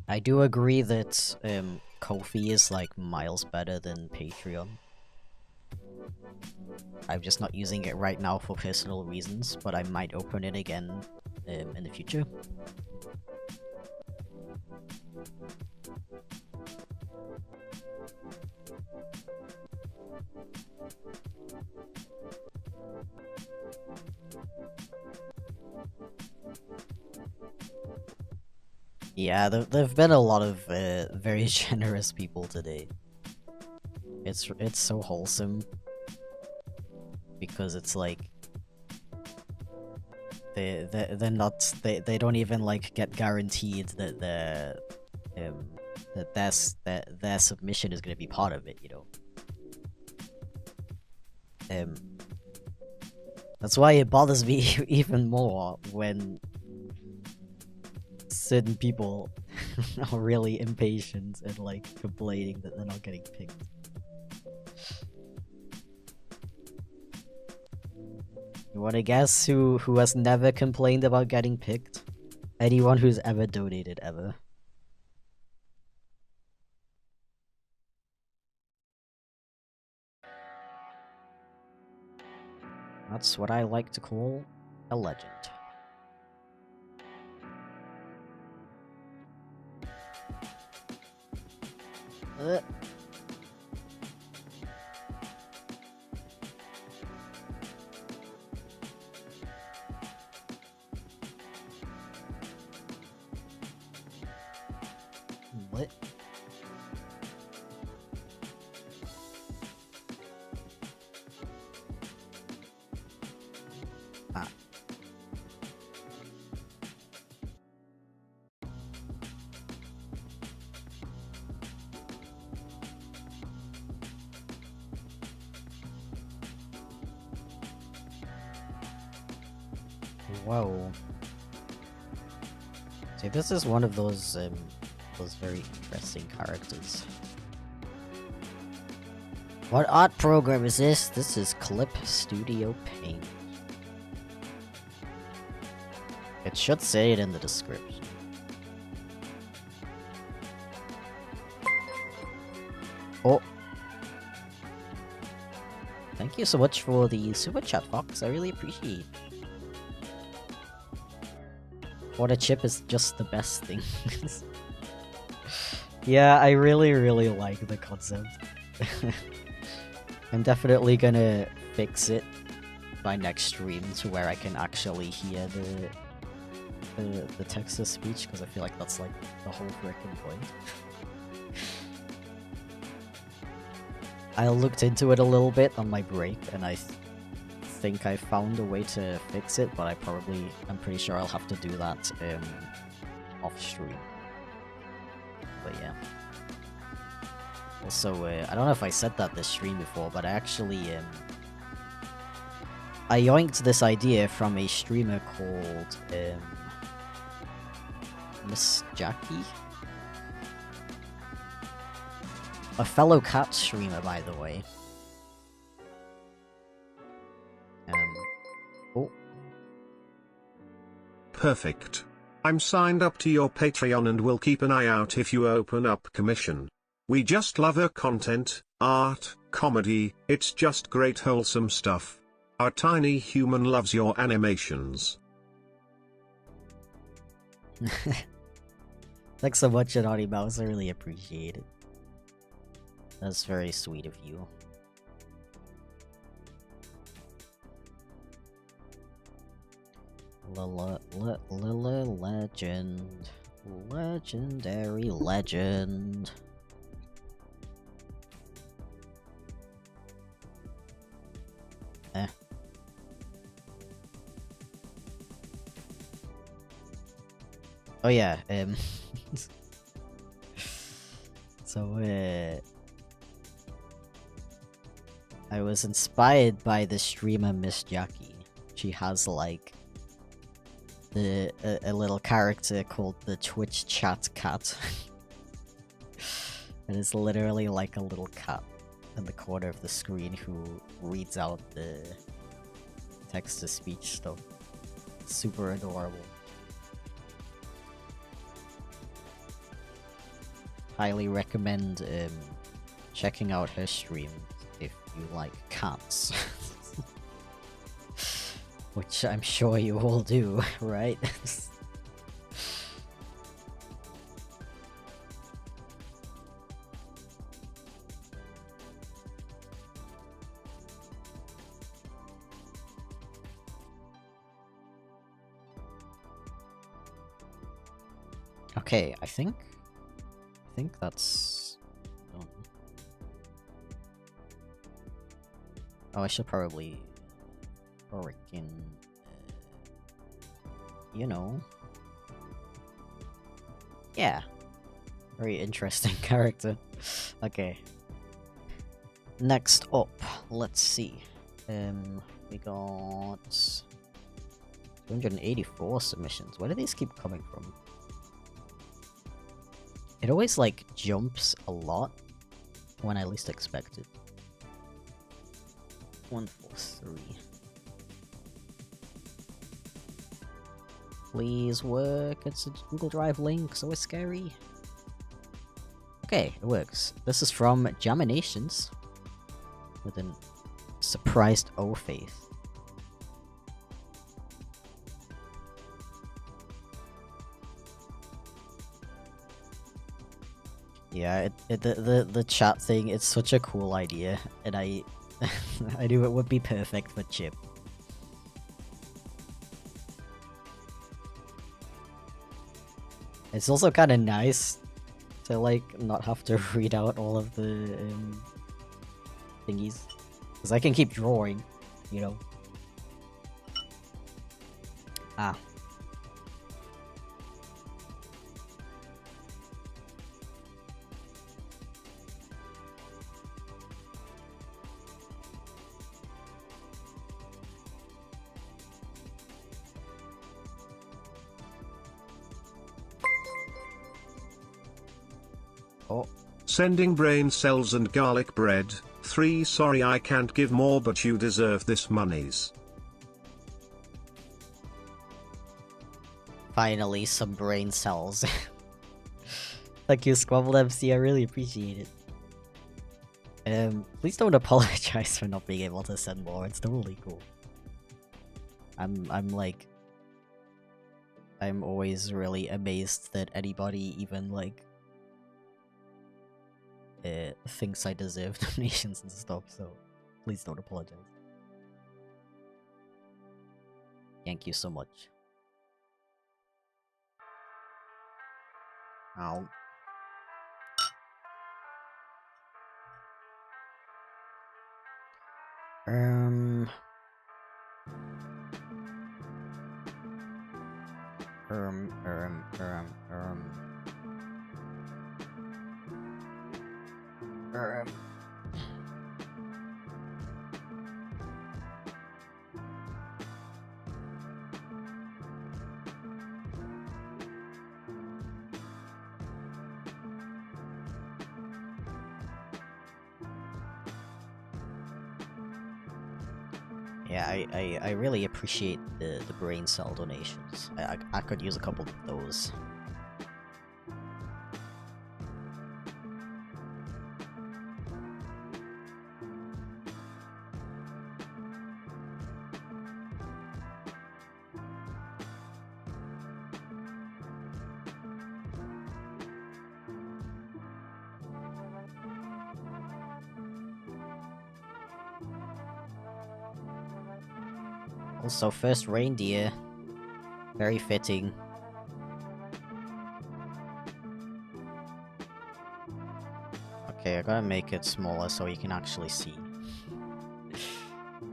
I do agree that Ko-fi is like miles better than Patreon. I'm just not using it right now for personal reasons, but I might open it again in the future. Yeah, there've been a lot of very generous people today. It's so wholesome because it's like they're not they don't even like get guaranteed that their submission is gonna be part of it, you know. That's why it bothers me even more when certain people are really impatient and like complaining that they're not getting picked. You wanna guess who has never complained about getting picked? Anyone who's ever donated ever. That's what I like to call a legend. What? Ah. Whoa. See, this is one of those very interesting characters. What art program is this? This is Clip Studio Paint. It should say it in the description. Oh. Thank you so much for the super chat, Fox. I really appreciate it. Water chip is just the best thing. Yeah, I really like the concept. I'm definitely gonna fix it by next stream to where I can actually hear the text-to-speech, because I feel like that's like the whole freaking point. I looked into it a little bit on my break, and I think I found a way to fix it, but I'm pretty sure I'll have to do that off stream. But yeah. Also, I don't know if I said that this stream before, but I actually I yoinked this idea from a streamer called Miss Jackie, a fellow cat streamer, by the way. Oh. Perfect. I'm signed up to your Patreon and will keep an eye out if you open up commission. We just love her content, art, comedy, it's just great wholesome stuff. Our tiny human loves your animations. Thanks so much, Naughty Mouse. I really appreciate it. That's very sweet of you. Legend. Legendary legend. Eh. Oh yeah, so, I was inspired by the streamer Miss Jackie. She has, like, a little character called the Twitch Chat Cat. And it's literally like a little cat in the corner of the screen who reads out the text-to-speech stuff. Super adorable. Highly recommend checking out her stream if you like cats. Which I'm sure you all do, right? Okay, I think that's done. Oh, I should probably freaking, you know. Yeah. Very interesting character. Okay. Next up, let's see. We got 284 submissions. Where do these keep coming from? It always, like, jumps a lot when I least expect it. 143. Please work. It's a Google Drive link, so it's scary. Okay, it works. This is from Jaminations with a surprised O-Faith. Yeah, the chat thing, it's such a cool idea, and I knew it would be perfect for Chip. It's also kind of nice to, like, not have to read out all of the thingies, because I can keep drawing, you know. Ah. Oh. Sending brain cells and garlic bread. 3 Sorry I can't give more but you deserve this monies. Finally, some brain cells. Thank you, Squabble MC, I really appreciate it. Please don't apologize for not being able to send more, it's totally cool. I'm like... I'm always really amazed that anybody even, like... thinks I deserve donations and stuff, so please don't apologize. Thank you so much. Ow. Um, yeah, I really appreciate the brain cell donations. I could use a couple of those. Also, first reindeer. Very fitting. Okay, I gotta make it smaller so you can actually see.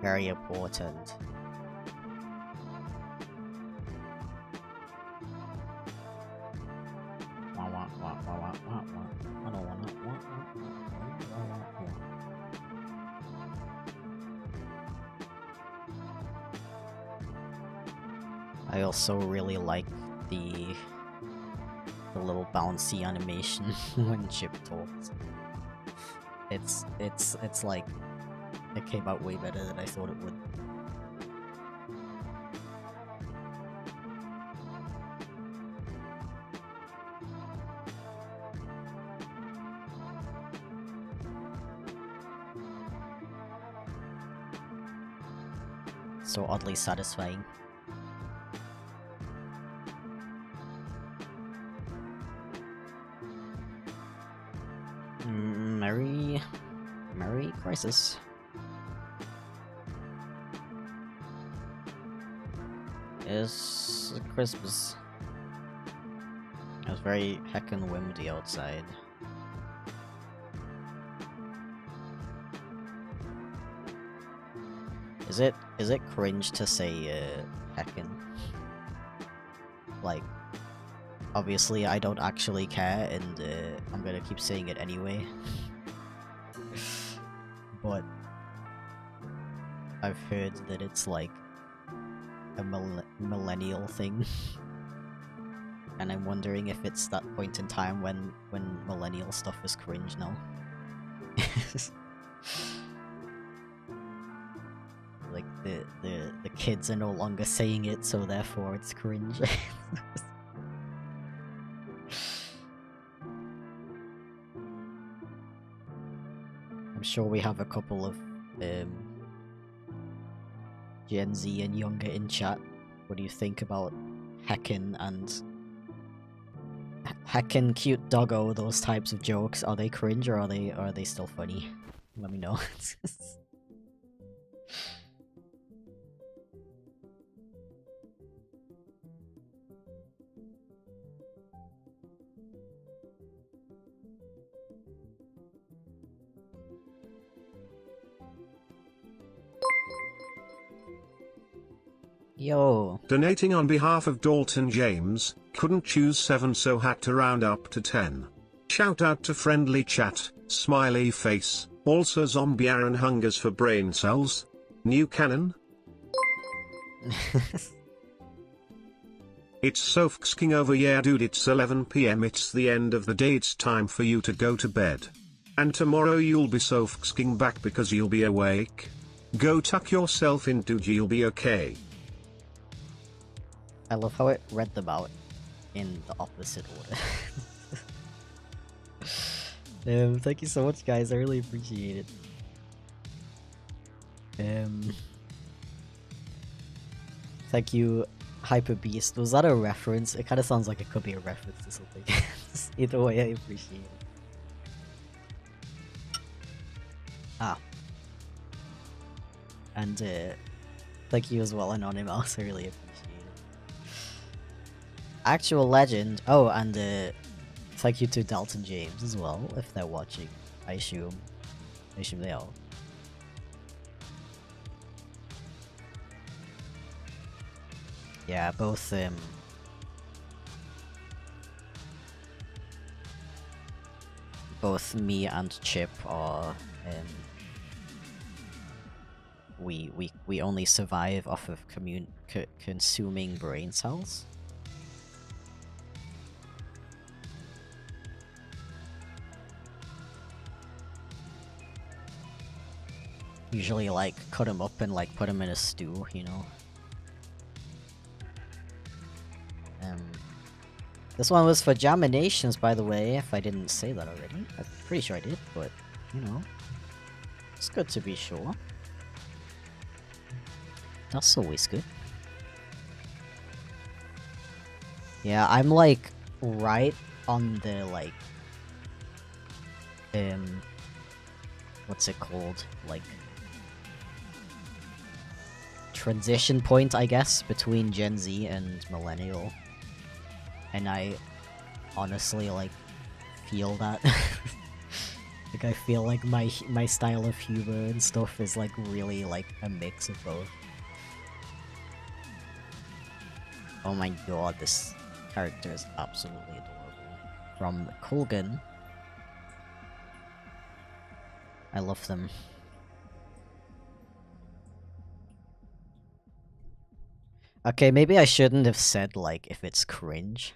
Very important. I also really like the little bouncy animation when Chip talks. It's like it came out way better than I thought it would. So oddly satisfying. Merry Crisis. It's Christmas. It was very heckin' windy outside. Is it cringe to say heckin'? Like, obviously I don't actually care, and I'm gonna keep saying it anyway. But I've heard that it's like a millennial thing. And I'm wondering if it's that point in time when millennial stuff is cringe now. Like the kids are no longer saying it, so therefore it's cringe. I'm sure we have a couple of Gen Z and younger in chat. What do you think about heckin' and heckin' cute doggo, those types of jokes? Are they cringe or are they still funny? Let me know. Yo. Donating on behalf of Dalton James, couldn't choose 7 so had to round up to 10. Shout out to friendly chat, smiley face, also zombie Aaron hungers for brain cells. New canon? It's so fucking over, yeah dude, it's 11 PM, it's the end of the day, it's time for you to go to bed. And tomorrow you'll be so fucking back because you'll be awake. Go tuck yourself in dude, you'll be okay. I love how it read them out in the opposite order. Thank you so much, guys. I really appreciate it. Thank you, Hyper Beast. Was that a reference? It kind of sounds like it could be a reference to something. Either way, I appreciate it. Ah. And thank you as well, Anonymous. I really appreciate it. Actual legend. Oh, and thank you to Dalton James as well, if they're watching. I assume they are. Yeah, both me and Chip are we only survive off of consuming brain cells. Usually, like, cut them up and, like, put them in a stew, you know? This one was for Jaminations, by the way, if I didn't say that already. I'm pretty sure I did, but, you know. It's good to be sure. That's always good. Yeah, I'm, like, right on the, like... what's it called? Like... transition point, I guess, between Gen Z and Millennial. And I honestly, like, feel that. Like, I feel like my style of humor and stuff is, like, really, like, a mix of both. Oh my god, this character is absolutely adorable. From Kulgan. I love them. Okay, maybe I shouldn't have said, like, if it's cringe.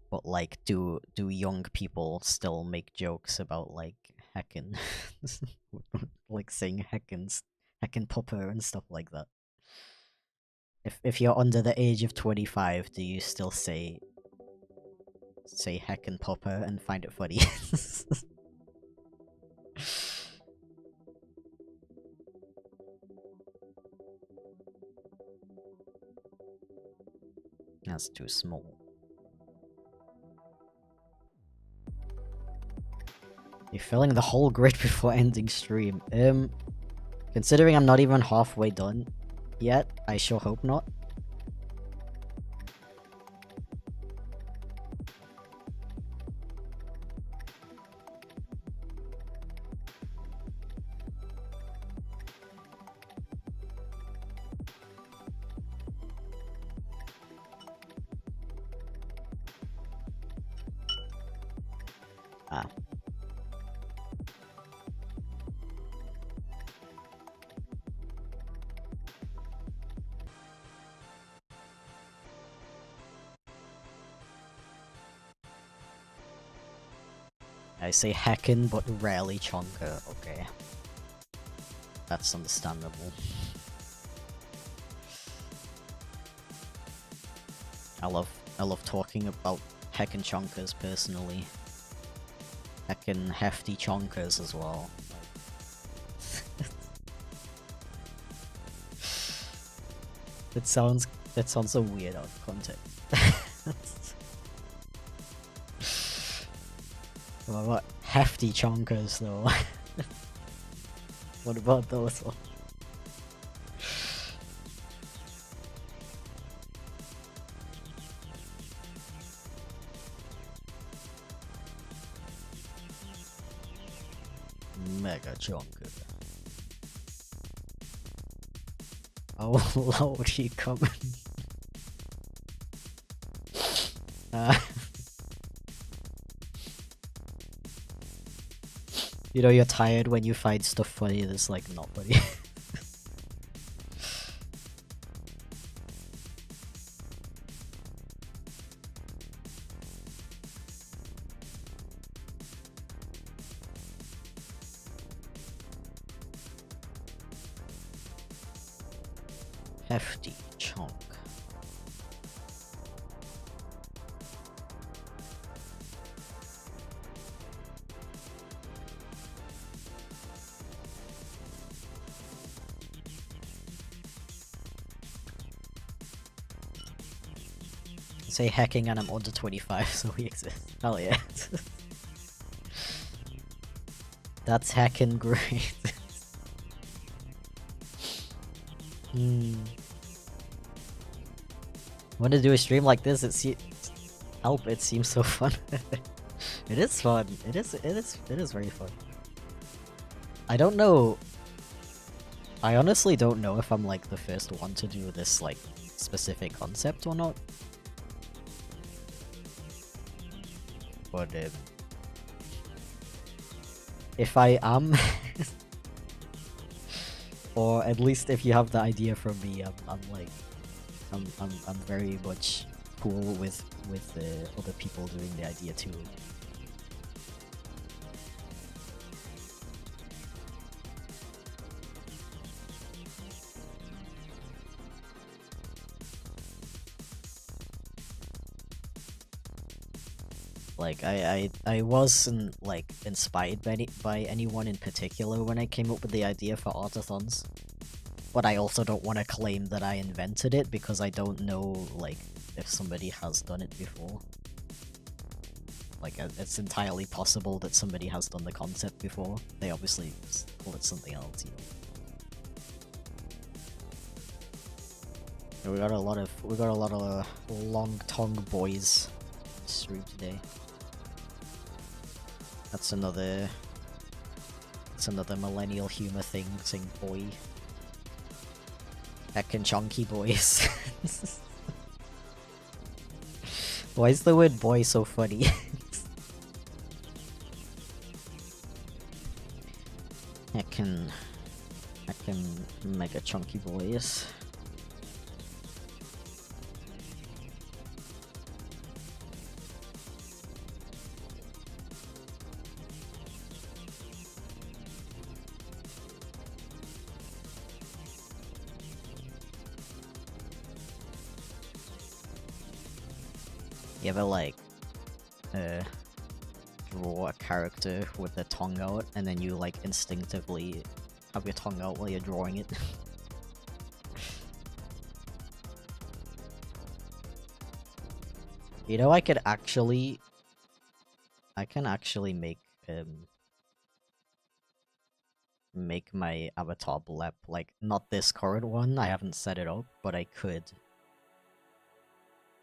But, like, do young people still make jokes about, like, heckin'? Like, saying heckin' pupper and stuff like that? If you're under the age of 25, do you still say heckin' pupper and find it funny? That's too small. You're filling the whole grid before ending stream. Considering I'm not even halfway done yet, I sure hope not. Ah. I say heckin' but rarely chonker, okay. That's understandable. I love talking about heckin' chonkers personally. Heckin' hefty chonkers as well. It sounds so weird out of context. What hefty chonkers though? What about those ones? Mega chonker. Oh lord, he coming. You know you're tired when you find stuff funny that's like not funny. Hefty chunk. Say hacking and I'm under 25, so we exist. Hell yeah. That's hacking great. Want to do a stream like this? It seems so fun. It is fun. It is very fun. I don't know. I honestly don't know if I'm like the first one to do this like specific concept or not. But if I am, or at least if you have the idea from me, I'm very much cool with other people doing the idea too. Like I wasn't like inspired by anyone in particular when I came up with the idea for Art-A-Thons. But I also don't want to claim that I invented it because I don't know like if somebody has done it before. Like it's entirely possible that somebody has done the concept before. They obviously call it something else, you know. We got a lot of long tongue boys stream today. That's another millennial humor thing, saying boy. Heckin' chunky boys. Why is the word boy so funny? I can mega chunky boys. You ever like draw a character with their tongue out and then you like instinctively have your tongue out while you're drawing it? You know, I can actually make my avatar blep, like not this current one, I haven't set it up, but I could.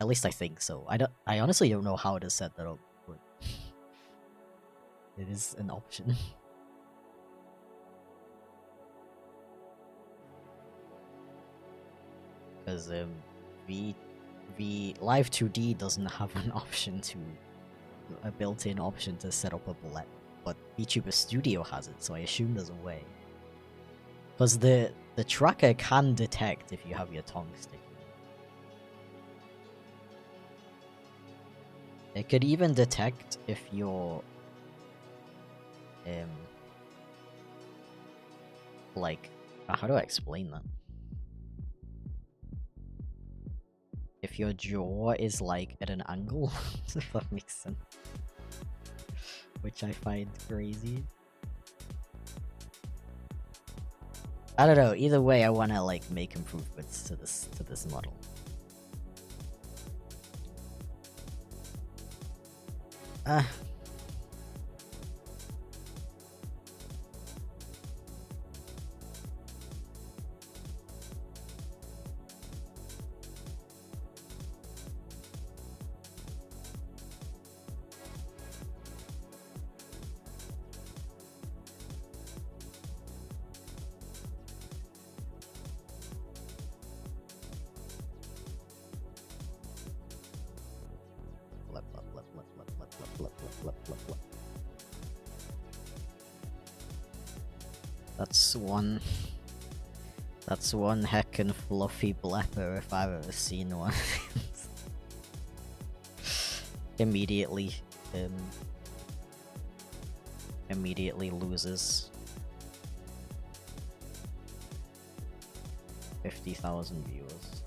At least I think so. I honestly don't know how to set that up, but it is an option. Because Live 2D doesn't have an option to a built-in option to set up a blep, but VTuber Studio has it, so I assume there's a way. Because the tracker can detect if you have your tongue sticking. It could even detect if you're like, how do I explain that? If your jaw is like at an angle, if that makes sense. Which I find crazy. I don't know, either way I wanna like make improvements to this model. That's one heckin' fluffy blepper if I've ever seen one. Immediately loses 50,000 viewers.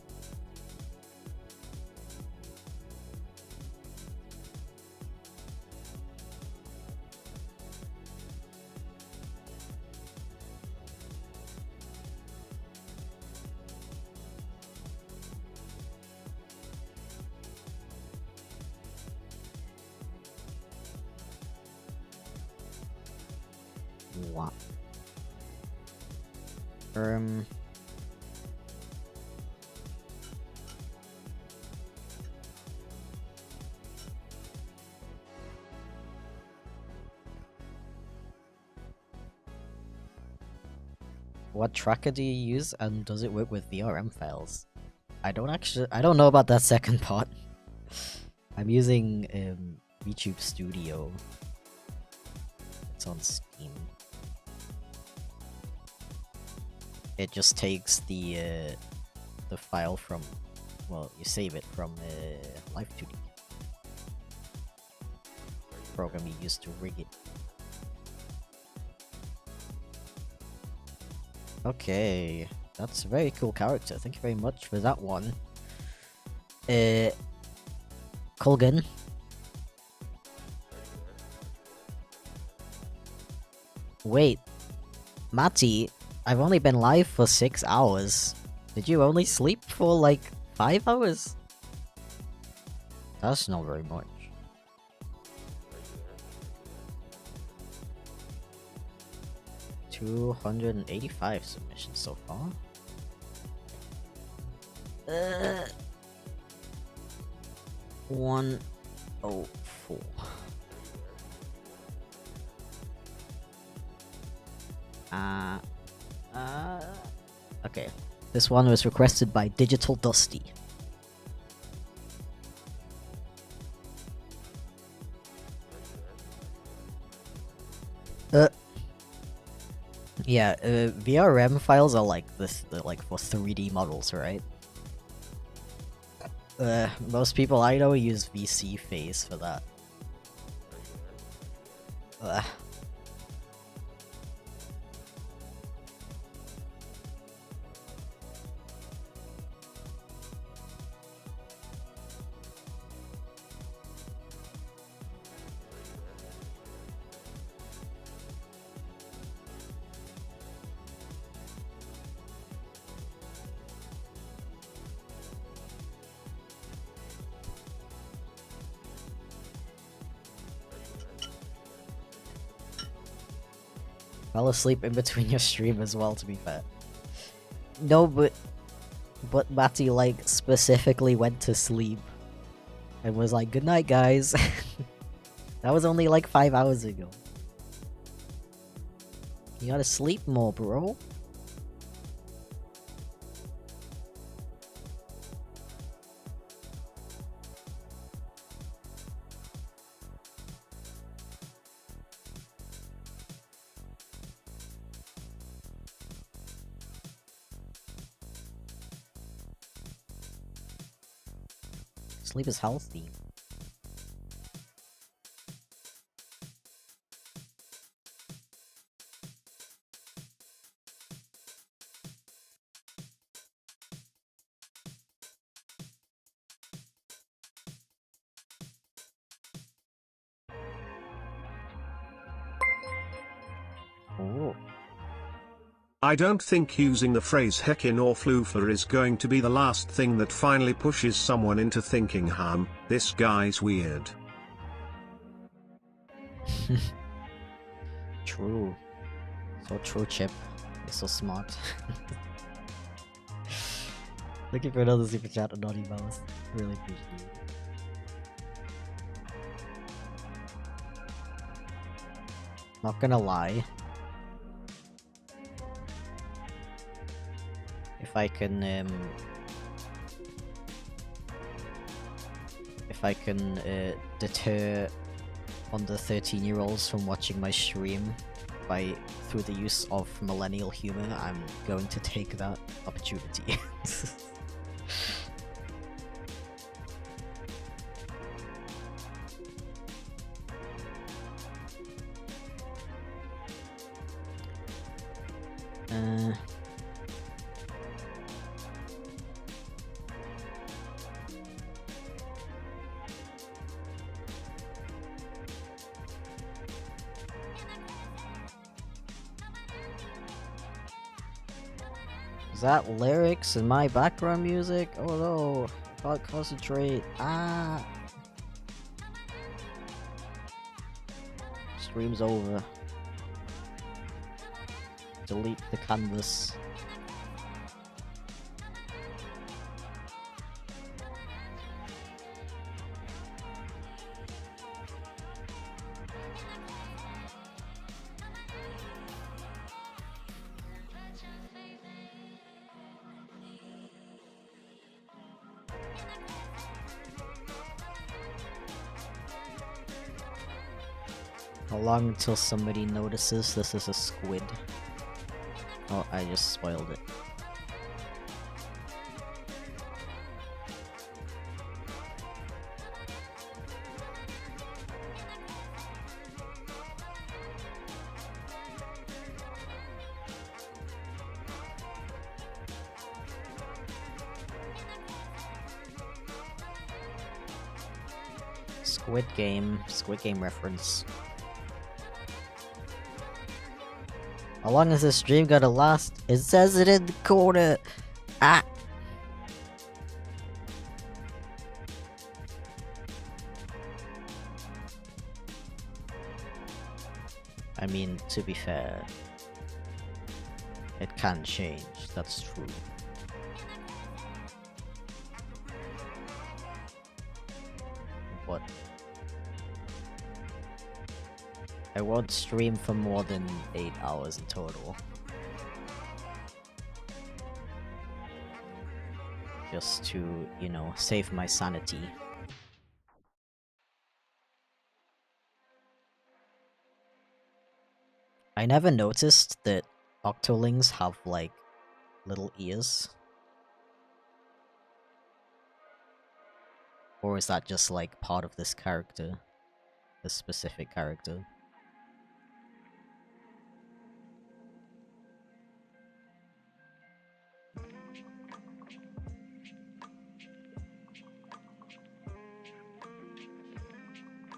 What? What tracker do you use, and does it work with VRM files? I don't know about that second part. I'm using VTube Studio. It's on Steam. It just takes the file from, well, you save it from Live 2D program you used to rig it. Okay, that's a very cool character. Thank you very much for that one. Colgan. Wait, Matty, I've only been live for 6 hours. Did you only sleep for like 5 hours? That's not very much. $285 submissions so far. 104. Okay. This one was requested by Digital Dusty. Yeah, VRM files are like this, like for 3D models, right? Most people I know use VC Phase for that. Fell asleep in between your stream as well, to be fair. No, but Matty, like, specifically went to sleep and was like, good night, guys. That was only like 5 hours ago. You gotta sleep more, bro. Sleep is healthy. Oh. I don't think using the phrase heckin' or floofler is going to be the last thing that finally pushes someone into thinking, this guy's weird. True. So true, Chip. You're so smart. Looking for another super chat on Naughty Mouse. Really appreciate it. Not gonna lie. If I can deter under 13-year-olds from watching my stream through the use of millennial humor, I'm going to take that opportunity. Is that lyrics in my background music? Oh no, I can't concentrate. Stream's over. Delete the canvas. How long until somebody notices this is a squid? Oh, I just spoiled it. Squid Game reference. How long is this stream gonna last? It says it in the corner. I mean, to be fair, it can change, that's true. I won't stream for more than 8 hours in total. Just to, you know, save my sanity. I never noticed that octolings have, like, little ears. Or is that just, like, part of this character? This specific character?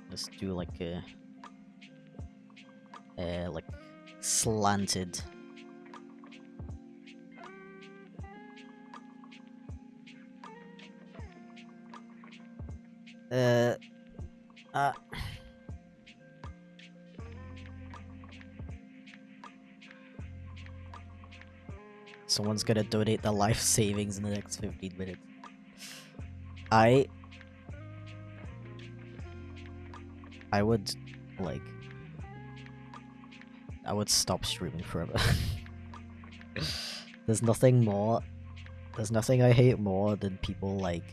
Let's do, like, like, slanted. Someone's gonna donate their life savings in the next 15 minutes. I would, like... I would stop streaming forever. There's nothing I hate more than people, like,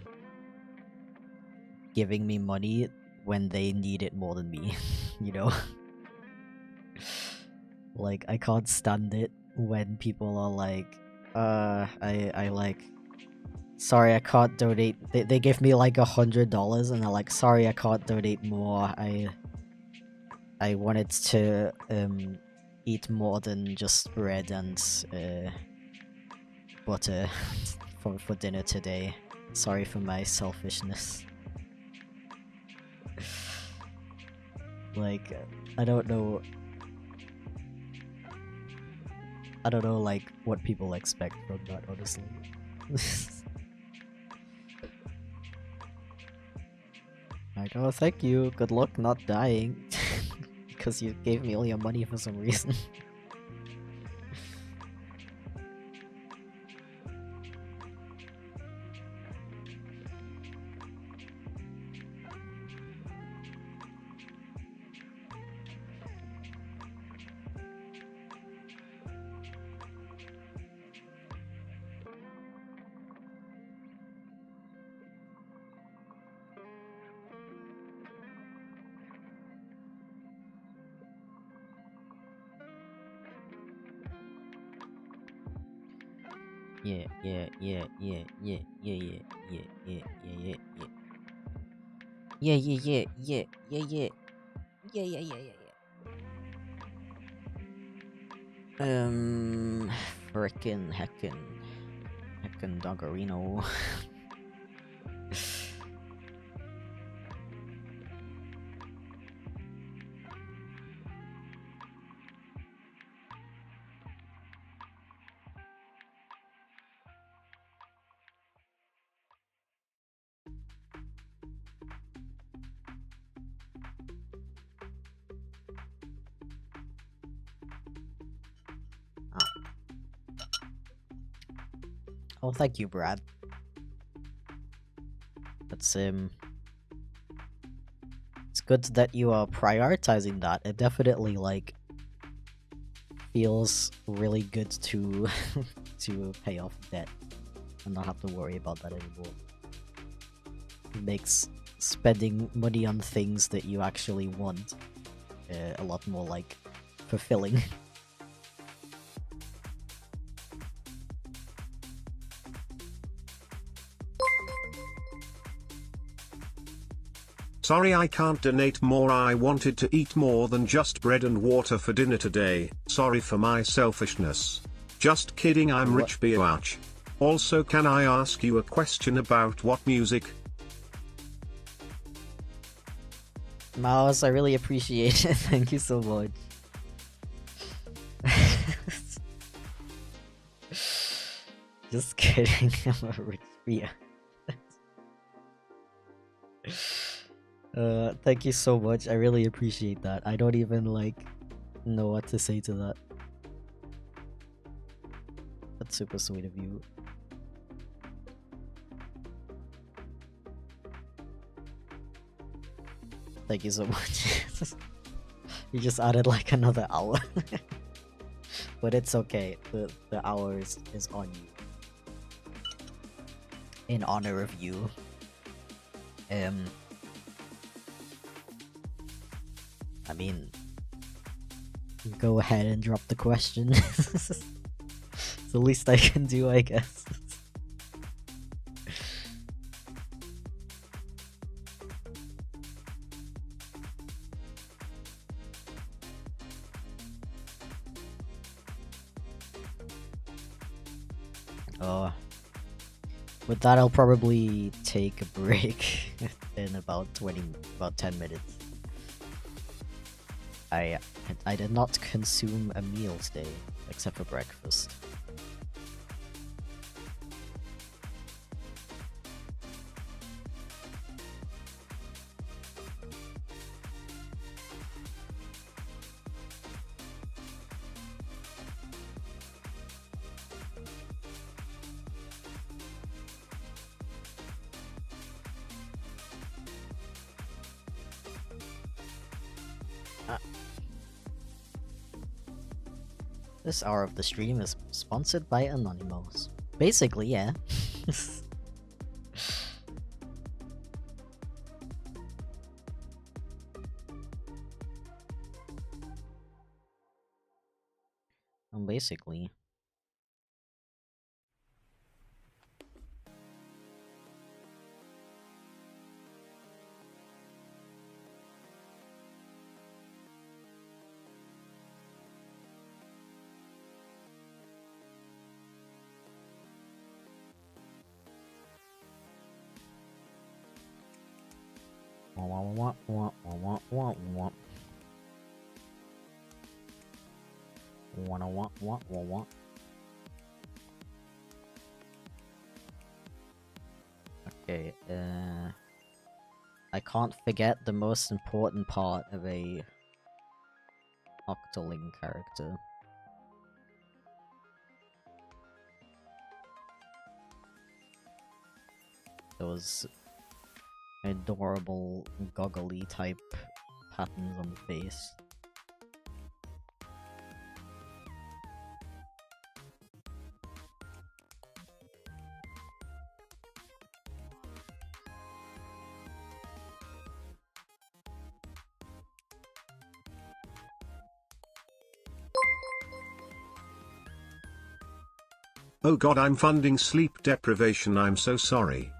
giving me money when they need it more than me, you know? Like, I can't stand it when people are like, I like... Sorry, I can't donate. They give me like $100 and they're like, sorry, I can't donate more. I wanted to eat more than just bread and butter for dinner today. Sorry for my selfishness. Like, I don't know, like, what people expect from that, honestly. Like, oh, thank you, good luck not dying. Because you gave me all your money for some reason. Frickin' heckin' doggerino. Oh, thank you, Brad. That's, it's good that you are prioritizing that. It definitely, like, feels really good to to pay off debt and not have to worry about that anymore. It makes spending money on things that you actually want a lot more, like, fulfilling. Sorry I can't donate more. I wanted to eat more than just bread and water for dinner today. Sorry for my selfishness. Just kidding, I'm What? rich biatch. Also, can I ask you a question about what music? Mouse, I really appreciate it. Thank you so much. Just kidding, I'm a rich biatch. Thank you so much. I really appreciate that. I don't even, like, know what to say to that. That's super sweet of you. Thank you so much. You just added like another hour. But it's okay. The hour is on you. In honor of you. I mean, go ahead and drop the question. It's the least I can do, I guess. Oh. With that, I'll probably take a break in about 10 minutes. I did not consume a meal today, except for breakfast. This hour of the stream is sponsored by Anonymous. Basically, yeah. Basically. Okay, I can't forget the most important part of a Octoling character. Those adorable goggly type patterns on the face. Oh god, I'm funding sleep deprivation, I'm so sorry.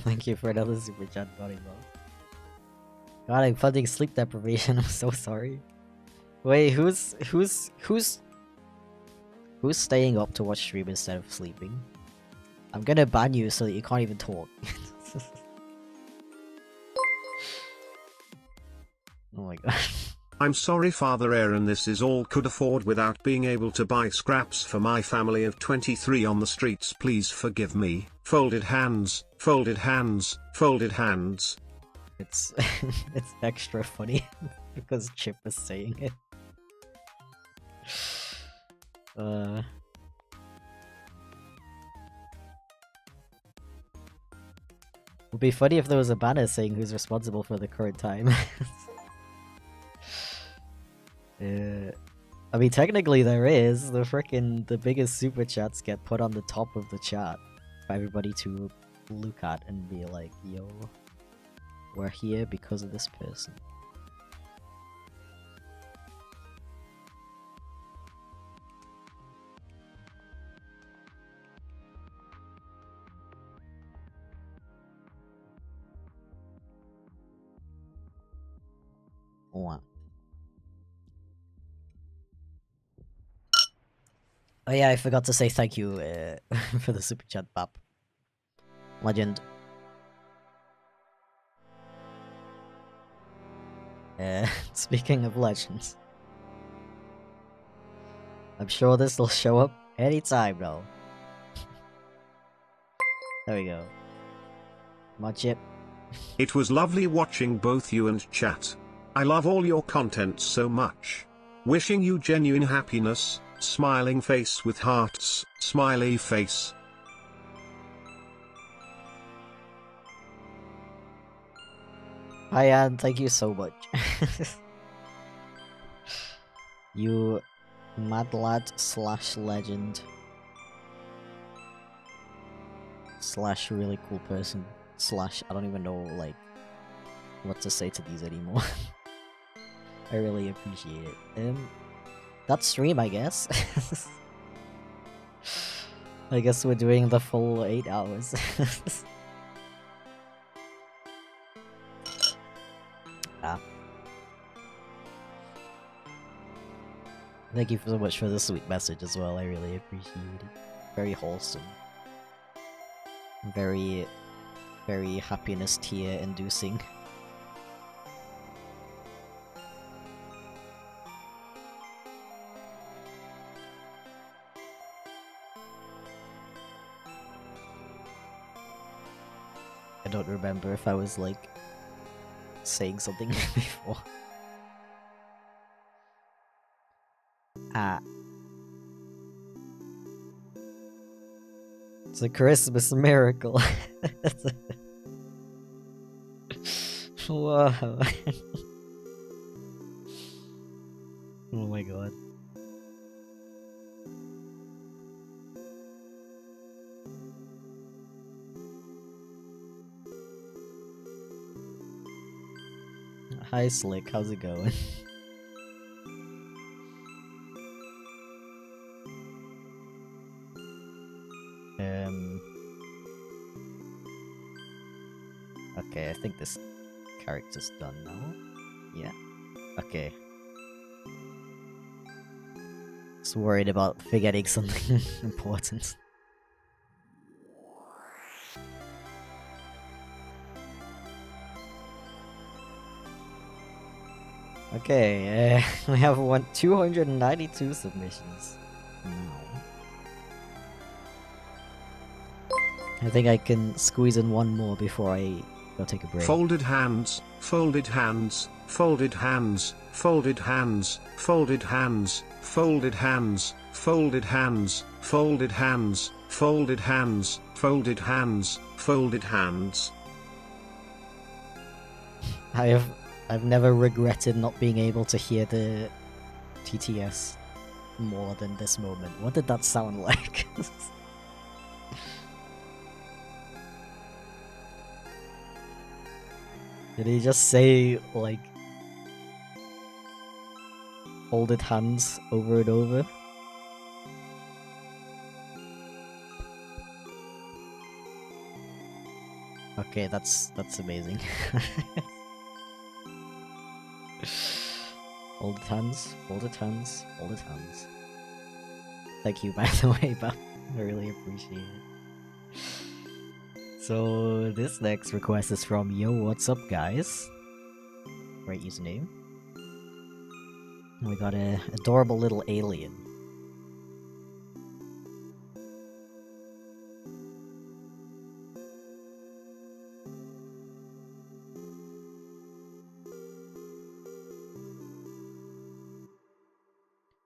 Thank you for another super chat, buddy. God, I'm funding sleep deprivation. I'm so sorry. Wait, who's staying up to watch stream instead of sleeping? I'm gonna ban you so that you can't even talk. Oh my god. I'm sorry Father Aaron, this is all could afford without being able to buy scraps for my family of 23 on the streets, please forgive me. Folded hands, folded hands, folded hands. It's it's extra funny because Chip was saying it. Would be funny if there was a banner saying who's responsible for the current time. I mean, technically there is. The biggest super chats get put on the top of the chat for everybody to look at and be like, yo, we're here because of this person. What? Oh yeah, I forgot to say thank you for the super chat, Bap. Legend. Speaking of legends, I'm sure this will show up anytime though. There we go. Come on, Chip. It was lovely watching both you and chat. I love all your content so much. Wishing you genuine happiness, smiling face with hearts, smiley face. Hi Anne, thank you so much. You mad lad slash legend slash really cool person slash I don't even know like what to say to these anymore. I really appreciate it. That's stream, I guess. I guess we're doing the full 8 hours. Ah. Thank you so much for the sweet message as well, I really appreciate it. Very wholesome. Very, very happiness tear inducing. I don't remember if I was like saying something before. Ah. It's a Christmas miracle. Wow. Oh my god. Hi Slick, how's it going? Okay, I think this character's done now. Yeah. Okay. Just worried about forgetting something important. Okay, we have 292 submissions. I think I can squeeze in one more before I go take a break. Folded hands, folded hands, folded hands, folded hands, folded hands, folded hands, folded hands, folded hands, folded hands, folded hands, folded hands. I've never regretted not being able to hear the TTS more than this moment. What did that sound like? Did he just say, like, folded hands over and over? Okay, that's amazing. Folded hands, folded hands, folded hands. Thank you, by the way, Bam. I really appreciate it. So this next request is from Yo, what's up, guys? Great username. We got a adorable little alien.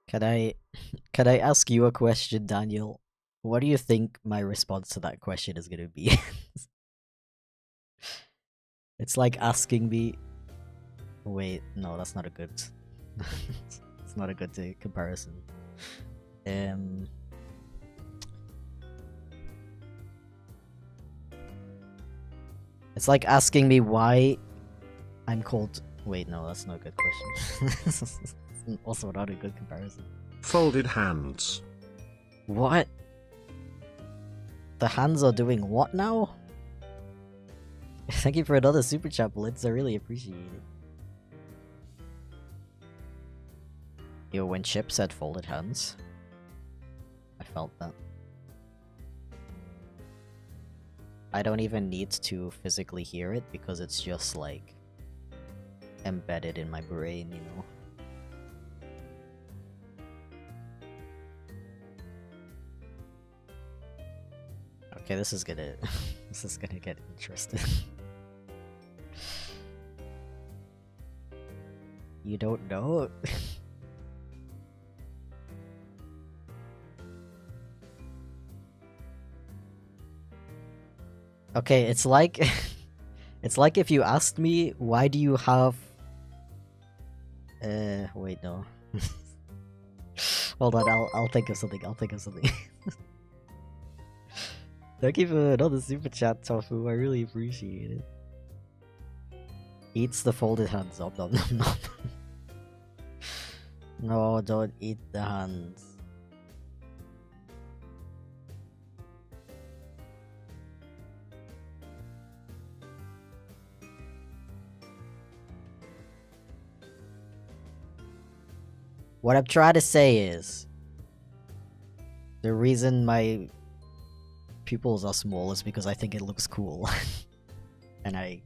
Can I ask you a question, Daniel? What do you think my response to that question is gonna be? It's like asking me... Wait, no, that's not a good... it's not a good comparison. It's like asking me why I'm called... Wait, no, that's not a good question. Also not a good comparison. Folded hands. What? The hands are doing what now? Thank you for another super chat, Blitz. I really appreciate it. Yo, when Chip said folded hands, I felt that. I don't even need to physically hear it because it's just like embedded in my brain, you know. Okay, this is gonna get interesting. You don't know? Okay, it's like it's like if you asked me why do you have wait, no. Hold on, I'll think of something. I'll think of something. Thank you for another super chat, Tofu. I really appreciate it. Eats the folded hands. Nom nom nom nom. No, don't eat the hands. What I'm trying to say is, the reason my pupils are small is because I think it looks cool. And I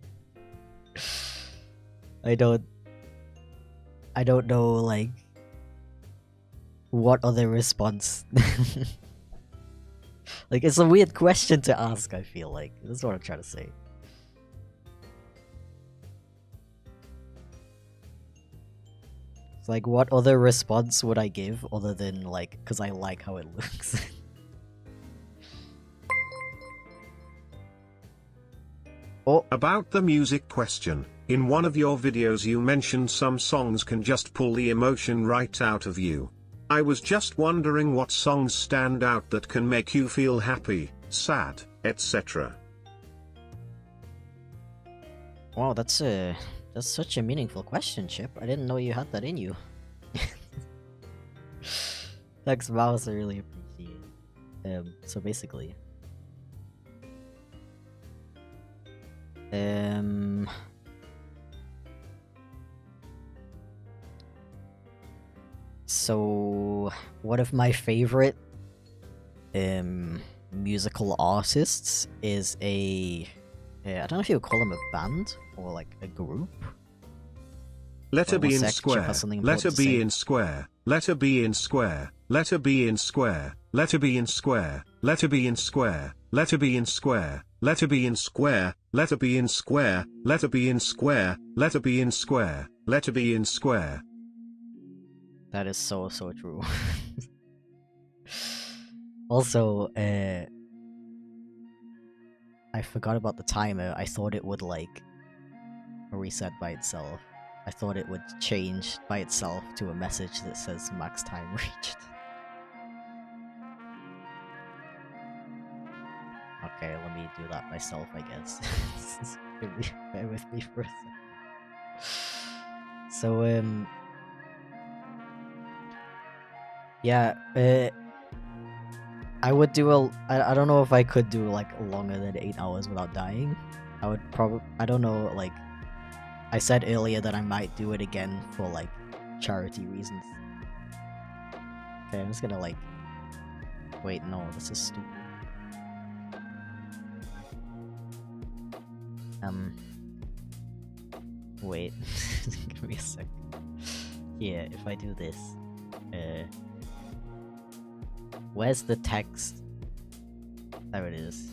don't know, like, what other response. Like, it's a weird question to ask, I feel like. That's what I'm trying to say. Like, what other response would I give other than, like, because I like how it looks? Oh. About the music question, in one of your videos you mentioned some songs can just pull the emotion right out of you. I was just wondering what songs stand out that can make you feel happy, sad, etc. Wow, that's such a meaningful question, Chip. I didn't know you had that in you. Thanks, Mouse. I really appreciate it. So basically, so one of my favorite musical artists is I don't know if you would call them a band or like a group. Letter B in Chip square, has something letter important to say. B in square, letter B in square, letter B in square, letter B in square, letter B in square, letter B in square, letter B in square, letter B in square, letter B in square, letter B in square, letter B in square. That is so true. Also, I forgot about the timer. I thought it would, like, reset by itself. I thought it would change by itself to a message that says max time reached. Okay, let me do that myself, I guess. Bear with me for a second. So, yeah, I would do I don't know if I could do, like, longer than 8 hours without dying. I would probably, I don't know, like, I said earlier that I might do it again for, like, charity reasons. Okay, I'm just gonna, like, wait, no, this is stupid. Wait, give me a sec. Here, if I do this, where's the text? There it is.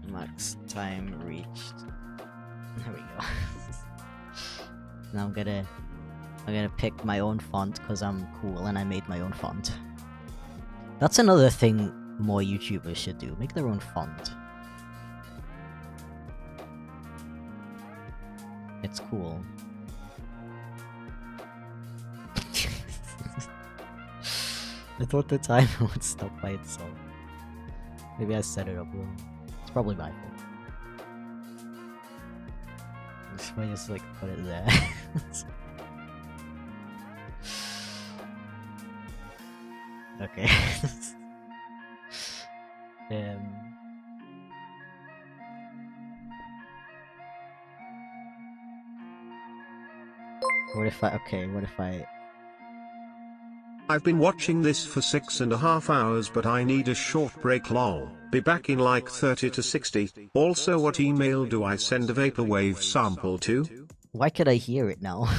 Max time reached. There we go. Now I'm gonna pick my own font because I'm cool and I made my own font. That's another thing more YouTubers should do. Make their own font. It's cool. I thought the timer would stop by itself. Maybe I set it up wrong. It's probably my fault. If I just, like, put it there. Okay. What if I... I've been watching this for 6.5 hours but I need a short break lol. Be back in like 30 to 60. Also, what email do I send a vaporwave sample to? Why could I hear it now?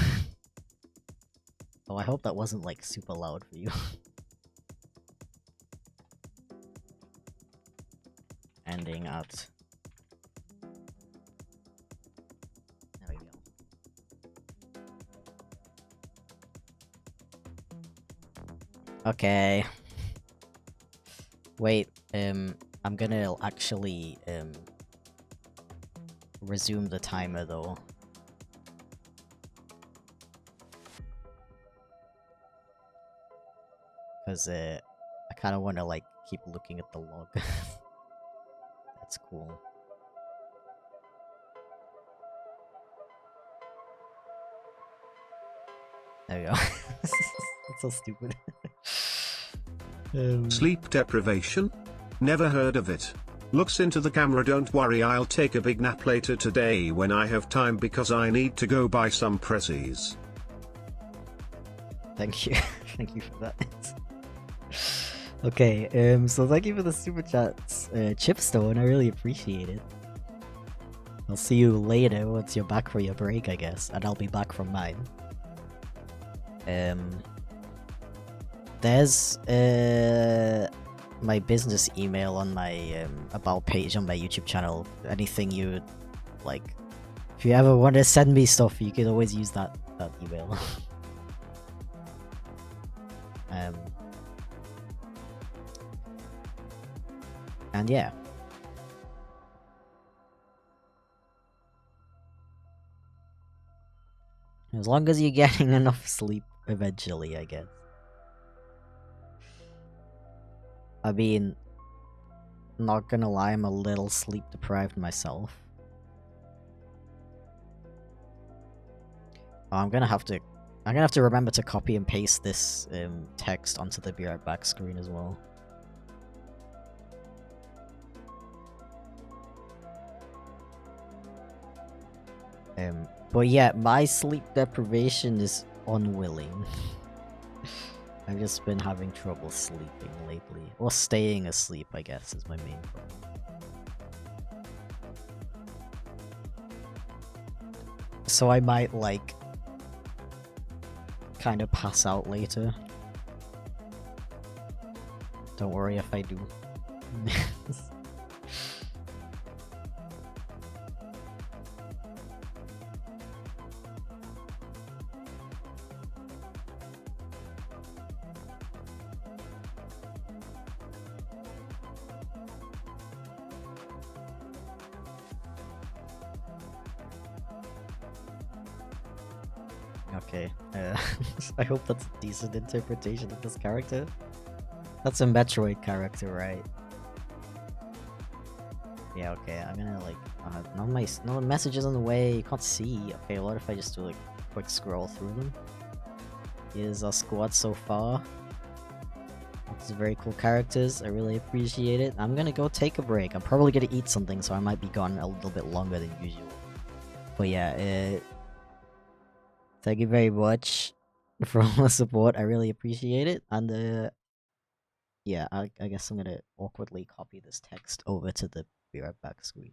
Oh, I hope that wasn't, like, super loud for you. Ending at... There we go. Okay. Wait, I'm gonna actually, resume the timer, though. because I kind of want to like keep looking at the log. That's cool. There we go. It's so stupid. Sleep deprivation? Never heard of it. Looks into the camera. Don't worry, I'll take a big nap later today when I have time because I need to go buy some prezzies. Thank you. Thank you for that. Okay, so thank you for the super chats, Chipstone, I really appreciate it. I'll see you later once you're back for your break, I guess, and I'll be back from mine. There's my business email on my about page on my YouTube channel. Anything you like, if you ever want to send me stuff, you can always use that email. And yeah. As long as you're getting enough sleep eventually, I guess. I mean, not gonna lie, I'm a little sleep deprived myself. Oh, I'm gonna have to remember to copy and paste this text onto the Be Right Back screen as well. But yeah, my sleep deprivation is unwilling. I've just been having trouble sleeping lately. Or staying asleep, I guess, is my main problem. So I might, like, kind of pass out later. Don't worry if I do. Okay, I hope that's a decent interpretation of this character. That's a Metroid character, right? Yeah, okay, I'm gonna like, no messages on the way, you can't see. Okay, what if I just do like a quick scroll through them? Here's our squad so far. These are very cool characters, I really appreciate it. I'm gonna go take a break. I'm probably gonna eat something, so I might be gone a little bit longer than usual. But yeah, thank you very much for all the support. I really appreciate it. And yeah, I guess I'm gonna awkwardly copy this text over to the Be Right Back screen.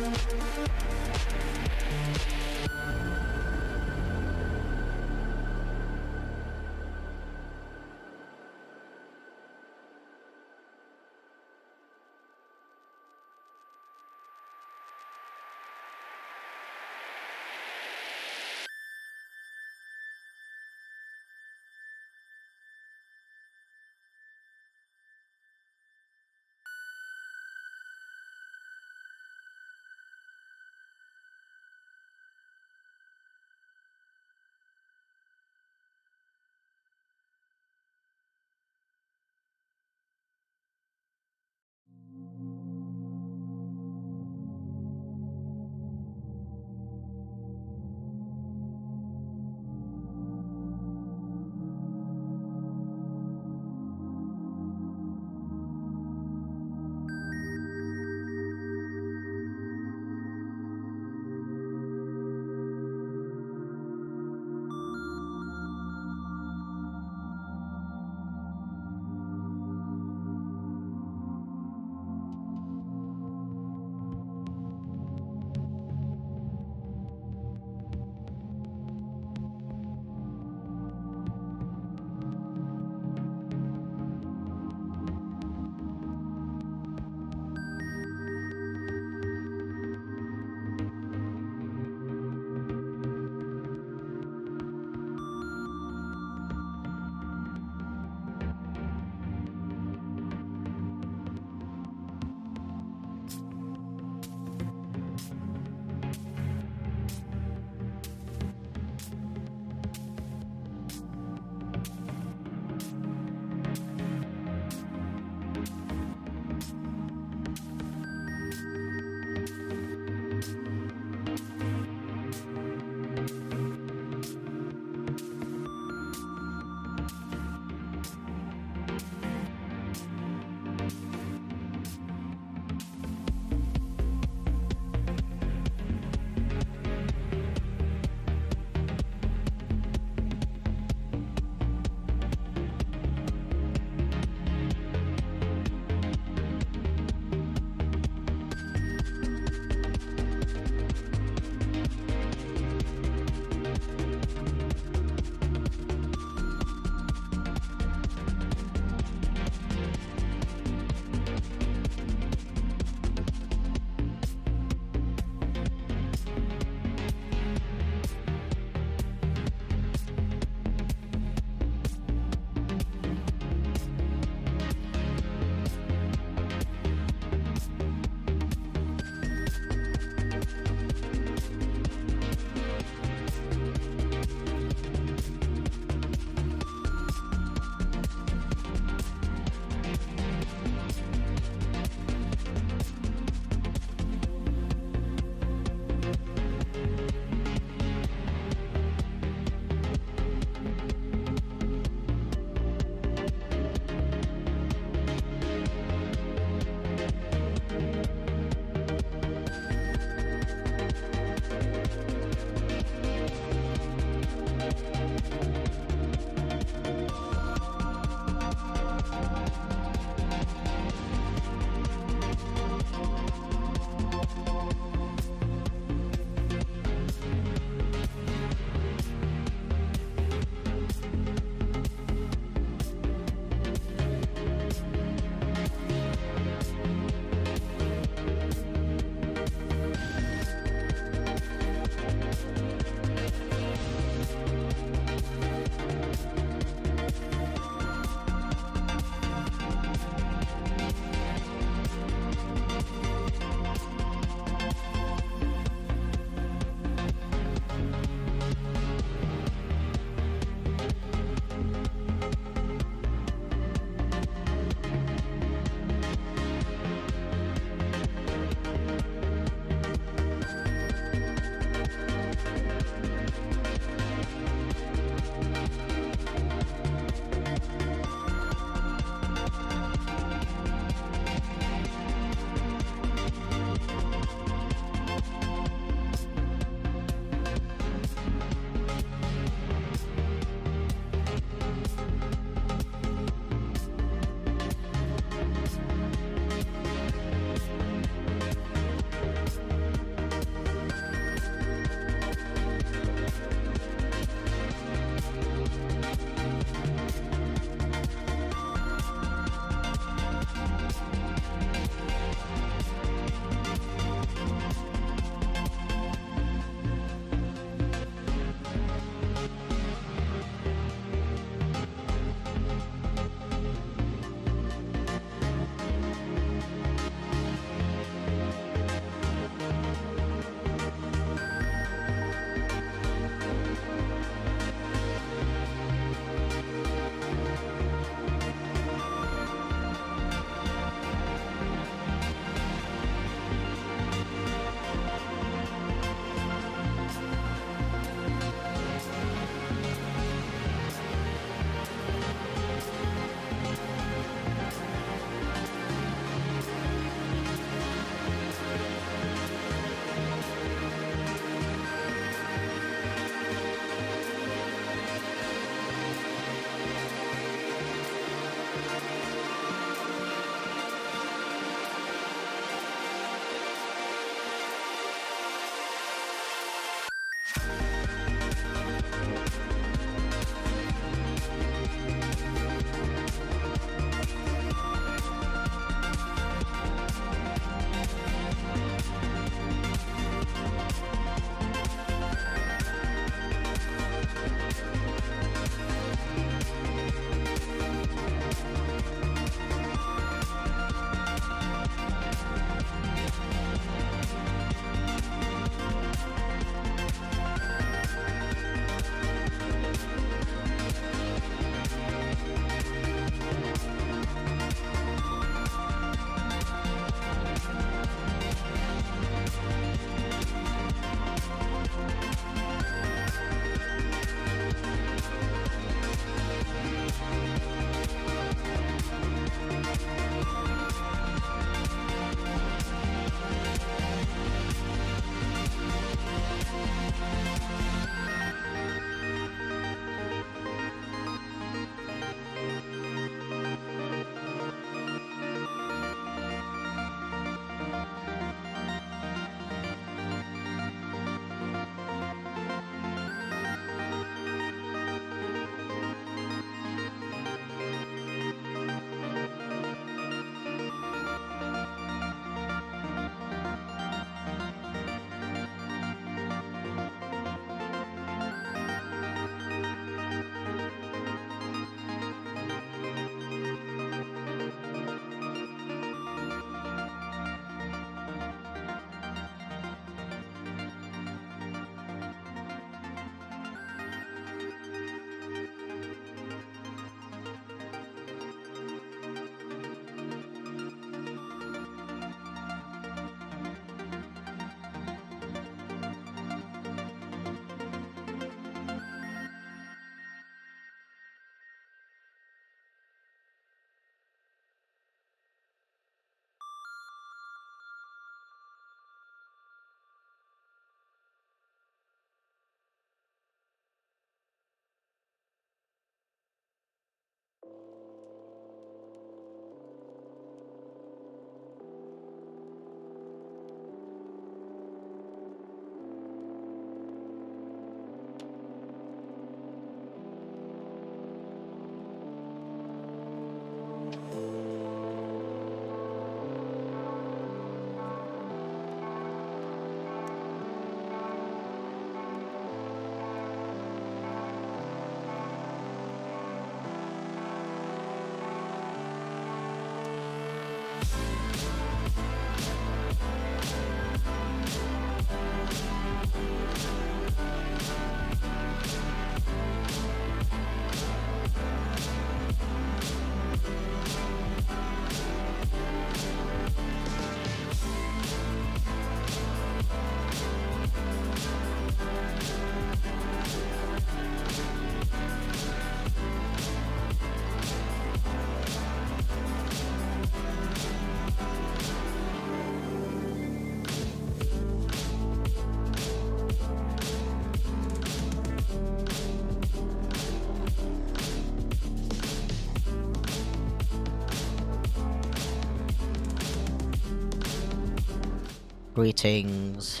Greetings.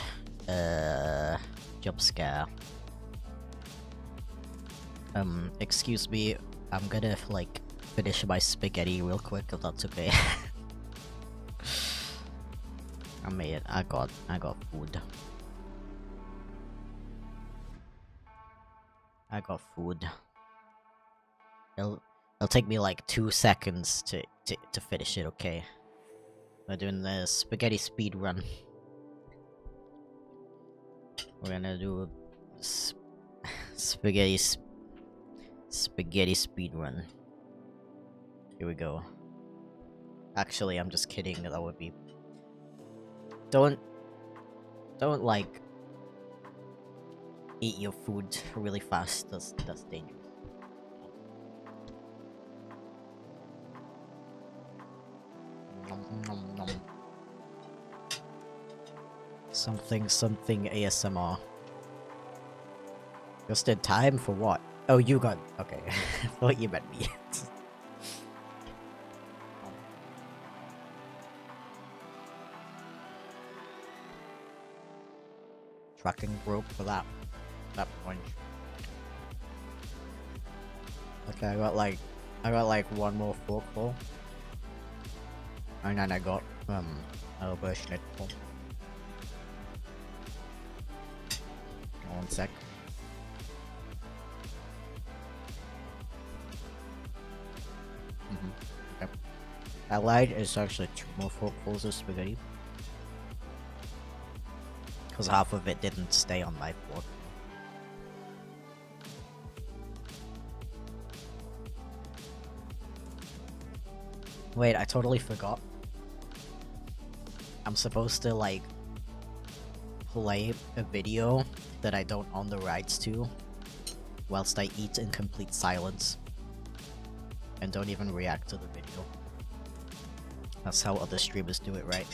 Jump scare. Excuse me. I'm gonna like finish my spaghetti real quick if that's okay. I got food. I got food. It'll take me like 2 seconds to finish it, okay? We're doing the spaghetti speed run. We're gonna do a spaghetti speed run. Here we go. Actually, I'm just kidding. That would be. Don't like eat your food really fast. That's dangerous. Nom, nom, nom. Something ASMR. Just in time for what? Oh, you got okay. I thought you meant me. Tracking rope for that point. Okay, I got like one more forkful. And then I got a schnitzel. One sec. Okay. I lied, it's actually 2 more forkfuls of spaghetti. Because half of it didn't stay on my fork. Wait, I totally forgot. I'm supposed to like play a video that I don't own the rights to whilst I eat in complete silence and don't even react to the video. That's how other streamers do it, right?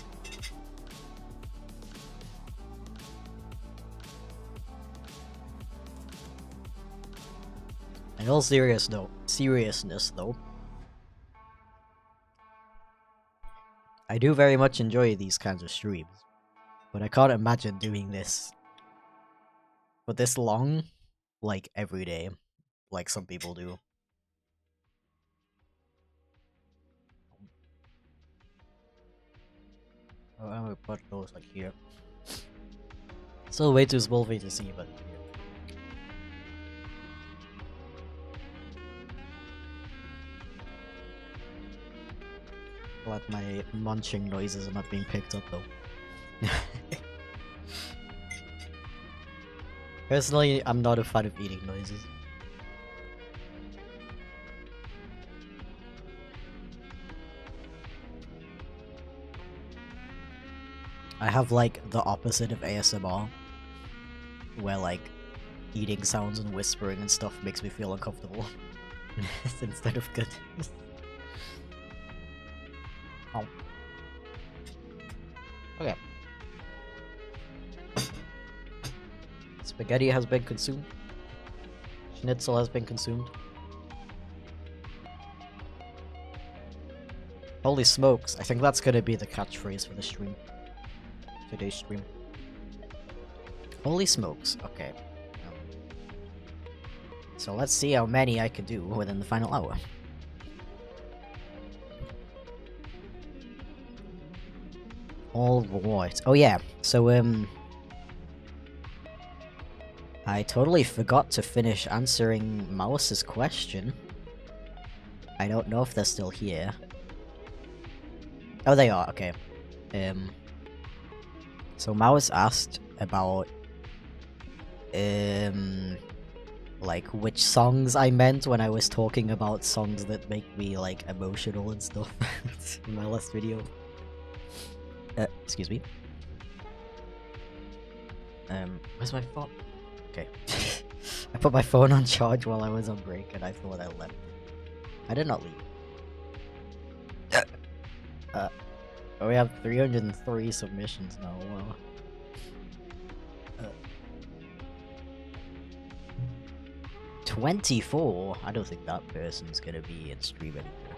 In all seriousness though, I do very much enjoy these kinds of streams, but I can't imagine doing this for this long, like every day, like some people do. Oh, I'm gonna put those like here. Still way too small for you to see, but here. Glad my munching noises are not being picked up though. Personally, I'm not a fan of eating noises. I have like the opposite of ASMR, where like eating sounds and whispering and stuff makes me feel uncomfortable instead of good. Oh. Okay. Spaghetti has been consumed. Schnitzel has been consumed. Holy smokes, I think that's gonna be the catchphrase for the stream. Today's stream. Holy smokes, okay. So let's see how many I can do within the final hour. Alright. Oh yeah, so I totally forgot to finish answering Mouse's question. I don't know if they're still here. Oh, they are, okay. So Mouse asked about like which songs I meant when I was talking about songs that make me like emotional and stuff in my last video. Excuse me. Where's my phone? Okay. I put my phone on charge while I was on break and I thought I left it. I did not leave. We have 303 submissions now, wow. 24? I don't think that person's gonna be in stream anymore.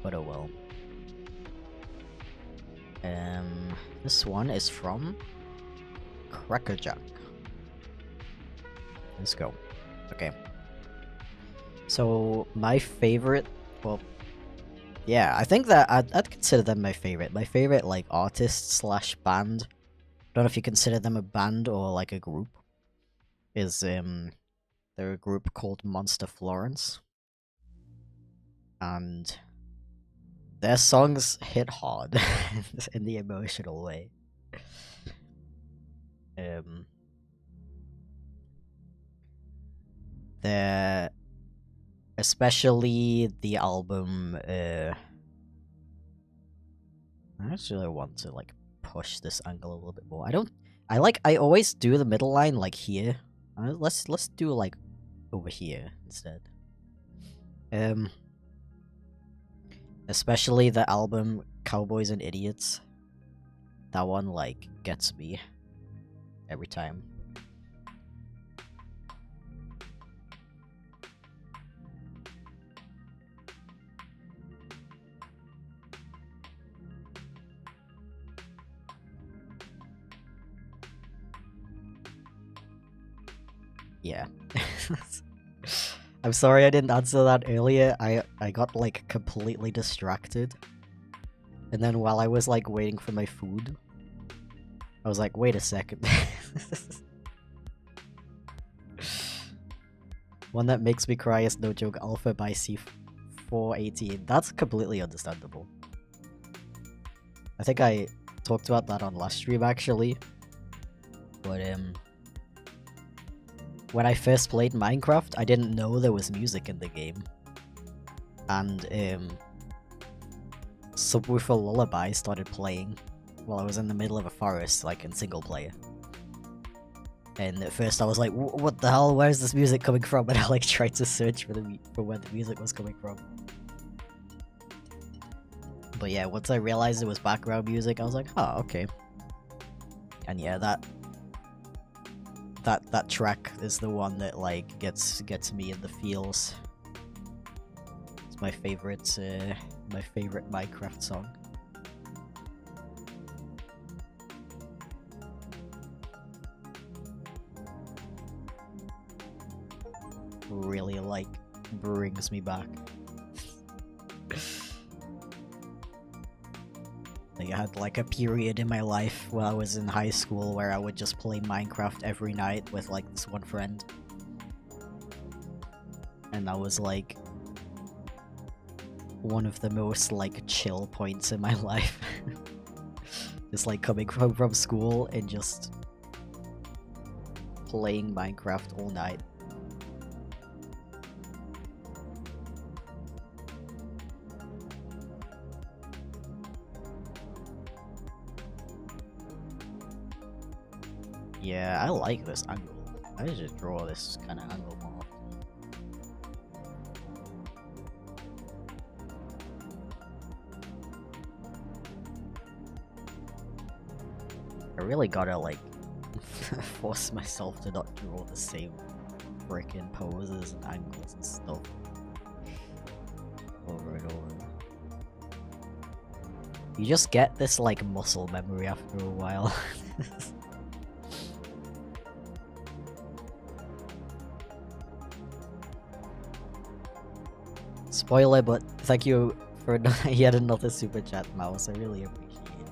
But oh well. This one is from Crackerjack. Let's go. Okay. So my favorite, well, yeah, I think that I'd consider them my favorite. My favorite like artist slash band. Don't know if you consider them a band or like a group. Is they're a group called Monster Florence, and their songs hit hard in the emotional way. They're especially the album. I actually want to like push this angle a little bit more. I always do the middle line like here. Let's do like over here instead. Especially the album Cowboys and Idiots. That one like gets me every time. Yeah. I'm sorry I didn't answer that earlier. I got like completely distracted. And then while I was like waiting for my food, I was like, wait a second. One that makes me cry is No Joke Alpha by C418. That's completely understandable. I think I talked about that on last stream actually. But when I first played Minecraft, I didn't know there was music in the game. And Subwoofer Lullaby started playing while I was in the middle of a forest, like in single player. And at first I was like, what the hell, where's this music coming from? And I like tried to search for where the music was coming from. But yeah, once I realized it was background music, I was like, oh, okay. And yeah, that track is the one that like gets me in the feels. It's my favorite Minecraft song. Really like brings me back. I had like a period in my life while I was in high school where I would just play Minecraft every night with like this one friend. And that was like one of the most like chill points in my life. Just like coming home from school and just playing Minecraft all night. Yeah, I like this angle. I should just draw this kind of angle more often. I really gotta like force myself to not draw the same freaking poses and angles and stuff over and over. You just get this like muscle memory after a while. Spoiler, but thank you for yet another super chat, Mouse. I really appreciate it.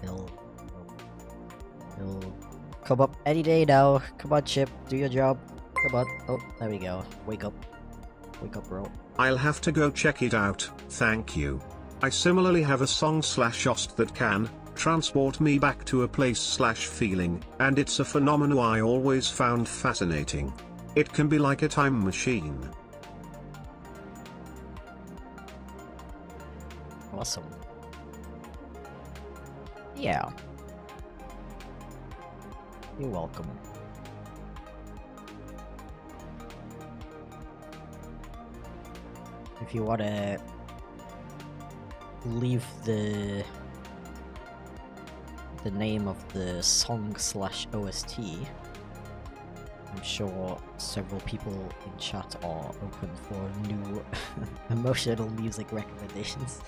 He'll come up any day now. Come on, Chip, do your job. Come on. Oh, there we go. Wake up. Wake up, bro. I'll have to go check it out, thank you. I similarly have a song/ost that can transport me back to a place/feeling, and it's a phenomenon I always found fascinating. It can be like a time machine. Awesome. Yeah. You're welcome. If you want to leave the name of the song/OST, I'm sure several people in chat are open for new emotional music recommendations.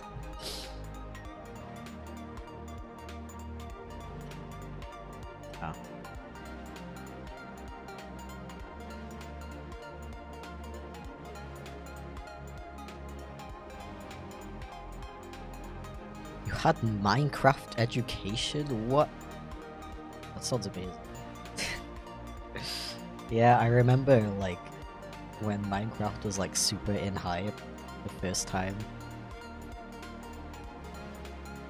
had Minecraft education? What? That sounds amazing. Yeah, I remember, like, when Minecraft was, like, super in hype the first time.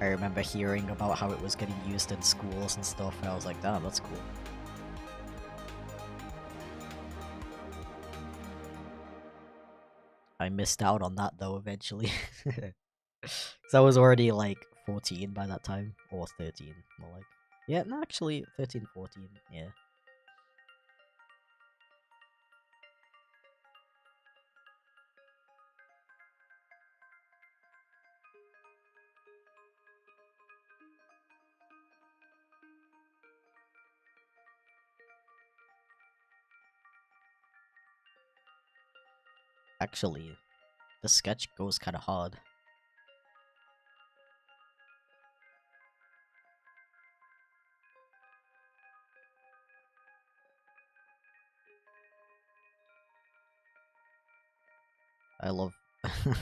I remember hearing about how it was getting used in schools and stuff, and I was like, damn, that's cool. I missed out on that, though, eventually. Because I was already, like, 14 by that time. Or 13, more like. Yeah, no, actually, 13, 14, yeah. Actually, the sketch goes kind of hard. I love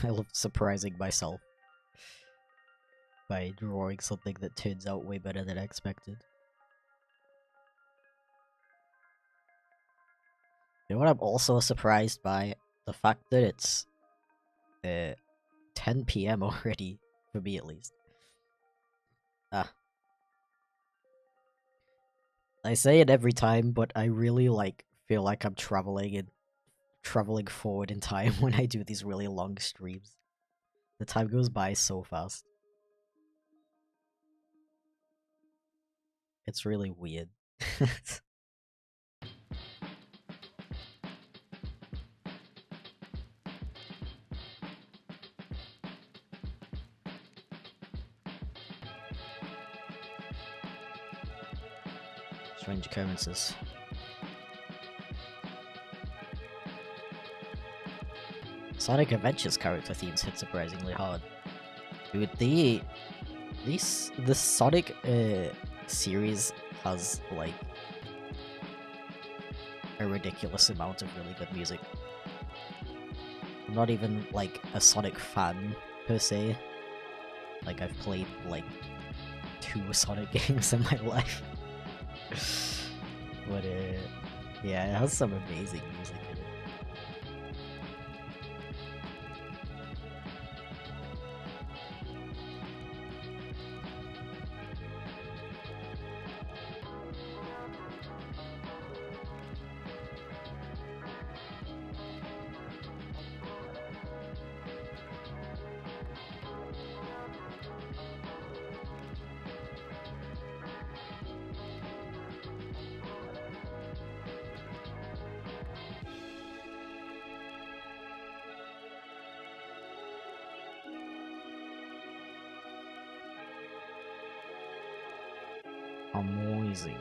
I love surprising myself by drawing something that turns out way better than I expected. You know what I'm also surprised by? The fact that it's 10 PM already, for me at least. Ah. I say it every time, but I really like feel like I'm traveling forward in time when I do these really long streams. The time goes by so fast. It's really weird. Strange occurrences. Sonic Adventure's character themes hit surprisingly hard. Dude, the Sonic series has like a ridiculous amount of really good music. I'm not even like a Sonic fan per se. Like I've played like 2 Sonic games in my life. But yeah, it has some amazing music in it. Amazing.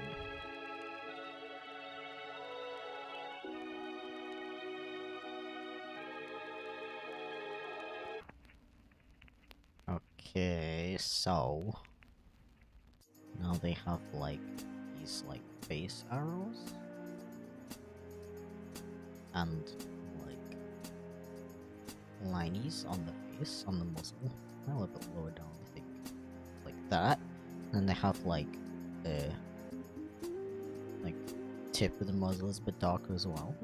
Okay, so now they have like these like face arrows and like linies on the face, on the muzzle. A little bit lower down, I think, like that. And they have like the tip of the muzzle is a bit darker as well,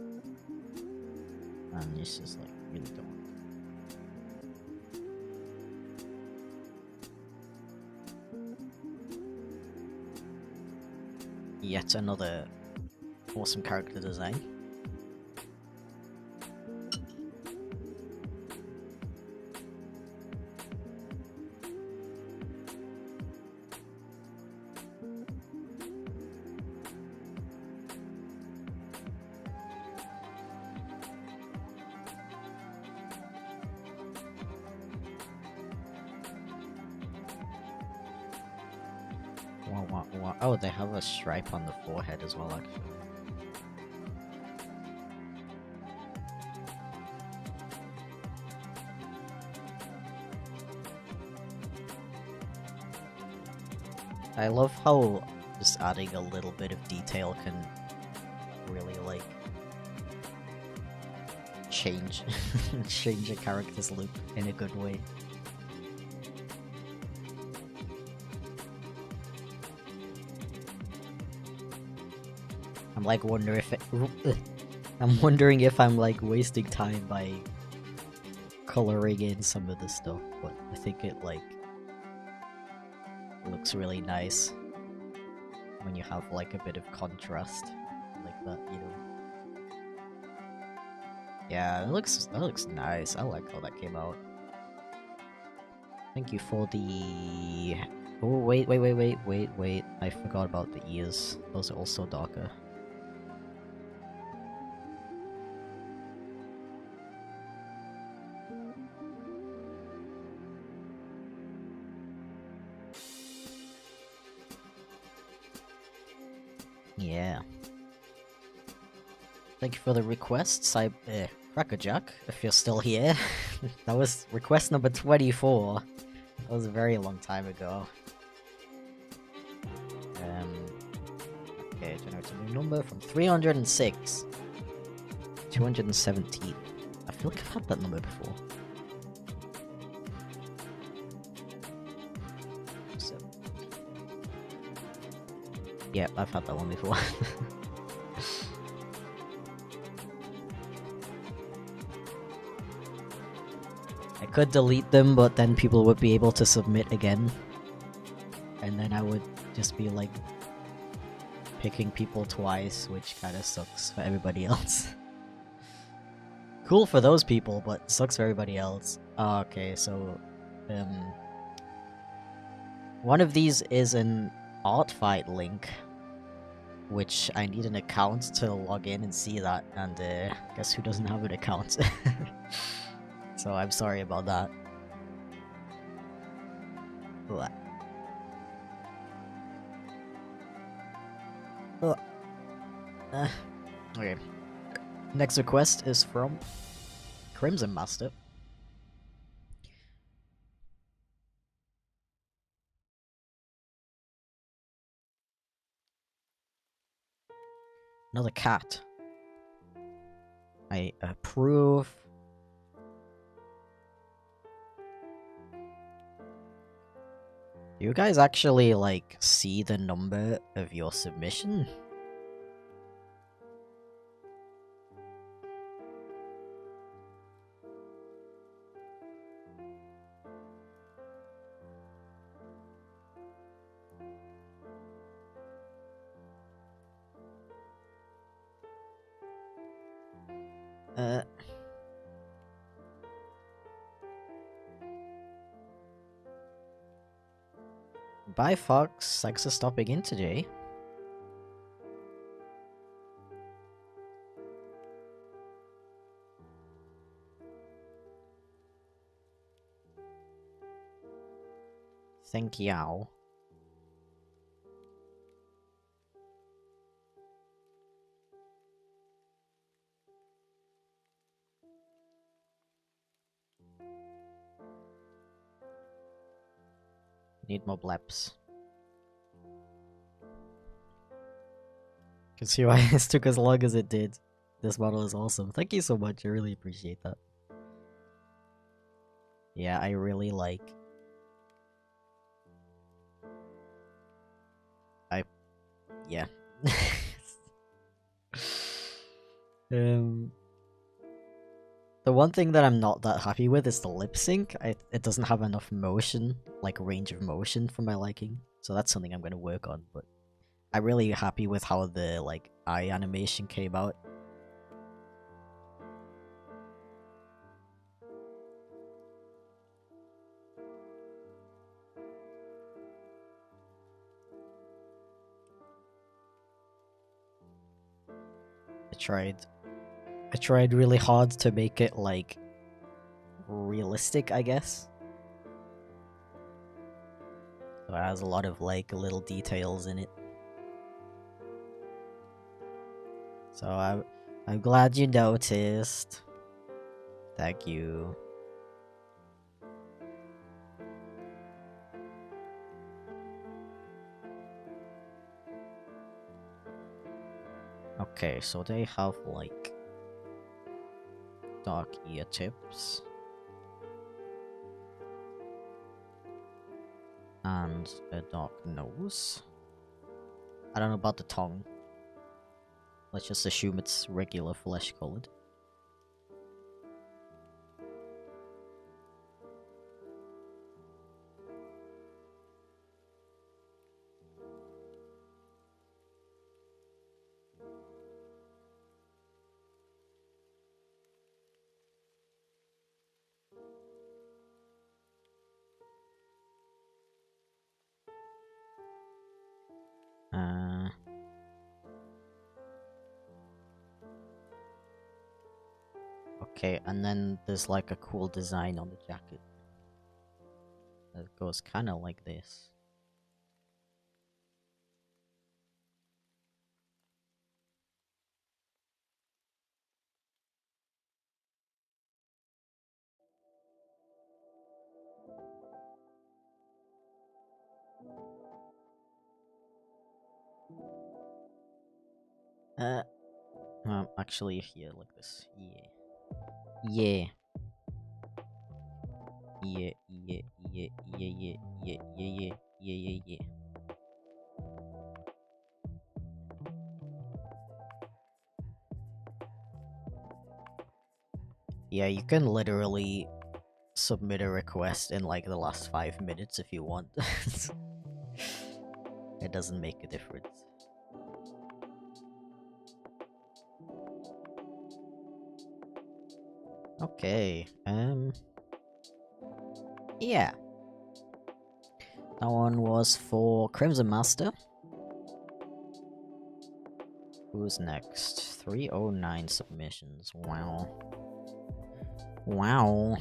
and this is like really dark. Yet another awesome character design. Oh, they have a stripe on the forehead as well, actually. I love how just adding a little bit of detail can really, like, change a character's look in a good way. I'm like wondering if I'm wondering if I'm like wasting time by coloring in some of the stuff, but I think it like looks really nice when you have like a bit of contrast like that, you know. Yeah, that looks nice. I like how that came out. Thank you for the... Oh, wait. I forgot about the ears. Those are also darker. Yeah. Thank you for the requests. Crackerjack, if you're still here. That was request number 24. That was a very long time ago. Okay, generate a new number from 306. 217. I feel like I've had that number before. So... Yep, I've had that one before. I could delete them, but then people would be able to submit again. And then I would just be like picking people twice, which kind of sucks for everybody else. Cool for those people, but sucks for everybody else. Oh, okay, so one of these is an art fight link, which I need an account to log in and see that, and guess who doesn't have an account? So I'm sorry about that. Ugh. Ugh. Okay. Next request is from Crimson Master. Another cat. I approve. Do you guys actually, like, see the number of your submission? Bye, Fox. Thanks for stopping in today. Thank you. Need more bleps. Can see why this took as long as it did. This model is awesome. Thank you so much. I really appreciate that. Yeah, I really like... Yeah. The one thing that I'm not that happy with is the lip sync. It doesn't have enough motion, like range of motion for my liking. So that's something I'm going to work on, but I'm really happy with how the like eye animation came out. I tried really hard to make it like realistic, I guess. So it has a lot of like little details in it. So I'm glad you noticed. Thank you. Okay, so they have like dark ear tips and a dark nose. I don't know about the tongue. Let's just assume it's regular flesh colored. Okay, and then there's like a cool design on the jacket. That goes kind of like this. Actually, here, like this. Yeah. Yeah. Yeah, yeah, yeah, yeah, yeah, yeah, yeah, yeah, yeah, yeah. Yeah, you can literally submit a request in like the last 5 minutes if you want. It doesn't make a difference. Okay, yeah. That one was for Crimson Master. Who's next? 309 submissions. Wow. Wow.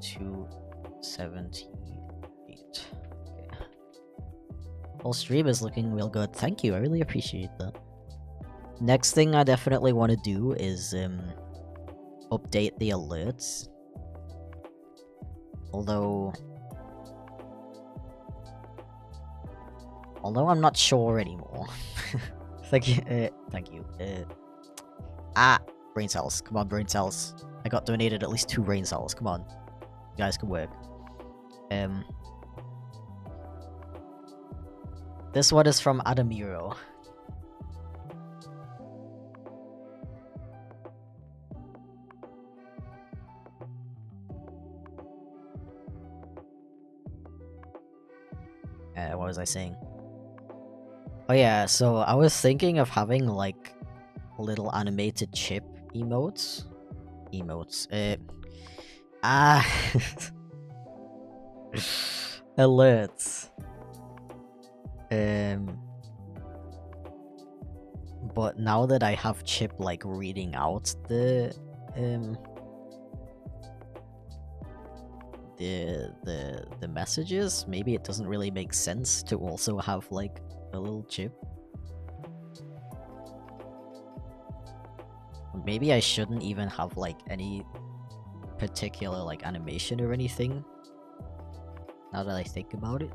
278. Okay. Whole stream is looking real good. Thank you, I really appreciate that. Next thing I definitely want to do is update the alerts. Although I'm not sure anymore. Thank you. Thank you. Brain cells. Come on, brain cells. I got donated at least 2 brain cells. Come on, you guys can work. This one is from Adamiro. What was I saying? Oh yeah, so I was thinking of having like little animated chip emotes. Alerts. But now that I have Chip like reading out the messages, maybe it doesn't really make sense to also have like a little chip. Maybe I shouldn't even have like any particular like animation or anything, now that I think about it.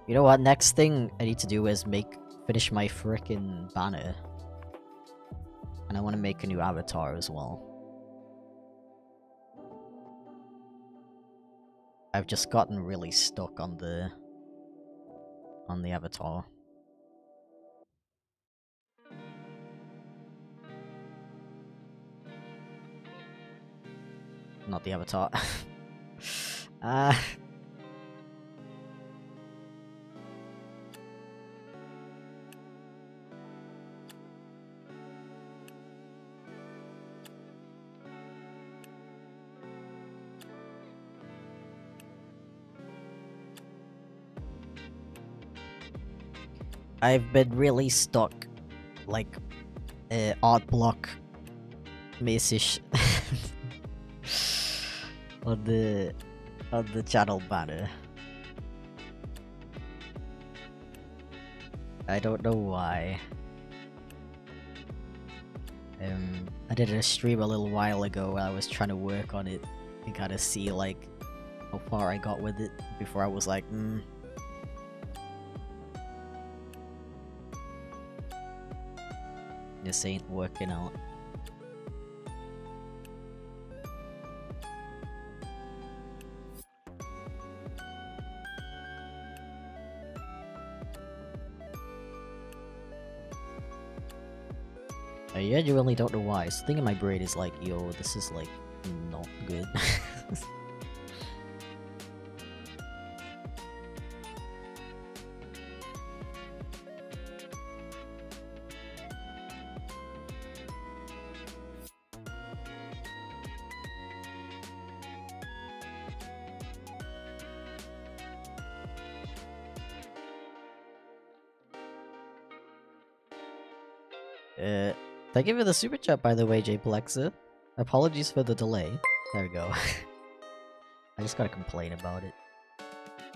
You know what, next thing I need to do is finish my frickin' banner. And I want to make a new avatar as well. I've just gotten really stuck on the avatar. Not the avatar. I've been really stuck, like, art block mäßig on the channel banner. I don't know why. I did a stream a little while ago where I was trying to work on it and kind of see like how far I got with it before I was like, this ain't working out. I genuinely don't know why. Something in my brain is like, yo, this is like not good. Thank you for the super chat, by the way, JPlexa. Apologies for the delay. There we go. I just gotta complain about it.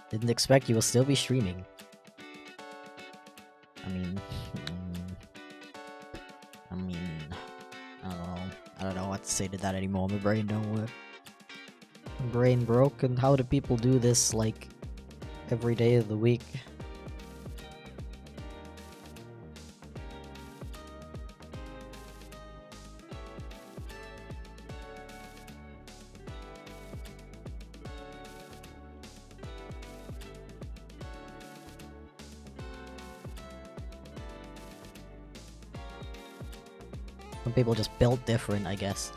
Didn't expect you will still be streaming. I mean, I don't know. I don't know what to say to that anymore. My brain don't work. My brain broke, and how do people do this, like, every day of the week? Some people just built different, I guess.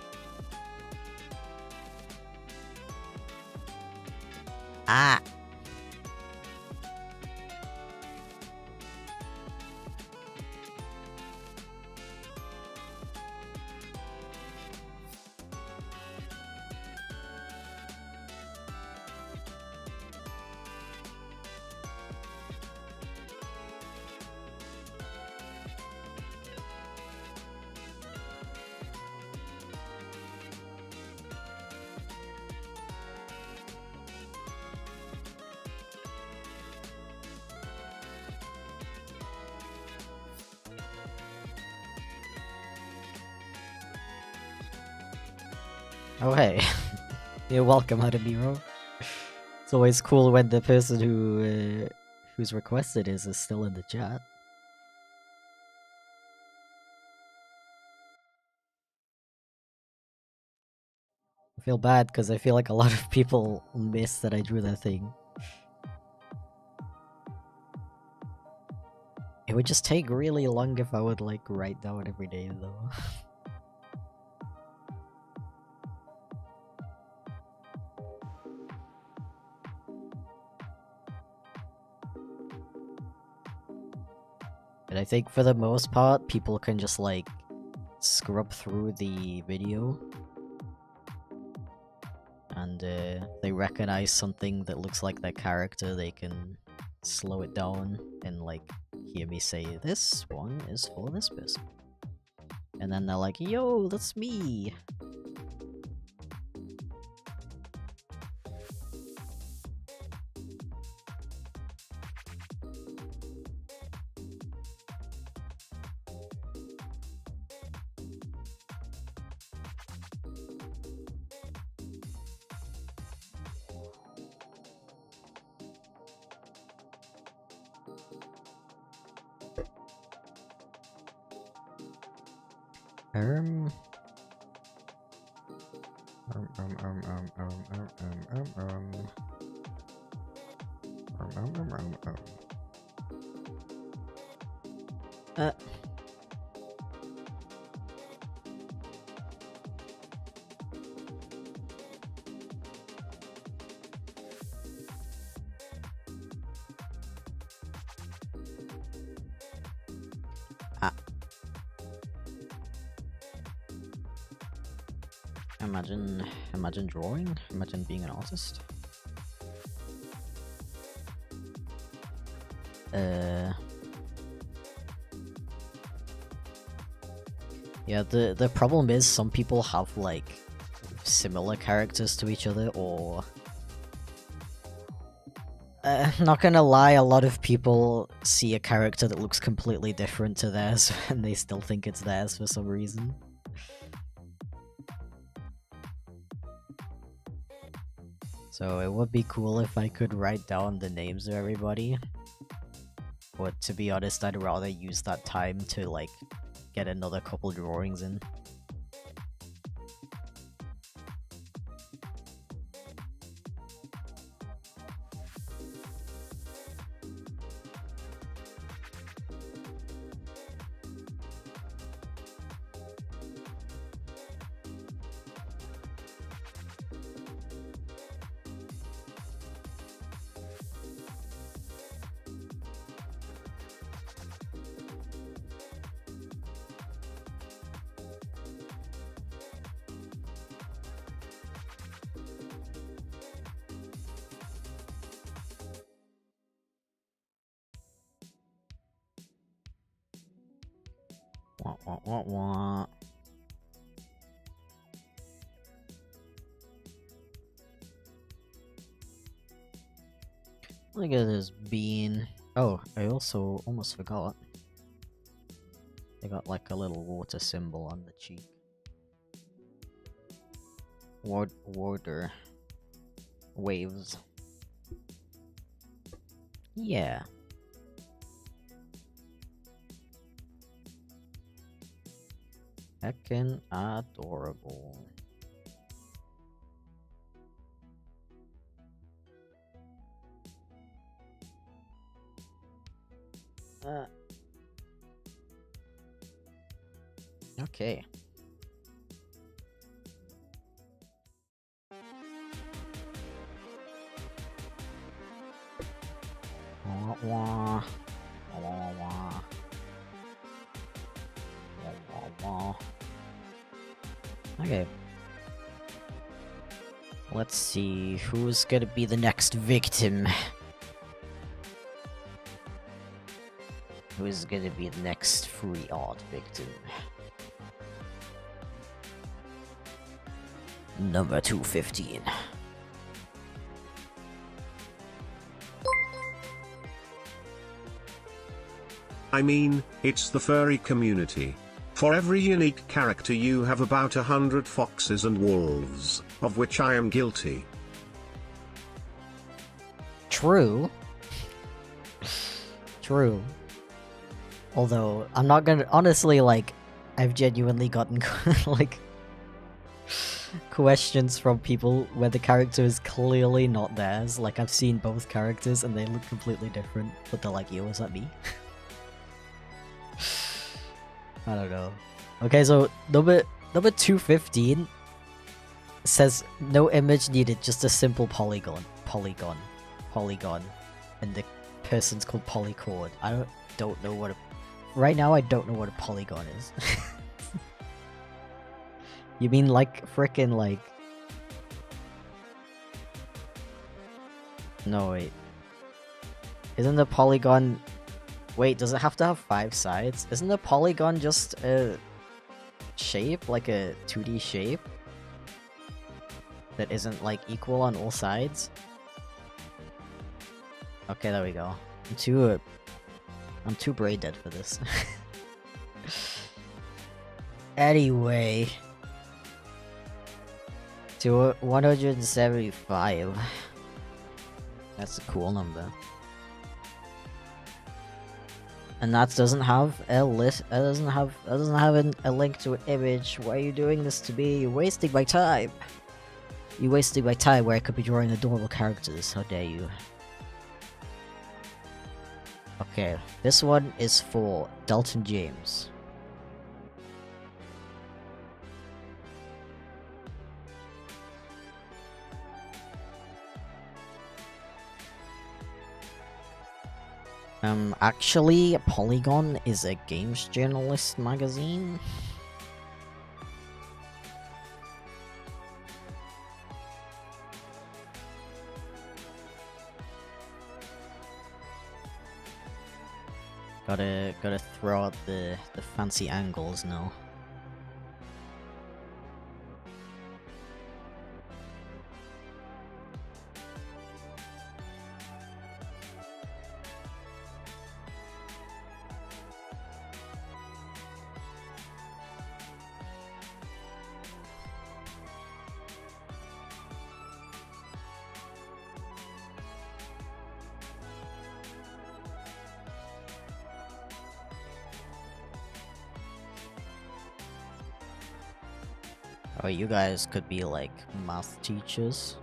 Ah! Oh hey, you're welcome, Hadamiro. It's always cool when the person who's requested is still in the chat. I feel bad because I feel like a lot of people miss that I drew that thing. It would just take really long if I would like write down every day though. And I think for the most part, people can just like scrub through the video and they recognize something that looks like their character, they can slow it down and like hear me say this one is for this person. And then they're like, yo, that's me! Imagine drawing, imagine being an artist. Yeah, the problem is some people have like similar characters to each other, or not gonna lie, a lot of people see a character that looks completely different to theirs and they still think it's theirs for some reason. So it would be cool if I could write down the names of everybody. But to be honest, I'd rather use that time to like get another couple drawings in. Wah, wah, wah, wah. Look at this bean. Oh, I also almost forgot. They got like a little water symbol on the cheek. Water. Waves. Yeah. Heckin' adorable. Okay. Wah, wah. Wah, wah, wah. Wah, wah, wah. Okay. Let's see who's gonna be the next victim. Who is gonna be the next free art victim? Number 215. I mean, it's the furry community. For every unique character you have about 100 foxes and wolves, of which I am guilty. True. True. Although, I'm not gonna- honestly, like, I've genuinely gotten, like, questions from people where the character is clearly not theirs. Like, I've seen both characters and they look completely different, but they're like, yo, is that me? I don't know. Okay, so number 215 says no image needed, just a simple polygon, and the person's called Polychord. I don't know what a... Right now, I don't know what a polygon is. You mean like frickin' like... No, wait. Isn't the polygon... Wait, does it have to have 5 sides? Isn't the polygon just a shape? Like a 2D shape? That isn't like equal on all sides? Okay, there we go. I'm too brain dead for this. Anyway. To 175. That's a cool number. And that doesn't have a list. That doesn't have a link to an image. Why are you doing this to me? You're wasting my time. You're wasting my time where I could be drawing adorable characters. How dare you? Okay, this one is for Dalton James. Actually, Polygon is a games journalist magazine. Gotta throw out the fancy angles now. Oh, you guys could be like math teachers.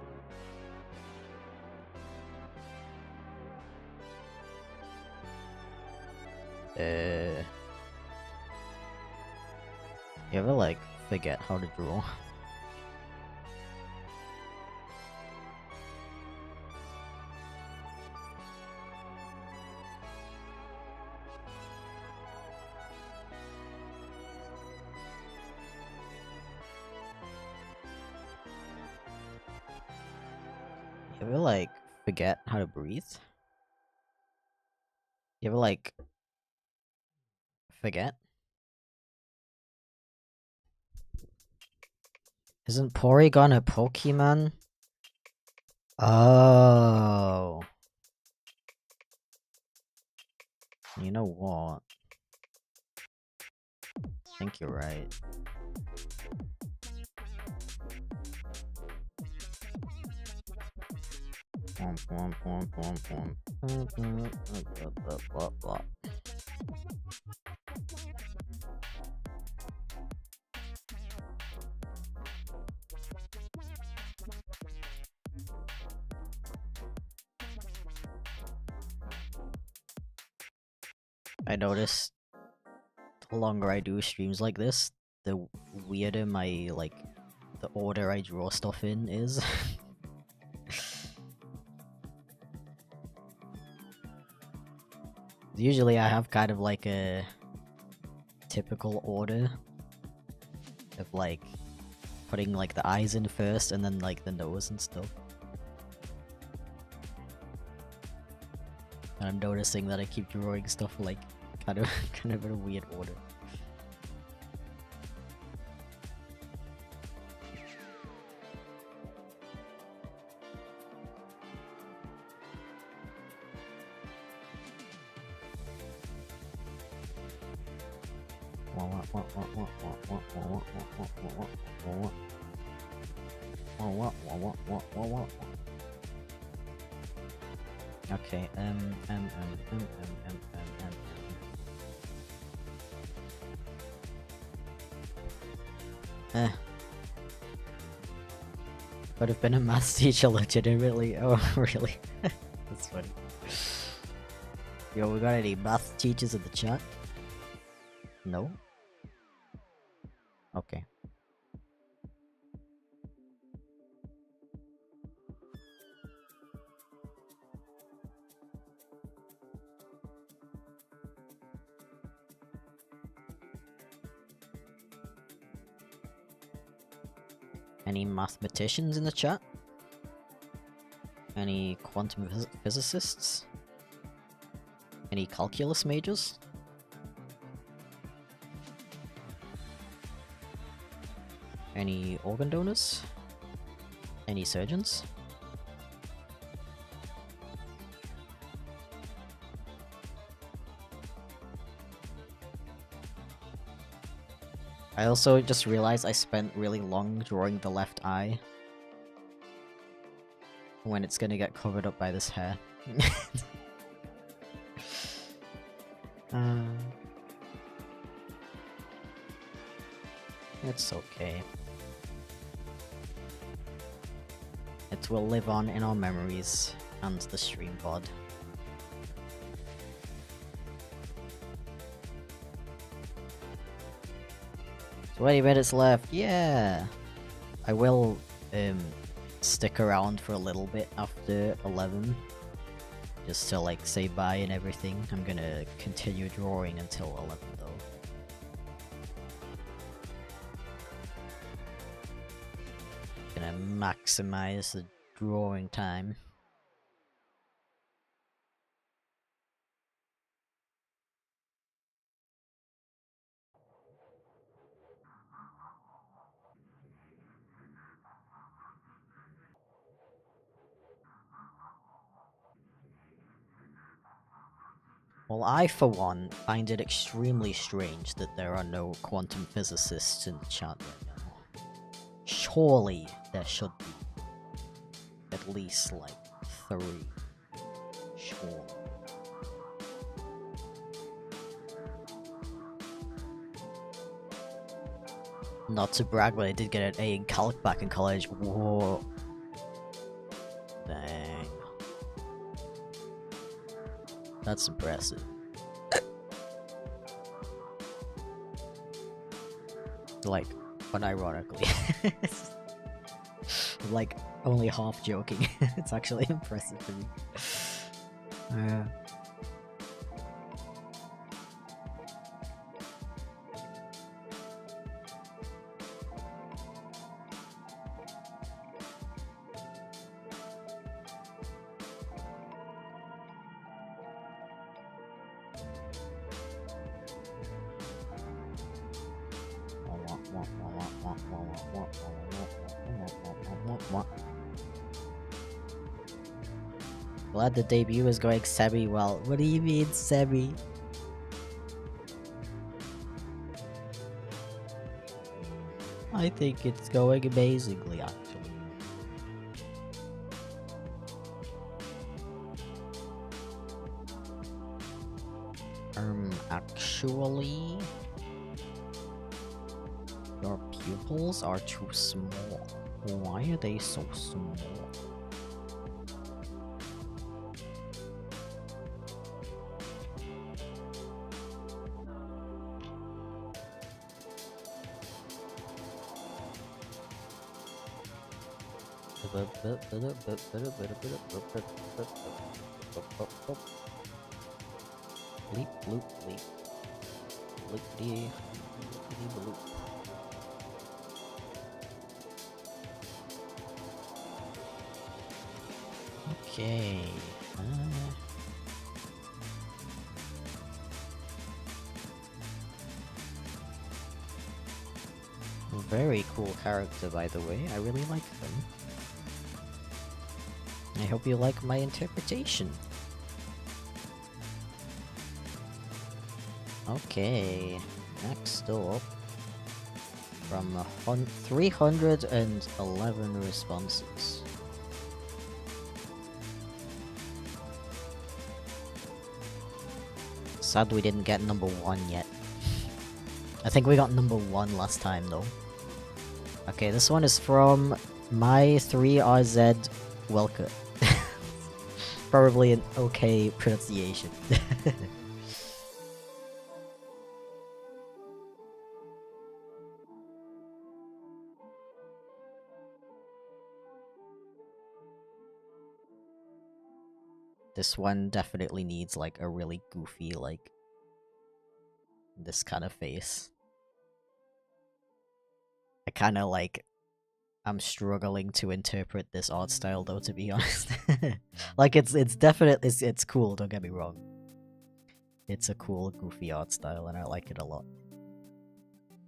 You ever like forget how to draw? You ever like forget how to breathe? You ever like forget? Isn't Porygon a Pokemon? Oh. You know what? I think you're right. I noticed the longer I do streams like this, the weirder my, like, the order I draw stuff in is. Usually I have kind of like a typical order of like putting like the eyes in first and then like the nose and stuff. And I'm noticing that I keep drawing stuff like kind of in a weird order. Okay, Would have been a maths teacher legitimately. Oh, really? That's funny. Yo, we got any math teachers in the chat? No? Okay. Any mathematicians in the chat? Any quantum physicists? Any calculus majors? Any organ donors? Any surgeons? I also just realized I spent really long drawing the left eye. When it's gonna get covered up by this hair. It's okay. It will live on in our memories and the stream pod. 20 minutes left, yeah! I will stick around for a little bit after 11. Just to like say bye and everything. I'm gonna continue drawing until 11 though. Gonna maximize the drawing time. Well, I, for one, find it extremely strange that there are no quantum physicists in the chat right now. Surely there should be at least, like, 3. Surely. Not to brag, but I did get an A in Calc back in college. Whoa. Dang. That's impressive. Like, unironically. Like, only half joking. It's actually impressive to me. Yeah. What? Glad the debut is going semi-well. What do you mean, semi? I think it's going amazingly, actually. Actually... Your pupils are too small. Why are they so small? Bleep bloop bleep. Bleep bloop. Okay. Very cool character, by the way. I really like them. I hope you like my interpretation. Okay, next up, from 311 responses. Sad we didn't get number 1 yet. I think we got number 1 last time though. Okay, this one is from my3RZ Welker. Probably an okay pronunciation. This one definitely needs like a really goofy, like, this kind of face. I kind of like, I'm struggling to interpret this art style though, to be honest. Like it's definitely, it's cool, don't get me wrong. It's a cool, goofy art style and I like it a lot.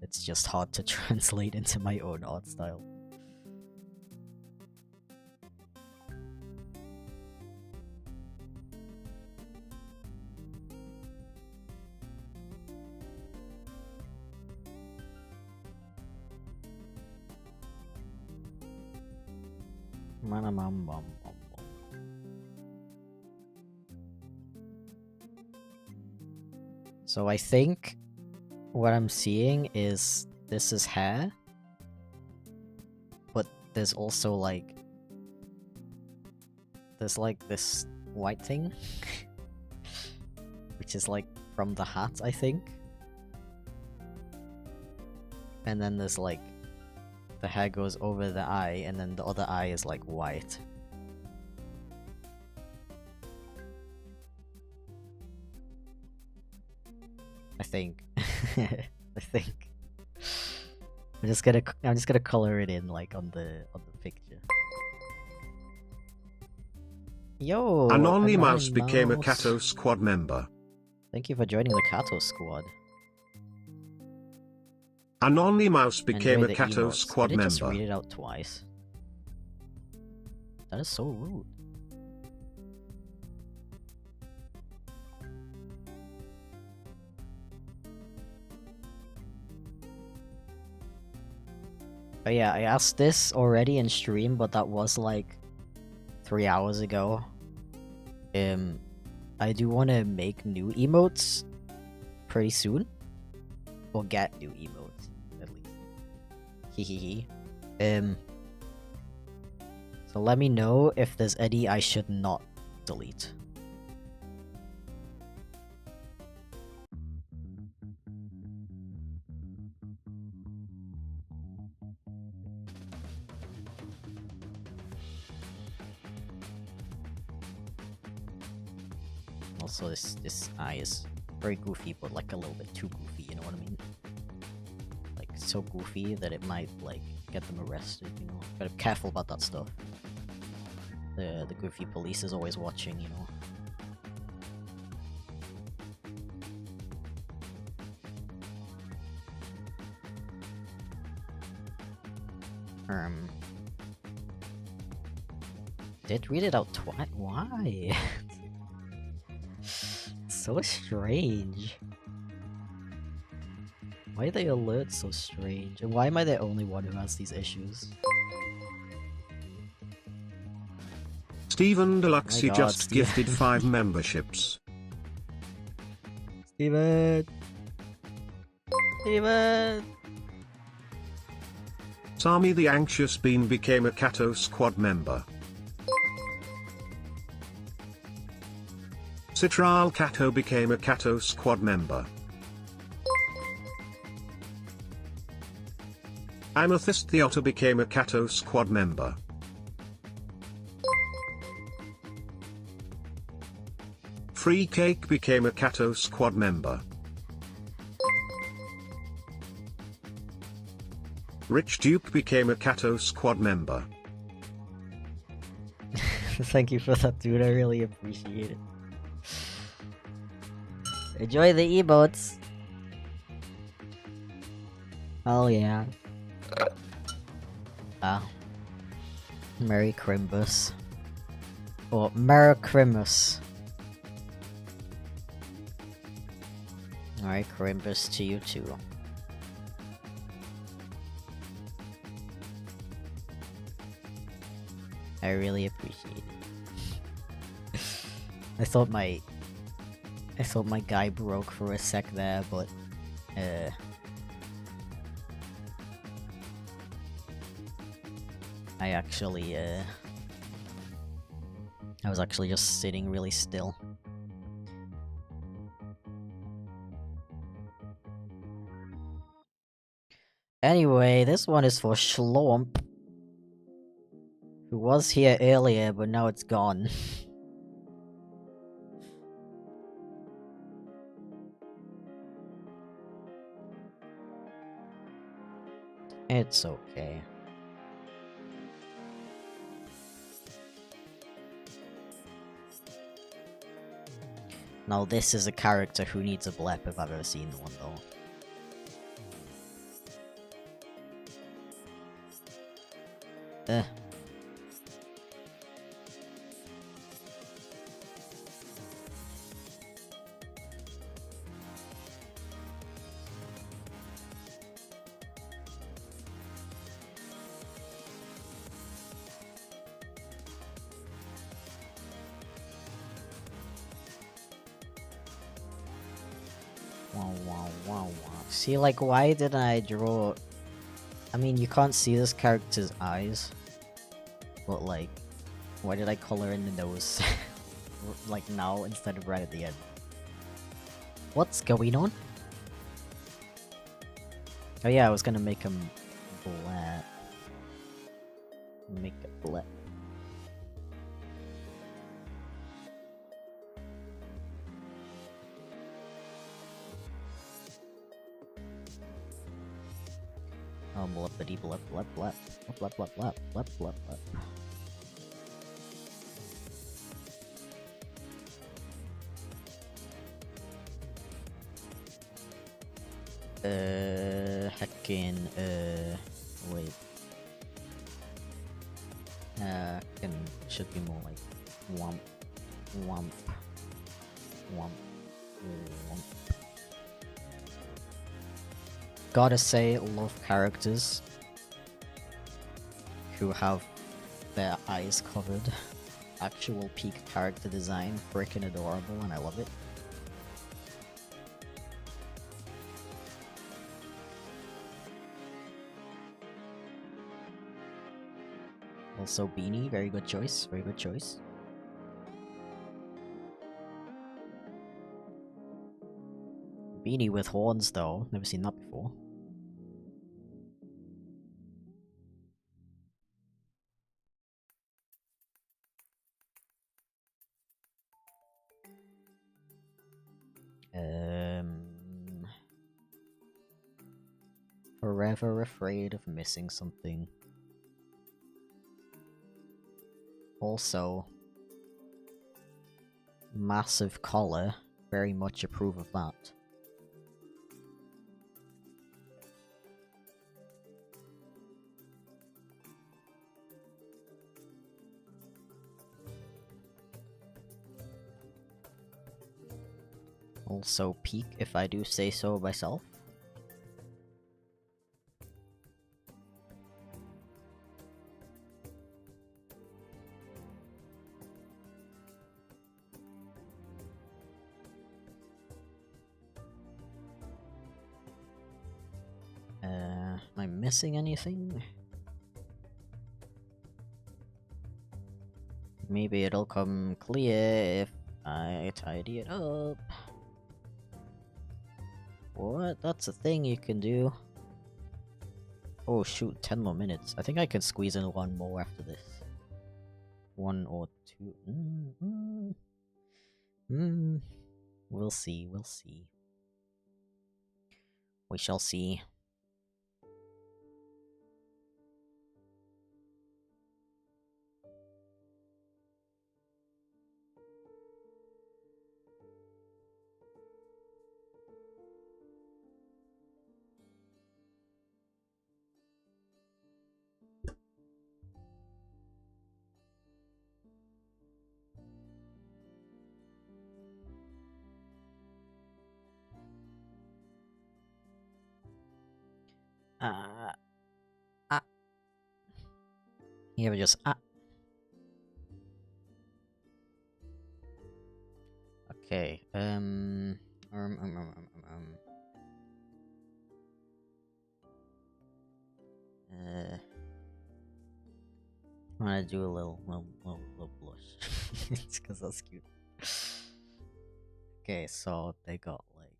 It's just hard to translate into my own art style. So I think what I'm seeing is this is hair, but there's also like there's like this white thing which is like from the hat, I think, and then there's like the hair goes over the eye and then the other eye is like white. I think. I think. I'm just gonna color it in like on the picture. Yo, Anonymous became a Kato squad member. Thank you for joining the Kato squad. Anonymous became a Enjoy the Kato emotes. squad Did it member. just read it out twice? That is so rude. But yeah, I asked this already in stream, but that was like 3 hours ago. I do want to make new emotes pretty soon. Or get new emotes, at least. Hehehe. So let me know if there's any I should not delete. Also, this eye is very goofy, but like a little bit too goofy, you know what I mean? Like, so goofy that it might, like, get them arrested, you know? Gotta be careful about that stuff. The goofy police is always watching, you know? did read it out twice. Why? So strange. Why are the alerts so strange? And why am I the only one who has these issues? Stephen Deluxe My God, just Steven. gifted 5 memberships. Steven! Steven! Sami the Anxious Bean became a Kato Squad member. Citral Kato became a Kato Squad member. Amethyst the Otter became a Kato Squad member. Free Cake became a Kato Squad member. Rich Duke became a Kato Squad member. Thank you for that, dude. I really appreciate it. Enjoy the emotes. Oh yeah. Ah. Merry Crimbus. Or Merry Crimbus. Merry Crimbus to you too. I really appreciate it. I thought my guy broke for a sec there, but I was actually just sitting really still. Anyway, this one is for Schlomp, who was here earlier, but now it's gone. It's okay. Now this is a character who needs a blep if I've ever seen one though. Wow. See, like, why didn't I draw... I mean, you can't see this character's eyes. But, like, why did I color in the nose? Like, now instead of right at the end? What's going on? Oh yeah, I was gonna make him black. Make it black. Oh, blippity blip blip blip blip blip blip blip blip blip. Heckin', wait. Should be more like womp, womp, womp, womp. Gotta say, love characters who have their eyes covered. Actual peak character design, freaking adorable, and I love it. Also Beanie, very good choice, very good choice. Beanie with horns though, never seen that before. Forever afraid of missing something. Also, massive collar, very much approve of that. also peak, if I do say so myself. Am I missing anything? Maybe it'll come clear if I tidy it up. What? That's a thing you can do. Oh shoot, 10 more minutes. I think I can squeeze in one more after this. One or two. We'll see, we'll see. We shall see. Yeah, but just Okay, I wanna do a little blush. It's cause that's cute. Okay, so they got like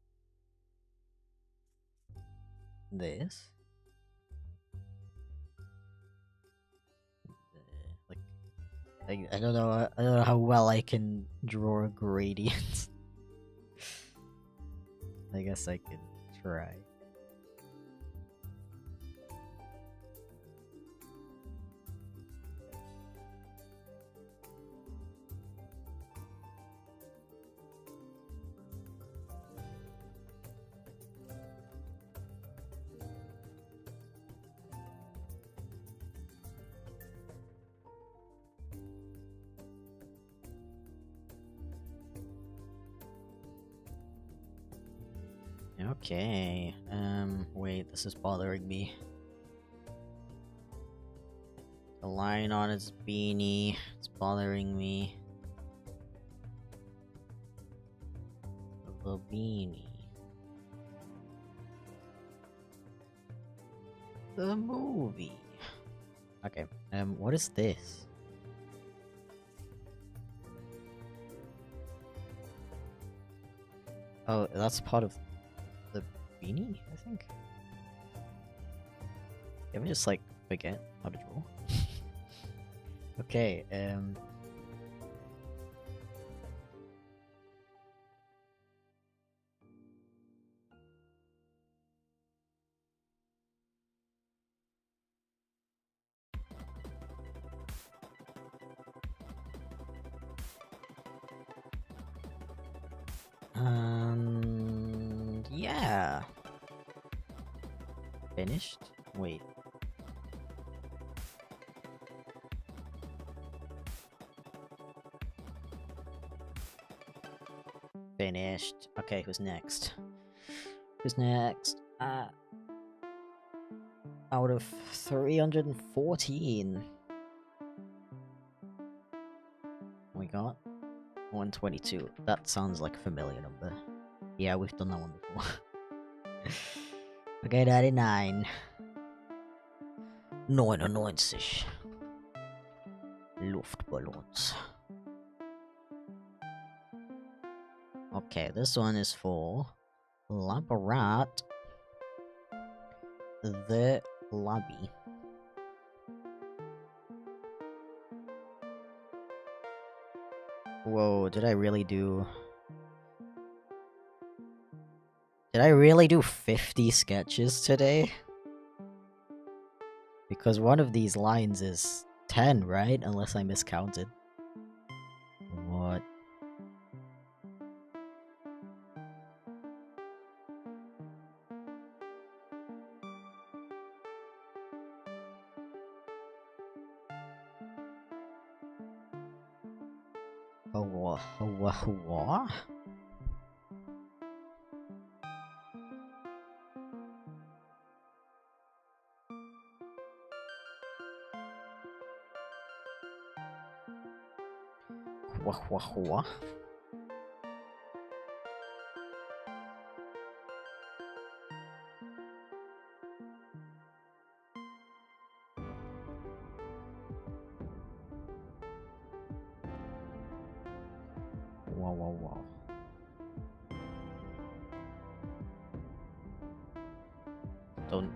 this. Like I don't know how well I can draw a gradient. I guess I could try. Okay, wait, this is bothering me. The line on its beanie, it's bothering me. The beanie. The movie. Okay, what is this? Oh, that's part of the beanie, I think. Can we just like forget how to draw? Okay, yeah. Finished? Wait. Finished. Okay, who's next? Who's next? Out of 314. We got 122. That sounds like a familiar number. Yeah, we've done that one before. Okay, 99. 99. Luftballons. Okay, this one is for Labarat the Lobby. Whoa, did I really do 50 sketches today? Because one of these lines is 10, right? Unless I miscounted. What? What? Wah wah wah. Wow, wow, wow.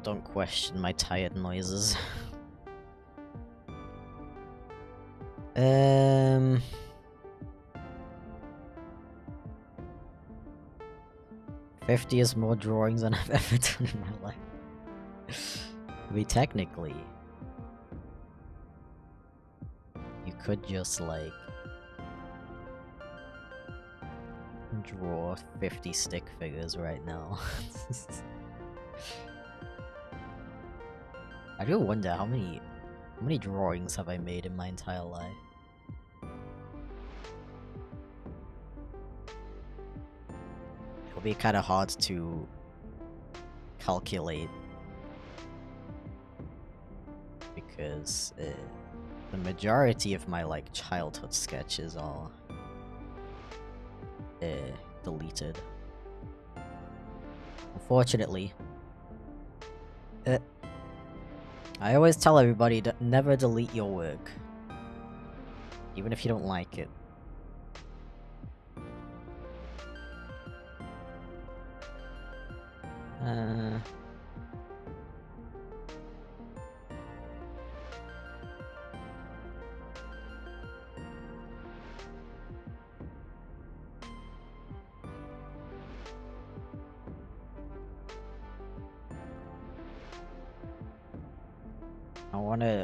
Don't question my tired noises. 50 is more drawings than I've ever done in my life. I mean, technically, you could just, like, draw 50 stick figures right now. I do wonder how many drawings have I made in my entire life? It'll be kind of hard to calculate because the majority of my like childhood sketches are deleted. Unfortunately. I always tell everybody to never delete your work. Even if you don't like it.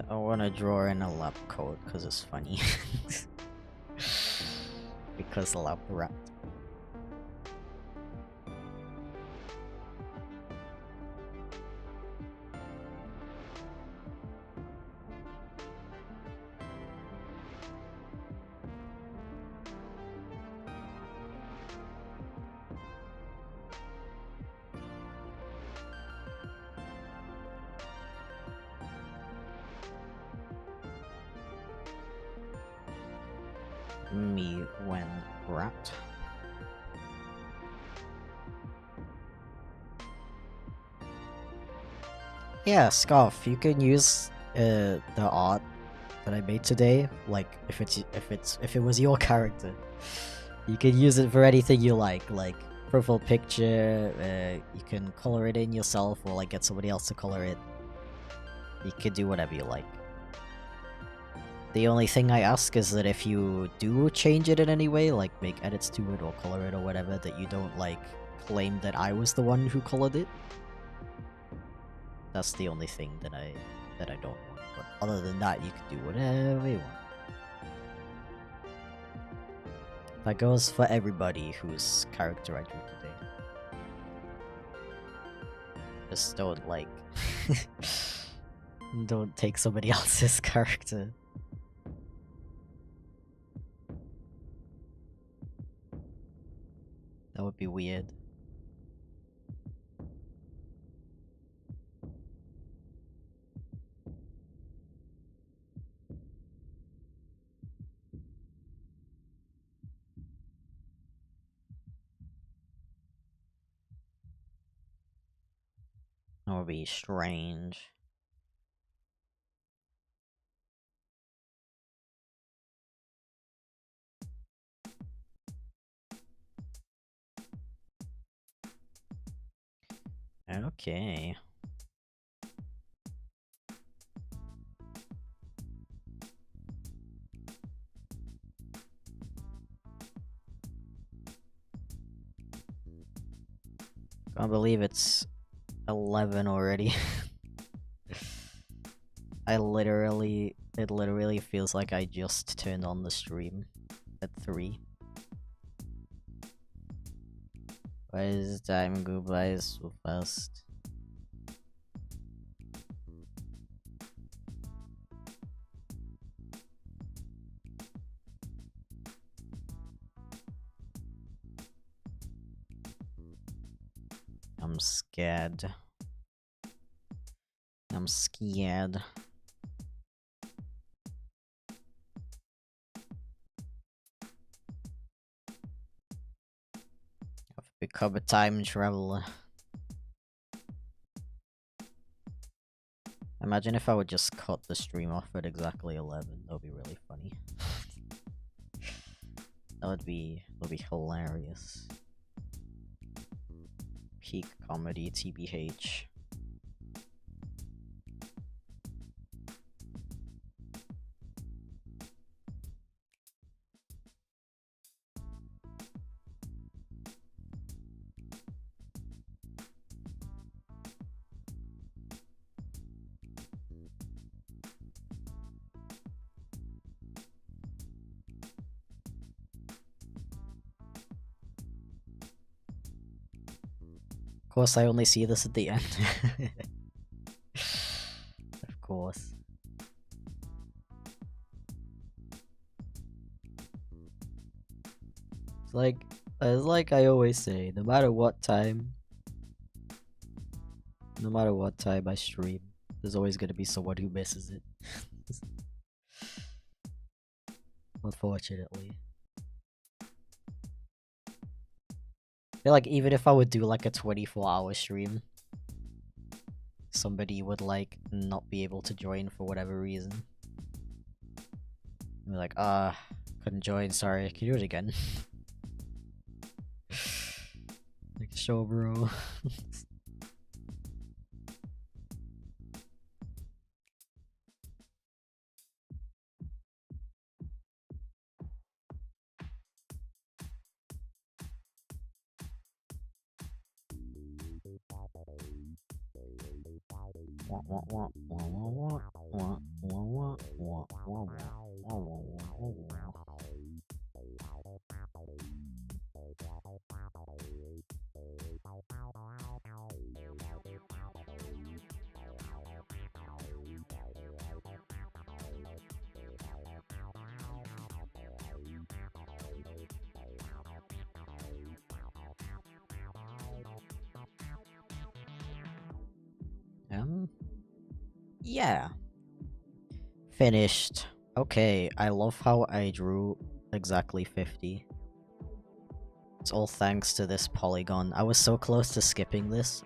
I wanna draw in a lab coat because it's funny. Because lab rat. Me when wrapped. Yeah, Scarf, you can use the art that I made today. Like if it was your character, you can use it for anything you like profile picture. You can color it in yourself or like get somebody else to color it. You can do whatever you like. The only thing I ask is that if you do change it in any way, like make edits to it or color it or whatever, that you don't like claim that I was the one who colored it. That's the only thing that I don't want. But other than that, you can do whatever you want. That goes for everybody whose character I drew today. Just don't like don't take somebody else's character. That would be weird. That would be strange. Okay. Can't believe it's 11 already. It literally feels like I just turned on the stream at 3. Why does time go by so fast? I'm scared. I'm scared. become a time traveler. Imagine if I would just cut the stream off at exactly 11. That would be really funny. That would be hilarious. Peak comedy, TBH. Of course, I only see this at the end. Of course. It's like I always say, no matter what time I stream, there's always gonna be someone who misses it. Unfortunately. I feel like even if I would do like a 24-hour stream, somebody would like not be able to join for whatever reason. Be like, couldn't join, sorry, can you do it again? Like, show bro. Yeah. Finished. Okay, I love how I drew exactly 50. It's all thanks to this polygon. I was so close to skipping this.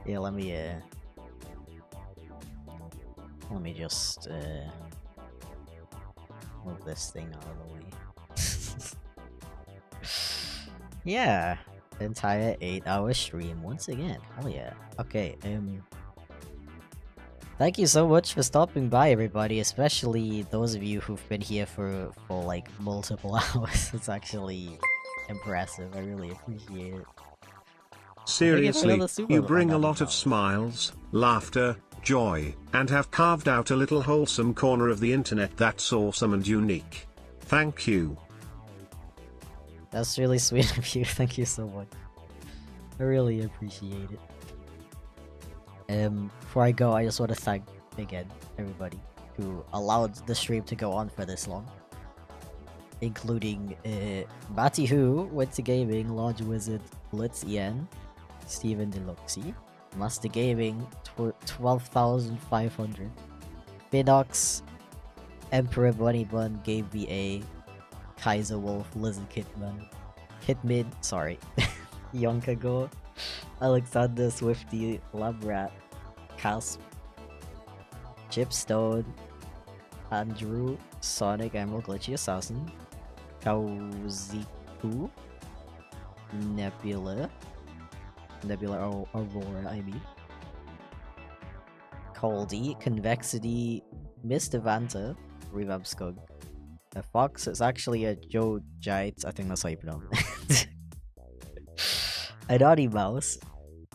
Yeah, let me just move this thing out of the way. Yeah. Entire 8-hour stream once again. Hell yeah. Okay, thank you so much for stopping by, everybody, especially those of you who've been here for like multiple hours. It's actually impressive. I really appreciate it. Seriously, you bring a lot of $. smiles, laughter, joy, and have carved out a little wholesome corner of the internet that's awesome and unique. Thank you. That's really sweet of you. Thank you so much. I really appreciate it. Before I go, I just want to thank again everybody who allowed the stream to go on for this long, including Matty Who, Winter Gaming, Large Wizard, Blitz Ian, Steven Deluxy, Master Gaming, 12,500, Binox, Emperor Bunny Bun, Gabe VA, Kaiser Wolf, Lizard Kitman, Hitmid, sorry, Yonkago, Alexander Swifty, Labrat, Casp, Chipstone, Andrew, Sonic Emerald Glitchy Assassin, Kauziku, Nebula Aurora, I mean, Coldy, Convexity, Mr. Vanta, Revamp Skug, Fox, it's actually a Joe Gites, I think that's how you pronounce it. Adani Mouse,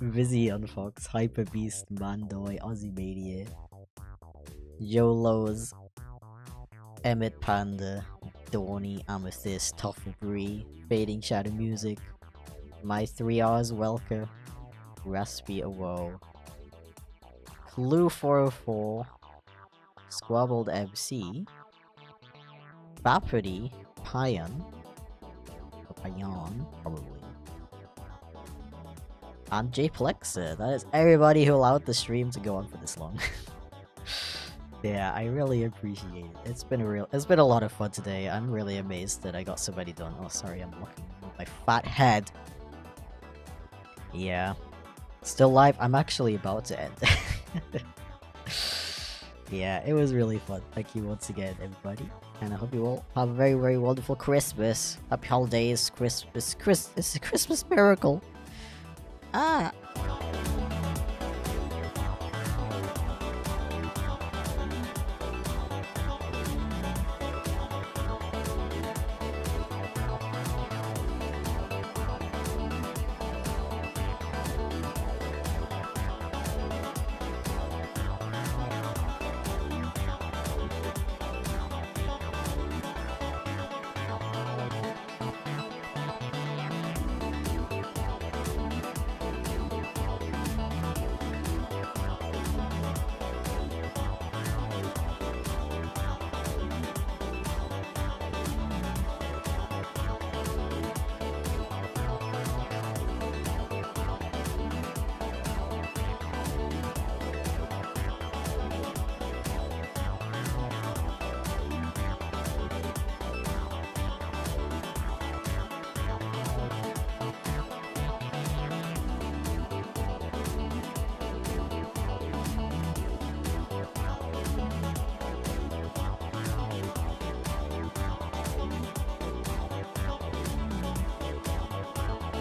Vizion Fox, Hyper Beast, Mandoy, Ozymandia, Yolos, Emmett Panda, Dawny, Amethyst, Tofflebree, Fading Shadow Music, My 3 Hours Welker, Raspy Awoe, Clue 404, Squabbled MC, Bappity, Payan, probably, and Jplexa. That is everybody who allowed the stream to go on for this long. Yeah, I really appreciate it. It's been a lot of fun today. I'm really amazed that I got so many done. Oh, sorry, I'm looking at my fat head. Yeah. Still live? I'm actually about to end. Yeah, it was really fun. Thank you once again, everybody. And I hope you all have a very, very wonderful Christmas. Happy holidays, Christmas. It's a Christmas miracle. Ah!